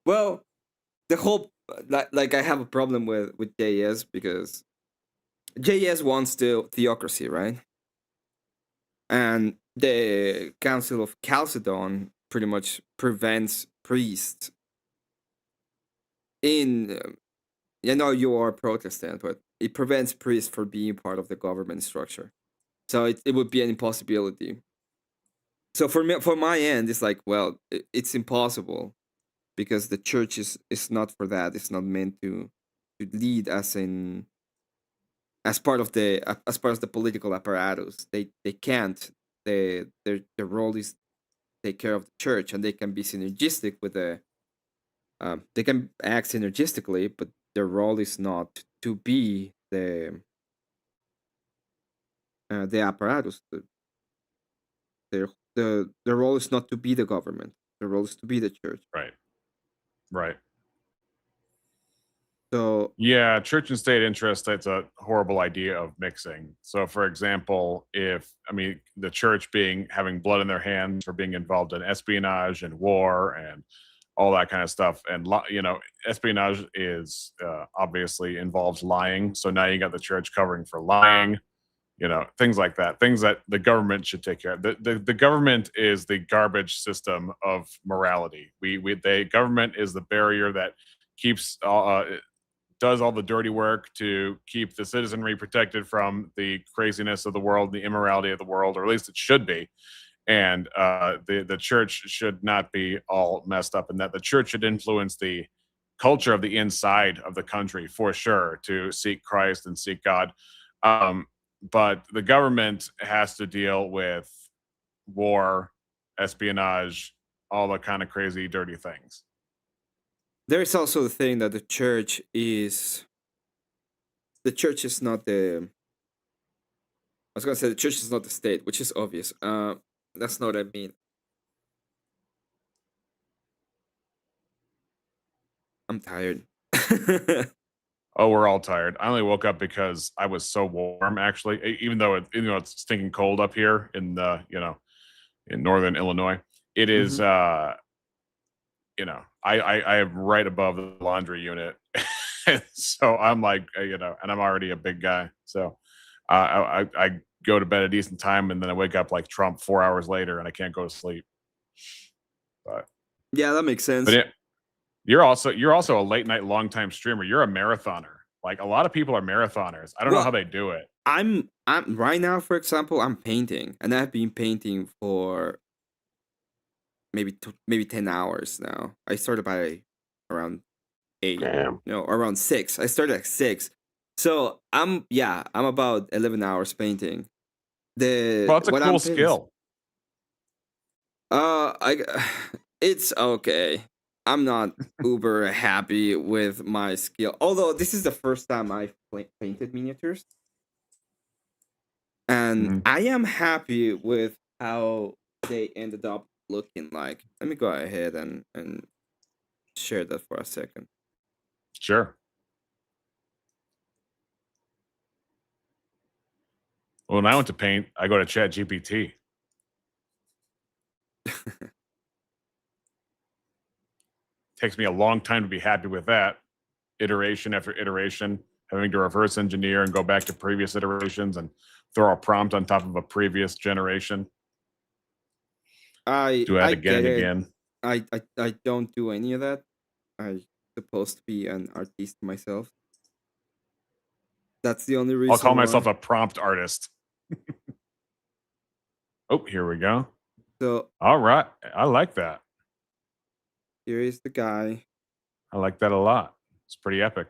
Well, the whole like I have a problem with JS because JS wants the theocracy, right? And the Council of Chalcedon pretty much prevents priests in. You are a Protestant, but it prevents priests from being part of the government structure. So it would be an impossibility. So for my end, it's like, well, it's impossible because the church is not for that. It's not meant to lead as part of the political apparatus. They can't. Their role is take care of the church, and they can be synergistic with the. They can act synergistically, but their role is not to be the apparatus. Their role is not to be the government. Their role is to be the church. Right. So yeah, church and state interest, that's a horrible idea of mixing. So for example, the church having blood in their hands for being involved in espionage and war and all that kind of stuff, and espionage is obviously involves lying, so now you got the church covering for lying, things like that, things that the government should take care of. The government is the garbage system of morality. The government is the barrier that keeps does all the dirty work to keep the citizenry protected from the craziness of the world, the immorality of the world, or at least it should be. And the church should not be all messed up, and that the church should influence the culture of the inside of the country for sure, to seek Christ and seek God. But the government has to deal with war, espionage, all the kind of crazy, dirty things. there's also the thing that the church is not the. I was gonna say the church is not the state, which is obvious. That's not what I mean. I'm tired. Oh, we're all tired. I only woke up because I was so warm, actually, even though it's stinking cold up here in the, in northern Illinois. It is, I am right above the laundry unit. So I'm like, and I'm already a big guy. So I go to bed a decent time, and then I wake up like Trump 4 hours later and I can't go to sleep. Yeah, that makes sense. But you're also a late night long time streamer. You're a marathoner. Like a lot of people are marathoners. I don't know how they do it. I'm right now, for example, I'm painting, and I've been painting for maybe 10 hours now. I started by around 8. Damn. No, around 6. I started at 6. So I'm about 11 hours painting. Well, it's a cool skill. It's okay. I'm not uber happy with my skill. Although this is the first time I've painted miniatures. And I am happy with how they ended up looking like. Let me go ahead and share that for a second. Sure. Well, when I went to paint, I go to ChatGPT. Takes me a long time to be happy with that. Iteration after iteration, having to reverse engineer and go back to previous iterations and throw a prompt on top of a previous generation. Do that again and again. I don't do any of that. I'm supposed to be an artist myself. That's the only reason. I'll call myself a prompt artist. Oh, here we go. So, all right. I like that. Here is the guy. I like that a lot. It's pretty epic.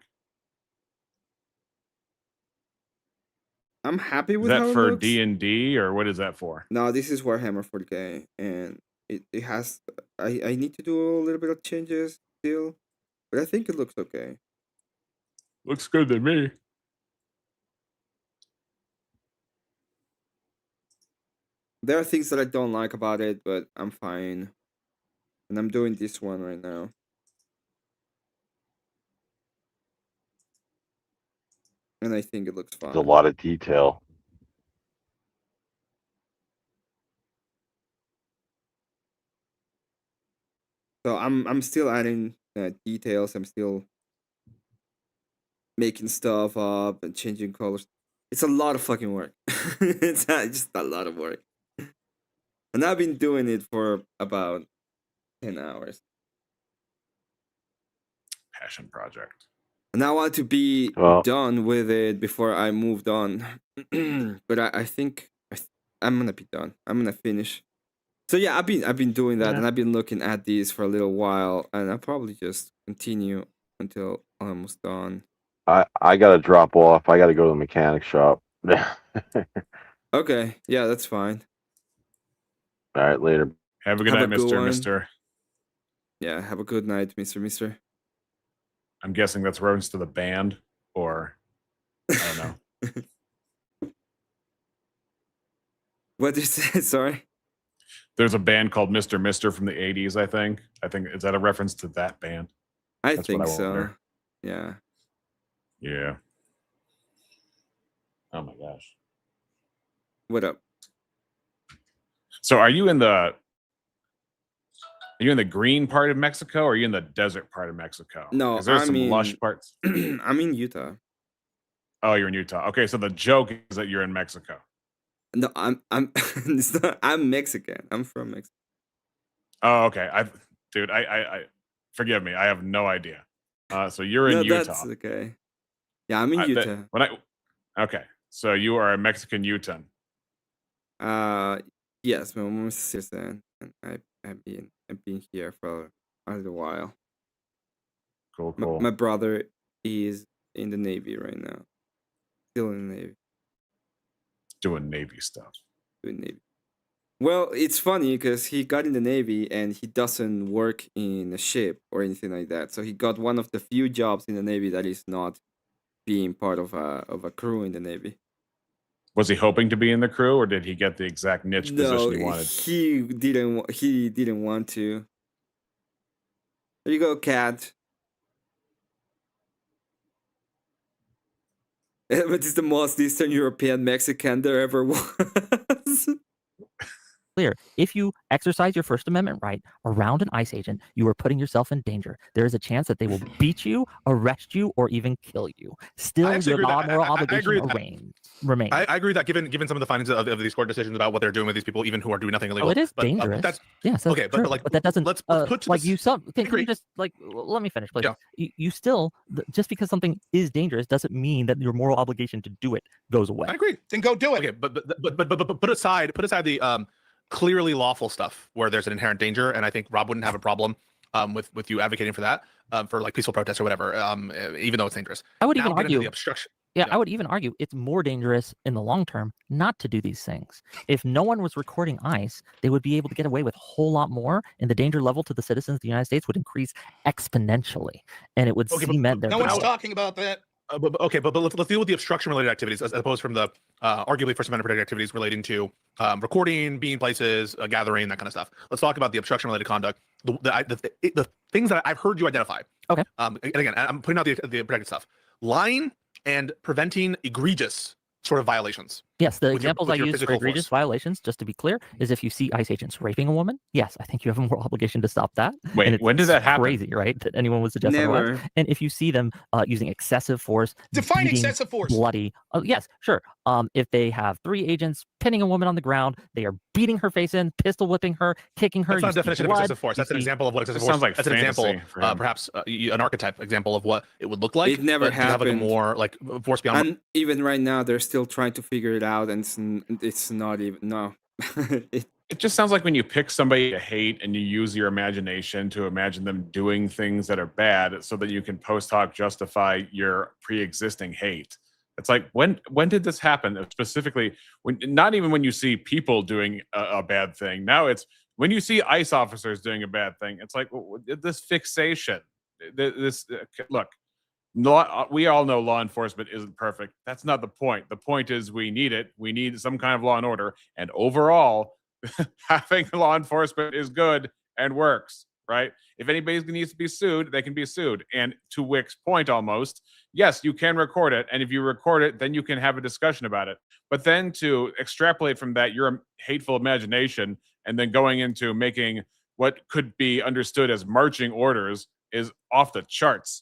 I'm happy with is that how for it looks. D&D or what is that for? No, this is Warhammer 40k, and it has. I need to do a little bit of changes still, but I think it looks okay. Looks good to me. There are things that I don't like about it, but I'm fine. And I'm doing this one right now. And I think it looks fine. There's a lot of detail. So I'm still adding details. I'm still making stuff up and changing colors. It's a lot of fucking work. It's just a lot of work. And I've been doing it for about 10 hours. Passion project. And I want to be done with it before I moved on. But I think I'm gonna be done. I'm gonna finish. So yeah, I've been doing that, and I've been looking at these for a little while, and I'll probably just continue until I'm almost done. I gotta drop off. I gotta go to the mechanic shop. Okay, yeah, that's fine. All right, later. Have a good night, Mr. Mister. Yeah, have a good night, Mr. I'm guessing that's reference to the band, or I don't know. What did you say? Sorry. There's a band called Mr. Mister from the 80s, I think. Is that a reference to that band? I think so. Wonder. Yeah. Yeah. Oh my gosh. What up? So are you in the green part of Mexico or are you in the desert part of Mexico? No, there's some lush parts. I'm in Utah. Oh, you're in Utah. Okay, so the joke is that you're in Mexico. No, I'm I'm Mexican. I'm from Mexico. Oh, okay. Dude, I forgive me. I have no idea. So you're in Utah. That's okay. Yeah, I'm in Utah. Okay. So you are a Mexican Utah. Yes, my mom is a citizen, and I've been here for a little while. Cool. My brother is in the Navy right now. Still in the Navy. Doing Navy stuff. Doing Navy. Well, it's funny because he got in the Navy and he doesn't work in a ship or anything like that. So he got one of the few jobs in the Navy that is not being part of a crew in the Navy. Was he hoping to be in the crew, or did he get the exact niche position he wanted? He didn't want to. There you go, cat. But it's the most Eastern European Mexican there ever was. clear. If you exercise your First Amendment right around an ICE agent, you are putting yourself in danger. There is a chance that they will beat you, arrest you, or even kill you. Still, actually your agree with that. moral I obligation agree with that. remains. I agree with that. Given some of the findings of these court decisions about what they're doing with these people, even who are doing nothing illegal. Oh, it is but, dangerous. that's Yes, that's okay. true. But like, but that doesn't. let's put to like this, you some. Can agree. you just like let me finish, please? Yeah. You still just because something is dangerous doesn't mean that your moral obligation to do it goes away. I agree. Then go do it. Okay, but put aside the clearly lawful stuff where there's an inherent danger, and I think Rob wouldn't have a problem with you advocating for that for like peaceful protests or whatever, even though it's dangerous. I would Now even get into argue. the obstruction. Yeah, Yeah. I would even argue it's more dangerous in the long term not to do these things. If no one was recording ICE, they would be able to get away with a whole lot more, and the danger level to the citizens of the United States would increase exponentially, and it would cement their No one's power. talking about that. But let's deal with the obstruction-related activities as opposed from the arguably First Amendment protected activities relating to recording, being places, gathering, that kind of stuff. Let's talk about the obstruction-related conduct, the things that I've heard you identify. Okay. And again, I'm putting out the protected stuff. Lying and preventing egregious sort of violations. Yes, the with your- examples with I your use for physical egregious force. violations, just to be clear, is if you see ICE agents raping a woman, yes, I think you have a moral obligation to stop that. Wait, and it's when did that happen? Crazy, right? That anyone would suggest otherwise. Never. And if you see them using excessive force, Define beating, excessive force. bloody. Oh, yes, sure. If they have 3 agents pinning a woman on the ground, they are beating her face in, pistol whipping her, kicking her. That's not a you see definition of blood, excessive force. you That's an see- example of what excessive That force. sounds like That's an example, fantasy for him. perhaps an archetype example of what it would look like. It never but do you have like a happened. more like force beyond. And even right now, they're still trying to figure it out, and it's not even no. It just sounds like when you pick somebody to hate and you use your imagination to imagine them doing things that are bad so that you can post hoc justify your pre-existing hate. It's like when did this happen? Specifically, when not even when you see people doing a bad thing. Now it's when you see ICE officers doing a bad thing. It's like this fixation. Look, we all know law enforcement isn't perfect. That's not the point. The point is we need it. We need some kind of law and order. And overall, having law enforcement is good and works, right? If anybody needs to be sued, they can be sued. And to Wick's point almost, yes, you can record it. And if you record it, then you can have a discussion about it. But then to extrapolate from that, your hateful imagination, and then going into making what could be understood as marching orders is off the charts.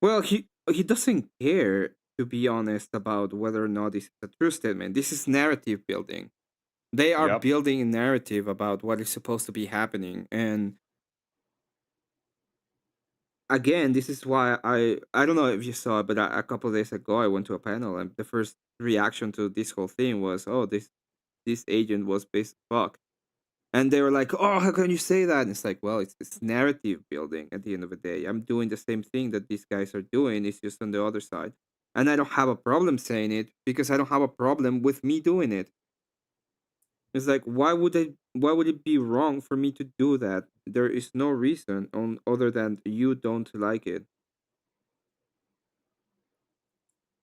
Well, he doesn't care, to be honest, about whether or not this is a true statement. This is narrative building. They are Yep. building a narrative about what is supposed to be happening, and again, this is why I don't know if you saw it, but a couple of days ago I went to a panel, and the first reaction to this whole thing was, "Oh, this agent was based fuck," and they were like, "Oh, how can you say that?" And it's like, well, it's narrative building. At the end of the day, I'm doing the same thing that these guys are doing. It's just on the other side, and I don't have a problem saying it because I don't have a problem with me doing it. It's like, why would it be wrong for me to do that? There is no reason on other than you don't like it.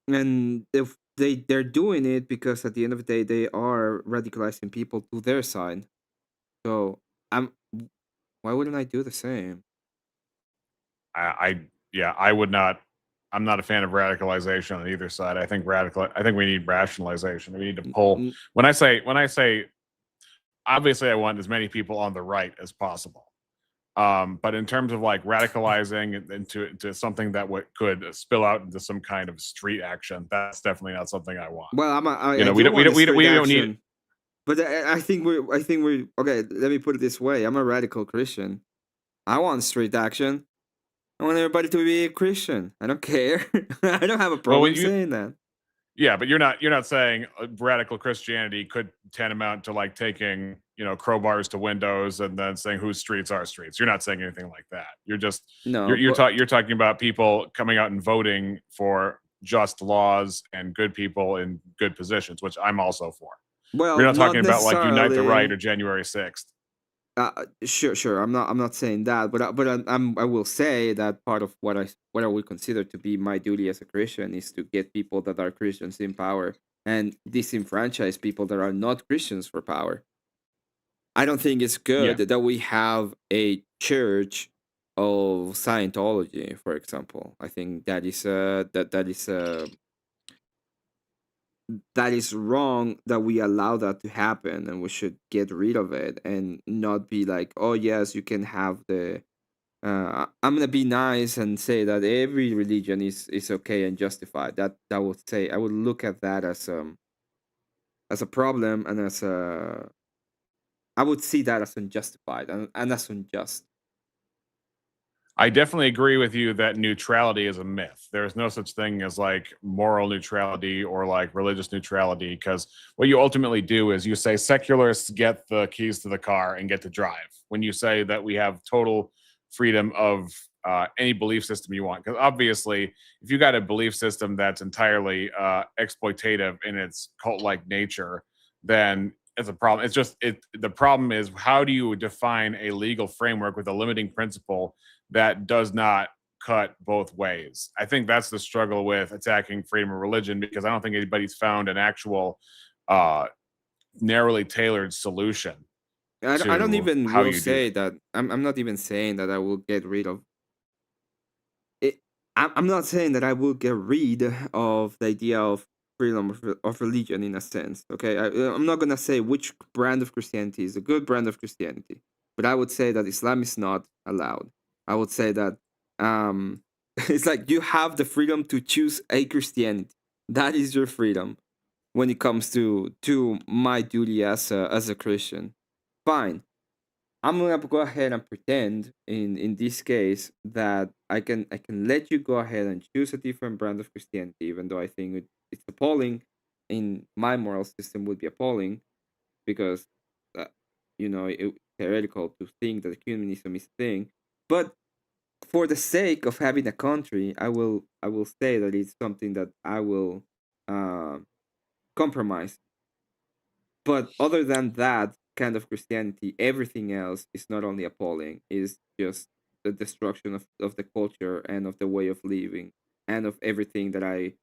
And if they're doing it because at the end of the day they are radicalizing people to their side. So why wouldn't I do the same? I would not. I'm not a fan of radicalization on either side. I think we need rationalization. We need to pull. Mm, When I say, obviously, I want as many people on the right as possible. But in terms of like radicalizing into something that could spill out into some kind of street action, that's definitely not something I want. Well, I You know, do we don't- we want a don't- we don't- we straight don't need- action, But I think we're okay. Let me put it this way: I'm a radical Christian. I want straight action. I want everybody to be a Christian. I don't care. I don't have a problem saying that. Yeah, but you're not saying radical Christianity could tantamount to like taking crowbars to windows and then saying whose streets are streets. You're not saying anything like that. You're just No, you're talking about people coming out and voting for just laws and good people in good positions, which I'm also for. well, We're not talking about like Unite the necessarily- Right or January 6th. Sure. I'm not saying that, but I will say that part of what I would consider to be my duty as a Christian is to get people that are Christians in power and disenfranchise people that are not Christians for power. I don't think it's good that we have a church of Scientology, for example. I think that is that is wrong that we allow that to happen, and we should get rid of it and not be like, oh yes, you can have the I'm gonna be nice and say that every religion is okay and justified. That would say I would look at that as a problem, and as a I would see that as unjustified and as unjust. I definitely agree with you that neutrality is a myth. There is no such thing as like moral neutrality or like religious neutrality, because what you ultimately do is you say secularists get the keys to the car and get to drive. When you say that we have total freedom of any belief system you want, because obviously, if you got a belief system that's entirely exploitative in its cult-like nature, then it's a problem. It's just the problem is, how do you define a legal framework with a limiting principle that does not cut both ways? I think that's the struggle with attacking freedom of religion, because I don't think anybody's found an actual narrowly tailored solution. I don't to even how will you do say that. I'm not even saying that I will get rid of it. I'm not saying that I will get rid of the idea of freedom of religion in a sense. Okay, I'm not gonna say which brand of Christianity is a good brand of Christianity, but I would say that Islam is not allowed. I would say that it's like you have the freedom to choose a Christianity. That is your freedom when it comes to my duty as a Christian. Fine. I'm gonna go ahead and pretend in this case that I can let you go ahead and choose a different brand of Christianity, even though I think it's appalling. In my moral system, would be appalling because uh, it's theoretical to think that communism is a thing. But for the sake of having a country, I will say that it's something that I will uh, compromise. But other than that kind of Christianity, everything else is not only appalling, is just the destruction of the culture and of the way of living and of everything that I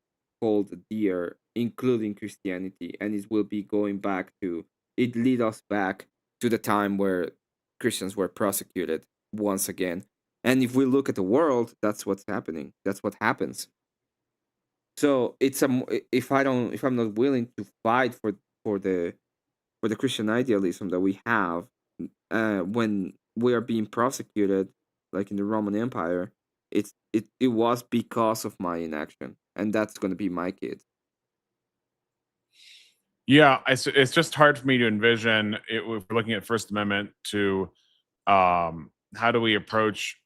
hold dear, including Christianity. And it will be going back to, it lead us back to the time where Christians were persecuted once again. And if we look at the world, that's what's happening. That's what happens. So if I'm not willing to fight for the for the Christian idealism that we have when we are being prosecuted, like in the Roman Empire, it was because of my inaction, and that's going to be my kids. Yeah, it's just hard for me to envision it, if we're looking at First Amendment, to how do we approach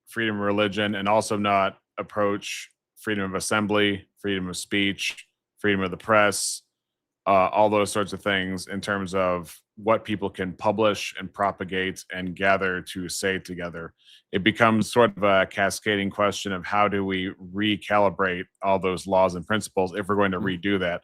freedom of religion and also not approach freedom of assembly, freedom of speech, freedom of the press, all those sorts of things in terms of what people can publish and propagate and gather to say together. It becomes sort of a cascading question of how do we recalibrate all those laws and principles if we're going to redo that.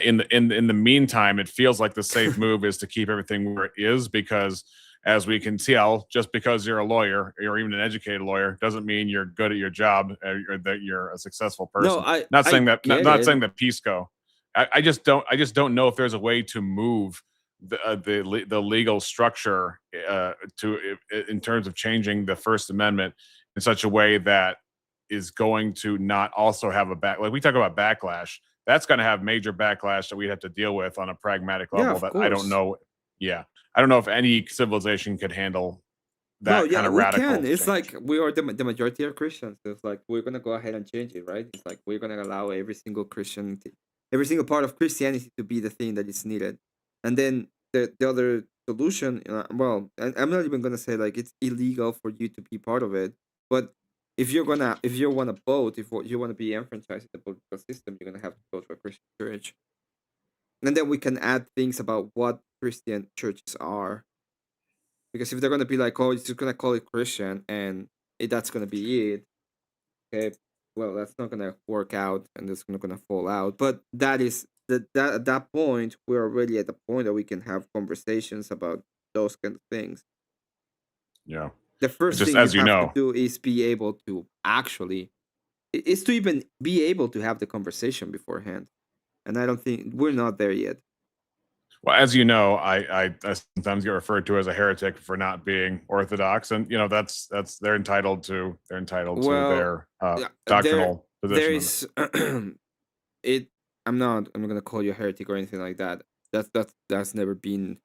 In the meantime, it feels like the safe move is to keep everything where it is, because as we can tell, just because you're a lawyer or even an educated lawyer doesn't mean you're good at your job or that you're a successful person. No, I Not saying that get not it. saying that peace go. I just don't know if there's a way to move the legal structure in terms of changing the First Amendment in such a way that is going to not also have a like we talk about backlash. That's going to have major backlash that we have to deal with on a pragmatic Yeah, level of that I don't course. know. Yeah, I don't know if any civilization could handle No, that yeah, kind of we radical can. It's change. like we are the majority are Christians. So it's like we're gonna go ahead and change it, right? It's like we're gonna allow every single part of Christianity to be the thing that is needed, and then the other solution. Well, I'm not even gonna say like it's illegal for you to be part of it, but if you want to vote, if you want to be enfranchised in the political system, you're gonna have to go to a Christian church, and then we can add things about what Christian churches are, because if they're gonna be like, oh, it's just gonna call it Christian and that's gonna be it, okay, well, that's not gonna work out and it's not gonna fall out. But that is that at that point, we're already at the point that we can have conversations about those kind of things. Yeah, The first just thing you as you have to know, do is be able to actually, is to even be able to have the conversation beforehand. And I don't think we're not there yet. well, as you know, I sometimes get referred to as a heretic for not being orthodox, and that's they're entitled to Well, their yeah, doctrinal there position on it. is it. I'm not gonna call you a heretic or anything like that. That's never been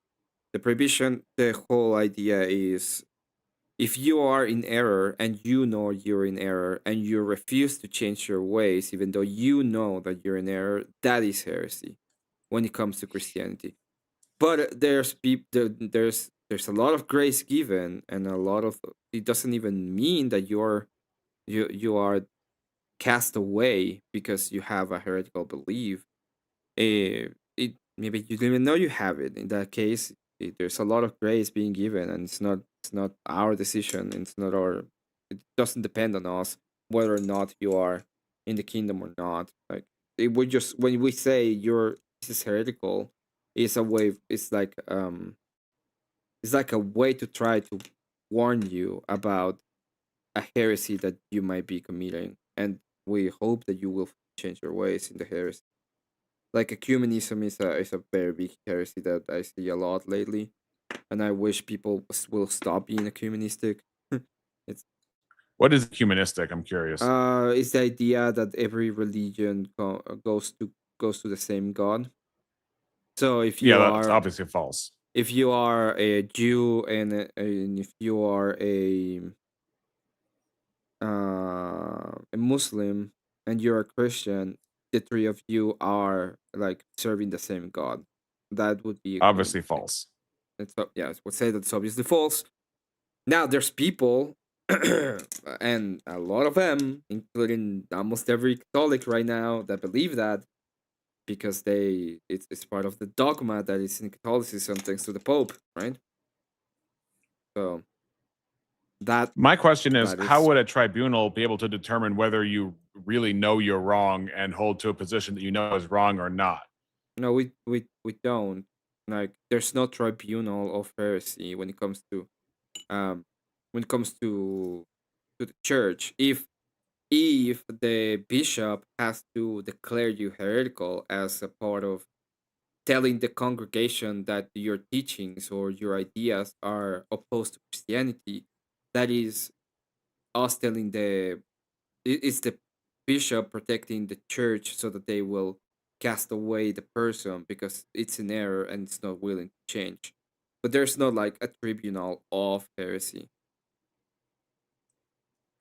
the prohibition. The whole idea is if you are in error and you know you're in error and you refuse to change your ways, even though you know that you're in error, that is heresy when it comes to Christianity. But there's a lot of grace given, and a lot of it doesn't even mean that you are cast away because you have a heretical belief. It maybe you didn't even know you have it. In that case, there's a lot of grace being given, and it's not our decision. It's not our. It doesn't depend on us whether or not you are in the kingdom or not. Like we just when we say this is heretical, it's a way. It's like a way to try to warn you about a heresy that you might be committing, and we hope that you will change your ways in the heresy. Like ecumenism is a very big heresy that I see a lot lately, and I wish people will stop being ecumenistic. It's What is humanistic? I'm curious. it's the idea that every religion goes to the same God. So That's obviously false. if you are a Jew and if you are a Muslim and you're a Christian, the three of you are like serving the same God. That would be Obviously ecumenistic. false. Yeah, I would say that's obviously false. Now there's people, and a lot of them, including almost every Catholic right now, that believe that because it's part of the dogma that is in Catholicism thanks to the Pope, right? So that My question is, that how is would a tribunal be able to determine whether you really know you're wrong and hold to a position that you know is wrong or not? no, we don't like. There's no tribunal of heresy um when it comes to the church. If the bishop has to declare you heretical as a part of telling the congregation that your teachings or your ideas are opposed to Christianity, that is us telling it's the bishop protecting the church so that they will cast away the person because it's in error and it's not willing to change. But there's not like a tribunal of heresy.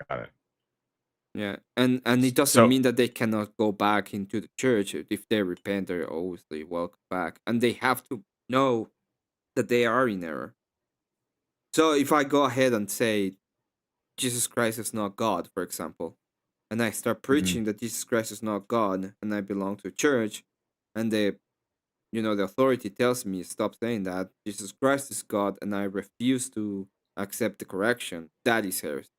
Got it. Yeah, and it doesn't So mean that they cannot go back into the church. If they repent, they're obviously welcome back, and they have to know that they are in error. So if I go ahead and say Jesus Christ is not God, for example, and I start preaching that Jesus Christ is not God, and I belong to a church, and the authority tells me stop saying that Jesus Christ is God, and I refuse to accept the correction, that is heresy.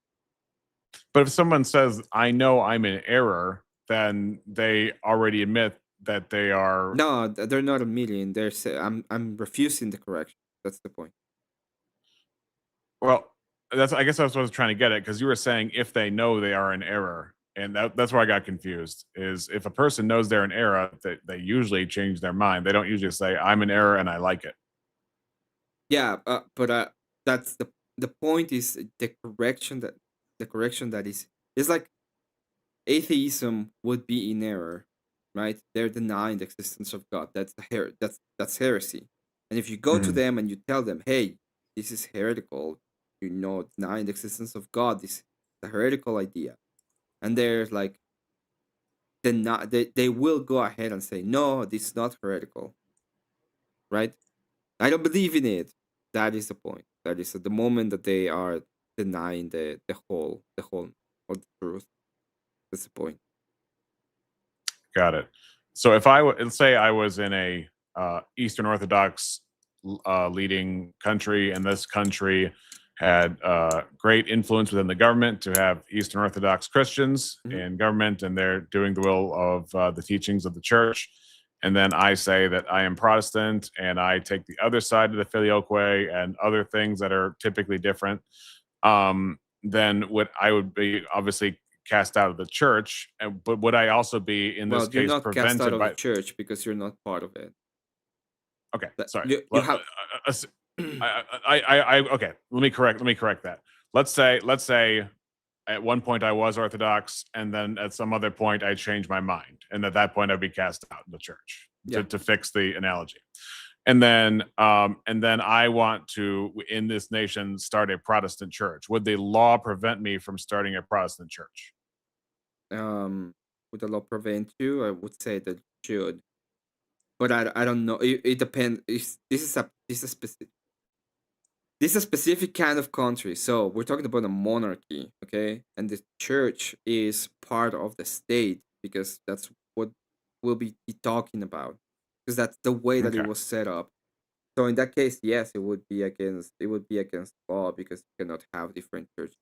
but if someone says, I know I'm in error, then they already admit that they are. No, they're not admitting. They're I'm refusing the correction. That's the point. Well, I guess that's what I was trying to get at, because you were saying if they know they are in error. And that's where I got confused. Is if a person knows they're in error, they usually change their mind. They don't usually say, I'm in error and I like it. Yeah, but that's the point is the correction that is like atheism would be in error, right? They're denying the existence of God. That's heresy. And if you go to them and you tell them, hey, this is heretical, denying the existence of God is a heretical idea, and they're like, they will go ahead and say, no, this is not heretical, right? I don't believe in it. That is the point. That is at the moment that they are denying the whole of the truth. That's the point. Got it. So if let's say I was in a Eastern Orthodox leading country, and this country had great influence within the government to have Eastern Orthodox Christians in government, and they're doing the will of the teachings of the church. And then I say that I am Protestant, and I take the other side of the filioque and other things that are typically different. Then I would be obviously cast out of the church, but would I also be in this You're case not cast out prevented of by the church because you're not part of it. Okay, sorry. You have Okay. Let me correct that. Let's say at one point I was Orthodox, and then at some other point I changed my mind, and at that point I'd be cast out of the church to fix the analogy. And then I want to, in this nation, start a Protestant church. Would the law prevent me from starting a Protestant church? Would the law prevent you? I would say that it should, but I don't know. It depends. This is a specific kind of country. So we're talking about a monarchy, okay? And the church is part of the state because that's what we'll be talking about. Because that's the way that it Okay. was set up. So in that case, yes, it would be against law because you cannot have different churches.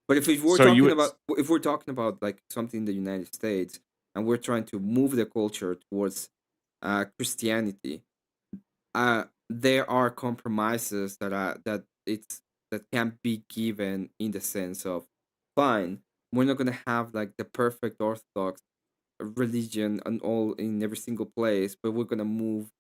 But if we're So you talking would- about like something in the United States and we're trying to move the culture towards Christianity, there are compromises that can be given in the sense of fine, we're not gonna have like the perfect Orthodox religion and all in every single place, but we're gonna move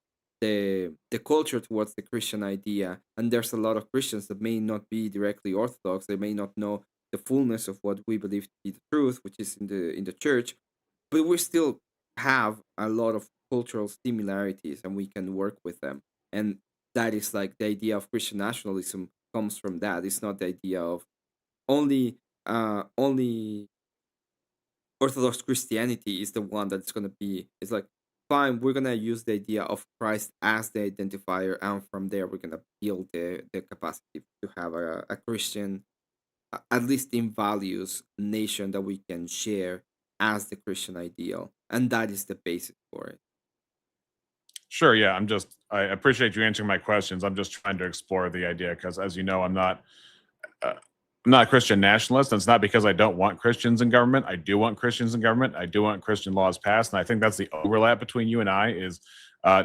the culture towards the Christian idea. And there's a lot of Christians that may not be directly Orthodox. They may not know the fullness of what we believe to be the truth, which is in the church, but we still have a lot of cultural similarities and we can work with them. And that is like the idea of Christian nationalism comes from that. It's not the idea of only Orthodox Christianity is the one that's gonna be. It's like fine, we're gonna use the idea of Christ as the identifier, and from there we're gonna build the capacity to have a Christian, at least in values, nation that we can share as the Christian ideal, and that is the basis for it. Sure, yeah. I appreciate you answering my questions. I'm just trying to explore the idea because, as you know, I'm not a Christian nationalist. And it's not because I don't want Christians in government. I do want Christians in government. I do want Christian laws passed. And I think that's the overlap between you and I is I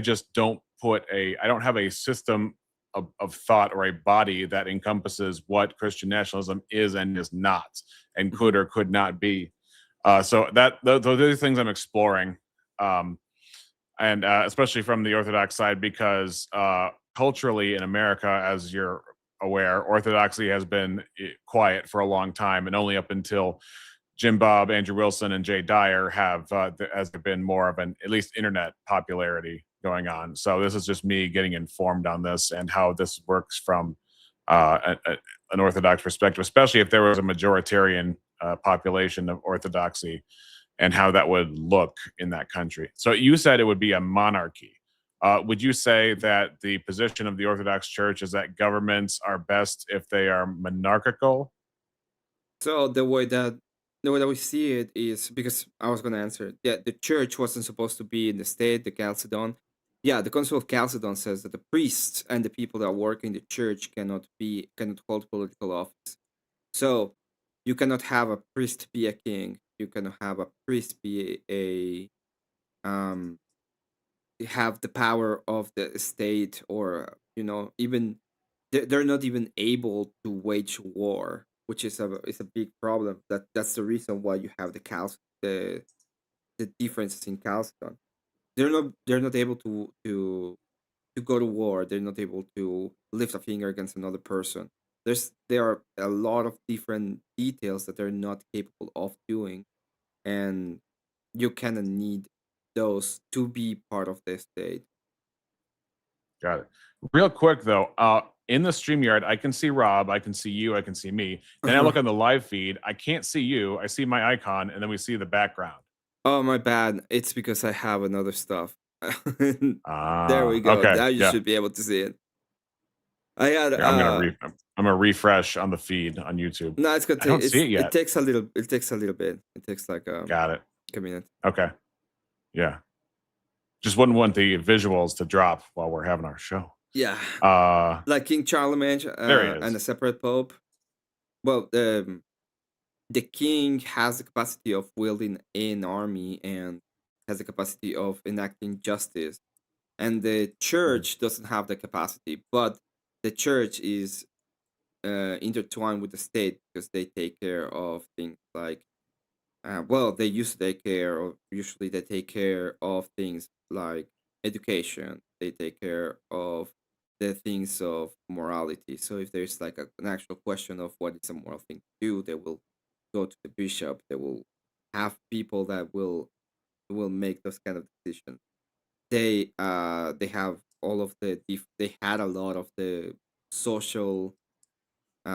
just don't I don't have a system of thought or a body that encompasses what Christian nationalism is and is not and could or could not be. So those are the things I'm exploring. And especially from the Orthodox side, because culturally in America, as you're aware, Orthodoxy has been quiet for a long time, and only up until Jim Bob, Andrew Wilson, and Jay Dyer has there been more of an at least internet popularity going on. So this is just me getting informed on this and how this works from an Orthodox perspective, especially if there was a majoritarian population of Orthodoxy and how that would look in that country. So you said it would be a monarchy. Would you say that the position of the Orthodox Church is that governments are best if they are monarchical? So the way that we see it is because I was gonna answer. Yeah, the church wasn't supposed to be in the state, the Chalcedon. Yeah, the Council of Chalcedon says that the priests and the people that work in the church cannot hold political office. So you cannot have a priest be a king. You cannot have a priest be a um have the power of the state, or even they're not even able to wage war, which is a big problem. That's the reason why you have the differences in Chalcedon. They're not able to go to war. They're not able to lift a finger against another person. There are a lot of different details that they're not capable of doing, and you kind of need those to be part of the state. Got it. Real quick though, in the StreamYard, I can see Rob, I can see you, I can see me. Then I look on the live feed, I can't see you. I see my icon, and then we see the background. Oh, my bad. It's because I have another stuff. There we go. Okay, Now you yeah. should be able to see it. I had Here, I'm gonna refresh on the feed on YouTube. no, it's gonna I don't take see it yet. it takes a little bit. It takes like Got it. a minute. Okay. Yeah. Just wouldn't want the visuals to drop while we're having our show. Yeah. Uh, Like King Charlemagne There he is. and a separate pope. Well, the king has the capacity of wielding an army and has the capacity of enacting justice, and the church doesn't have the capacity. But the church is intertwined with the state because they take care of things like they used to take care of usually they take care of things like education. They take care of the things of morality. So if there's like an actual question of what is a moral thing to do, they will go to the bishop. They will have people that will make those kind of decisions. They have all of they had a lot of the social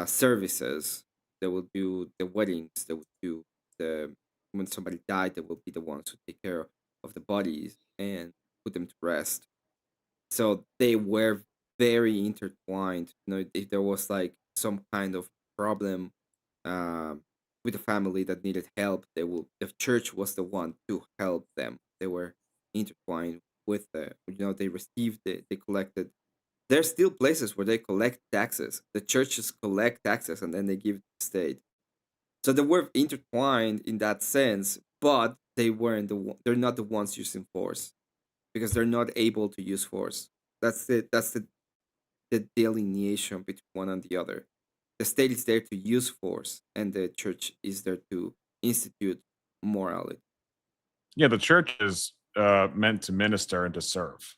services. They will do the weddings. They will do the when somebody died. They will be the ones who take care of the bodies and put them to rest. So they were very intertwined. If there was like some kind of problem with a family that needed help, the church was the one to help them. They were intertwined with they received they collected. There's still places where they collect taxes. The churches collect taxes and then they give to the state. So they were intertwined in that sense, but they're not the ones using force because they're not able to use force. That's the delineation between one and the other. The state is there to use force, and the church is there to institute morality. Yeah, the church is meant to minister and to serve,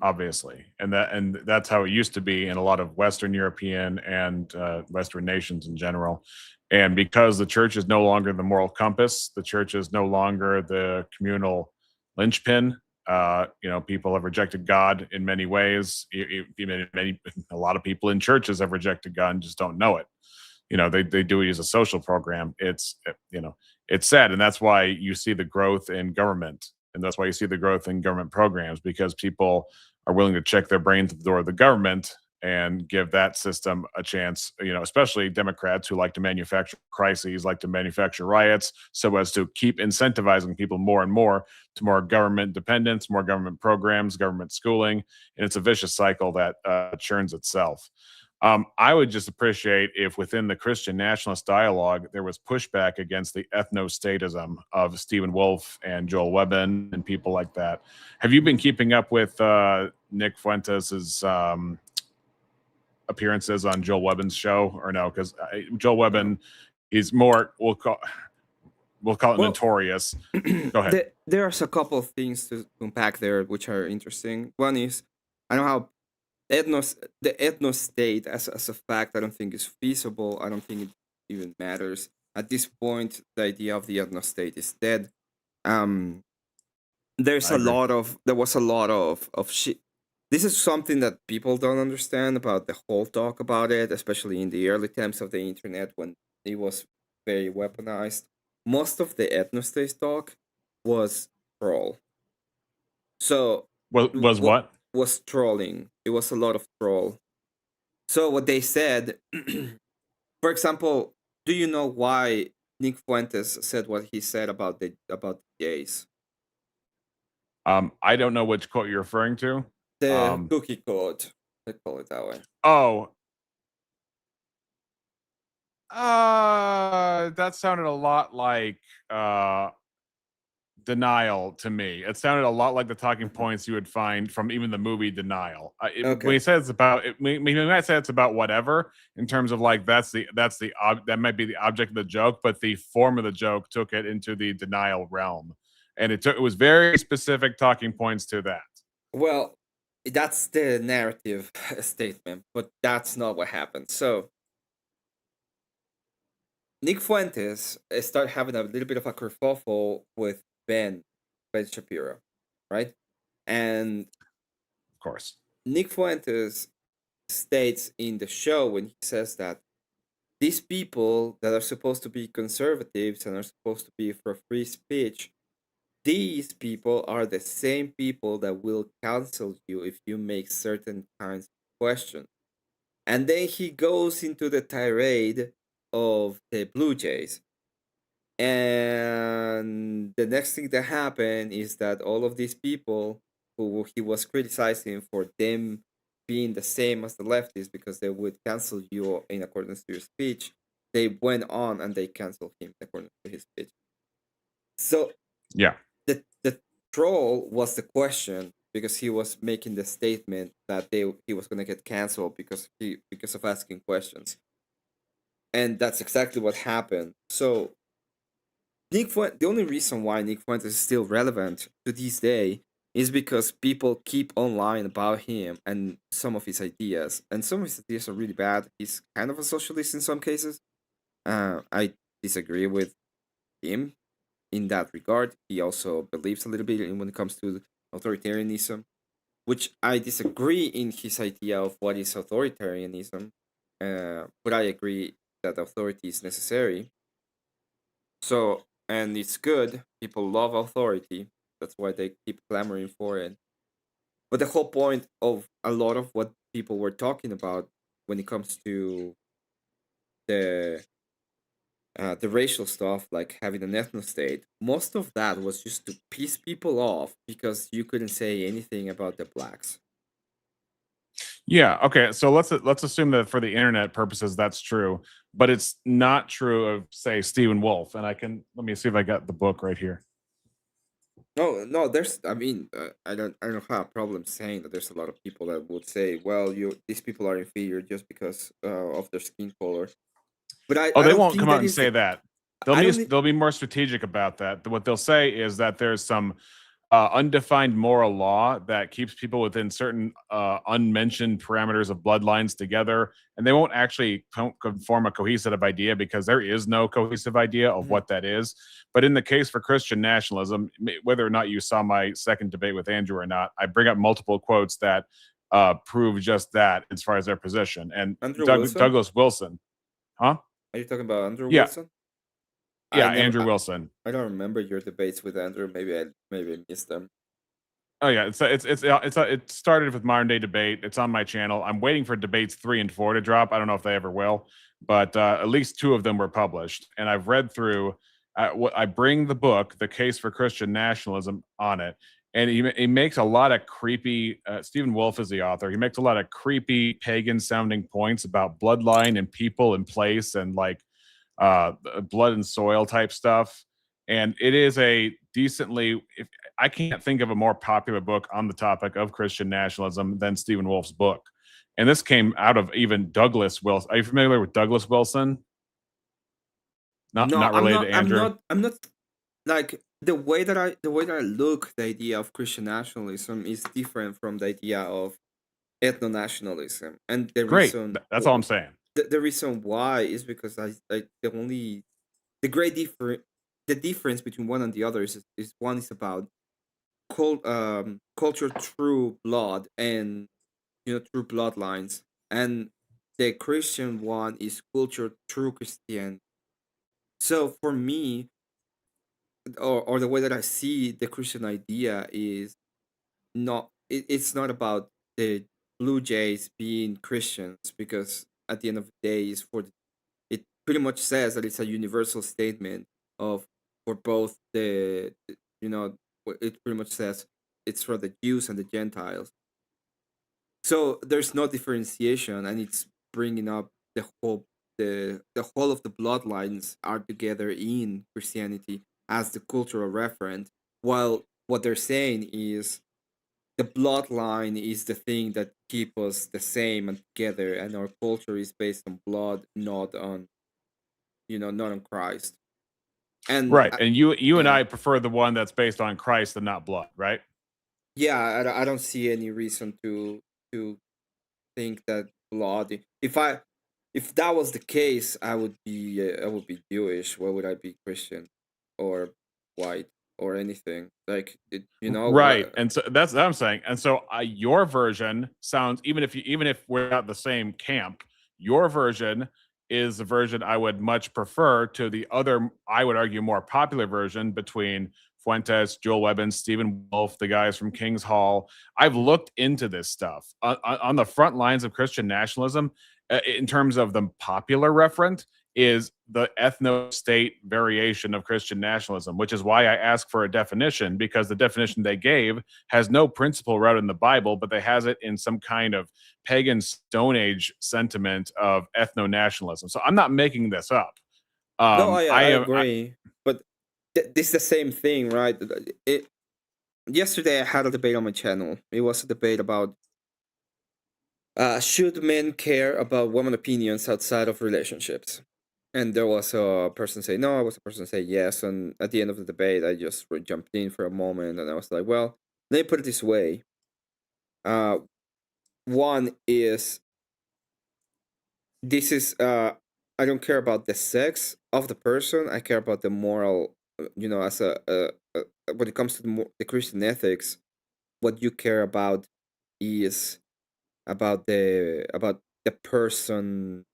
obviously, and that's how it used to be in a lot of Western European and Western nations in general. And because the church is no longer the moral compass, the church is no longer the communal linchpin. People have rejected God in many ways. A lot of people in churches have rejected God and just don't know it. They do it as a social program. It's sad, and that's why you see the growth in government, and that's why you see the growth in government programs, because people are willing to check their brains at the door of the government and give that system a chance. Especially Democrats who like to manufacture crises, like to manufacture riots, so as to keep incentivizing people more and more to more government dependence, more government programs, government schooling, and it's a vicious cycle that churns itself. I would just appreciate if within the Christian nationalist dialogue, there was pushback against the ethnostatism of Stephen Wolfe and Joel Webbin and people like that. Have you been keeping up with Nick Fuentes' appearances on Joel Webbin's show, or no? Because Joel Webbin is more, we'll call it notorious. Go ahead. There's a couple of things to unpack there which are interesting. One is, I know how the ethno state as a fact, I don't think is feasible. I don't think it even matters at this point. The idea of the ethno state is dead. There was a lot of shit. This is something that people don't understand about the whole talk about it, especially in the early times of the internet when it was very weaponized. Most of the ethno state talk was troll. So was what? Was trolling. It was a lot of troll. So what they said, for example, do you know why Nick Fuentes said what he said about the gays? I don't know which quote you're referring to. The cookie code. They call it that way. Oh. That sounded a lot like Denial to me. It sounded a lot like the talking points you would find from even the movie Denial. When he says it's about, when I say it's about whatever, in terms of like that might be the object of the joke, but the form of the joke took it into the denial realm, and it was very specific talking points to that. Well, that's the narrative statement, but that's not what happened. So Nick Fuentes started having a little bit of a kerfuffle with Ben Shapiro, right? And of course, Nick Fuentes states in the show when he says that these people that are supposed to be conservatives and are supposed to be for free speech, these people are the same people that will cancel you if you make certain kinds of questions. And then he goes into the tirade of the Blue Jays. And the next thing that happened is that all of these people who he was criticizing for them being the same as the leftists because they would cancel you in accordance to your speech, they went on and they canceled him in accordance to his speech. So yeah, the troll was the question because he was making the statement that he was going to get canceled because of asking questions, and that's exactly what happened. So the only reason why Nick Fuentes is still relevant to this day is because people keep on lying about him and some of his ideas. And some of his ideas are really bad. He's kind of a socialist in some cases. I disagree with him in that regard. He also believes a little bit in when it comes to authoritarianism, which I disagree in his idea of what is authoritarianism. But I agree that authority is necessary. So, and it's good. People love authority. That's why they keep clamoring for it. But the whole point of a lot of what people were talking about when it comes to the the racial stuff, like having an ethno state, most of that was just to piss people off because you couldn't say anything about the blacks. Yeah. Okay. So let's assume that for the internet purposes that's true, but it's not true of say Stephen Wolf. And let me see if I got the book right here. No, no. There's. I mean, I don't have a problem saying that there's a lot of people that would say, well, these people are inferior just because of their skin color. But Oh, I they don't won't think come out that and is. say that. I don't. They'll be more strategic about that. What they'll say is that there's some undefined moral law that keeps people within certain unmentioned parameters of bloodlines together, and they won't actually form a cohesive idea because there is no cohesive idea of what that is. But in the case for Christian nationalism, whether or not you saw my second debate with Andrew or not, I bring up multiple quotes that prove just that as far as their position. And Douglas Wilson, huh? Are you talking about Andrew Yeah. Wilson? Yeah, Andrew Wilson. I don't remember your debates with Andrew. Maybe I missed them. Oh yeah, it started with modern day debate. It's on my channel. I'm waiting for debates 3 and 4 to drop. I don't know if they ever will, but at least 2 of them were published, and I've read through. I bring the book, "The Case for Christian Nationalism," on it, and he makes a lot of creepy. Stephen Wolf is the author. He makes a lot of creepy pagan sounding points about bloodline and people and place and like blood and soil type stuff. And it is a decently, I can't think of a more popular book on the topic of Christian nationalism than Stephen Wolf's book. And this came out of even Douglas Wilson. Are you familiar with Douglas Wilson? Not related to Andrew. I'm not like the way that I look the idea of Christian nationalism is different from the idea of ethno nationalism, and the Great. reason That's all I'm saying. The reason why is because the great difference between one and the other is one is about culture through blood and through bloodlines, and the Christian one is culture through Christianity. So for me, or the way that I see the Christian idea is it's not about the Blue Jays being Christians, because at the end of the day is it pretty much says that it's a universal statement of for both it pretty much says it's for the Jews and the Gentiles. So there's no differentiation, and it's bringing up the whole of the bloodlines are together in Christianity as the cultural reference, while what they're saying is the bloodline is the thing that keep us the same and together, and our culture is based on blood, not on not on Christ. And right, and you and I prefer the one that's based on Christ and not blood, right? Yeah, I don't see any reason to think that blood. If that was the case, I would be Jewish. Why would I be Christian or white or anything? Like right. And so that's what I'm saying. And so your version sounds, even if we're not the same camp, your version is the version I would much prefer to the other, I would argue, more popular version between Fuentes, Joel Webbins, Stephen Wolf, the guys from King's Hall. I've looked into this stuff on the front lines of Christian nationalism. In terms of the popular referent, is the ethno-state variation of Christian nationalism, which is why I asked for a definition, because the definition they gave has no principle right in the Bible, but they has it in some kind of pagan Stone Age sentiment of ethno-nationalism. So I'm not making this up. No, I agree. But this is the same thing, right? Yesterday I had a debate on my channel. It was a debate about should men care about women opinions outside of relationships? And there was a person say no, I was a person say yes, and at the end of the debate I just jumped in for a moment and I was like, well, let me put it this way. One is this is I don't care about the sex of the person. I care about the moral. As when it comes to the Christian ethics, what you care about is about the person.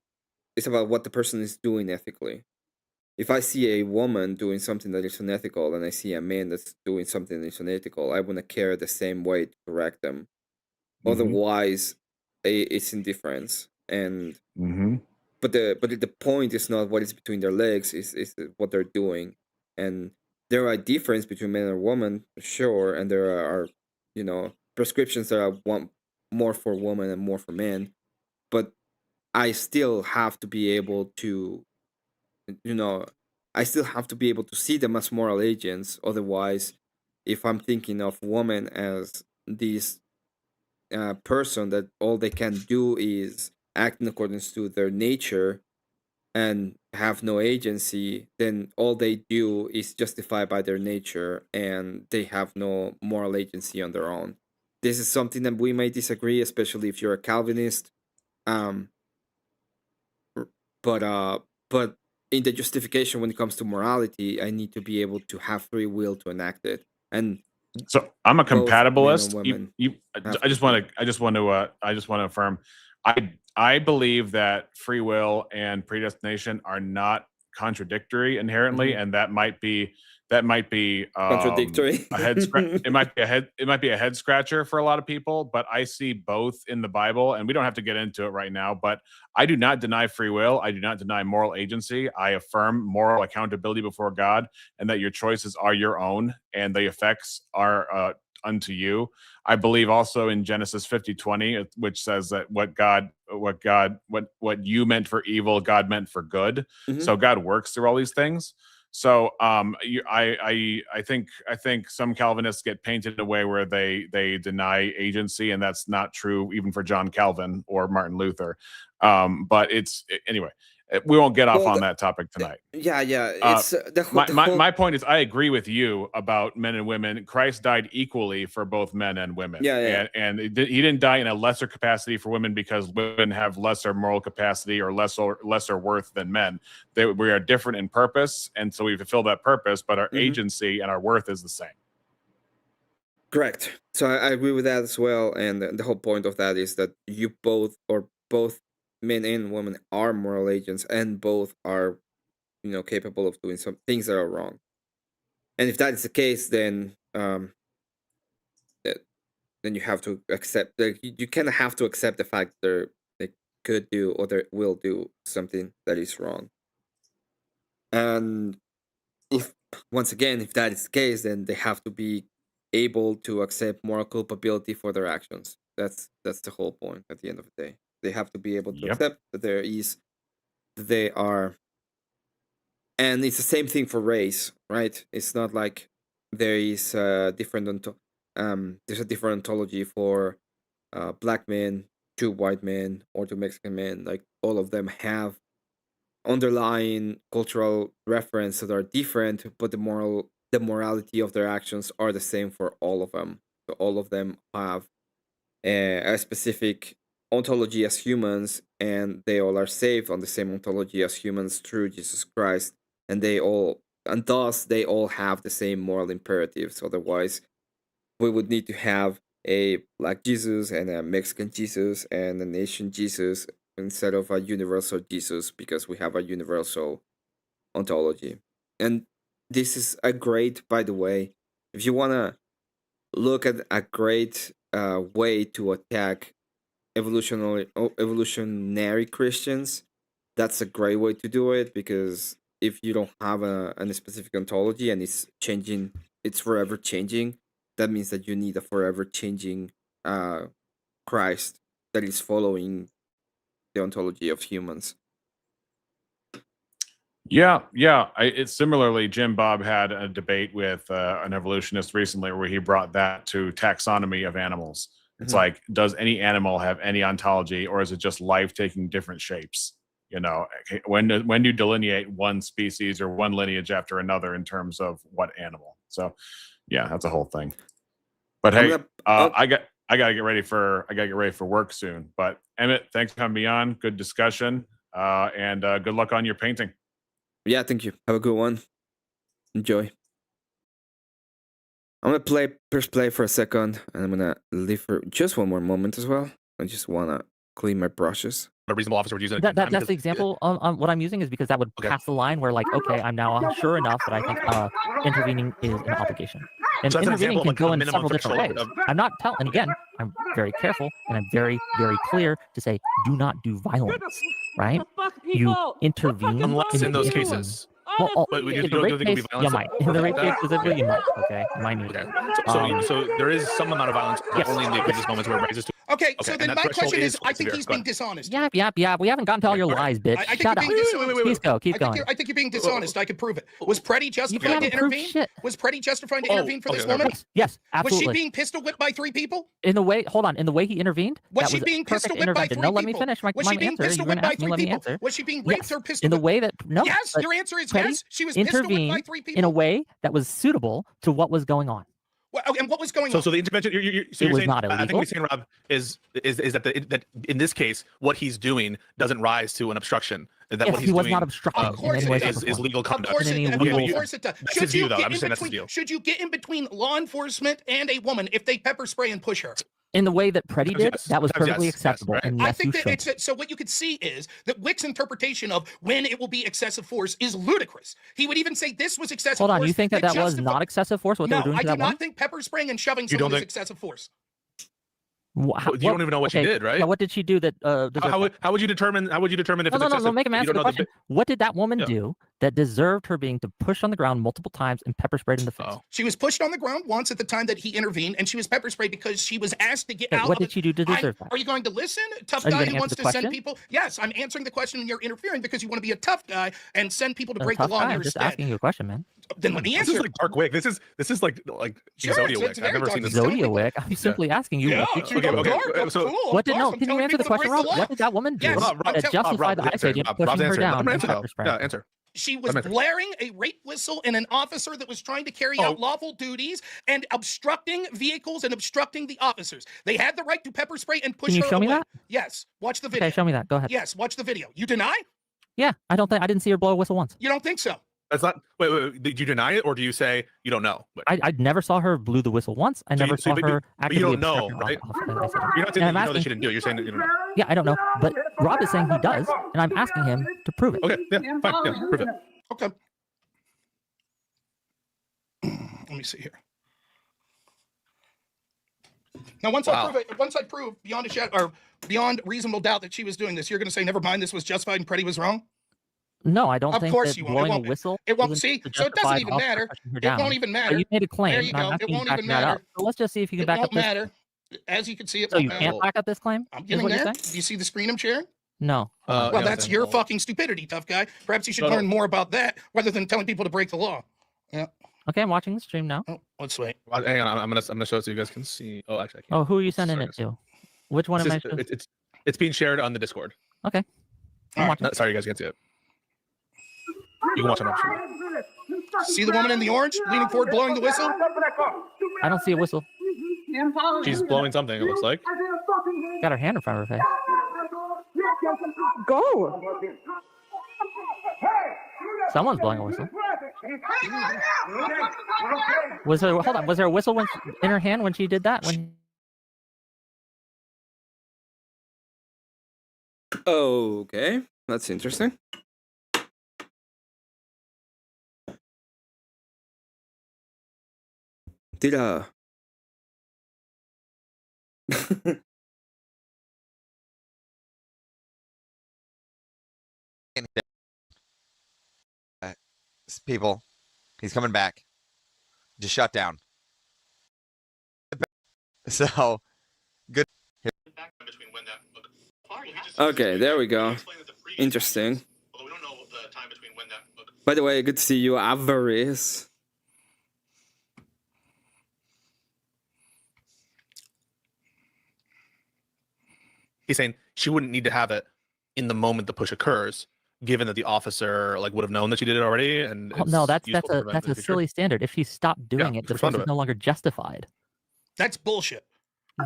It's about what the person is doing ethically. If I see a woman doing something that is unethical and I see a man that's doing something that is unethical, I want to care the same way to correct them. Otherwise, it's indifference. And but the point is not what is between their legs; is what they're doing. And there are difference between men and women, sure, and there are prescriptions that are more for women and more for men. But I still have to be able to you know I still have to be able to see them as moral agents. Otherwise, if I'm thinking of women as this person that all they can do is act in accordance to their nature and have no agency, then all they do is justified by their nature and they have no moral agency on their own. This is something that we may disagree, especially if you're a Calvinist. Um, but but in the justification when it comes to morality, I need to be able to have free will to enact it. And so I'm a both men and compatibilist. women I just want to affirm. I believe that free will and predestination are not contradictory inherently, and that might be contradictory. a head it might be a head scratcher for a lot of people, but I see both in the Bible, and we don't have to get into it right now, but I do not deny free will. I do not deny moral agency. I affirm moral accountability before God, and that your choices are your own and the effects are unto you. I believe also in Genesis 50:20, which says that what you meant for evil, God meant for good. So God works through all these things. So I think some Calvinists get painted in a way where they deny agency, and that's not true even for John Calvin or Martin Luther. But anyway. We won't get off on that topic tonight. Yeah. It's my point is, I agree with you about men and women. Christ died equally for both men and women. Yeah. And he didn't die in a lesser capacity for women because women have lesser moral capacity or lesser worth than men. We are different in purpose, and so we fulfill that purpose, but our agency and our worth is the same. Correct. So I agree with that as well. And the whole point of that is that both men and women are moral agents, and both are capable of doing some things that are wrong. And if that is the case, then you have to accept you kind of have to accept the fact that they could do or they will do something that is wrong. And if that is the case, then they have to be able to accept moral culpability for their actions. That's the whole point. At the end of the day, they have to be able to accept that they are. And it's the same thing for race, right? It's not like there is a different there's a different ontology for black men, to white men, or to Mexican men. Like all of them have underlying cultural reference that are different, but the morality of their actions are the same for all of them. So all of them have a specific ontology as humans, and they all are saved on the same ontology as humans through Jesus Christ, and thus they all have the same moral imperatives. Otherwise, we would need to have a black Jesus and a Mexican Jesus and an Asian Jesus instead of a universal Jesus, because we have a universal ontology. And this is a great, by the way, if you want to look at a great way to attack evolutionary Christians, that's a great way to do it, because if you don't have a specific ontology and it's changing, it's forever changing, that means that you need a forever changing Christ that is following the ontology of humans. Yeah. It's similarly, Jim Bob had a debate with an evolutionist recently where he brought that to taxonomy of animals. It's like, does any animal have any ontology, or is it just life taking different shapes? When do you delineate one species or one lineage after another in terms of what animal? So, yeah, that's a whole thing. But I'm hey, gonna- oh. I gotta get ready for work soon. But Emmett, thanks for having me on. Good discussion, and good luck on your painting. Yeah, thank you. Have a good one. Enjoy. I'm gonna press play for a second, and I'm gonna leave for just one more moment as well. I just wanna clean my brushes. A reasonable officer would use it. That's the example on what I'm using is because that would pass the line where like, okay, I'm now sure enough that I think intervening is an obligation. And So that's an intervening example of, can like, go a in minimum several different ways. threshold I'm not telling, and again, I'm very careful and I'm very, very clear to say, do not do violence, right? You intervene unless in those intervene. cases. Well, But you in the don't rape think it would be case, violence you might. or In the something rape like case that? specifically, you might. Okay, you might need. Okay. So there is some amount of violence, but Yes. only in the egregious moments where it raises to. Okay, Okay, so and then that my threshold question is, is I think severe. he's Go being ahead. dishonest. Yeah. We haven't gotten to all your lies, bitch. I think Shut you're up. being dishonest. Please go. Keep going. I think you're being dishonest. I could prove it. Was Preddy You justified to haven't proved intervene? shit. Was Preddy justified to intervene for this okay, woman? Yes, Was she absolutely. being pistol whipped by 3 people? In the way, hold on. In the way he intervened, Was that she was being perfect pistol whipped by intervention. 3 No, people? let me finish my Was she being answer. pistol You're whipped gonna by ask me. 3 Let me people? answer. Was she being raped Yes. or pistol In the whipped? way that no. Yes, but your answer is Preddy yes. She was pistol whipped by intervened 3 people. in a way that was suitable to what was going on. Well, and what was going So on? the intervention. You're It saying, was not I think illegal. what he's saying, Rob, is that that in this case, what he's doing doesn't rise to an obstruction. That Yes, what he's he was doing not obstructing Of course in any way, it shape, is. or is form. legal Of conduct. course, In any of legal- course it does. That's Should his view, you though. get I'm just in saying that's his between? view. Should you get in between law enforcement and a woman if they pepper spray and push her? In the way that Preddy did, Yes. that was Sometimes perfectly yes, acceptable. right? And I yes, you think that should. it's so. What you could see is that Wick's interpretation of when it will be excessive force is ludicrous. He would even say this was excessive Hold on, force. you think that was justified- not excessive force? What they No, were doing I to do that woman? not think pepper spraying and shoving You don't someone is think- excessive force. You don't even know what she did, right? Yeah, what did she do that? How would you determine? How would you determine if it's No, excessive? make him You answer don't the know question. What did that woman Yeah. do that deserved her being to push on the ground multiple times and pepper sprayed in the face? Oh. She was pushed on the ground once at the time that he intervened, and she was pepper sprayed because she was asked to get Okay, out. what of did she do to deserve that? Are you going to listen? Tough Are you guy gonna who answer wants the to send question? people. Yes, I'm answering the question, and you're interfering because you want to be a tough guy and send people to A break the tough law in guy. your I'm just stead. asking you a question, man. Then let me This answer. is like Dark Wig. This is like Sure, Zodiac it's Wig. very I've never dark. seen this. It's telling people- Zodiac. I'm simply asking you. Yeah, What did she okay, do? okay. dark, So- fool, of What did course, no? I'm Can you telling answer the people to question, break Rob? law. What did that woman do Yes, Rob, I'm that telling- justify the ICE agent pushing Rob's her answer. down Let him and answer, pepper though. spraying? Yeah, answer. She was Let me- blaring a rape whistle in an officer that was trying to carry out lawful duties and obstructing vehicles and obstructing the officers. They had the right to pepper spray and push Can you her show me away. that? Yes, watch the video. Okay, show me that. Go ahead. Yes, watch the video. You deny? Yeah, I didn't see her blow a whistle once. You don't think so? That's not. Wait. Did you deny it, or do you say you don't know? Wait. I never saw her blew the whistle once. I So you- never so saw but her you actively don't know, obstruct an right? officer. You're not saying And that you I'm know that asking- she didn't do it. You're saying that you don't know. Yeah, I don't know, but Rob is saying he does, and I'm asking him to prove it. Okay. Yeah. Fine. Yeah. Prove it. Okay. Let me see here. Now, once I prove beyond a shadow or beyond reasonable doubt that she was doing this, you're going to say, never mind, this was justified and Preddy was wrong. No, I don't Of think course that you won't. It blowing a won't- whistle. It won't isn't see. to So it doesn't justify even an officer matter. pushing her It down. won't even So matter. you made a claim. There you and I'm go. It asking you to won't back even that up. matter. So let's just see if you can It back won't up this. matter. As you can see, it So won't you matter. can't back up this claim? I'm Is getting what there. you're Do saying? you see the screen I'm sharing? No. Well, yeah, that's okay. your fucking stupidity, tough guy. Perhaps you should No, no. learn more about that rather than telling people to break the law. Yeah. Okay, I'm watching the stream now. Oh, let's wait. Hang on. I'm gonna show it so you guys can see. Oh, actually, I can't. Oh, who are you sending Sorry, it to? Which one It's, am I? just- it's being shared on the Discord. Okay. I'm All right. watching. No, sorry, you guys can't see it. You can watch it. See the woman in the orange leaning forward, blowing the whistle? I don't see a whistle. She's blowing something. It looks like. Got her hand in front of her face. Go. Someone's blowing a whistle. Was there? Hold on. Was there a whistle in her hand when she did that? Okay, that's interesting. Tira. People, he's coming back. Just shut down. So good. Okay, there we go. Interesting. By the way, good to see you, Avarice. He's saying she wouldn't need to have it in the moment the push occurs, given that the officer would have known that she did it already. And No, that's useful to prevent a in the future. silly standard. If she stopped doing it, the respond force to is no longer justified. That's bullshit.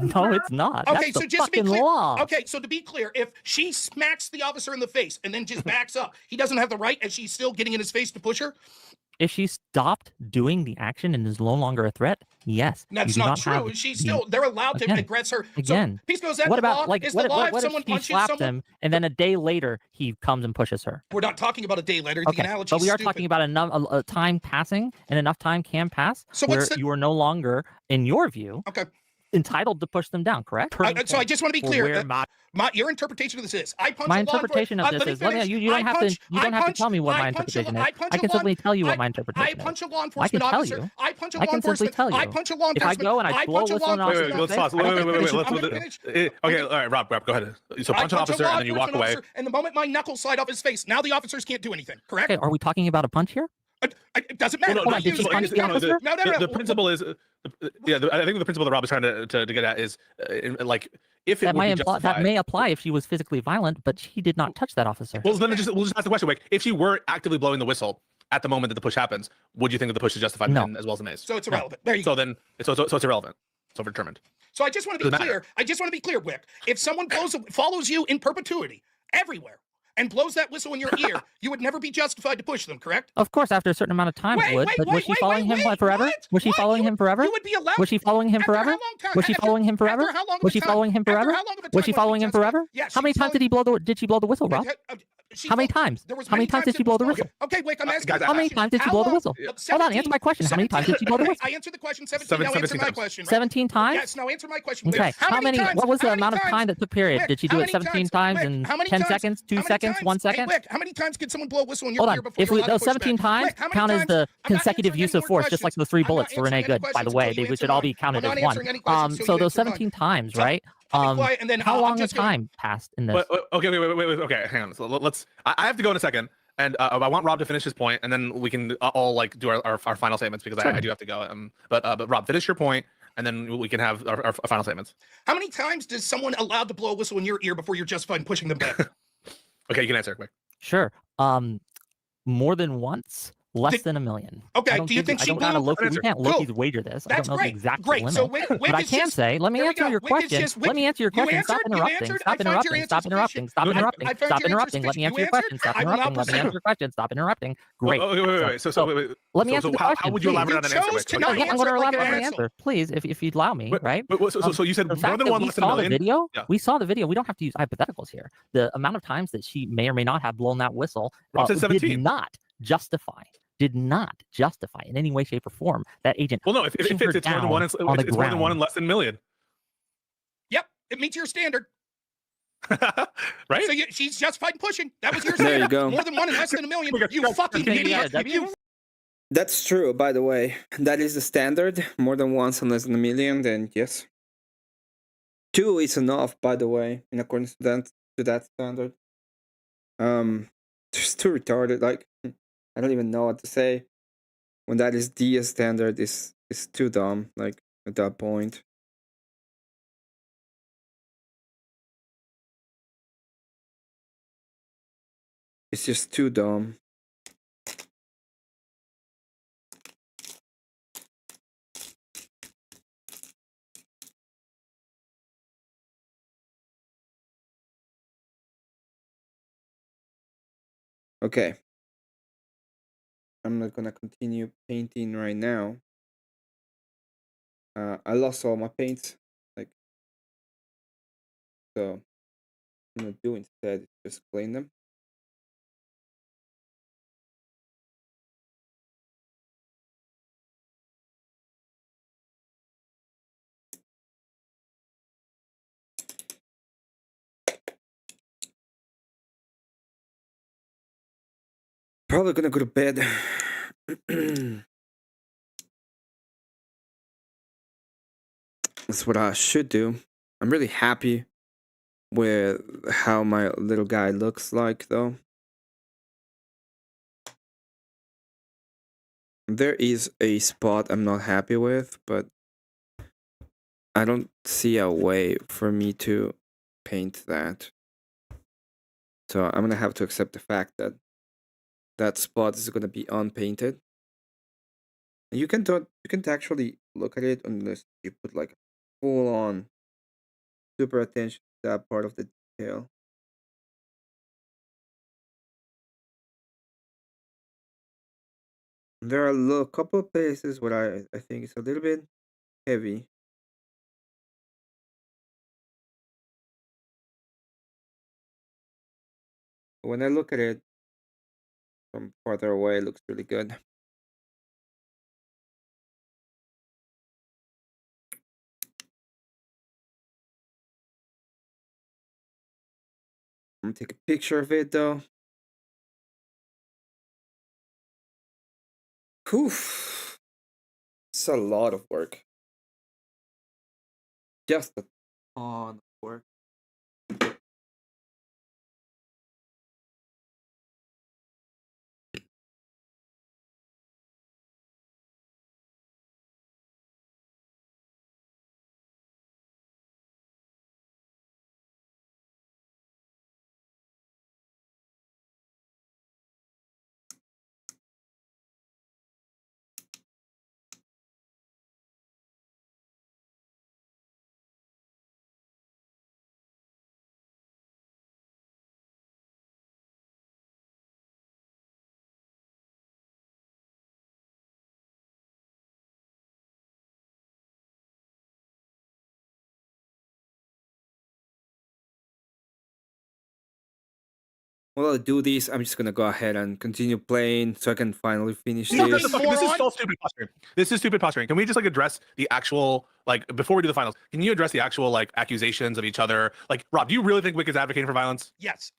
No, it's not. Okay, That's so the just to be fucking clear, law. okay, so to be clear, if she smacks the officer in the face and then just backs up, he doesn't have the right, and she's still getting in his face to push her. If she stopped doing the action and is no longer a threat, yes. That's you do not have true. She's the- still. They're allowed to Again, aggress her. Again, So, Peace, is that what the about law? like Is what, the law what, if what if someone she punches slaps someone? him and then a day later he comes and pushes her? We're not talking about a day later. The Okay, analogy but we is are stupid. talking about enough a time passing, and enough time can pass So where what's the- you are no longer, in your view, Okay. entitled to push them down. Correct? So I just want to be For clear. where your interpretation of this is: I punch my a law interpretation of enforcement. this is Let me finish. you don't I have punch- to you don't I have to punch- tell me what my I punch a- interpretation I is. punch I a can law- simply tell you what my I interpretation punch a law is. I enforcement can tell officer. you. I punch a I law can simply enforcement. tell I you. punch a law If I enforcement. go and I blow punch a whistle law on an Wait, officer's let's face, pause. I don't Wait, get wait, finished. let's I'm let- gonna finish. Okay, all right, Rob, go ahead. So punch an punch a officer law and then you walk enforcement away. officer, and the moment my knuckles slide off his face, now the officers can't do anything. Correct? Okay, are we talking about a punch here? It doesn't matter. Well, Hold on, did she punch the officer? No. The principle is, I think the principle that Rob is trying to get at is, like, if it That would may be apply, justified. that may apply if she was physically violent, but she did not touch that officer. Well, then we'll just ask the question, like, if she were actively blowing the whistle at the moment that the push happens, would you think that the push is justified No. as well as a maze? So it's irrelevant. There you go. So then, so it's irrelevant. It's overdetermined. So I just want to be Doesn't clear. matter. I just want to be clear, Wick. If someone follows you in perpetuity everywhere and blows that whistle in your ear, you would never be justified to push them, correct? Of course, after a certain amount of time, Wait, it would. wait, But was she wait, following him wait, forever? what? Was she What? following him forever? You would be allowed. Was she following him After forever? how long time? Was she After- following him forever? after how long of Was a she time? following him After forever? how long of a Was time she would following be him justified? forever? Yeah, How many she's times did he blow the? Did she blow the whistle, Rob? How many times? There was How many times did she blow the whistle? Okay, Wick, I'm asking. guys, you a How many question. times did she How blow the long- whistle? Hold on, answer my question. How many times did she blow the whistle? I answered the question 17. Now answer 17 my times. question. Right? 17 times? Yes, now answer my question. Wick. Okay. How many? times? What was How the many amount of times? time that took period? Wick, Did she how do it many 17 times? times Wick, in how many 10 times? seconds, 2 How many seconds, times? 1 Hey, second? Wick, how many times could someone blow a whistle in your Hold ear on. before If you're we allowed to those push 17 back? times Wick, how many count as times? the I'm not consecutive answering use any of more force, just like questions. the 3 I'm not bullets for Renee answering any Good, by the questions way, until you they answer should all be mine. counted I'm as not one. answering any questions until So you those answer mine. 17 times, So, right? I'll be quiet, and then How I'm long of just gonna- time passed in this? But okay, wait. Okay, hang on. So let's. I have to go in a second, and I want Rob to finish his point, and then we can all like do our final statements because I do have to go. But Rob, finish your point, and then we can have our final statements. How many times does someone allowed to blow a whistle in your ear before you're justified in pushing them back? Okay, you can answer quick. Sure. More than once. Less Did- than 1 million. Okay, I don't do you give think I she don't gotta blew- Loki. We Answer. can't Cool. Loki's wager this. I That's don't know great. the exact Great. limit. So Wick But I is can just- say, let me there we answer go. your Wick is question. just- Let me answer your you question. Stop answered, you interrupting. answered. Stop I found your interrupting. answer Stop interrupting. sufficient. Stop I interrupting. found Stop your answer interrupting. Let me sufficient. answer your You question. answered. Stop I will now interrupting. Let me proceed. answer your question. Stop interrupting. Great. Wait. So Let me answer the how question. would you please. elaborate on You that answer? chose Quick? to not Yeah, I'm answer going to it like elaborate an on my asshole. answer, please, if you'd allow me, right? So you said The more fact than that one we less than a saw the million. video, Yeah. we saw the video. We don't have to use hypotheticals here. The amount of times that she may or may not have blown that whistle Rob said did 17. not justify in any way, shape, or form that agent. Well, no, if pushing it's her more than one, down on the it's more than one ground. and less than a million, Yep, it meets your standard. right? So she's justified in pushing. That was your There you standard. go. More than one and less than a million. You fucking Yeah, idiot. that- You That's true, by the way. That is the standard. More than once and less than a million, then yes. 2 is enough, by the way, in accordance to that standard. Just too retarded. Like, I don't even know what to say. When that is the standard, is too dumb. Like, at that point. It's just too dumb. Okay. I'm not gonna continue painting right now. I lost all my paints. Like, so I'm gonna do instead just clean them. Probably gonna go to bed. That's what I should do. I'm really happy with how my little guy looks like, though. There is a spot I'm not happy with, but I don't see a way for me to paint that. So I'm gonna have to accept the fact that that spot is gonna be unpainted. You can actually look at it unless you put like full on super attention to that part of the detail. There are a couple of places where I think it's a little bit heavy. But when I look at it from farther away, it looks really good. I'm gonna take a picture of it though. Oof. It's a lot of work. Just a ton of work. While I do this, I'm just gonna go ahead and continue playing so I can finally finish No, This this is moron. so stupid posturing. This is stupid posturing. Can we just like address the actual like before we do the finals? Can you address the actual like accusations of each other? Like Rob, do you really think Wick is advocating for violence? Yes.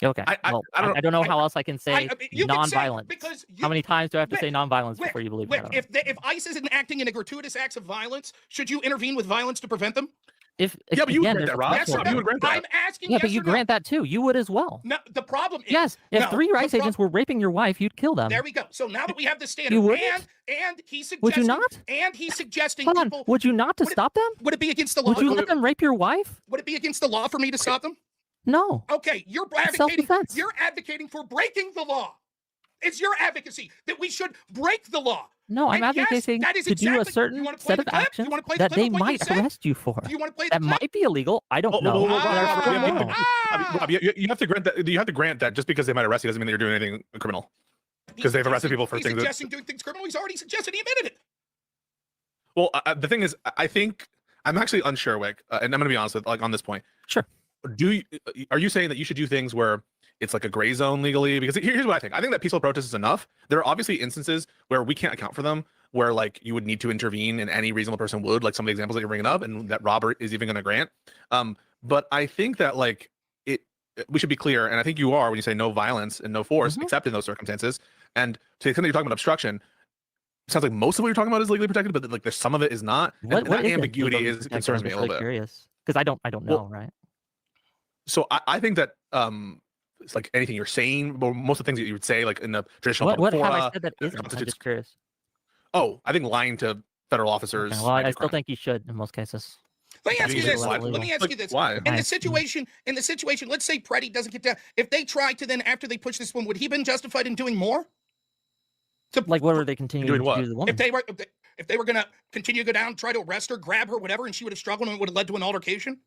Okay. I I don't know how else I can say I mean, you can say, non-violence. because How many times do I have to Wick, say non-violence Wick, before you believe Wick, me? if ICE isn't acting in a gratuitous acts of violence, should you intervene with violence to prevent them? If Yeah, but you would again, grant there's that, a Rob. Yes or threshold. no? You would grant that. I'm asking Yeah, yes but you or no. grant that too. You would as well. No, the problem is Yes, if no, 3 rice the agents were raping your wife, you'd kill them. There we go. So now that we have the standard, You wouldn't? and he's suggesting, Would you not? And he's suggesting Hold on. people. Would you not to would it- stop them? Would it be against the law? Would you let them rape your wife? Would it be against the law for me to stop them? No. Okay, you're It's advocating. self-defense. You're advocating for breaking the law. It's your advocacy that we should break the law. No, I'm And yes, advocating that is to do a exactly- you certain wanna play set the of clip? You actions wanna play the that clip they of what you might said? arrest you for. Do you want to play the That clip? might be illegal. I don't know. Rob, I don't know. Rob, you have to grant that. You have to grant that just because they might arrest you doesn't mean that you're doing anything criminal. Because they've arrested people for He's things that- suggesting doing things criminal. He's already suggested. He admitted it. Well, the thing is, I think I'm actually unsure, Wick, and I'm going to be honest with like on this point. Sure. Are you saying that you should do things where it's like a gray zone legally? Because here's what I think. I think that peaceful protest is enough. There are obviously instances where we can't account for them, where like you would need to intervene, and any reasonable person would, like some of the examples that you're bringing up, and that Robert is even going to grant. But I think that like we should be clear, and I think you are when you say no violence and no force, except in those circumstances. And to the extent that you're talking about obstruction, it sounds like most of what you're talking about is legally protected, but like there's some of it is not. What and that is it ambiguity legally is protected? concerns I'm me a just little really bit. curious because I don't know, right? So I think that it's like anything you're saying, or most of the things that you would say, like in the traditional. What have I fora, said that isn't? I'm constitutes- just curious. Oh, I think lying to federal officers. Okay, well, might be I still crime. think you should in most cases. Let me ask you think this. it's Let illegal. me ask you this. Why? In Why? the situation, let's say Preddy doesn't get down. If they tried to then after they push this one, would he been justified in doing more? Like, what were they continuing Doing what? to do to the woman? If they were gonna continue to go down, try to arrest her, grab her, whatever, and she would have struggled and it would have led to an altercation?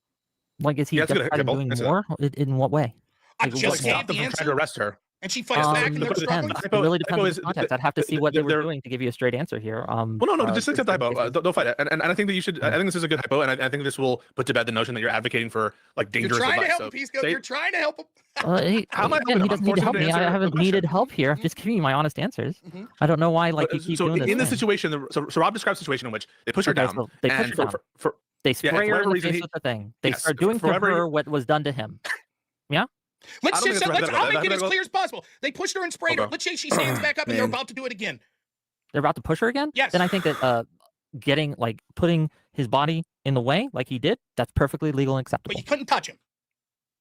Like, is he Yeah, that's a good justified in hypo. doing That's a- more? In what way? I Like, just what- Like, gave stop them the from trying to answer, arrest her. and she fights back and they're depends. struggling. It Hypo- really depends hypo on is- the context. I'd have to see what they were they're- doing to give you a straight answer here. Well, no, just accept the hypo. cases. Don't fight it. And I think that you should. I think this is a good hypo, and I think this will put to bed the notion that you're advocating for like You're dangerous trying to advice. help So him, Peace. say- You're trying to help him. How am I Again, helping he him? doesn't I'm need to help forcing him me. to I answer haven't the question. needed help here. I'm just giving you my honest answers. I don't know why like you keep so doing this. in this thing. situation, so Rob describes a situation in which they push her Okay, down, so they push and her down. for They yeah, spray for her in whatever the reason face he- with the thing. They yes, start doing for to whatever her what was done to him. Yeah? Let's I don't just think it's I'll make it as hypothetical. clear as possible. They pushed her and sprayed her. Okay. Let's say she stands back up and they're Man. about to do it again. They're about to push her again? Yes. Then I think that putting his body in the way like he did, that's perfectly legal and acceptable. But you couldn't touch him.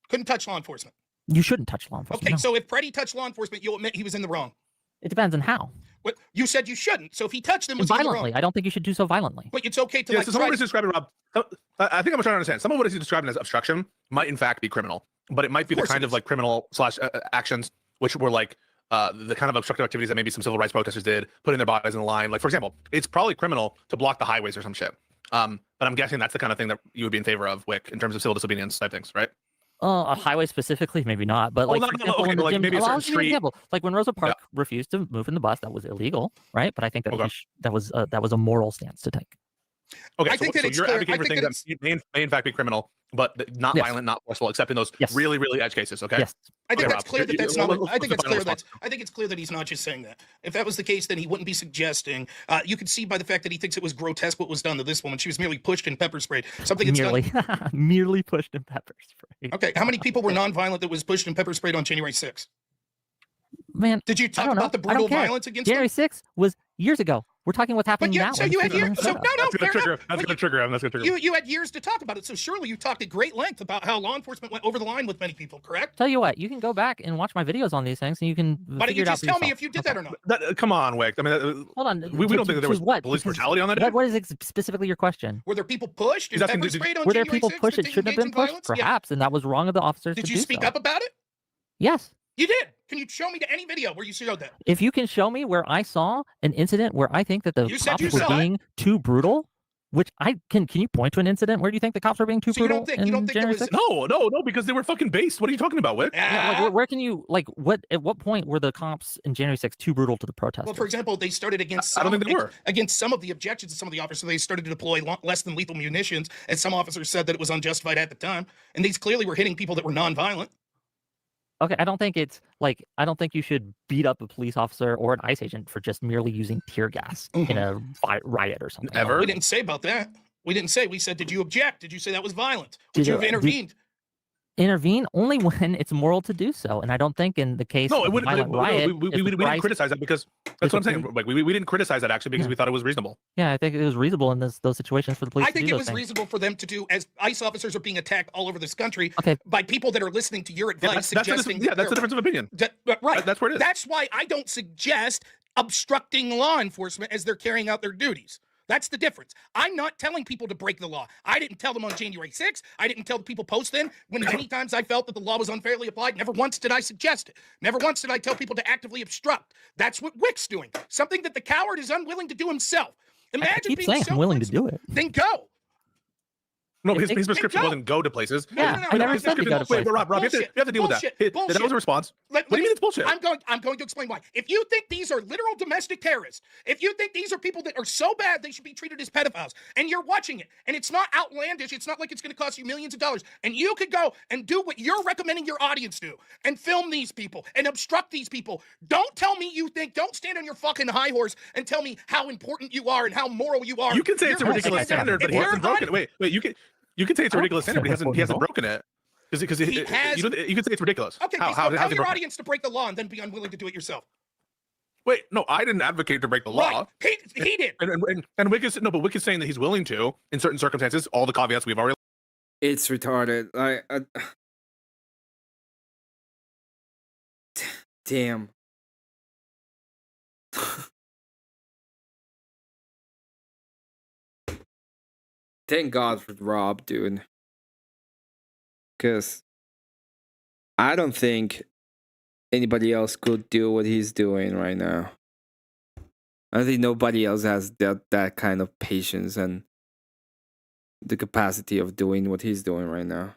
Couldn't touch law enforcement. You shouldn't touch law enforcement. Okay, no. so if Preddy touched law enforcement, you'll admit he was in the wrong. It depends on how. What you said you shouldn't. So if he touched them, was he in the Violently. wrong? I don't think you should do so violently. But it's okay to Yeah, like so some of try what to- he's describing, Rob. I think I'm trying to understand. Some of what he's describing as obstruction might in fact be criminal, but it might be the course kind it of is. like criminal slash actions which were like the kind of obstructive activities that maybe some civil rights protesters did, putting their bodies in the line. Like, for example, it's probably criminal to block the highways or some shit. But I'm guessing that's the kind of thing that you would be in favor of, Wick, in terms of civil disobedience type things, right? A highway specifically, maybe not. But Well, like, no, for no, example, okay, in but the like gym, maybe a I'll certain give you an street. example. Like when Rosa Parks refused to move in the bus, that was illegal, right? But I think that Okay. that was a moral stance to take. Okay, I so, think that so it's you're clear- advocating I for think things that that may in fact be criminal, but not Yes. violent, not forceful, except in those Yes. really, really edge cases. Okay. Yes. I think Okay, that's Rob, clear that that's let's- not. let's- I think let's it's final clear that response. I think it's clear that he's not just saying that. If that was the case, then he wouldn't be suggesting. You can see by the fact that he thinks it was grotesque what was done to this woman. She was merely pushed and pepper sprayed. Something that's Merely, done. merely pushed in pepper spray. Okay, how many people were nonviolent that was pushed and pepper sprayed on January 6th? Man, Did you I talk don't know. about the I don't brutal care. violence against January them? 6th was years ago. We're talking what's happening But yeah, now. so in you had Minnesota. years. So no, That's fair gonna trigger. enough. That's When gonna trigger him. That's gonna trigger him. you had years to talk about it, so surely you talked at great length about how law enforcement went over the line with many people, correct? Tell you what, you can go back and watch my videos on these things, and you can. Why don't figure you it out just for tell me yourself. if you did that or not? Come on, Wick. I mean, Hold on. we don't think that there was what? police Because brutality on that day. What is specifically your question? Were there people pushed and He's asking, pepper did- sprayed on Were there January people 6th pushed that and shouldn't have engaged been in pushed? violence? Yeah. Perhaps, and that was wrong of the officers Did to you do speak so. up about it? Yes. You did. Can you show me to any video where you showed that? If you can show me where I saw an incident where I think that the You said cops you were saw it. being too brutal, which I can you point to an incident where do you think the cops were being too So you brutal don't think there in January was 6th? No, because they were fucking based. What are you talking about, Wick? Yeah, like where can you at what point were the cops in January 6th too brutal to the protesters? Well, for example, they started against. I don't think they were. Against some of the objections of some of the officers. They started to deploy less than lethal munitions, and some officers said that it was unjustified at the time. And these clearly were hitting people that were nonviolent. Okay, I don't think you should beat up a police officer or an ICE agent for just merely using tear gas in a riot or something. Ever? We didn't say about that. We didn't say. We said, did you object? Did you say that was violent? Did Would you you- have intervened? Intervene only when it's moral to do so, and I don't think in the case No, of it would. violent No, riot, we if the didn't price- criticize that because that's what I'm saying. Like we didn't criticize that actually because Yeah. we thought it was reasonable. Yeah, I think it was reasonable in those situations for the police I to think do it those was things. reasonable for them to do, as ICE officers are being attacked all over this country Okay. by people that are listening to your advice, suggesting. That's the difference of opinion. Right. That's where it is. That's why I don't suggest obstructing law enforcement as they're carrying out their duties. That's the difference. I'm not telling people to break the law. I didn't tell them on January 6th. I didn't tell the people post then. When many times I felt that the law was unfairly applied, never once did I suggest it. Never once did I tell people to actively obstruct. That's what Wick's doing. Something that the coward is unwilling to do himself. I Imagine keep being saying so I'm willing to do it. Then go. No, If his prescription go. wasn't go to places. Yeah, I never said to go to Wait, places. but Rob, you have to deal with that. Bullshit. That was a response. What do you mean it's bullshit? I'm going to explain why. If you think these are literal domestic terrorists, if you think these are people that are so bad they should be treated as pedophiles, and you're watching it, and it's not outlandish, it's not like it's going to cost you millions of dollars, and you could go and do what you're recommending your audience do, and film these people, and obstruct these people, don't tell me don't stand on your fucking high horse and tell me how important you are and how moral you are. You can say it's a ridiculous standard, but he hasn't broken it. Wait, you can say it's a ridiculous standard, but he hasn't broken it. Because you can say it's ridiculous. Okay, how tell he your broken it? audience to break the law and then be unwilling to do it yourself. Wait, no, I didn't advocate to break the law. Right. He did. And Wick is but Wick is saying that he's willing to in certain circumstances. All the caveats we've already. It's retarded. Damn. Thank God for Rob, dude. Because I don't think anybody else could do what he's doing right now. I think nobody else has that kind of patience and the capacity of doing what he's doing right now.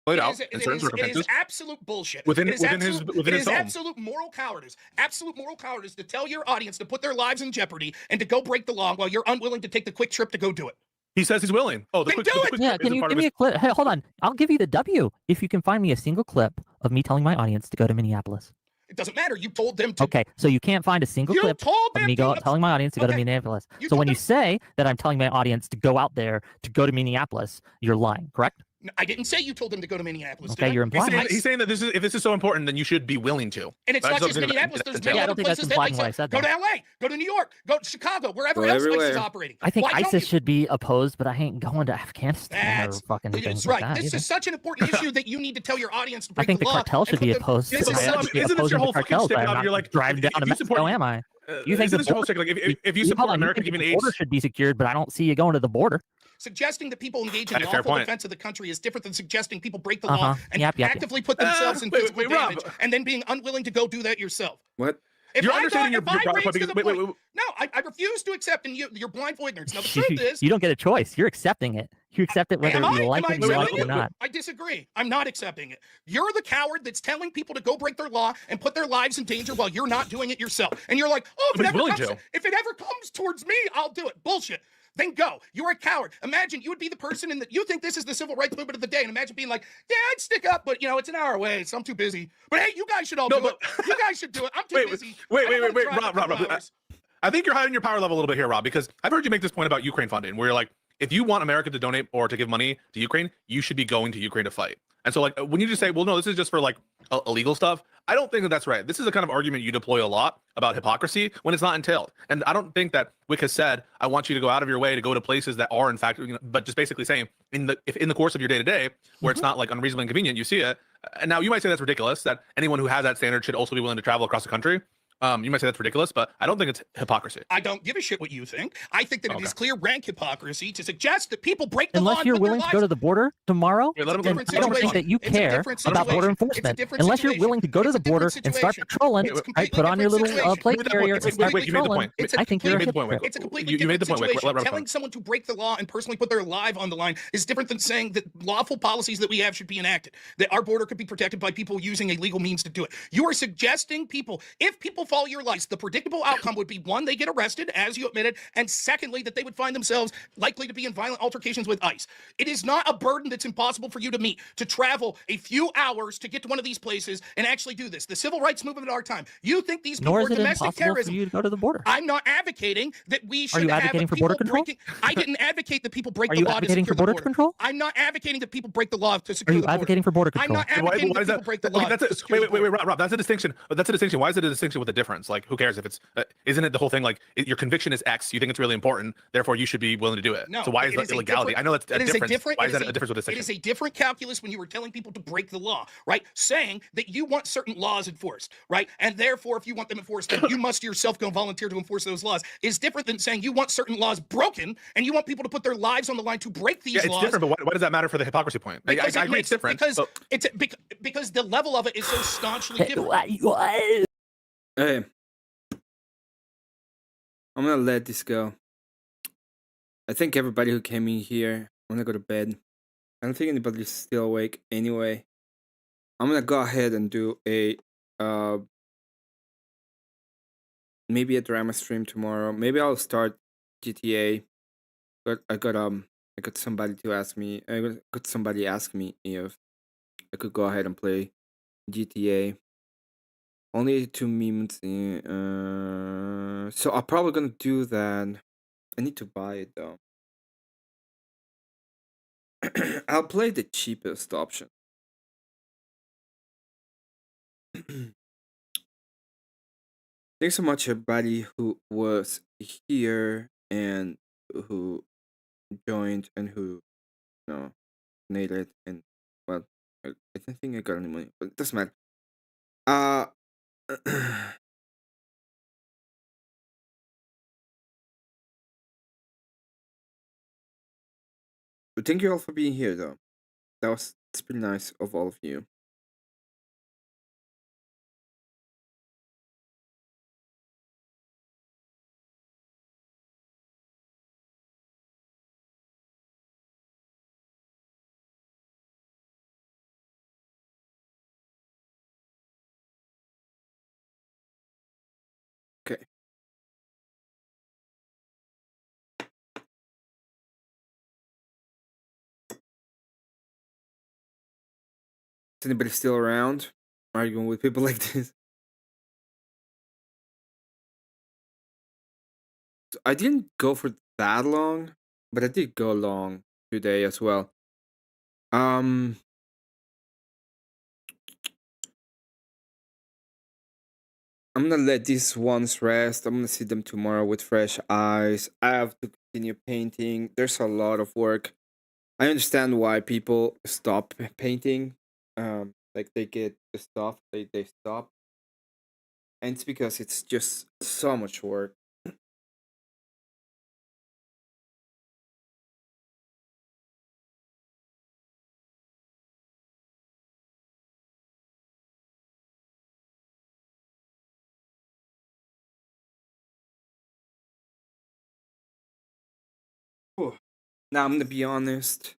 Played out in It certain is circumstances. absolute bullshit. Within It is his home. absolute moral cowardice. Absolute moral cowardice to tell your audience to put their lives in jeopardy and to go break the law while you're unwilling to take the quick trip to go do it. He says he's willing. Oh, the Then quick, do the it! quick Yeah, trip can is you part give of me his- a clip? Hey, hold on. I'll give you the W if you can find me a single clip of me telling my audience to go to Minneapolis. It doesn't matter. You told them to. Okay, so you can't find a single You clip told of them me to. telling my audience to go to Okay. Minneapolis. You So told when you them- say that I'm telling my audience to go out there to go to Minneapolis, you're lying, correct? I didn't say you told them to go to Minneapolis. Okay, did I? you're He's implying. saying, he's saying that if this is so important, then you should be willing to. And it's That's not just something that- Minneapolis. that There's entails. many I other don't think that's places that implying ICE what I said, go to though. LA, go to New York, go to Chicago, wherever Go else ICE is everywhere. operating. I think Why don't ISIS you? should be opposed, but I ain't going to Afghanistan or fucking That's things right. like that. This either. is such an important issue that you need to tell your audience to I break think the law. cartel and should put be them- opposed. This to is I such- should be isn't this opposing your the whole fucking cartels. stick I'm out? not You're like, driving down to if you support- Mexico, am I? You think isn't the this your whole border- stick? Like, if you Hold support on, you America think giving the border AIDS, should be secured, but I don't see you going to the border. suggesting that people engage in Hey, fair lawful point. defense of the country is different than suggesting people break the law and Yep. actively put themselves in wait, physical wait, Rob. damage and then being unwilling to go do that yourself. What? If You're I understating your got, if I point raised to because the wait, point, no, I refuse to accept and your blindful ignorance. Now the truth is, You don't get a choice. You're accepting it. You accept it whether am you I? like Am I it, you like accepting it or it? not. I disagree. I'm not accepting it. You're the coward that's telling people to go break their law and put their lives in danger while you're not doing it yourself. And you're like, oh, But he's willing to. if it ever comes towards me, I'll do it. Bullshit. Then go. You're a coward. Imagine you would be the person in that you think this is the civil rights movement of the day, and imagine being like, yeah, I'd stick up, but it's an hour away, so I'm too busy. But hey, you guys should all do it. You guys should do it. I'm too busy. Wait, I don't wanna drive Rob. a couple hours. I think you're hiding your power level a little bit here, Rob, because I've heard you make this point about Ukraine funding, where you're like, if you want America to donate or to give money to Ukraine, you should be going to Ukraine to fight. And so, like, when you just say, well, no, this is just for like illegal stuff, I don't think that that's right. This is the kind of argument you deploy a lot about hypocrisy when it's not entailed. And I don't think that Wick has said, I want you to go out of your way to go to places that are, in fact, but just basically saying if in the course of your day to day, where it's not like unreasonably inconvenient, you see it. And now you might say that's ridiculous, that anyone who has that standard should also be willing to travel across the country. You might say that's ridiculous, but I don't think it's hypocrisy. I don't give a shit what you think. I think that it is clear rank hypocrisy to suggest that people break the law. Unless you're willing to go to the border tomorrow, Wait, let him- then I don't think that you care about border enforcement. Unless you're willing to go to the border and start patrolling, right? Put on your little plate carrier and start patrolling. I think you're a hypocrite. It's a completely You made different the point. situation. Let Telling someone to break the law and personally put their life on the line is different than saying that lawful policies that we have should be enacted, that our border could be protected by people using a legal means to do it. You are suggesting people, if people follow your lies, the predictable outcome would be, one, they get arrested, as you admitted, and secondly, that they would find themselves likely to be in violent altercations with ICE. It is not a burden that's impossible for you to meet, to travel a few hours to get to one of these places and actually do this. The civil rights movement of our time. You think these people Nor are is it domestic impossible terrorism? for you to go to the border. I'm not advocating that we should Are you have advocating for people border control? breaking. I didn't advocate that people break Are the you law to advocating secure for border the border. control? I'm not advocating that people break the law to Are secure you the border. advocating for border I'm control? not advocating Why that is that? people break the law. Okay, that's to it. secure the Wait, border. Rob. That's a distinction. That's a distinction. Why is it a distinction with a difference? Like, who cares if it's? Isn't it the whole thing? Like, your conviction is X. You think it's really important. Therefore, you should be willing to do it. No, so why is it that illegality? I know that's a difference. Why is that a difference with a It distinction? is a different calculus when you were telling people to break the law, right? Saying that you want certain laws enforced, right? And therefore, if you want them enforced, then you must yourself go volunteer to enforce those laws. Is different than saying you want certain laws broken and you want people to put their lives on the line to break these It's laws. different. But why does that matter for the hypocrisy point? I agree it's different. Because the level of it is so staunchly different. Hey, I'm gonna let this go. I think everybody who came in here, I'm gonna go to bed. I don't think anybody's still awake anyway. I'm gonna go ahead and do a maybe a drama stream tomorrow. Maybe I'll start GTA. But I got somebody to ask me. I got somebody ask me if I could go ahead and play GTA. Only 2 minutes. So I'm probably gonna do that. I need to buy it though. I'll play the cheapest option. Thanks so much, everybody who was here and who joined and who, donated and well, I don't think I got any money, but it doesn't matter. But thank you all for being here, though. It's pretty nice of all of you. Okay. Is anybody still around arguing with people like this? So I didn't go for that long, but I did go long today as well. I'm gonna let these ones rest. I'm gonna see them tomorrow with fresh eyes. I have to continue painting. There's a lot of work. I understand why people stop painting. Like they get the stuff, they stop. And it's because it's just so much work. Now I'm gonna be honest.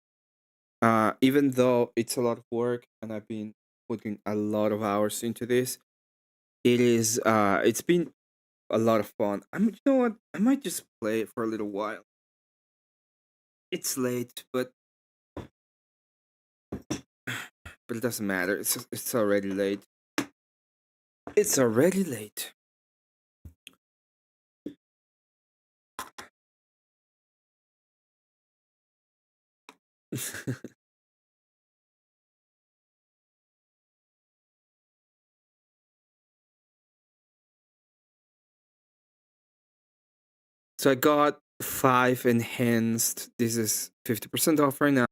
Even though it's a lot of work and I've been putting a lot of hours into this, it's been a lot of fun. You know what? I might just play it for a little while. It's late, but it doesn't matter. It's already late. It's already late. So I got 5 enhanced. This is 50% off right now.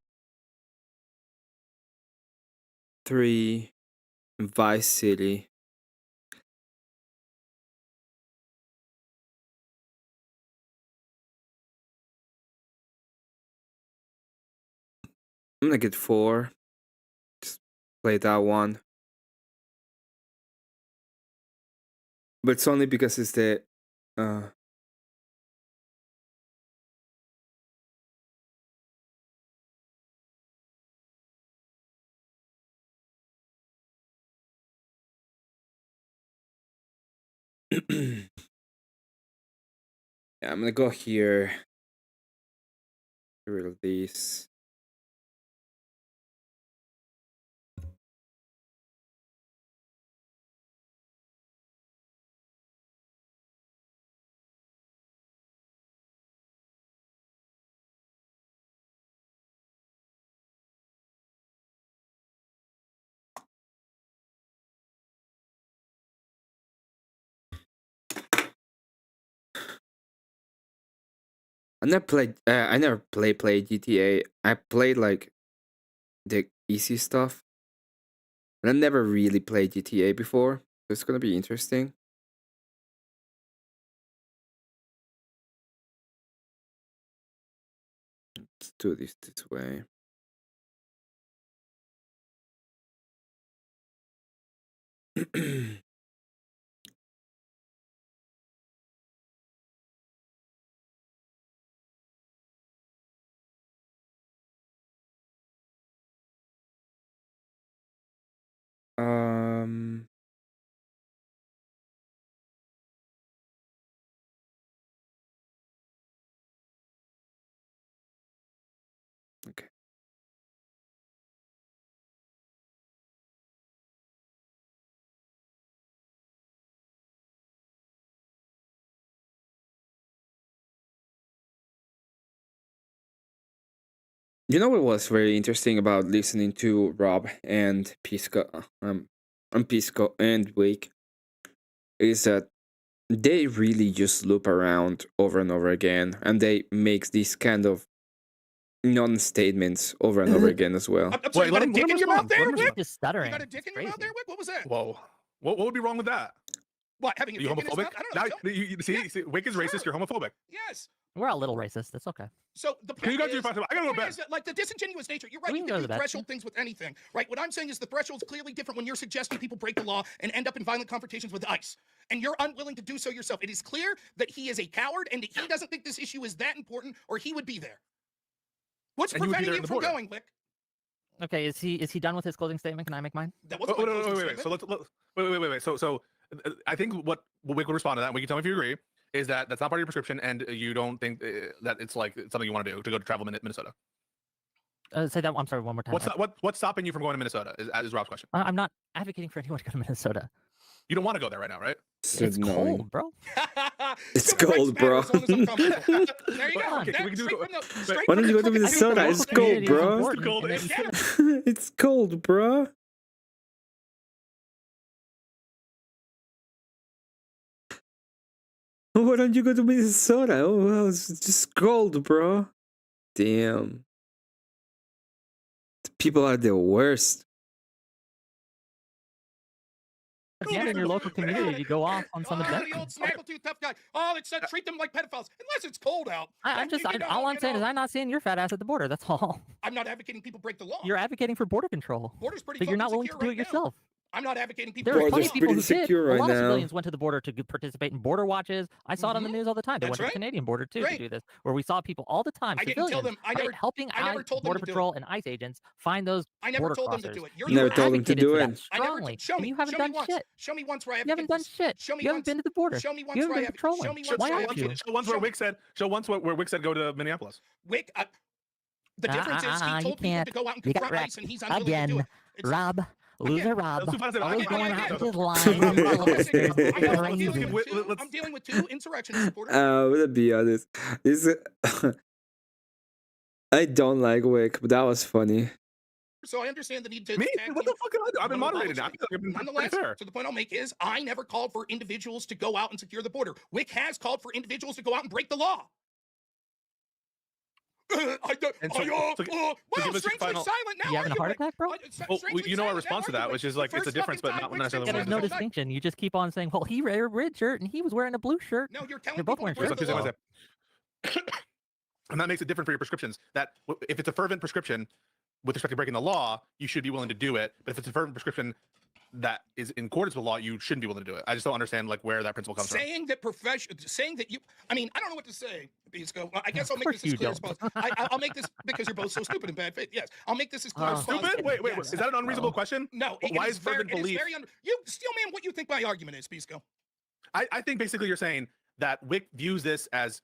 3 Vice City. I'm gonna get 4. Just play that one. But it's only because it's the yeah, I'm gonna go here. Get rid of these. I never played GTA. I played like the easy stuff. And I never really played GTA before. So it's gonna be interesting. Let's do this way. um okay. You know what was very interesting about listening to Rob and Pisco, Pisco and Wake is that they really just loop around over and over again, and they make these kind of non-statements over and over again as well. I'm sorry, you got a dick in your mouth there, Wick? Just stuttering. You got a dick in your mouth there, Wick? What was that? Whoa. What would be wrong with that? What, having a Are you dick in his homophobic? mouth? I don't know. Now, you see, Wick is racist. Sure. You're homophobic. Yes. We're a little racist. It's okay. So the Can you point guys do is, your I gotta go to bed. that, like the disingenuous nature. You're right. We You can can go do to bed. threshold things with anything, right? What I'm saying is the threshold's clearly different when you're suggesting people break the law and end up in violent confrontations with ICE, and you're unwilling to do so yourself. It is clear that he is a coward and that he doesn't think this issue is that important, or he would be there. What's And you would be preventing there you at the from border. going, Wick? Okay, is he done with his closing statement? Can I make mine? That wasn't my closing Wait. So statement. wait. So I think what Wick would respond to that, and we can tell me if you agree, is that that's not part of your prescription, and you don't think that it's like something you want to do to go to travel Minnesota. Say that. I'm sorry. One more time. What's stopping you from going to Minnesota? Is Rob's question. I'm not advocating for anyone to go to Minnesota. You don't want to go there right now, right? It's cold, bro. It's Civil rights cold, matter bro. as long as I'm comfortable. There you go. Okay, That- we can do straight it. from the- straight Why from don't you the go to crooked Minnesota? community. It's cold, Community is bro. important, Cold. and then you should- It's cold, bro. Why don't you go to Minnesota? Oh, well, it's just cold, bro. Damn. The people are the worst. Again, in your local community, you go off on some The adventure. old snaggletooth tough guy. Oh, it said treat them like pedophiles, unless it's cold out. All I'm saying is I'm not seeing your fat ass at the border. That's all. I'm not advocating people break the law. You're advocating for border control, Border's pretty but you're not fucking willing to secure do it right now. yourself. I'm not advocating people. There are Border's plenty of people pretty who did. secure A right lot of now. civilians went to the border to participate in border watches. I saw it on the news all the time. They That's went to right. the Canadian border too to Great. do this, where we saw people all the time, I didn't tell civilians, them. I never. helping I never told them border to do patrol and ICE agents find those I never border told them crossers. to do it. You're You Never the told them to advocated do for it. that I never. strongly, Show and me. you haven't Show me done once. shit. Show me once where I You haven't done shit. Show me You haven't once. been to the border. Show me once You haven't where I been have. patrolling. Show me Show, once Why where I aren't have. you? show once where Wick said. Show once where Wick said go to Minneapolis. Wick. The difference is he you told people can't. to go out and You got confront wrecked ICE, and he's unwilling to do again, it. It's- Rob. Loser Rob. Let's do fun. Always Again, going again. out his Rob, line. Rob, until listen, it's I know I'm crazy. dealing with two. I'm dealing with two insurrection supporters. I'm gonna be honest. This I don't like Wick, but that was funny. So I understand the need to. Me? tag What the team. fuck did I do? I've been No, moderating. I feel like I've been pretty Nonetheless, fair. so the point I'll make is I never called for individuals to go out and secure the border. Wick has called for individuals to go out and break the law. I don't. And so- Wow, give us your strangely final- silent now. You having a heart arguing. attack, bro? Well, Strangely you know our silent now response to that, arguing. which is The like it's a first difference, but fucking not time necessarily Wick There's said no it was one. distinction. You just keep on saying, well, he wear a red shirt and he was wearing a blue shirt. No, you're telling They're both people wearing to break shirts. the law. And that makes it different for your prescriptions. That if it's a fervent prescription with respect to breaking the law, you should be willing to do it. But if it's a fervent prescription that is in accordance with the law, you shouldn't be willing to do it. I just don't understand like where that principle comes from. Saying that you. I mean, I don't know what to say. Bisco. I guess I'll make course this as you clear as don't. possible. I'll make this because you're both so stupid and bad faith. Yes, I'll make this as clear as possible. Stupid? Wait. Yes. Is that an unreasonable question? No. Why is fervent belief? You Steelman, what you think my argument is, Bisco? I think basically you're saying that Wick views this as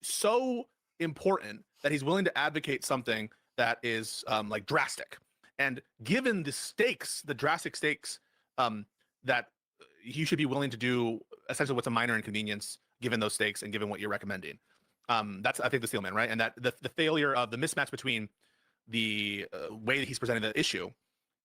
so important that he's willing to advocate something that is like drastic. And given the stakes, the drastic stakes, that you should be willing to do essentially what's a minor inconvenience given those stakes and given what you're recommending. That's I think the Steelman, right? And that the failure of the mismatch between the way that he's presenting the issue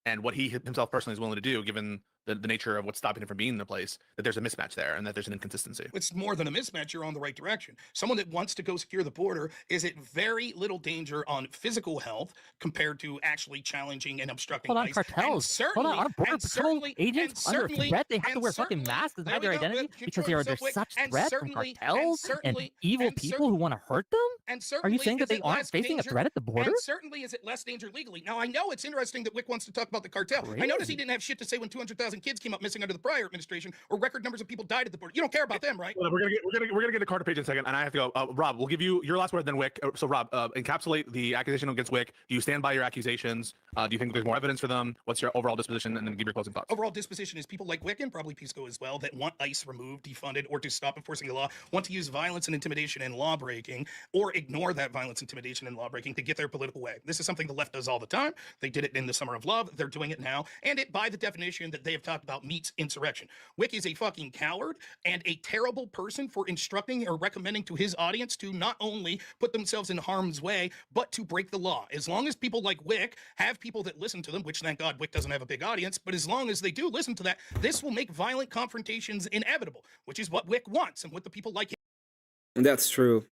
and what he himself personally is willing to do, given the nature of what's stopping him from being in the place, that there's a mismatch there and that there's an inconsistency. It's more than a mismatch. You're on the right direction. Someone that wants to go secure the border is at very little danger on physical health compared to actually challenging and obstructing Hold on, ICE. cartels. Hold on, our border patrol agents under threat. They have to wear fucking masks and hide their identity because they are under such threat from cartels and evil people who want to hurt them? And Are certainly you saying that is they it aren't less facing a danger- threat at the border? And certainly is it less danger legally. Now, I know it's interesting that Wick wants to talk about the cartel. I noticed he didn't have shit to say when 200,000 kids came up missing under the prior administration or record numbers of people died at the border. You don't care about them, right? Well, we're gonna get to Carter Page in a second, and I have to go. Rob, we'll give you your last word, then Wick. So, Rob, encapsulate the accusation against Wick. Do you stand by your accusations? Do you think there's more evidence for them? What's your overall disposition? And then give your closing thoughts. Overall disposition is people like Wick and probably Pisco as well that want ICE removed, defunded, or to stop enforcing the law, want to use violence and intimidation and law breaking, or ignore that violence, intimidation, and law breaking to get their political way. This is something the left does all the time. They did it in the Summer of Love. They're doing it now. And it, by the definition that they have talked about, meets insurrection. Wick is a fucking coward and a terrible person for instructing or recommending to his audience to not only put themselves in harm's way, but to break the law. As long as people like Wick have people that listen to them, which thank God Wick doesn't have a big audience, but as long as they do listen to that, this will make violent confrontations inevitable, which is what Wick wants and what the people like him. That's true.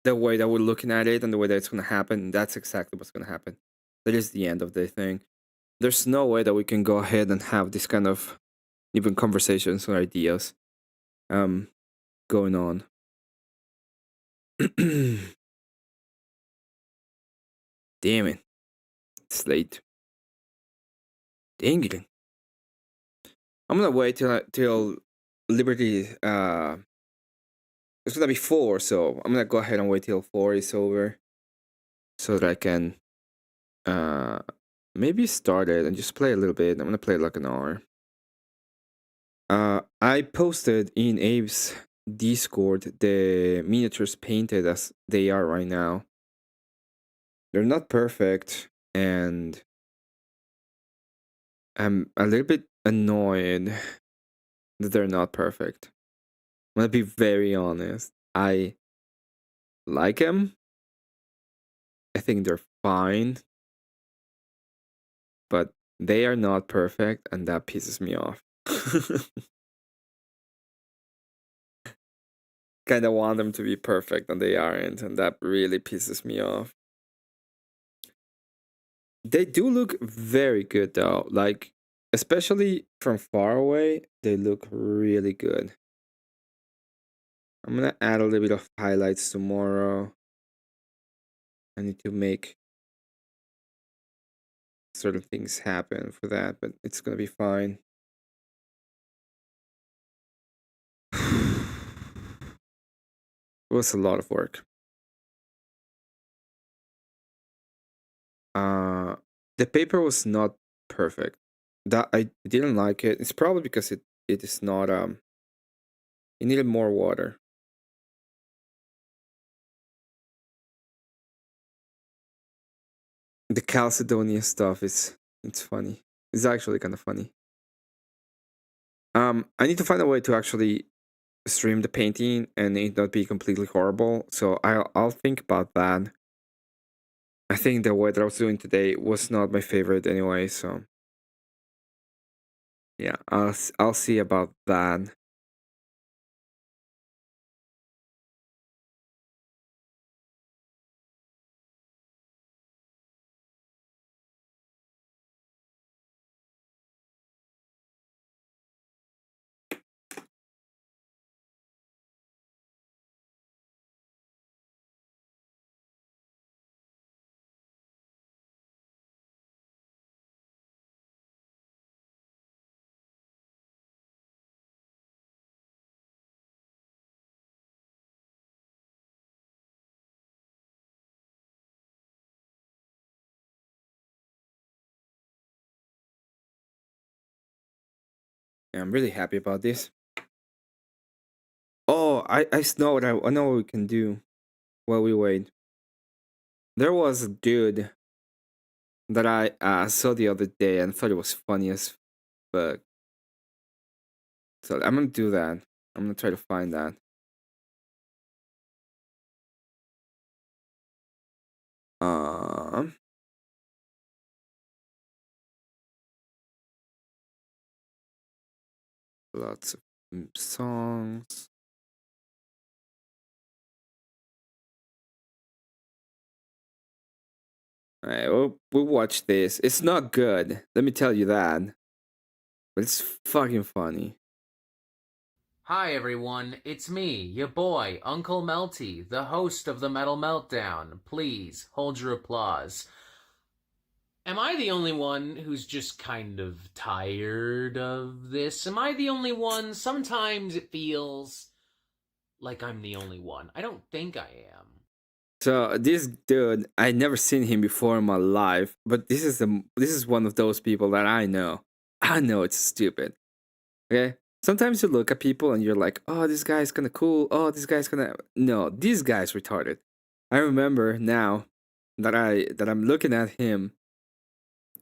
The way that we're looking at it and the way that it's going to happen, that's exactly what's going to happen. That is the end of the thing. There's no way that we can go ahead and have this kind of even conversations or ideas going on. Damn it. It's late. Dang it. I'm gonna wait till Liberty it's gonna be 4, so I'm gonna go ahead and wait till 4 is over so that I can maybe start it and just play a little bit. I'm gonna play like an hour. I posted in Abe's Discord the miniatures painted as they are right now. They're not perfect, and I'm a little bit annoyed that they're not perfect. I'm gonna be very honest. I like them. I think they're fine. But they are not perfect, and that pisses me off. Kinda want them to be perfect, and they aren't, and that really pisses me off. They do look very good though. Like, especially from far away, they look really good. I'm gonna add a little bit of highlights tomorrow. I need to make certain things happen for that, but it's gonna be fine. It was a lot of work. The paper was not perfect. That I didn't like it. It's probably because it is not it needed more water. The Chalcedonia stuff it's funny. It's actually kind of funny. I need to find a way to actually stream the painting and it not be completely horrible. So I'll think about that. I think the way that I was doing today was not my favorite anyway. So yeah, I'll see about that. Yeah, I'm really happy about this. Oh, I know what I know what we can do while we wait. There was a dude that I saw the other day and thought it was funny as fuck. So I'm gonna do that. I'm gonna try to find that. Um, lots of songs. Alright, we'll watch this. It's not good. Let me tell you that. But it's fucking funny. Hi everyone, it's me, your boy, Uncle Melty, the host of the Metal Meltdown. Please, hold your applause. Am I the only one who's just kind of tired of this? Am I the only one? Sometimes it feels like I'm the only one. I don't think I am. So this dude, I never seen him before in my life, but this is one of those people that I know. I know it's stupid. Okay? Sometimes you look at people and you're like, "Oh, this guy's kind of cool. Oh, this guy's kind of no, this guy's retarded." I remember now that I'm looking at him,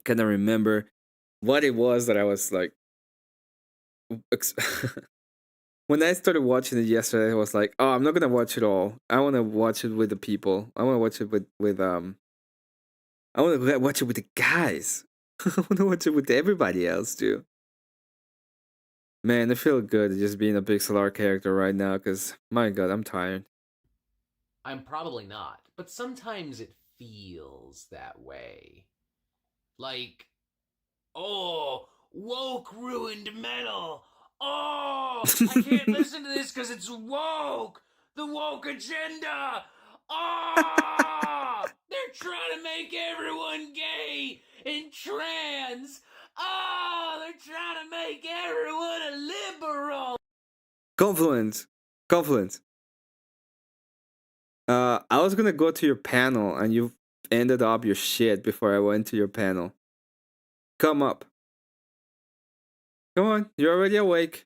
kind of remember what it was that I was like when I started watching it yesterday, I was like, "Oh, I'm not gonna watch it all. I want to watch it with the people. I want to watch it with I want to watch it with the guys. I want to watch it with everybody else too." Man, I feel good just being a pixel art character right now because my god, I'm tired. I'm probably not, but sometimes it feels that way. Like, oh, woke ruined metal. Oh, I can't listen to this because it's woke. The woke agenda. Oh, they're trying to make everyone gay and trans. Oh, they're trying to make everyone a liberal. Confluence. I was gonna go to your panel and you ended up your shit before I went to your panel. Come up. Come on, you're already awake.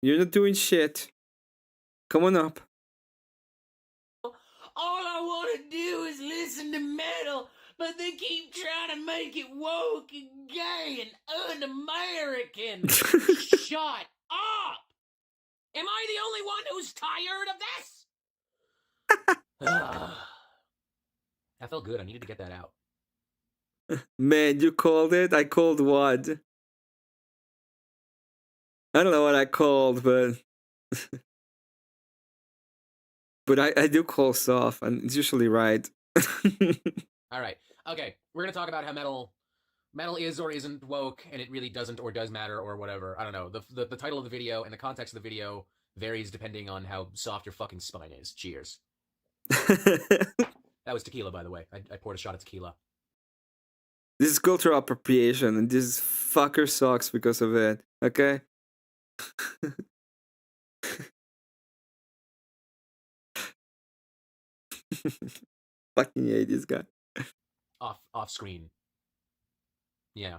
You're not doing shit. Come on up. All I want to do is listen to metal, but they keep trying to make it woke and gay and un-American. Shut up! Am I the only one who's tired of this? That felt good. I needed to get that out. Man, you called it? I called what? I don't know what I called, but but I do call soft, and it's usually right. All right. Okay. We're gonna talk about how metal is or isn't woke, and it really doesn't or does matter or whatever. I don't know. The title of the video and the context of the video varies depending on how soft your fucking spine is. Cheers. That was tequila, by the way. I poured a shot of tequila. This is cultural appropriation, and this fucker sucks because of it. Okay. Fucking hate this guy. Off screen. Yeah.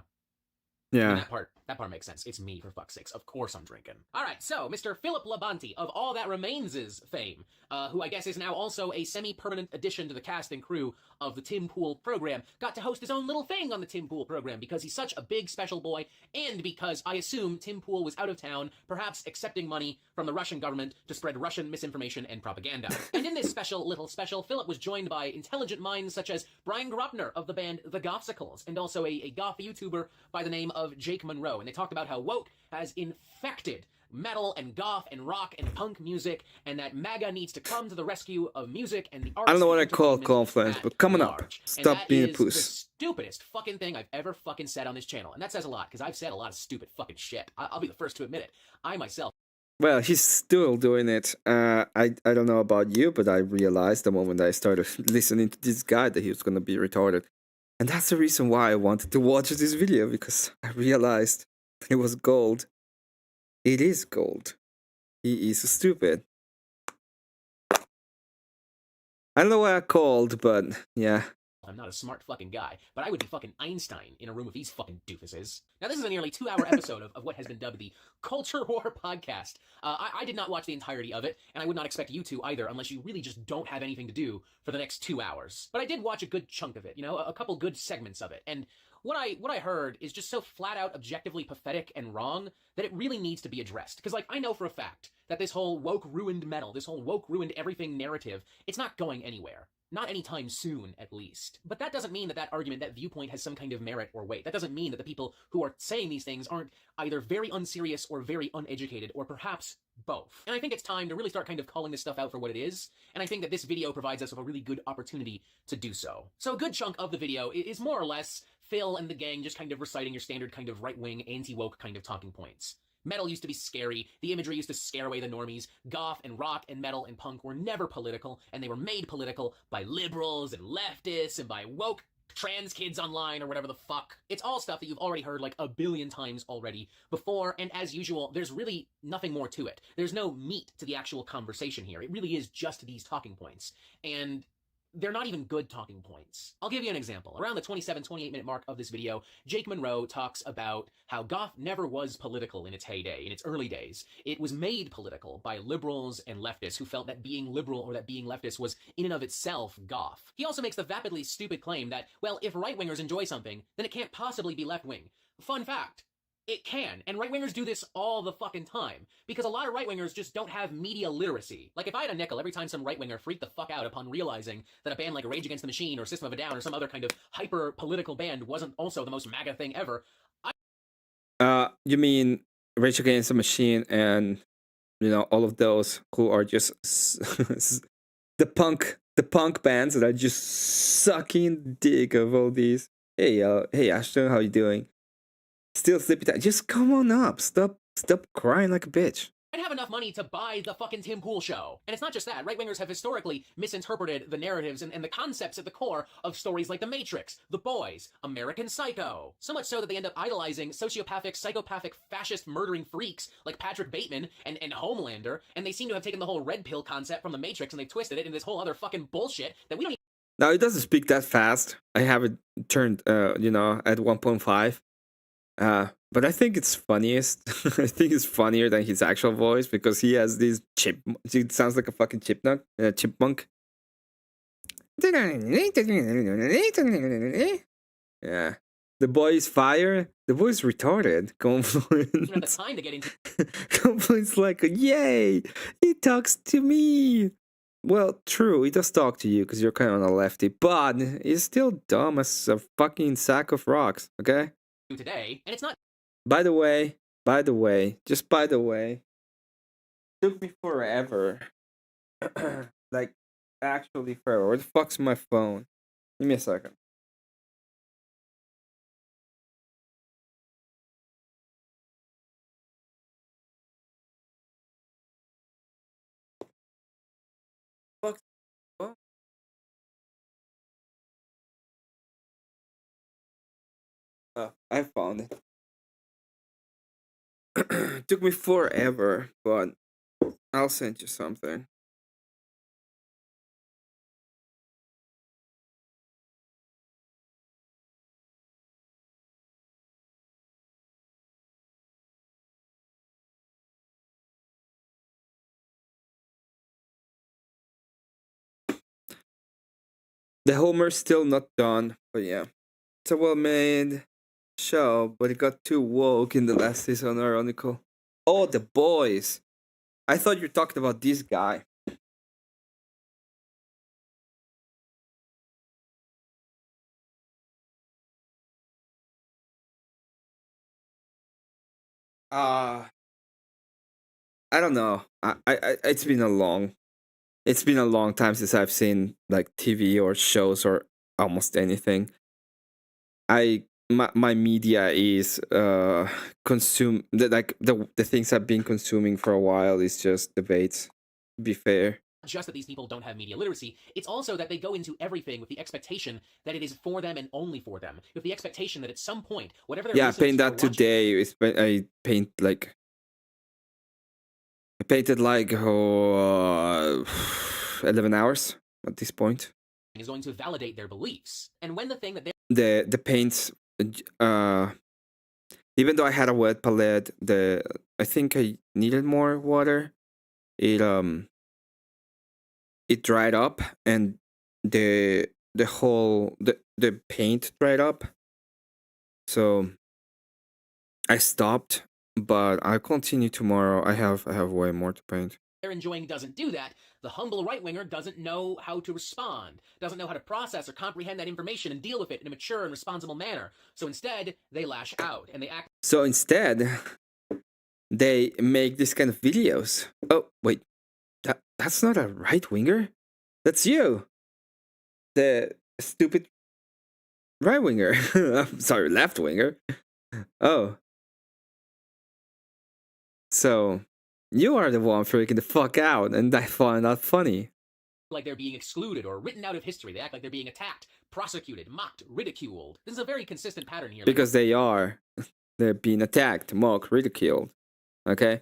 I mean, Yeah. that part makes sense. It's me, for fuck's sakes. Of course I'm drinking. All right, so Mr. Philip Labonte of All That Remains' fame, who I guess is now also a semi-permanent addition to the cast and crew of the Tim Pool program, got to host his own little thing on the Tim Pool program because he's such a big special boy, and because I assume Tim Pool was out of town, perhaps accepting money from the Russian government to spread Russian misinformation and propaganda. And in this little special, Philip was joined by intelligent minds such as Brian Grupner of the band The Gothsicles, and also a goth YouTuber by the name of Jake Monroe, and they talked about how woke has infected metal and goth and rock and punk music, and that MAGA needs to come to the rescue of music and the arts. I don't know what I and call entertainment confluence, at but coming up. large. And Stop that being a is puss. the stupidest fucking thing I've ever fucking said on this channel, and that says a lot because I've said a lot of stupid fucking shit. I'll be the first to admit it. I myself. Well, he's still doing it. I don't know about you, but I realized the moment I started listening to this guy that he was gonna be retarded. And that's the reason why I wanted to watch this video, because I realized it was gold. It is gold. He is stupid. I don't know what I called, but yeah. I'm not a smart fucking guy, but I would be fucking Einstein in a room with these fucking doofuses. Now, this is a nearly 2-hour episode of what has been dubbed the Culture War Podcast. I did not watch the entirety of it, and I would not expect you to either, unless you really just don't have anything to do for the next 2 hours. But I did watch a good chunk of it, you know, a couple good segments of it, and what I heard is just so flat out objectively pathetic and wrong that it really needs to be addressed. Because, like, I know for a fact that this whole woke ruined metal, this whole woke ruined everything narrative, it's not going anywhere. Not anytime soon, at least. But that doesn't mean that that argument, that viewpoint has some kind of merit or weight. That doesn't mean that the people who are saying these things aren't either very unserious or very uneducated, or perhaps both. And I think it's time to really start kind of calling this stuff out for what it is, and I think that this video provides us with a really good opportunity to do so. So a good chunk of the video is more or less Phil and the gang just kind of reciting your standard kind of right-wing, anti-woke kind of talking points. Metal used to be scary, the imagery used to scare away the normies, goth and rock and metal and punk were never political, and they were made political by liberals and leftists and by woke trans kids online or whatever the fuck. It's all stuff that you've already heard like a billion times already before, and as usual, there's really nothing more to it. There's no meat to the actual conversation here. It really is just these talking points. And they're not even good talking points. I'll give you an example. Around the 28 minute mark of this video, Jake Monroe talks about how goth never was political in its heyday, in its early days. It was made political by liberals and leftists who felt that being liberal or that being leftist was in and of itself goth. He also makes the vapidly stupid claim that, well, if right-wingers enjoy something, then it can't possibly be left-wing. Fun fact. It can, and right-wingers do this all the fucking time, because a lot of right-wingers just don't have media literacy. Like, if I had a nickel every time some right-winger freaked the fuck out upon realizing that a band like Rage Against the Machine or System of a Down or some other kind of hyper-political band wasn't also the most MAGA thing ever, you mean Rage Against the Machine and, you know, all of those who are just the punk bands that are just sucking dick of all these. Hey Ashton, how you doing? Still sleepy time. Just come on up. Stop crying like a bitch. I'd have enough money to buy the fucking Tim Pool show. And it's not just that. Right-wingers have historically misinterpreted the narratives and the concepts at the core of stories like The Matrix, The Boys, American Psycho. So much so that they end up idolizing sociopathic, psychopathic, fascist murdering freaks like Patrick Bateman and Homelander, and they seem to have taken the whole red pill concept from The Matrix and they twisted it into this whole other fucking bullshit that we don't even... Now, it doesn't speak that fast. I have it turned, you know, at 1.5. But I think it's funniest. I think it's funnier than his actual voice because he has this chip. It sounds like a fucking chipmunk. Yeah. The boy is fire. The boy is retarded. have the time to get into... Confluence like, yay! He talks to me. Well, true, he does talk to you because you're kind of a lefty, but he's still dumb as a fucking sack of rocks, okay? Today, and it's not... By the way, took me forever. Like, actually forever. Where the fuck's my phone? Give me a second. Fuck's phone? Oh, I found it. Took me forever, but I'll send you something. The Homer's still not done, but yeah. It's a well-made show, but it got too woke in the last season, ironical. Oh, The Boys. I thought you were talking about this guy. I don't know. It's been a long time since I've seen like TV or shows or almost anything. My media is the things I've been consuming for a while is just debates. To be fair. Just that these people don't have media literacy, it's also that they go into everything with the expectation that it is for them and only for them. With the expectation that at some point, whatever they're Yeah, I listening paint to or that watching, today. I painted like 11 hours at this point. is going to validate their beliefs. And when the thing that they're The paints, even though I had a wet palette, I think I needed more water. It dried up and the paint dried up. So I stopped, but I'll continue tomorrow. I have way more to paint. they're enjoying doesn't do that, the humble right-winger doesn't know how to respond, doesn't know how to process or comprehend that information and deal with it in a mature and responsible manner. So instead, they lash out and they act. So instead, they make this kind of videos. Oh, wait. That's not a right-winger? That's you! The stupid right-winger. I'm sorry, left-winger. Oh. So, you are the one freaking the fuck out, and I find that funny. Like they're being excluded or written out of history. They act like they're being attacked, prosecuted, mocked, ridiculed. This is a very consistent pattern here. Because they are. They're being attacked, mocked, ridiculed. Okay?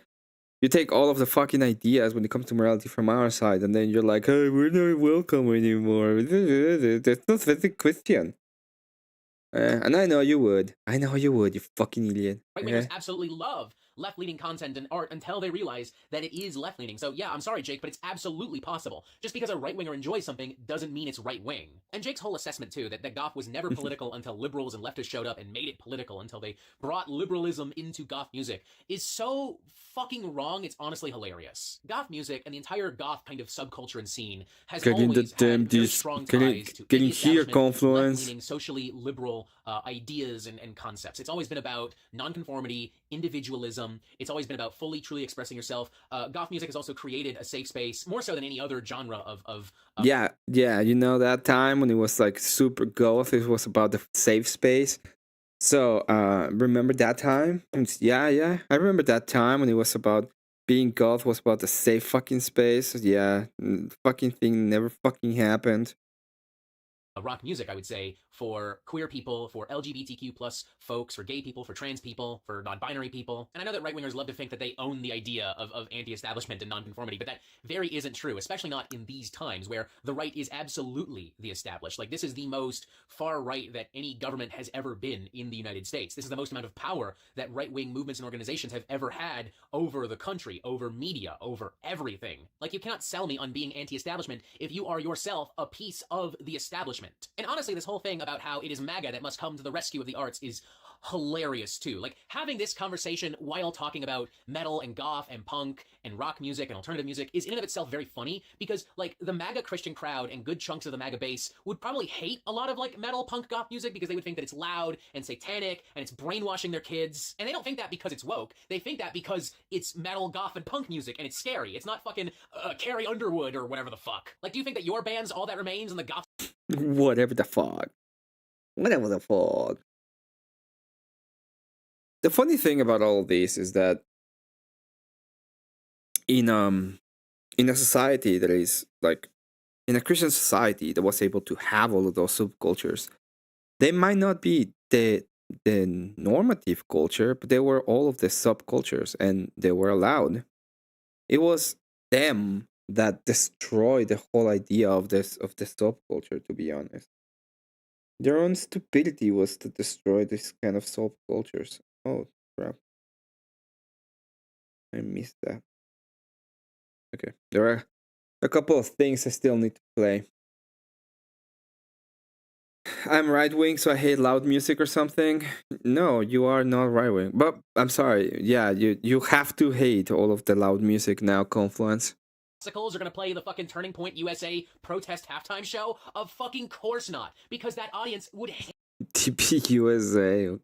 You take all of the fucking ideas when it comes to morality from our side, and then you're like, hey, we're not welcome anymore. That's not very Christian. And I know you would. You fucking idiot. Right-wingers absolutely love left-leaning content and art until they realize that it is left-leaning. So yeah, I'm sorry, Jake, but it's absolutely possible. Just because a right-winger enjoys something doesn't mean it's right-wing. And Jake's whole assessment, too, that goth was never political until liberals and leftists showed up and made it political until they brought liberalism into goth music, is so fucking wrong, it's honestly hilarious. Goth music and the entire goth kind of subculture and scene has always had very strong ties to getting here confluence, left-leaning, socially liberal ideas and concepts. It's always been about nonconformity, individualism. It's always been about fully, truly expressing yourself. Goth music has also created a safe space, more so than any other genre of yeah, you know that time when it was like super goth, it was about the safe space. So, remember that time? Yeah, I remember that time when it was about being goth was about the safe fucking space. Yeah, fucking thing never fucking happened. Rock music, I would say, for queer people, for LGBTQ plus folks, for gay people, for trans people, for non-binary people. And I know that right-wingers love to think that they own the idea of anti-establishment and nonconformity, but that very isn't true, especially not in these times where the right is absolutely the established. Like, this is the most far right that any government has ever been in the United States. This is the most amount of power that right-wing movements and organizations have ever had over the country, over media, over everything. Like, you cannot sell me on being anti-establishment if you are yourself a piece of the establishment. And honestly, this whole thing about how it is MAGA that must come to the rescue of the arts is hilarious too. Like, having this conversation while talking about metal and goth and punk and rock music and alternative music is in and of itself very funny, because like the MAGA Christian crowd and good chunks of the MAGA base would probably hate a lot of like metal, punk, goth music because they would think that it's loud and satanic and it's brainwashing their kids. And they don't think that because it's woke. They think that because it's metal, goth, and punk music and it's scary. It's not fucking Carrie Underwood or whatever the fuck. Like, do you think that your band's All That Remains and the goth? Whatever the fuck. Whatever the fuck. The funny thing about all of this is that in a society that is like in a Christian society that was able to have all of those subcultures, they might not be the normative culture, but they were all of the subcultures and they were allowed. It was them that destroyed the whole idea of the subculture, to be honest. Their own stupidity was to destroy this kind of subcultures. Oh crap. I missed that. Okay. There are a couple of things I still need to play. I'm right wing, so I hate loud music or something. No, you are not right wing. But I'm sorry. Yeah, you have to hate all of the loud music now, Confluence. Are going to play the fucking Turning Point USA protest halftime show? Of fucking course not, because that audience would hate TP USA.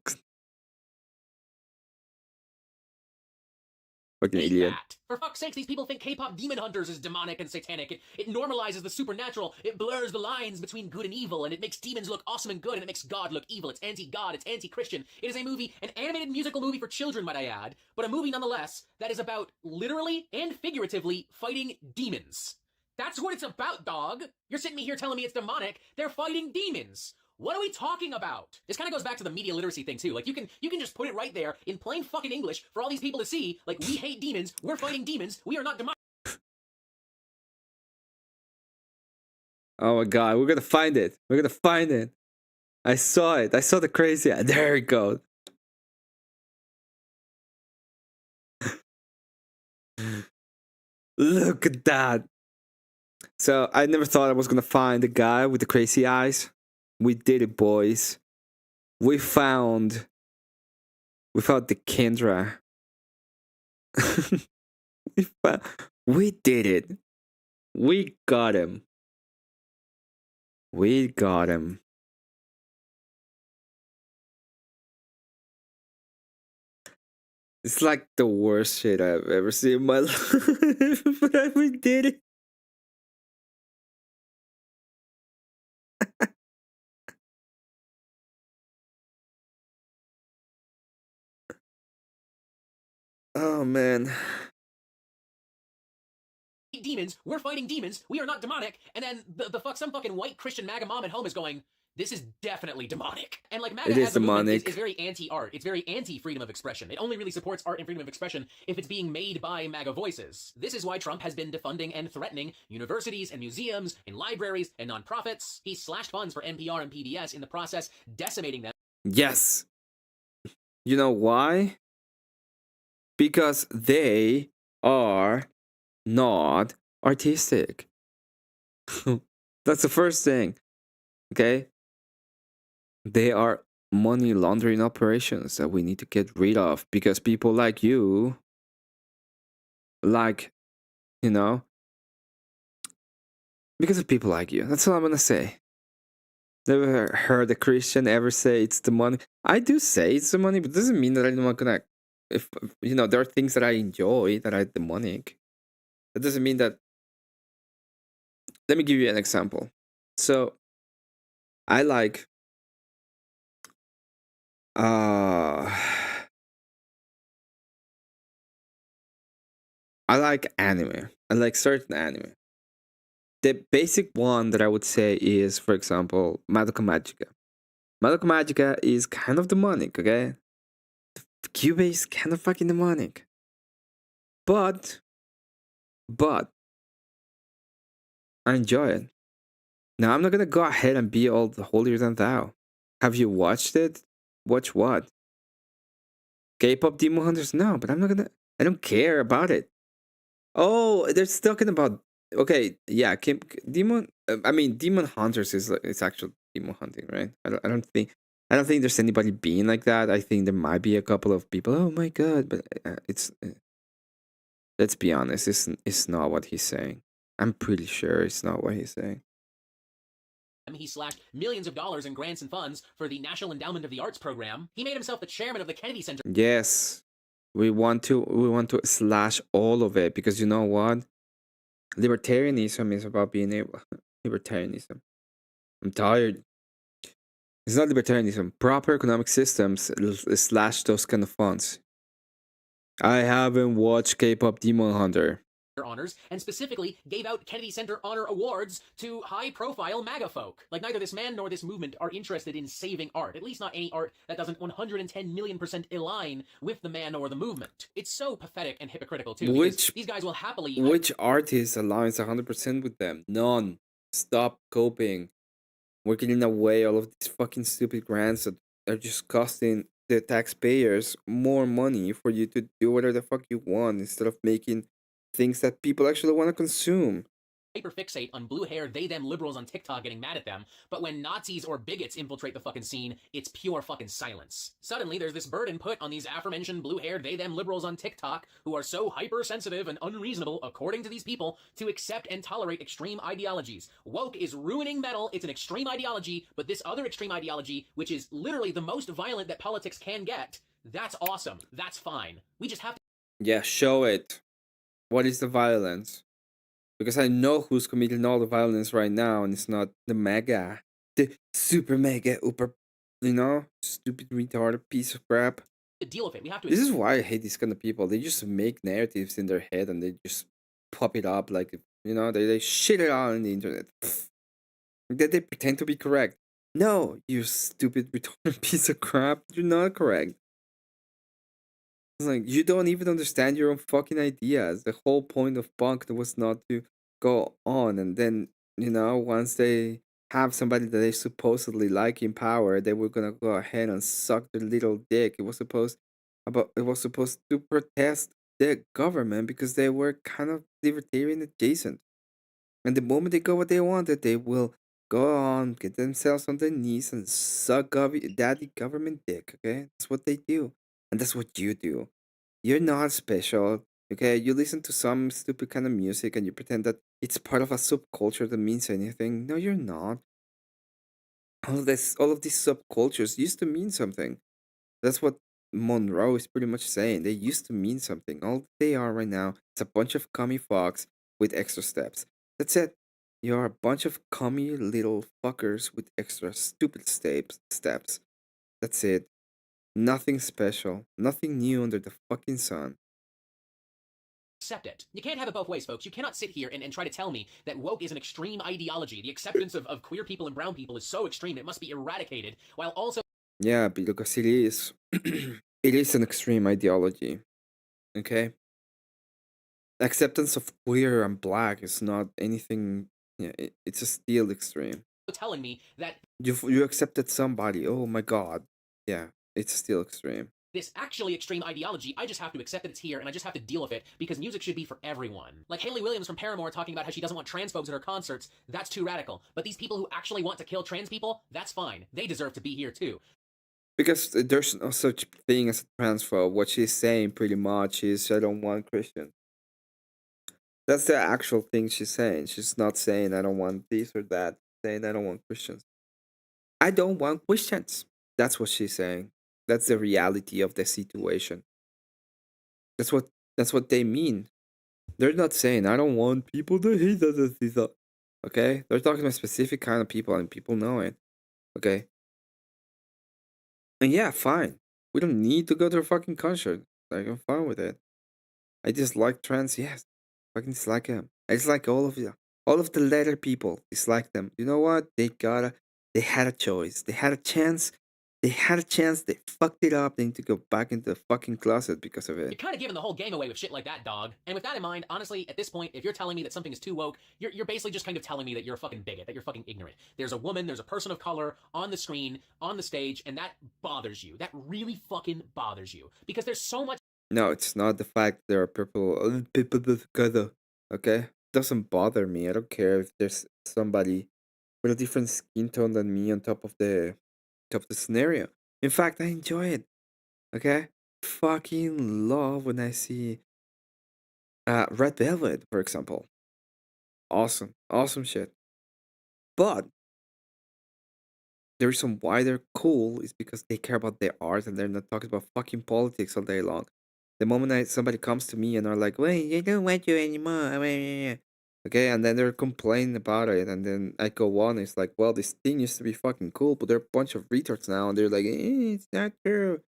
Fucking idiot. that. For fuck's sake, these people think K-pop Demon Hunters is demonic and satanic. It normalizes the supernatural. It blurs the lines between good and evil, and it makes demons look awesome and good, and it makes God look evil. It's anti-God. It's anti-Christian. It is a movie, an animated musical movie for children, might I add, but a movie nonetheless that is about literally and figuratively fighting demons. That's what it's about, dog. You're sitting me here telling me it's demonic. They're fighting demons. What are we talking about? This kind of goes back to the media literacy thing too. Like you can just put it right there in plain fucking English for all these people to see. Like, we hate demons, we're fighting demons, we are not demonic. Oh my god, we're gonna find it. We're gonna find it. I saw it. I saw the crazy. There it goes. Look at that. So I never thought I was gonna find the guy with the crazy eyes. We did it, boys. We found the Kendra. We did it. We got him. We got him. It's like the worst shit I've ever seen in my life, but we did it. Oh man. Demons, we're fighting demons, we are not demonic, and then some fucking white Christian MAGA mom at home is going, this is definitely demonic. And like MAGA It is as a movement demonic. is very anti-art. It's very anti-freedom of expression. It only really supports art and freedom of expression if it's being made by MAGA voices. This is why Trump has been defunding and threatening universities and museums and libraries and nonprofits. He slashed funds for NPR and PBS in the process, decimating them. Yes. You know why? Because they are not artistic. That's the first thing. Okay? They are money laundering operations that we need to get rid of because people like you, like, you know, because of people like you. That's all I'm gonna say. Never heard a Christian ever say it's the money. I do say it's the money, but it doesn't mean that I'm not gonna. If you know, there are things that I enjoy that are demonic. That doesn't mean that. Let me give you an example. So, I like. I like anime. I like certain anime. The basic one that I would say is, for example, Madoka Magica. Madoka Magica is kind of demonic, okay? The Cube is kind of fucking demonic. But I enjoy it. Now I'm not gonna go ahead and be all holier than thou. Have you watched it? Watch what? K-pop Demon Hunters? No, but I'm not gonna. I don't care about it. Oh, they're talking about. Okay, yeah, Demon. I mean, Demon Hunters is it's actual demon hunting, right? I don't think there's anybody being like that. I think there might be a couple of people. Oh my god, but it's. Let's be honest. It's not what he's saying. I'm pretty sure it's not what he's saying. He slashed millions of dollars in grants and funds for the National Endowment of the Arts program. He made himself the chairman of the Kennedy Center. Yes, we want to slash all of it because you know what? Libertarianism is about being able. Libertarianism. I'm tired. It's not libertarianism. Proper economic systems slash those kind of funds. I haven't watched K-pop Demon Hunter. Honors, and specifically gave out Kennedy Center Honor Awards to high-profile MAGA folk. Like, neither this man nor this movement are interested in saving art, at least not any art that doesn't 110 million% align with the man or the movement. It's so pathetic and hypocritical, too, because these guys will happily... Which artist aligns 100% with them? None. Stop coping. We're giving away all of these fucking stupid grants that are just costing the taxpayers more money for you to do whatever the fuck you want instead of making things that people actually want to consume. hyperfixate on blue hair, they, them liberals on TikTok getting mad at them, but when Nazis or bigots infiltrate the fucking scene, it's pure fucking silence. Suddenly, there's this burden put on these aforementioned blue haired, they, them liberals on TikTok who are so hypersensitive and unreasonable, according to these people, to accept and tolerate extreme ideologies. Woke is ruining metal, it's an extreme ideology, but this other extreme ideology, which is literally the most violent that politics can get, that's awesome. That's fine. We just have to. Yeah, show it. What is the violence? Because I know who's committing all the violence right now, and it's not the mega, the super mega, uber, stupid retarded piece of crap. Deal with it. We have to. This is why I hate these kind of people. They just make narratives in their head and they just pop it up like, they shit it out on the internet. They pretend to be correct. No, you stupid retarded piece of crap. You're not correct. It's like, you don't even understand your own fucking ideas. The whole point of punk was not to go on, and then, once they have somebody that they supposedly like in power, they were gonna go ahead and suck their little dick. It was supposed to protest the government because they were kind of libertarian adjacent. And the moment they got what they wanted, they will go on, get themselves on their knees and suck daddy government dick, okay? That's what they do. And that's what you do. You're not special, okay? You listen to some stupid kind of music and you pretend that it's part of a subculture that means anything. No, you're not. All of these subcultures used to mean something. That's what Monroe is pretty much saying. They used to mean something. All they are right now is a bunch of commie fucks with extra steps. That's it. You're a bunch of commie little fuckers with extra stupid steps. That's it. Nothing special. Nothing new under the fucking sun. Accept it. You can't have it both ways, folks. You cannot sit here and try to tell me that woke is an extreme ideology. The acceptance of queer people and brown people is so extreme it must be eradicated, while also. Yeah, because it is. It is an extreme ideology. Okay? Acceptance of queer and black is not anything. Yeah, it's still extreme. Telling me that you accepted somebody. Oh my god. Yeah, it's still extreme. This actually extreme ideology, I just have to accept that it's here and I just have to deal with it because music should be for everyone. Like Hayley Williams from Paramore talking about how she doesn't want transphobes at her concerts, that's too radical. But these people who actually want to kill trans people, that's fine. They deserve to be here too. Because there's no such thing as a transphobe. What she's saying pretty much is, I don't want Christians. That's the actual thing she's saying. She's not saying I don't want this or that. She's saying I don't want Christians. I don't want Christians. That's what she's saying. That's the reality of the situation. That's what they mean. They're not saying I don't want people to hate that. Okay? They're talking about specific kind of people and people know it. Okay? And yeah, fine. We don't need to go to a fucking concert. Like, I'm fine with it. I dislike trans, yes. Fucking dislike them. I dislike all of you. All of the letter people dislike them. You know what? They had a choice. They had a chance. They fucked it up. They need to go back into the fucking closet because of You're it. kind of giving the whole game away with shit like that, dog. And with that in mind, honestly, at this point, if you're telling me that something is too woke, you're basically just kind of telling me that you're a fucking bigot, that you're fucking ignorant. There's a woman, there's a person of color on the screen, on the stage, and that bothers you. That really fucking bothers you. Because there's so much. No, it's not the fact there are people of color. Okay? Doesn't bother me. I don't care if there's somebody with a different skin tone than me on top of the scenario. In fact, I enjoy it. Okay? Fucking love when I see Red Velvet, for example. Awesome. Awesome shit. But the reason why they're cool is because they care about their art and they're not talking about fucking politics all day long. The moment somebody comes to me and are like, wait, I don't want you anymore. Okay, and then they're complaining about it, and then I go on, it's like, well, this thing used to be fucking cool, but they're a bunch of retards now, and they're like, it's not true.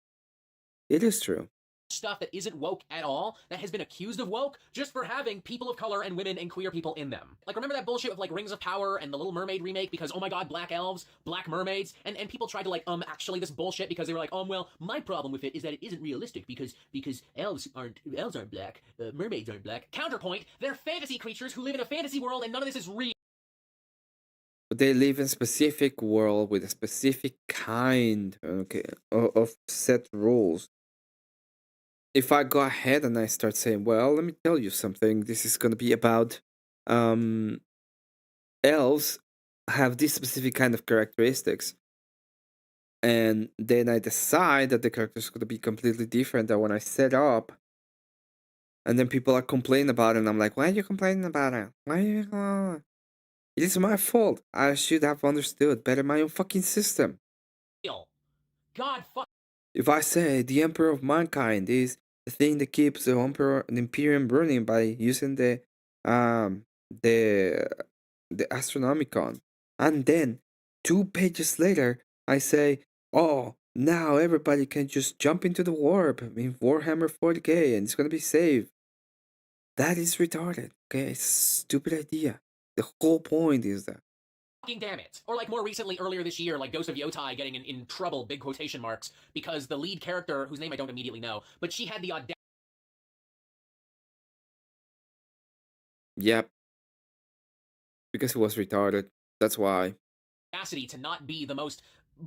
It is true. Stuff that isn't woke at all, that has been accused of woke, just for having people of color and women and queer people in them. Like, remember that bullshit with, like, Rings of Power and the Little Mermaid remake because, oh my god, black elves, black mermaids, and people tried to, like, actually this bullshit because they were like, well, my problem with it is that it isn't realistic because elves aren't black, mermaids aren't black. Counterpoint, they're fantasy creatures who live in a fantasy world and none of this is real. But they live in a specific world with a specific kind, okay, of set rules. If I go ahead and I start saying, well, let me tell you something, this is going to be about elves have this specific kind of characteristics. And then I decide that the character's going to be completely different than when I set up. And then people are complaining about it, and I'm like, why are you complaining about it? Why are you... It is my fault. I should have understood better my own fucking system. God fuck. If I say the Emperor of Mankind is the thing that keeps the Imperium burning by using the Astronomicon, and then 2 pages later I say, oh, now everybody can just jump into the warp in Warhammer 40k and it's gonna be safe. That is retarded. Okay, it's a stupid idea. The whole point is that. Fucking damn it. Or like more recently, earlier this year, like Ghost of Yotai getting in trouble, big quotation marks, because the lead character, whose name I don't immediately know, but she had the Yep. Because it was retarded. That's why. audacity to not be the most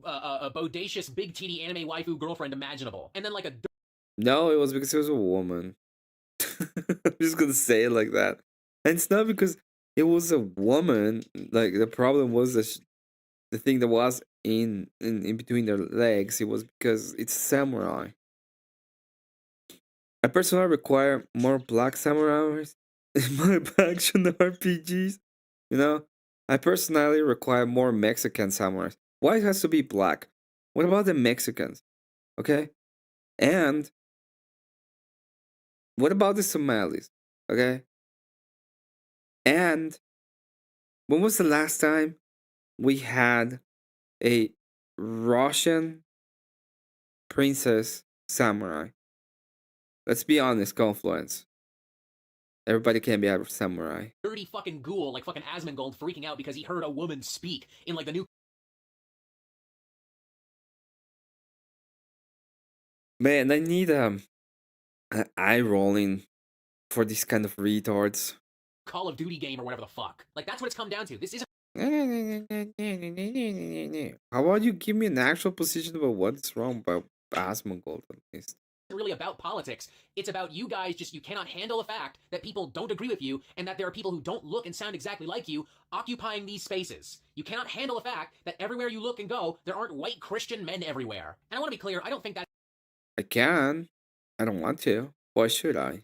bodacious, big titty anime waifu girlfriend imaginable. And then like a... No, it was because it was a woman. I'm just gonna say it like that. And it's not because it was a woman. Like, the problem was that the thing that was in between their legs, it was because it's samurai. I personally require more black samurais in my action RPGs. You know? I personally require more Mexican samurais. Why it has to be black? What about the Mexicans? Okay? And what about the Somalis? Okay? And when was the last time we had a Russian princess samurai? Let's be honest, Confluence. Everybody can be a samurai. dirty fucking ghoul like fucking Asmongold freaking out because he heard a woman speak in like the new Man, I need an eye rolling for these kind of retards. Call of Duty game or whatever the fuck. Like that's what it's come down to. This isn't How about you give me an actual position about what's wrong about Asmongold at least? really about politics. It's about you guys just, you cannot handle the fact that people don't agree with you and that there are people who don't look and sound exactly like you occupying these spaces. You cannot handle the fact that everywhere you look and go, there aren't white Christian men everywhere. And I want to be clear, I don't think that... I can. I don't want to. Why should I?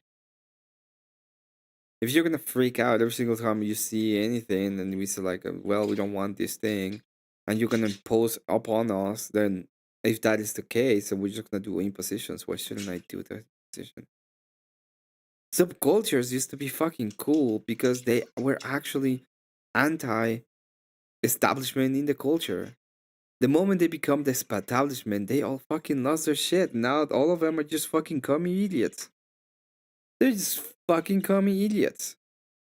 If you're gonna freak out every single time you see anything and we say like, well, we don't want this thing, and you're gonna impose upon us, then if that is the case and we're just gonna do impositions, why shouldn't I do that position? Subcultures used to be fucking cool because they were actually anti-establishment in the culture. The moment they become the establishment, they all fucking lost their shit. Now all of them are just fucking commie idiots. They're just fucking commie idiots.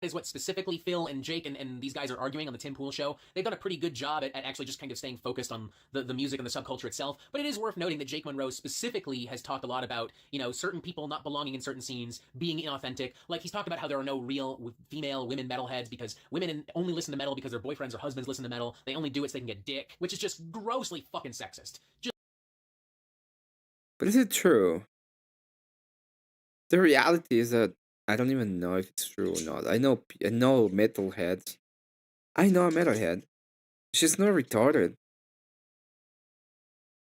is what specifically Phil and Jake and these guys are arguing on the Tim Pool show. They've done a pretty good job at actually just kind of staying focused on the music and the subculture itself. But it is worth noting that Jake Monroe specifically has talked a lot about, you know, certain people not belonging in certain scenes, being inauthentic. Like, he's talked about how there are no real female women metalheads because women only listen to metal because their boyfriends or husbands listen to metal. They only do it so they can get dick, which is just grossly fucking sexist. But is it true? The reality is that I don't even know if it's true or not. I know metalheads. I know a metalhead. She's not retarded.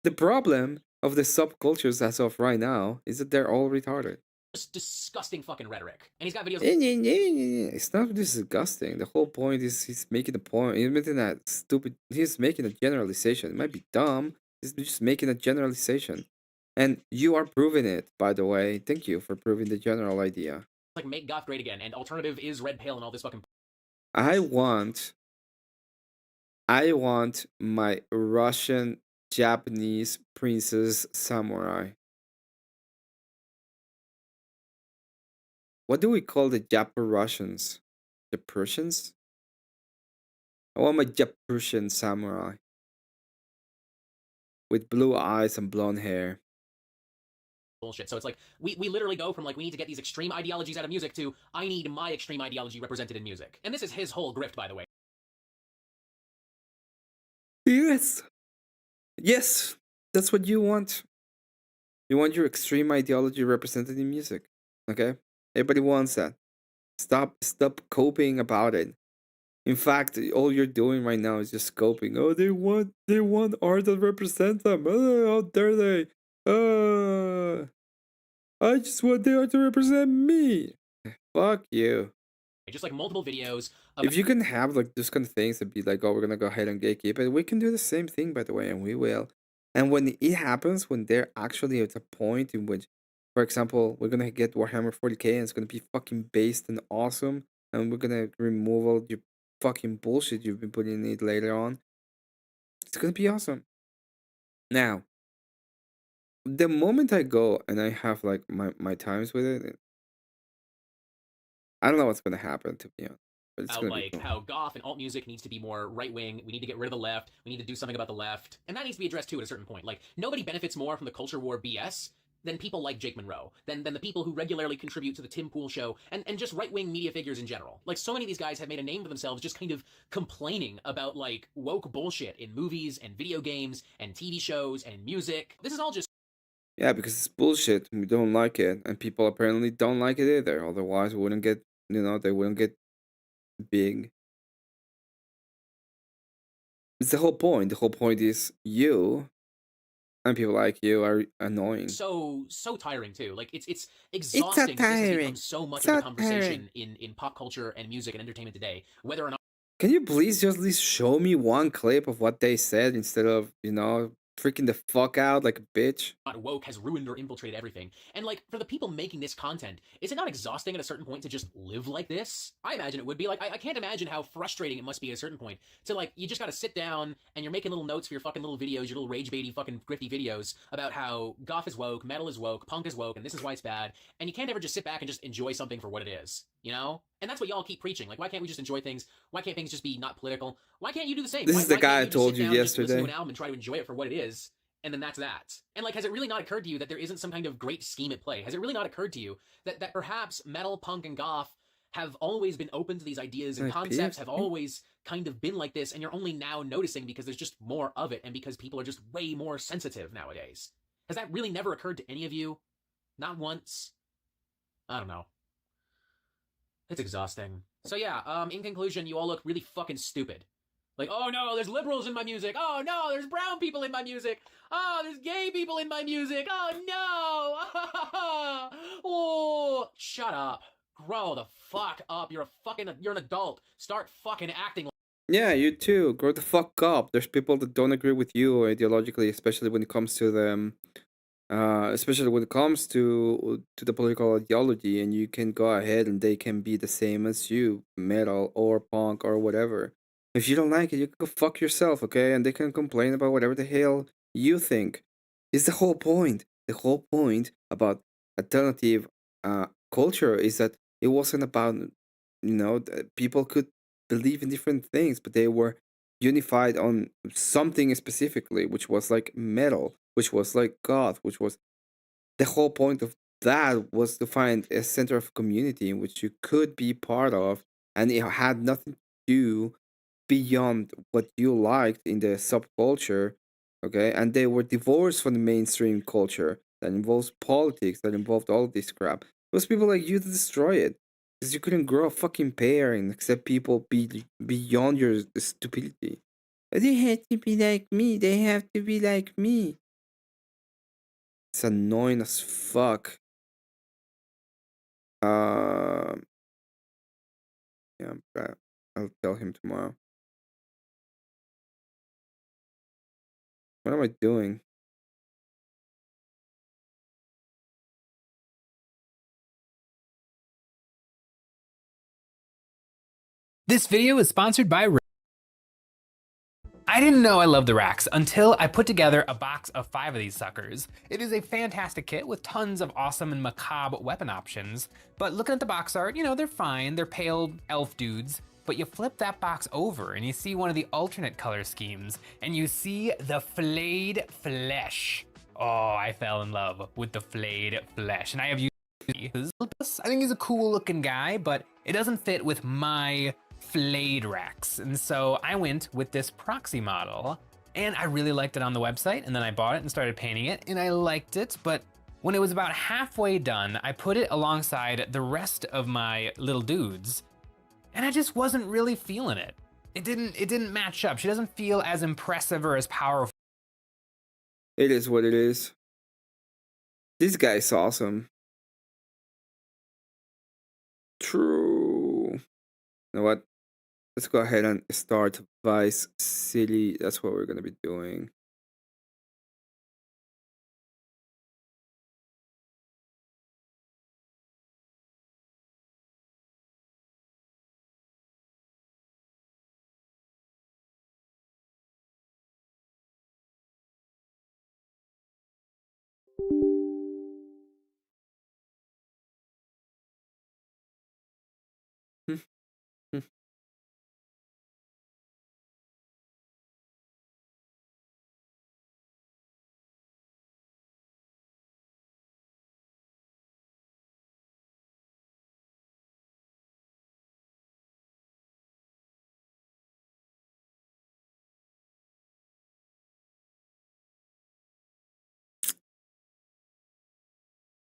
The problem of the subcultures as of right now is that they're all retarded. Just disgusting fucking rhetoric. And he's got videos. It's not disgusting. The whole point is he's making a point. He's making that stupid. He's making a generalization. It might be dumb. He's just making a generalization. And you are proving it, by the way. Thank you for proving the general idea. Like, make goth great again, and alternative is red pale and all this fucking... I want my Russian Japanese princess samurai. What do we call the Jap-Russians? The Prussians? I want my Jap-Prussian samurai. With blue eyes and blonde hair. Bullshit. So it's like, we literally go from like, we need to get these extreme ideologies out of music to, I need my extreme ideology represented in music. And this is his whole grift, by the way. Yes. Yes. That's what you want. You want your extreme ideology represented in music. Okay? Everybody wants that. Stop coping about it. In fact, all you're doing right now is just scoping. Oh, they want art that represents them. How dare they? I just want the art to represent me. Fuck you. Just like multiple videos. If you can have like those kind of things and be like, oh, we're gonna go ahead and gatekeep it, we can do the same thing, by the way, and we will. And when it happens, when they're actually at a point in which, for example, we're gonna get Warhammer 40k and it's gonna be fucking based and awesome, and we're gonna remove all your fucking bullshit you've been putting in it later on, it's gonna be awesome. Now, the moment I go and I have like my times with it, I don't know what's gonna happen, to be honest. But it's gonna be Like cool. how goth and alt music needs to be more right wing. We need to get rid of the left. We need to do something about the left, and that needs to be addressed too at a certain point. Like nobody benefits more from the culture war BS than people like Jake Monroe, than the people who regularly contribute to the Tim Pool show, and just right wing media figures in general. Like so many of these guys have made a name for themselves just kind of complaining about like woke bullshit in movies and video games and TV shows and music. This is all just Yeah, because it's bullshit. And we don't like it, and people apparently don't like it either. Otherwise, we wouldn't get, they wouldn't get big. It's the whole point. The whole point is you and people like you are annoying. so tiring too. Like it's exhausting. This has become so much of the conversation in pop culture and music and entertainment today. Whether or not Can you please just at least show me one clip of what they said instead of, freaking the fuck out like a bitch? woke has ruined or infiltrated everything. And like for the people making this content, is it not exhausting at a certain point to just live like this? I imagine it would be. Like I can't imagine how frustrating it must be at a certain point to like you just gotta sit down and you're making little notes for your fucking little videos, your little rage baity fucking grifty videos about how goth is woke, metal is woke, punk is woke, and this is why it's bad. And you can't ever just sit back and just enjoy something for what it is, you know? And that's what y'all keep preaching. Like, why can't we just enjoy things? Why can't things just be not political? Why can't you do the same? This Why is the can't guy I just told sit you down and just listen yesterday. to an album and try to enjoy it for what it is? And then that's that. And like, has it really not occurred to you that there isn't some kind of great scheme at play? Has it really not occurred to you that perhaps metal, punk, and goth have always been open to these ideas and concepts, have always kind of been like this, and you're only now noticing because there's just more of it and because people are just way more sensitive nowadays? Has that really never occurred to any of you? Not once? I don't know. It's exhausting. So yeah, in conclusion, you all look really fucking stupid. Like, oh no, there's liberals in my music. Oh no, there's brown people in my music. Oh, there's gay people in my music. Oh no. Oh, shut up. Grow the fuck up. You're an adult. Start fucking acting like Yeah, you too. Grow the fuck up. There's people that don't agree with you ideologically, especially when it comes to them. Especially when it comes to the political ideology, and you can go ahead and they can be the same as you, metal or punk or whatever. If you don't like it, you can go fuck yourself, okay? And they can complain about whatever the hell you think. It's the whole point. The whole point about alternative culture is that it wasn't about, people could believe in different things, but they were unified on something specifically, which was like metal, which was like goth, which was the whole point of that was to find a center of community in which you could be part of, and it had nothing to do beyond what you liked in the subculture, okay? And they were divorced from the mainstream culture that involves politics, that involved all this crap. It was people like you to destroy it. Because you couldn't grow a fucking pair and accept people beyond your stupidity. They have to be like me. They have to be like me. It's annoying as fuck. Yeah, but I'll tell him tomorrow. What am I doing? This video is sponsored by I didn't know I loved the racks until I put together a box of 5 of these suckers. It is a fantastic kit with tons of awesome and macabre weapon options, but looking at the box art, they're fine, they're pale elf dudes, but you flip that box over and you see one of the alternate color schemes, and you see the flayed flesh. Oh, I fell in love with the flayed flesh, and I have used I think he's a cool looking guy, but it doesn't fit with my flayed racks. And so I went with this proxy model, and I really liked it on the website, and then I bought it and started painting it, and I liked it, but when it was about halfway done, I put it alongside the rest of my little dudes, and I just wasn't really feeling it. It didn't match up. She doesn't feel as impressive or as powerful. It is what it is. This guy's awesome. True. You know what? Let's go ahead and start Vice City. That's what we're gonna be doing.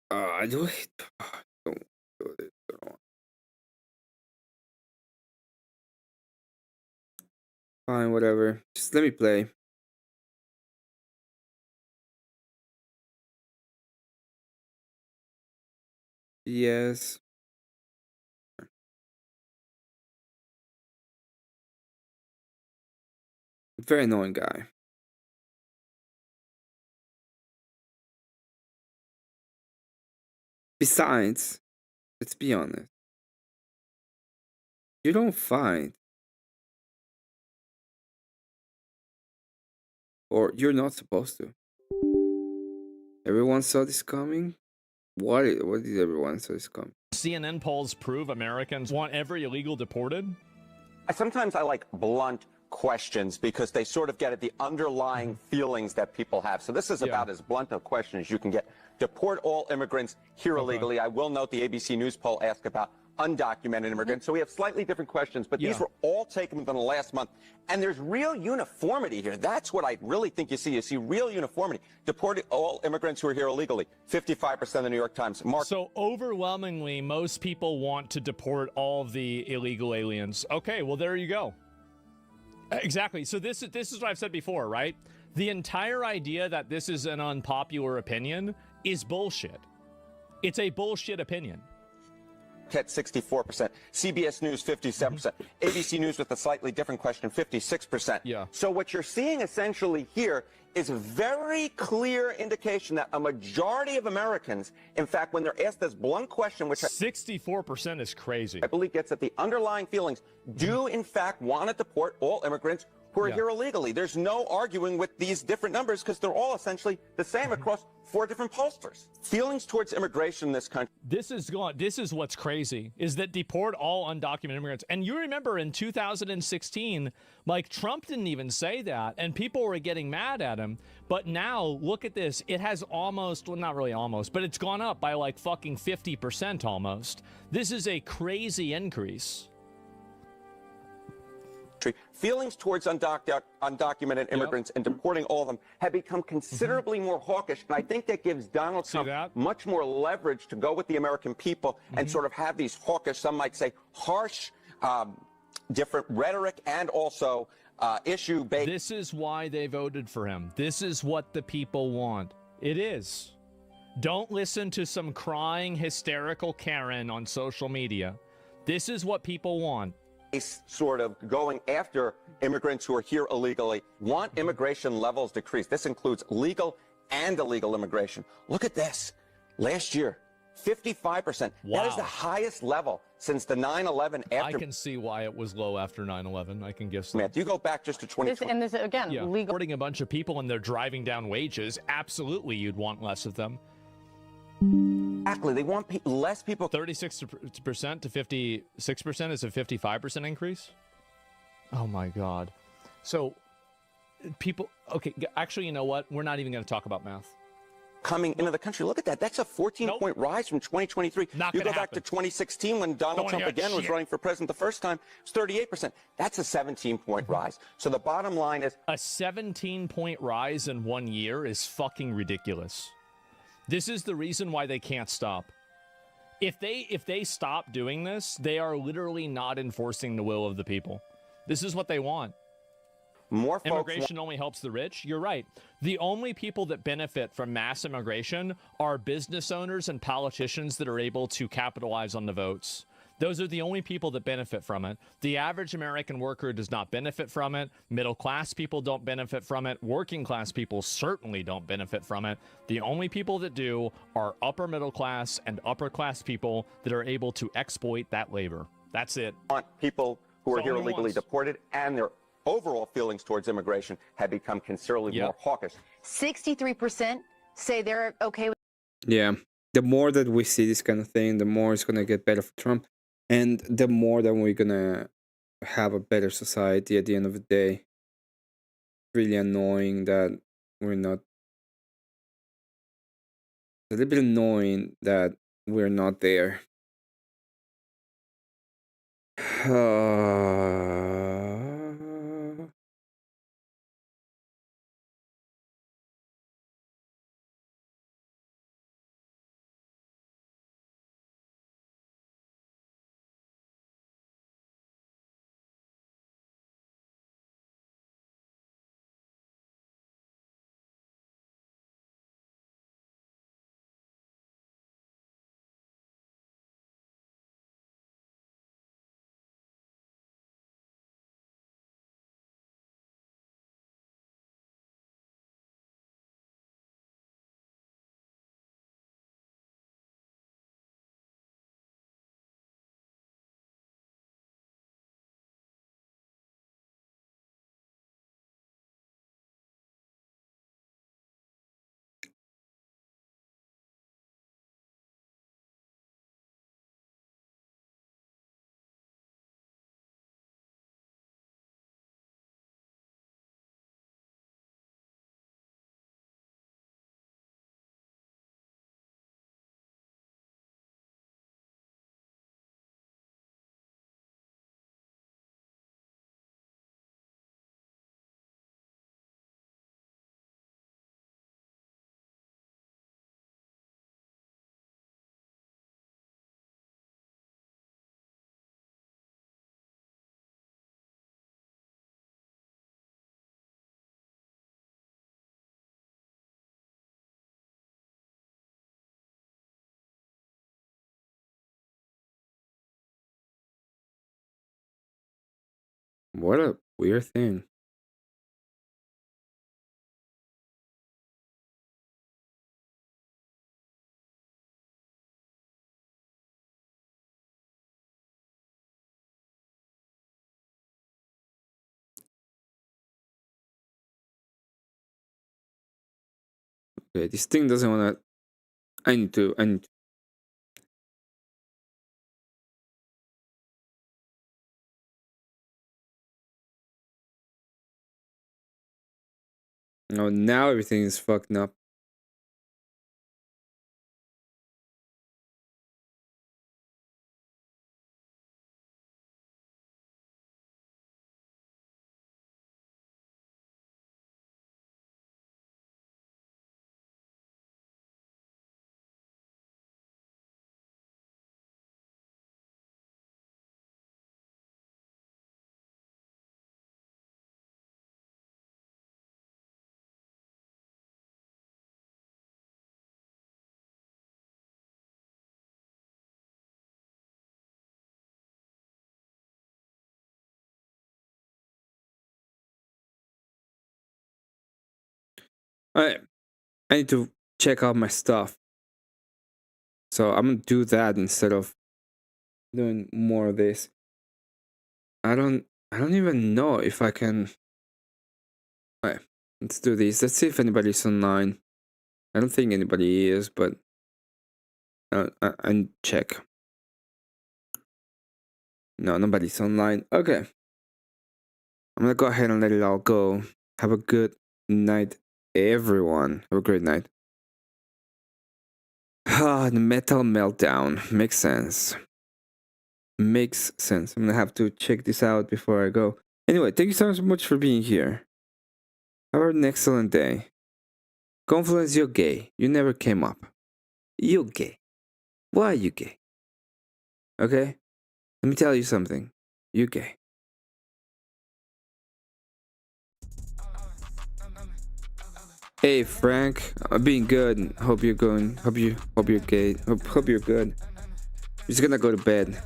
I do it. Don't do it. Don't. Fine, whatever. Just let me play. Yes. Very annoying guy. Besides, let's be honest. You don't find, or you're not supposed to. Everyone saw this coming. What did everyone saw this coming? CNN polls prove Americans want every illegal deported. Sometimes I like blunt questions because they sort of get at the underlying feelings that people have. So this is about as blunt a question as you can get. Deport all immigrants here illegally. I will note the ABC News poll asked about undocumented immigrants. So we have slightly different questions, but these were all taken within the last month. And there's real uniformity here. That's what I really think you see. You see real uniformity. Deport all immigrants who are here illegally. 55% of the New York Times. So overwhelmingly, most people want to deport all of the illegal aliens. Okay, well, there you go. Exactly. So this is what I've said before, right? The entire idea that this is an unpopular opinion is bullshit. It's a bullshit opinion. At 64%, CBS News 57%, ABC News with a slightly different question, 56%. Yeah. So what you're seeing essentially here is a very clear indication that a majority of Americans, in fact, when they're asked this blunt question, which 64% is crazy, I believe gets at the underlying feelings, do in fact want to deport all immigrants who are here illegally. There's no arguing with these different numbers because they're all essentially the same across 4 different pollsters. Feelings towards immigration in this country. This is what's crazy, is that deport all undocumented immigrants. And you remember in 2016, like Trump didn't even say that, and people were getting mad at him. But now look at this. It has almost, well, not really almost, but it's gone up by like fucking 50% almost. This is a crazy increase. Feelings towards undocumented immigrants and deporting all of them have become considerably more hawkish, and I think that gives Donald Trump much more leverage to go with the American people and sort of have these hawkish, some might say harsh, different rhetoric and also issue-based. This is why they voted for him. This is what the people want. It is. Don't listen to some crying, hysterical Karen on social media. This is what people want. Sort of going after immigrants who are here illegally, want immigration levels decreased. This includes legal and illegal immigration. Look at this. Last year, 55%. Wow. That is the highest level since the 9/11 after. I can see why it was low after 9/11. I can guess that. You go back just to 2020. And this, again, legal. Deporting a bunch of people and they're driving down wages, absolutely you'd want less of them. Exactly. They want less people. 36% to 56% is a 55% increase? Oh my God. So people, okay, actually, you know what? We're not even going to talk about math. Coming into the country. Look at that. That's a 14-point rise from 2023. You go back to 2016 when Donald Trump again was running for president the first time. It's 38%. That's a 17-point rise. So the bottom line is a 17-point rise in 1 year is fucking ridiculous. This is the reason why they can't stop. If they stop doing this, they are literally not enforcing the will of the people. This is what they want. More folks Immigration only helps the rich. You're right. The only people that benefit from mass immigration are business owners and politicians that are able to capitalize on the votes. Those are the only people that benefit from it. The average American worker does not benefit from it. Middle class people don't benefit from it. Working class people certainly don't benefit from it. The only people that do are upper middle class and upper class people that are able to exploit that labor. That's it. want people who are That's here all he illegally wants. deported, and their overall feelings towards immigration have become considerably more hawkish. 63% say they're okay with. Yeah. The more that we see this kind of thing, the more it's gonna get better for Trump. And the more that we're gonna have a better society at the end of the day. Really annoying that we're not. A little bit annoying that we're not there. What a weird thing. Okay, this thing doesn't wanna. I need to. No, now everything is fucked up. I need to check out my stuff. So I'm gonna do that instead of doing more of this. I don't even know if I can. Alright, let's do this. Let's see if anybody's online. I don't think anybody is, but and check. No, nobody's online. Okay. I'm gonna go ahead and let it all go. Have a good night, everyone. Have a great night. Ah, the metal meltdown. Makes sense. Makes sense. I'm gonna have to check this out before I go. Anyway, thank you so much for being here. Have an excellent day. Confluence, you're gay. You never came up. You're gay. Why are you gay? Okay? Let me tell you something. You're gay. Hey Frank, I'm being good. Hope you're going. Hope you're gay. Hope you're good. I'm just gonna go to bed.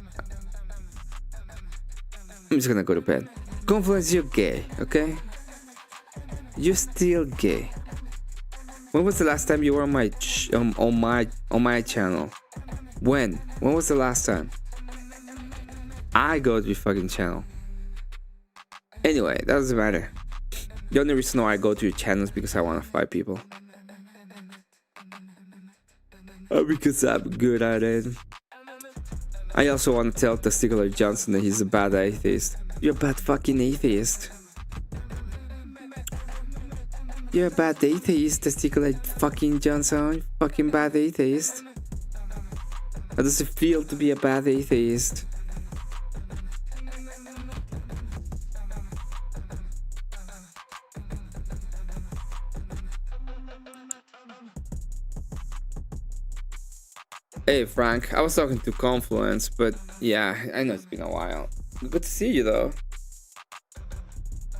I'm just gonna go to bed. Confluence, you're gay, okay? You're still gay. When was the last time you were on my channel? When was the last time? I go to your fucking channel. Anyway, that doesn't matter. The only reason why I go to your channel is because I want to fight people. Or because I'm good at it. I also want to tell Testicular Johnson that he's a bad atheist. You're a bad fucking atheist. You're a bad atheist, Testicular fucking Johnson. You fucking bad atheist. How does it feel to be a bad atheist? Hey Frank, I was talking to Confluence, but yeah, I know it's been a while. Good to see you though.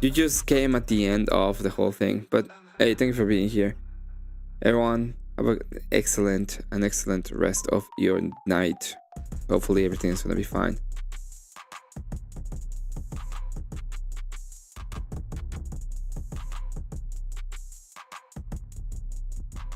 You just came at the end of the whole thing, but hey, thank you for being here. Everyone, have an excellent rest of your night. Hopefully everything is gonna be fine.